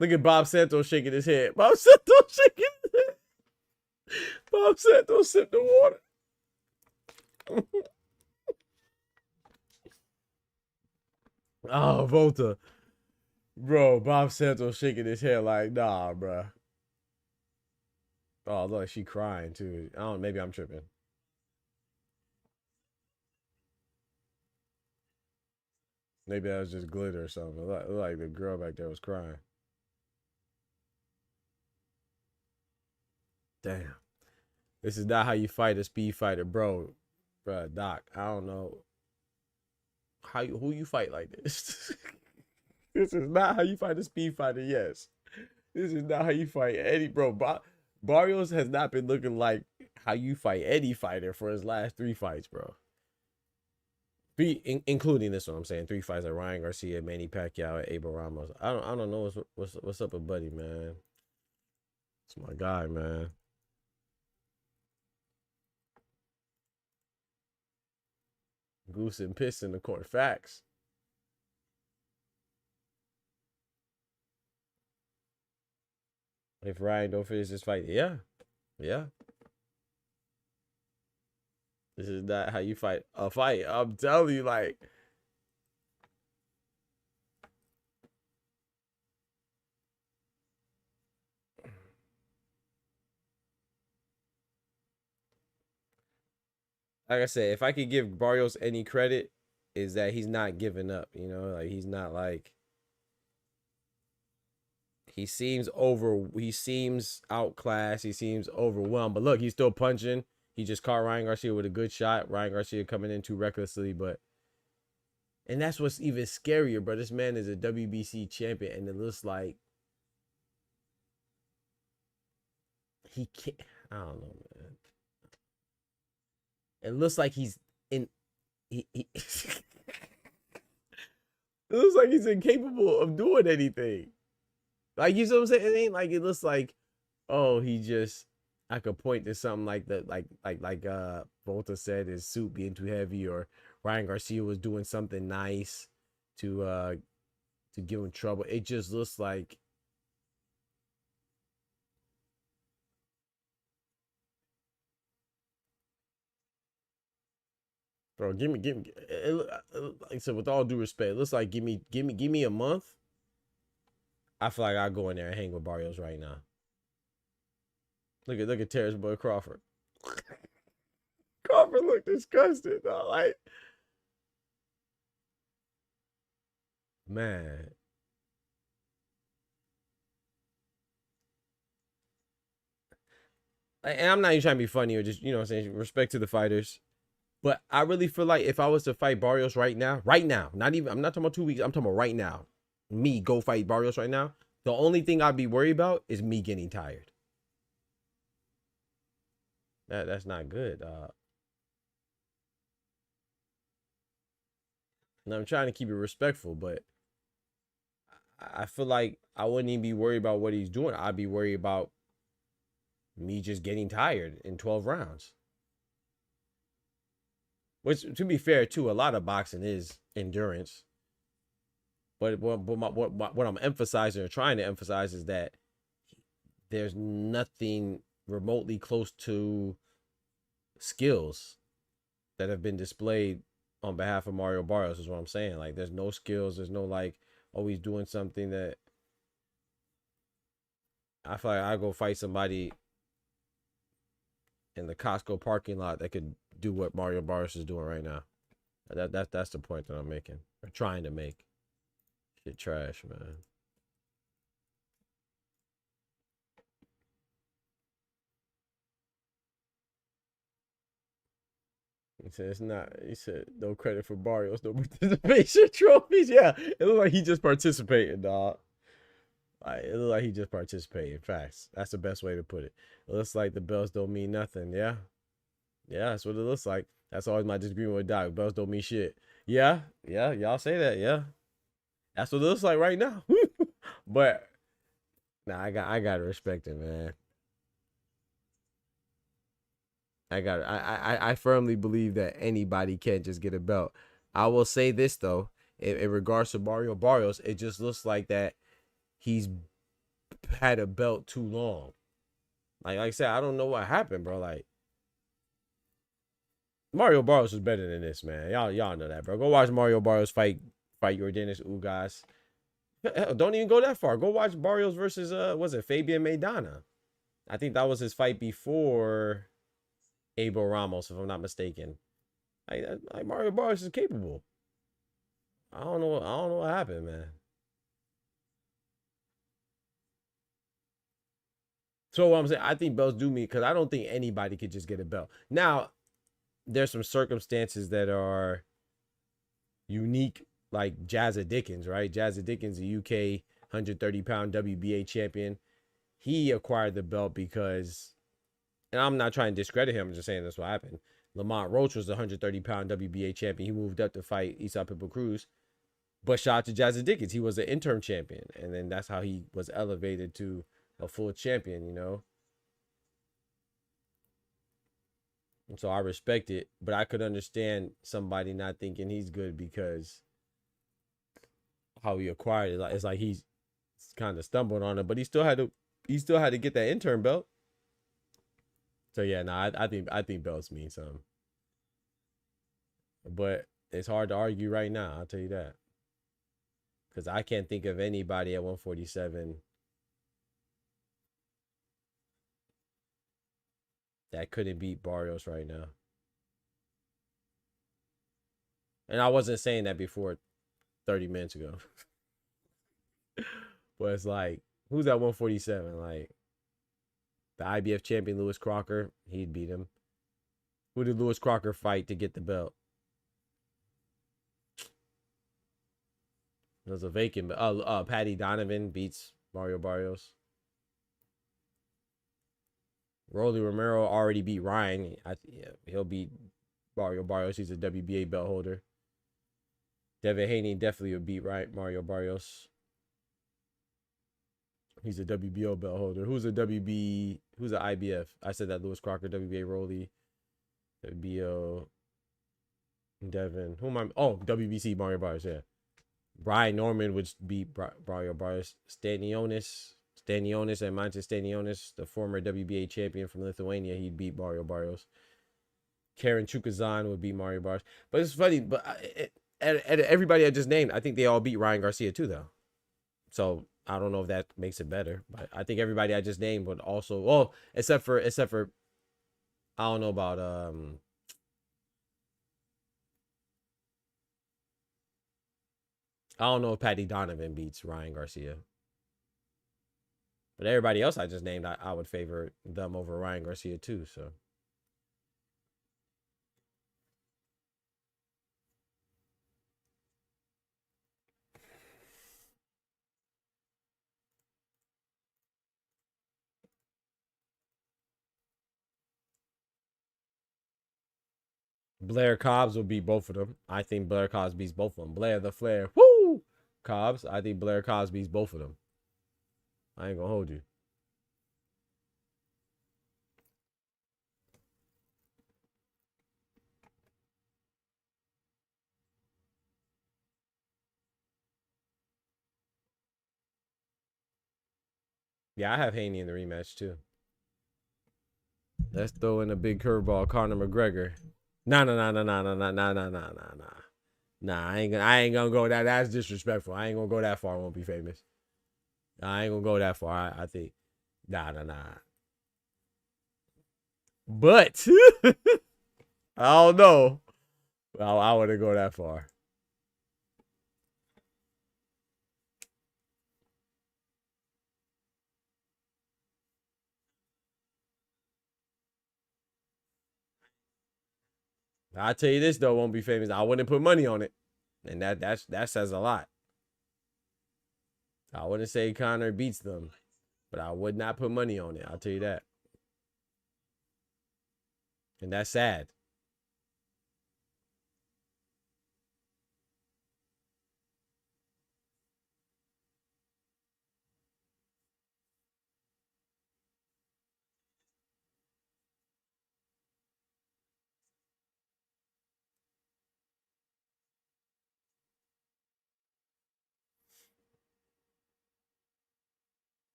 Look at Bob Santos shaking his head. Bob Santos shaking his head. Bob Santos sipped the water. Oh, Volta. Bro, Bob Santos shaking his head like, nah, bro. Oh, look, she crying too. Maybe I'm tripping. Maybe that was just glitter or something. It looked like the girl back there was crying. Damn. This is not how you fight a speed fighter, bro. Bro, Doc, I don't know. Who you fight like this? This is not how you fight a speed fighter, yes. This is not how you fight any, bro. Barrios has not been looking like how you fight any fighter for his last 3 fights, bro. Including this one, I'm saying 3 fights like Ryan Garcia, Manny Pacquiao, Abel Ramos. I don't know what's up with Buddy, man. It's my guy, man. Goose and piss in the court. Facts. If Ryan don't finish this fight, yeah. This is not how you fight a fight. I'm telling you, like I said, if I could give Barrios any credit, is that he's not giving up. You know, like he's not like he seems outclassed. He seems overwhelmed. But look, he's still punching. He just caught Ryan Garcia with a good shot. Ryan Garcia coming in too recklessly, and that's what's even scarier, bro. This man is a WBC champion, and it looks like he can't. I don't know, man. It looks like he's in. It looks like he's incapable of doing anything. Like, you know what I'm saying? It ain't like it looks like, oh, I could point to something like that, like Volta said, his suit being too heavy, or Ryan Garcia was doing something nice to give him trouble. It just looks like bro, give me like I said, with all due respect, it looks like give me a month. I feel like I'll go in there and hang with Barrios right now. Look at Terrence boy Crawford. Crawford looked disgusted, though. Like, Man. And I'm not even trying to be funny or just, you know what I'm saying, respect to the fighters. But I really feel like if I was to fight Barrios right now, not even, I'm not talking about 2 weeks, I'm talking about right now. Me go fight Barrios right now. The only thing I'd be worried about is me getting tired. That's not good. And I'm trying to keep it respectful, but I feel like I wouldn't even be worried about what he's doing. I'd be worried about me just getting tired in 12 rounds. Which, to be fair, too, a lot of boxing is endurance. But what I'm emphasizing or trying to emphasize is that there's nothing remotely close to skills that have been displayed on behalf of Mario Barrios, is what I'm saying. Like, there's no skills. There's no, like, oh, he's doing something that I feel like I go fight somebody in the Costco parking lot that could do what Mario Barrios is doing right now. That's the point that I'm making, or trying to make. Shit trash, man. He said it's not. He said no credit for Barrios, no participation trophies. Yeah, it looked like he just participated, dog. It looked like he just participated. Facts. That's the best way to put it. It looks like the belts don't mean nothing. Yeah, yeah, that's what it looks like. That's always my disagreement with Doc. Belts don't mean shit. Yeah, yeah, y'all say that. Yeah, that's what it looks like right now. But nah, I gotta respect it, man. I firmly believe that anybody can just get a belt. I will say this though, in regards to Mario Barrios, it just looks like that he's had a belt too long. Like I said, I don't know what happened, bro. Like, Mario Barrios is better than this, man. Y'all know that, bro. Go watch Mario Barrios fight Yordenis Ugas. Hell, don't even go that far. Go watch Barrios versus was it Fabian Maidana? I think that was his fight before Abel Ramos, if I'm not mistaken. Like Mario Barrios is capable. I don't know what happened, man. So what I'm saying, I think belts do mean, because I don't think anybody could just get a belt. Now, there's some circumstances that are unique, like Jazza Dickens, right? Jazza Dickens, a UK 130-pound WBA champion. He acquired the belt because, and I'm not trying to discredit him, I'm just saying that's what happened. Lamont Roach was a 130-pound WBA champion. He moved up to fight Isaac Pitbull Cruz. But shout out to Jazza Dickens. He was an interim champion. And then that's how he was elevated to a full champion, you know? And so I respect it. But I could understand somebody not thinking he's good because how he acquired it. It's like he's kind of stumbled on it. But he still had to get that interim belt. So yeah, I think belts mean something. But it's hard to argue right now, I'll tell you that. Because I can't think of anybody at 147 that couldn't beat Barrios right now. And I wasn't saying that before 30 minutes ago. But it's like, who's at 147? Like, the IBF champion, Lewis Crocker, he'd beat him. Who did Lewis Crocker fight to get the belt? There's a vacant, but Patty Donovan beats Mario Barrios. Rolly Romero already beat Ryan. Yeah, he'll beat Mario Barrios. He's a WBA belt holder. Devin Haney definitely would beat Mario Barrios. He's a WBO belt holder. Who's a WB? Who's an IBF? I said that Lewis Crocker, WBA Rolly, WBO, Devin. Who am I? Oh, WBC Mario Barrios. Yeah. Brian Norman would beat Mario Barrios. Stanionis and Manchester Stanionis, the former WBA champion from Lithuania, he'd beat Mario Barrios. Karen Chukazan would beat Mario Barrios. But it's funny, but everybody I just named, I think they all beat Ryan Garcia too, though. So I don't know if that makes it better, but I think everybody I just named would also, well, except for I don't know about I don't know if Patty Donovan beats Ryan Garcia. But everybody else I just named, I would favor them over Ryan Garcia too, so. Blair Cobbs will beat both of them. I think Blair Cobbs beats both of them. Blair the Flair. Woo! Cobbs. I think Blair Cobbs beats both of them. I ain't gonna hold you. Yeah, I have Haney in the rematch too. Let's throw in a big curveball, Conor McGregor. Nah. Nah, I ain't gonna go that. That's disrespectful. I ain't gonna go that far. I won't be famous. I ain't gonna go that far. I think. Nah. But I don't know. I wouldn't go that far. I'll tell you this though, won't be famous. I wouldn't put money on it. And that says a lot. I wouldn't say Conor beats them, but I would not put money on it. I'll tell you that. And that's sad.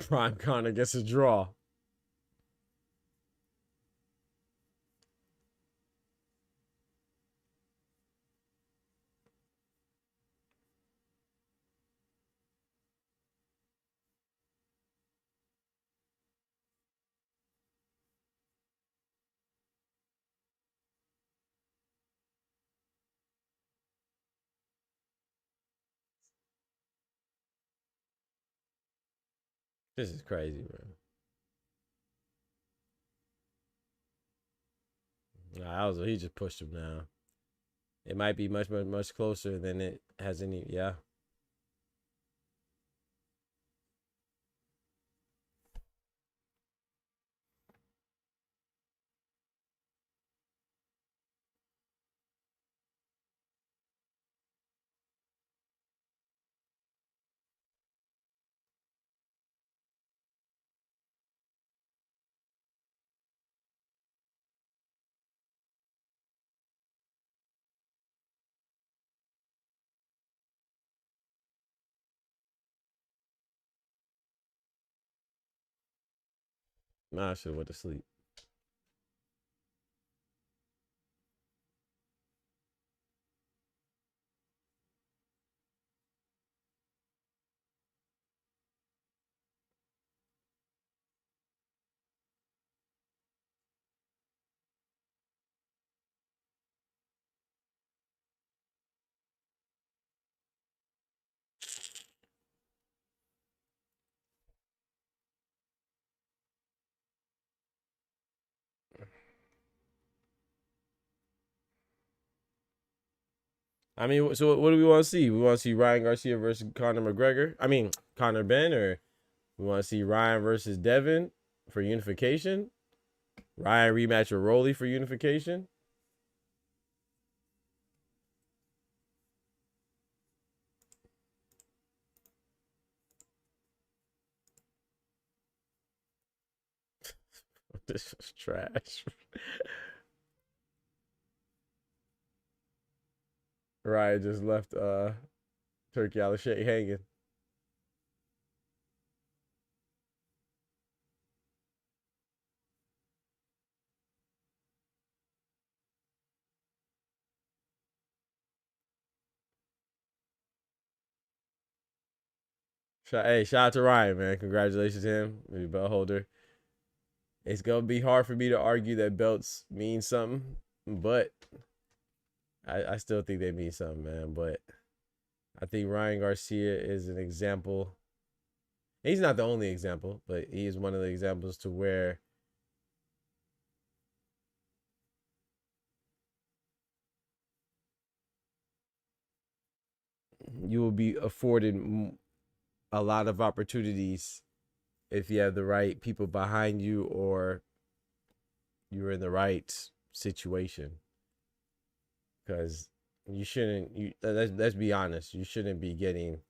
Prime Conor gets a draw. This is crazy, man. Nah, he just pushed him down. It might be much closer than it has any. Yeah. Nah, I should have went to sleep. I mean, so what do we want to see? We want to see Ryan Garcia versus Conor McGregor. I mean, Conor Ben, or we want to see Ryan versus Devin for unification. Ryan rematch with Rolly for unification. This is trash. Ryan just left Turkey Al-Sheikh hanging. Hey, shout out to Ryan, man. Congratulations to him. Maybe belt holder. It's gonna be hard for me to argue that belts mean something, but I still think they mean something, man. But I think Ryan Garcia is an example. He's not the only example, but he is one of the examples to where you will be afforded a lot of opportunities if you have the right people behind you or you're in the right situation. Because you shouldn't, let's be honest, you shouldn't be getting,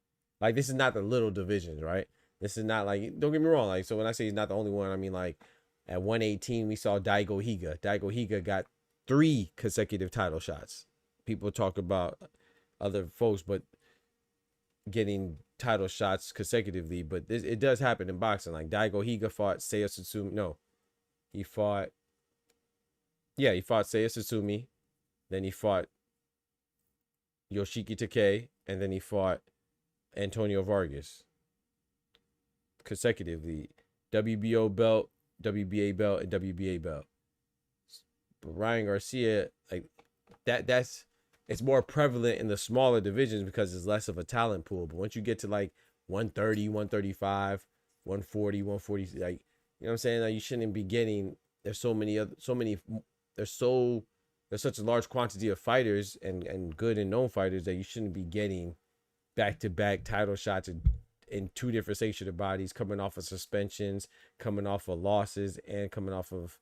like, this is not the little divisions, right? This is not like, don't get me wrong, like, so when I say he's not the only one, I mean, like, at 118 we saw Daigo Higa. Daigo Higa got 3 consecutive title shots. People talk about other folks, but getting title shots consecutively, but it does happen in boxing. Like, Daigo Higa fought Seiya Tsutsumi. No, he fought Seiya Tsutsumi. Then he fought Yoshiki Takei, and then he fought Antonio Vargas consecutively. WBO belt, WBA belt, and WBA belt. But Ryan Garcia, like, that's it's more prevalent in the smaller divisions because it's less of a talent pool. But once you get to like 130, 135, 140, 140, like, you know what I'm saying? Like, you shouldn't be getting, there's such a large quantity of fighters and good and known fighters that you shouldn't be getting back-to-back title shots in 2 different sanctioned bodies, coming off of suspensions, coming off of losses, and coming off of,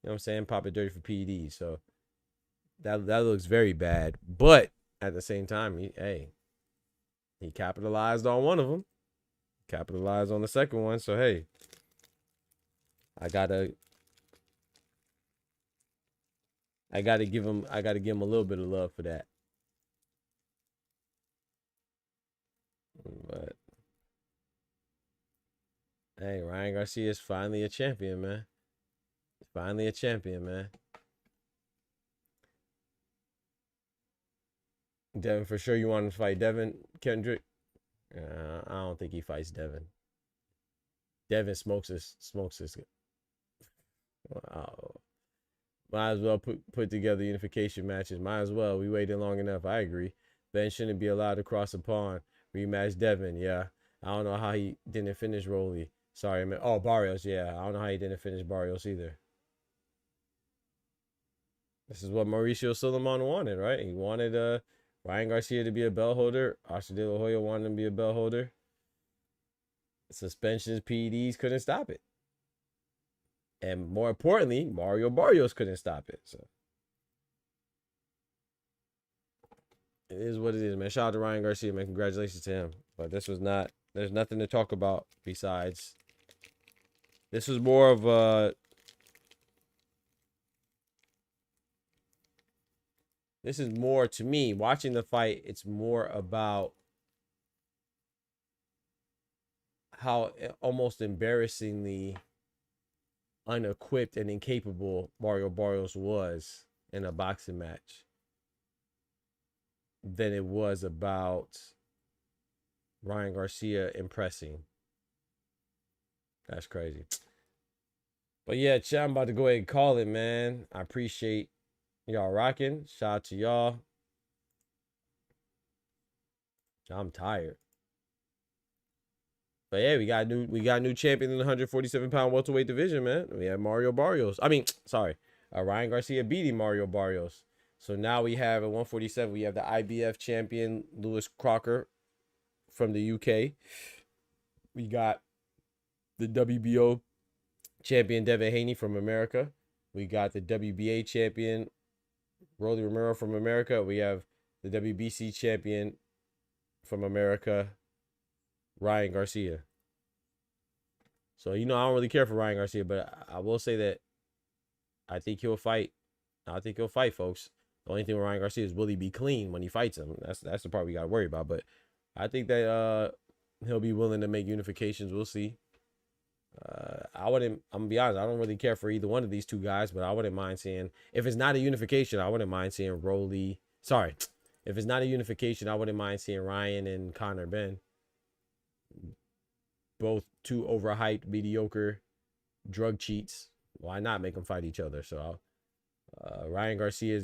you know what I'm saying, popping dirty for PEDs. So that looks very bad. But at the same time, he capitalized on one of them, capitalized on the second one. So hey, I gotta give him a little bit of love for that. But hey, Ryan Garcia is finally a champion, man. Finally a champion, man. Devin, for sure you want him to fight Devin Kendrick? I don't think he fights Devin. Devin smokes this. Might as well put together unification matches. Might as well. We waited long enough. I agree. Ben shouldn't be allowed to cross the pond. Rematch Devin. Yeah. I don't know how he didn't finish Rolly. Sorry, man. Oh, Barrios. Yeah. I don't know how he didn't finish Barrios either. This is what Mauricio Suleiman wanted, right? He wanted Ryan Garcia to be a belt holder. Oscar De La Hoya wanted him to be a belt holder. Suspensions, PEDs couldn't stop it. And more importantly, Mario Barrios couldn't stop it. So it is what it is, man. Shout out to Ryan Garcia, man. Congratulations to him. But this was not, there's nothing to talk about besides, this was more of a, this is more, to me, watching the fight, it's more about how almost embarrassingly unequipped and incapable Mario Barrios was in a boxing match than it was about Ryan Garcia impressing. That's crazy. But yeah, chat, I'm about to go ahead and call it, man. I appreciate y'all rocking. Shout out to y'all. I'm tired. But yeah, we got new champion in the 147-pound welterweight division, man. We have Mario Barrios. Ryan Garcia beating Mario Barrios. So now we have at 147, we have the IBF champion Lewis Crocker from the UK. We got the WBO champion Devin Haney from America. We got the WBA champion Rolly Romero from America. We have the WBC champion from America, Ryan Garcia. So, I don't really care for Ryan Garcia, but I will say that I think he'll fight. I think he'll fight, folks. The only thing with Ryan Garcia is, will he be clean when he fights him? That's the part we got to worry about. But I think that he'll be willing to make unifications. We'll see. I'm going to be honest, I don't really care for either one of these two guys, but I wouldn't mind seeing, if it's not a unification, I wouldn't mind seeing Rolly. Sorry. If it's not a unification, I wouldn't mind seeing Ryan and Conor Ben. Both 2 overhyped, mediocre drug cheats. Why not make them fight each other? So Ryan Garcia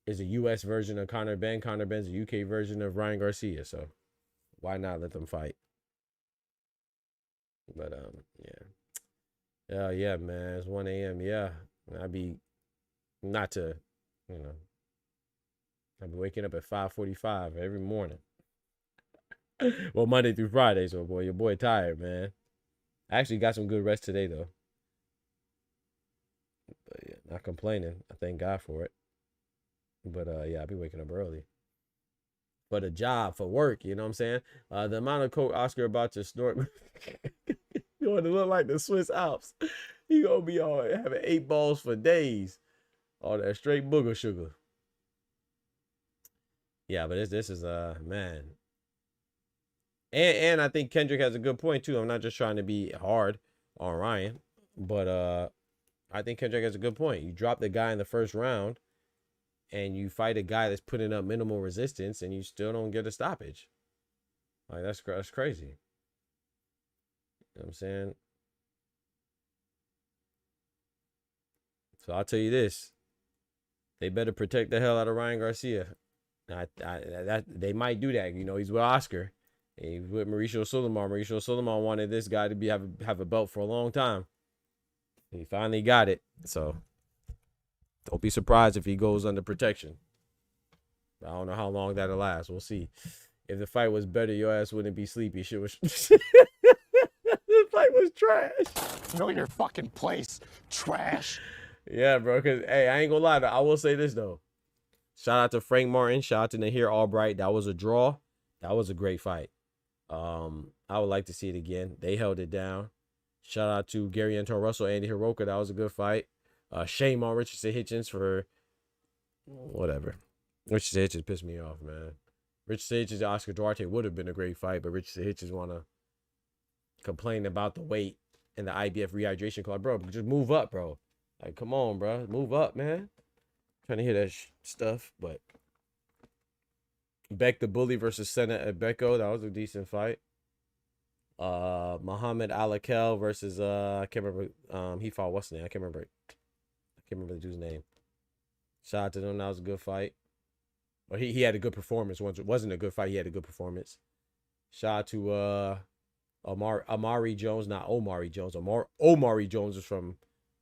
is is a U.S. version of Conor Benn. Conor Benn's a UK version of Ryan Garcia. So why not let them fight? But yeah, man. It's 1 a.m. Yeah, I'd be not to, you know. I'd be waking up at 5:45 every morning. Well, Monday through Friday. So boy, your boy tired, man. I actually got some good rest today though. But yeah, not complaining. I thank God for it. But yeah, I'll be waking up early. For the job, for work, you know what I'm saying? The amount of coke Oscar about to snort going to look like the Swiss Alps. He gonna be on having 8 balls for days. All that straight booger sugar. Yeah, but this is man. And I think Kendrick has a good point too. I'm not just trying to be hard on Ryan, but I think Kendrick has a good point. You drop the guy in the first round and you fight a guy that's putting up minimal resistance and you still don't get a stoppage. Like, that's crazy. You know what I'm saying? So I'll tell you this. They better protect the hell out of Ryan Garcia. They might do that. You know, he's with Oscar. And he's with Mauricio Sulaiman. Mauricio Sulaiman wanted this guy to have a belt for a long time. He finally got it. So don't be surprised if he goes under protection. I don't know how long that'll last. We'll see. If the fight was better, your ass wouldn't be sleepy. Shit was the fight was trash. Know your fucking place, trash. Yeah, bro. Cause hey, I ain't gonna lie. I will say this though. Shout out to Frank Martin. Shout out to Nahir Albright. That was a draw. That was a great fight. I would like to see it again. They held it down. Shout out to Gary Anton Russell, Andy Hiroka. That was a good fight. Shame on Richardson Hitchens for whatever. Richardson Hitchens pissed me off, man. Richardson Hitchens and Oscar Duarte would have been a great fight, but Richardson Hitchens want to complain about the weight and the IBF rehydration club. Bro, just move up, bro. Like, come on, bro. Move up, man. Trying to hear that stuff, but Beck the Bully versus Senna Ebeko. That was a decent fight. Muhammad Alakel versus I can't remember. He fought what's the name? I can't remember the dude's name. Shout out to them. That was a good fight. Or he had a good performance. Once it wasn't a good fight, he had a good performance. Shout out to Amari Jones, not Omari Jones. Omari Jones is from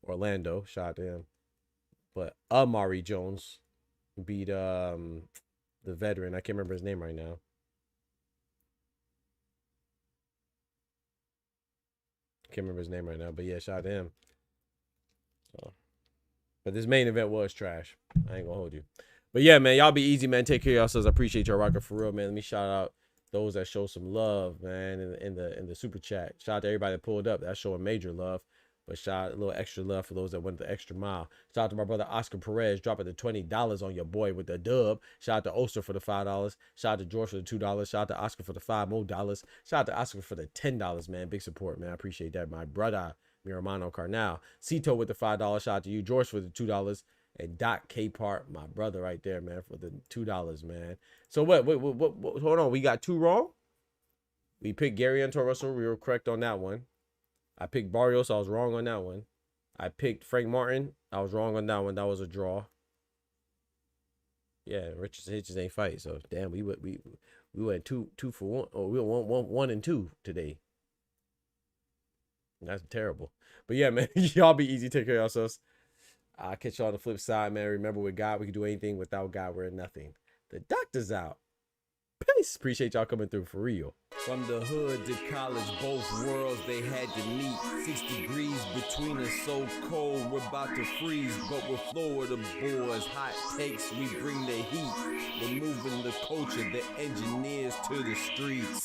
Orlando. Shout out to him. But Amari Jones beat the veteran. I can't remember his name right now. Can't remember his name right now, but yeah, shout out to him. So, but this main event was trash. I ain't gonna hold you. But yeah, man, y'all be easy, man. Take care of yourselves. I appreciate y'all rocking for real, man. Let me shout out those that show some love, man, in the super chat. Shout out to everybody that pulled up. That's showing major love. But shout out a little extra love for those that went the extra mile. Shout out to my brother Oscar Perez dropping the $20 on your boy with the dub. Shout out to Oster for the $5. Shout out to George for the $2. Shout out to Oscar for the $5 more. Shout out to Oscar for the $10, man. Big support, man. I appreciate that. My brother Miramano Carnal. Cito with the $5. Shout out to you. George for the $2. And Doc K Part, my brother right there, man, for the $2, man. So what hold on. We got 2 wrong? We picked Gary Anton Russell. We were correct on that one. I picked Barrios. I was wrong on that one. I picked Frank Martin. I was wrong on that one. That was a draw. Yeah, Richardson Hitchens ain't fight. So damn, we went two for one. Oh, we went one and 2 today. That's terrible. But yeah, man, y'all be easy. Take care of yourselves. I'll catch y'all on the flip side, man. Remember, with God, we can do anything. Without God, we're nothing. The doctor's out. Peace. Appreciate y'all coming through for real. From the hood to college, both worlds they had to meet. 6 degrees between us, so cold we're about to freeze. But we're Florida boys, hot takes, we bring the heat. We're moving the culture, the engineers to the streets.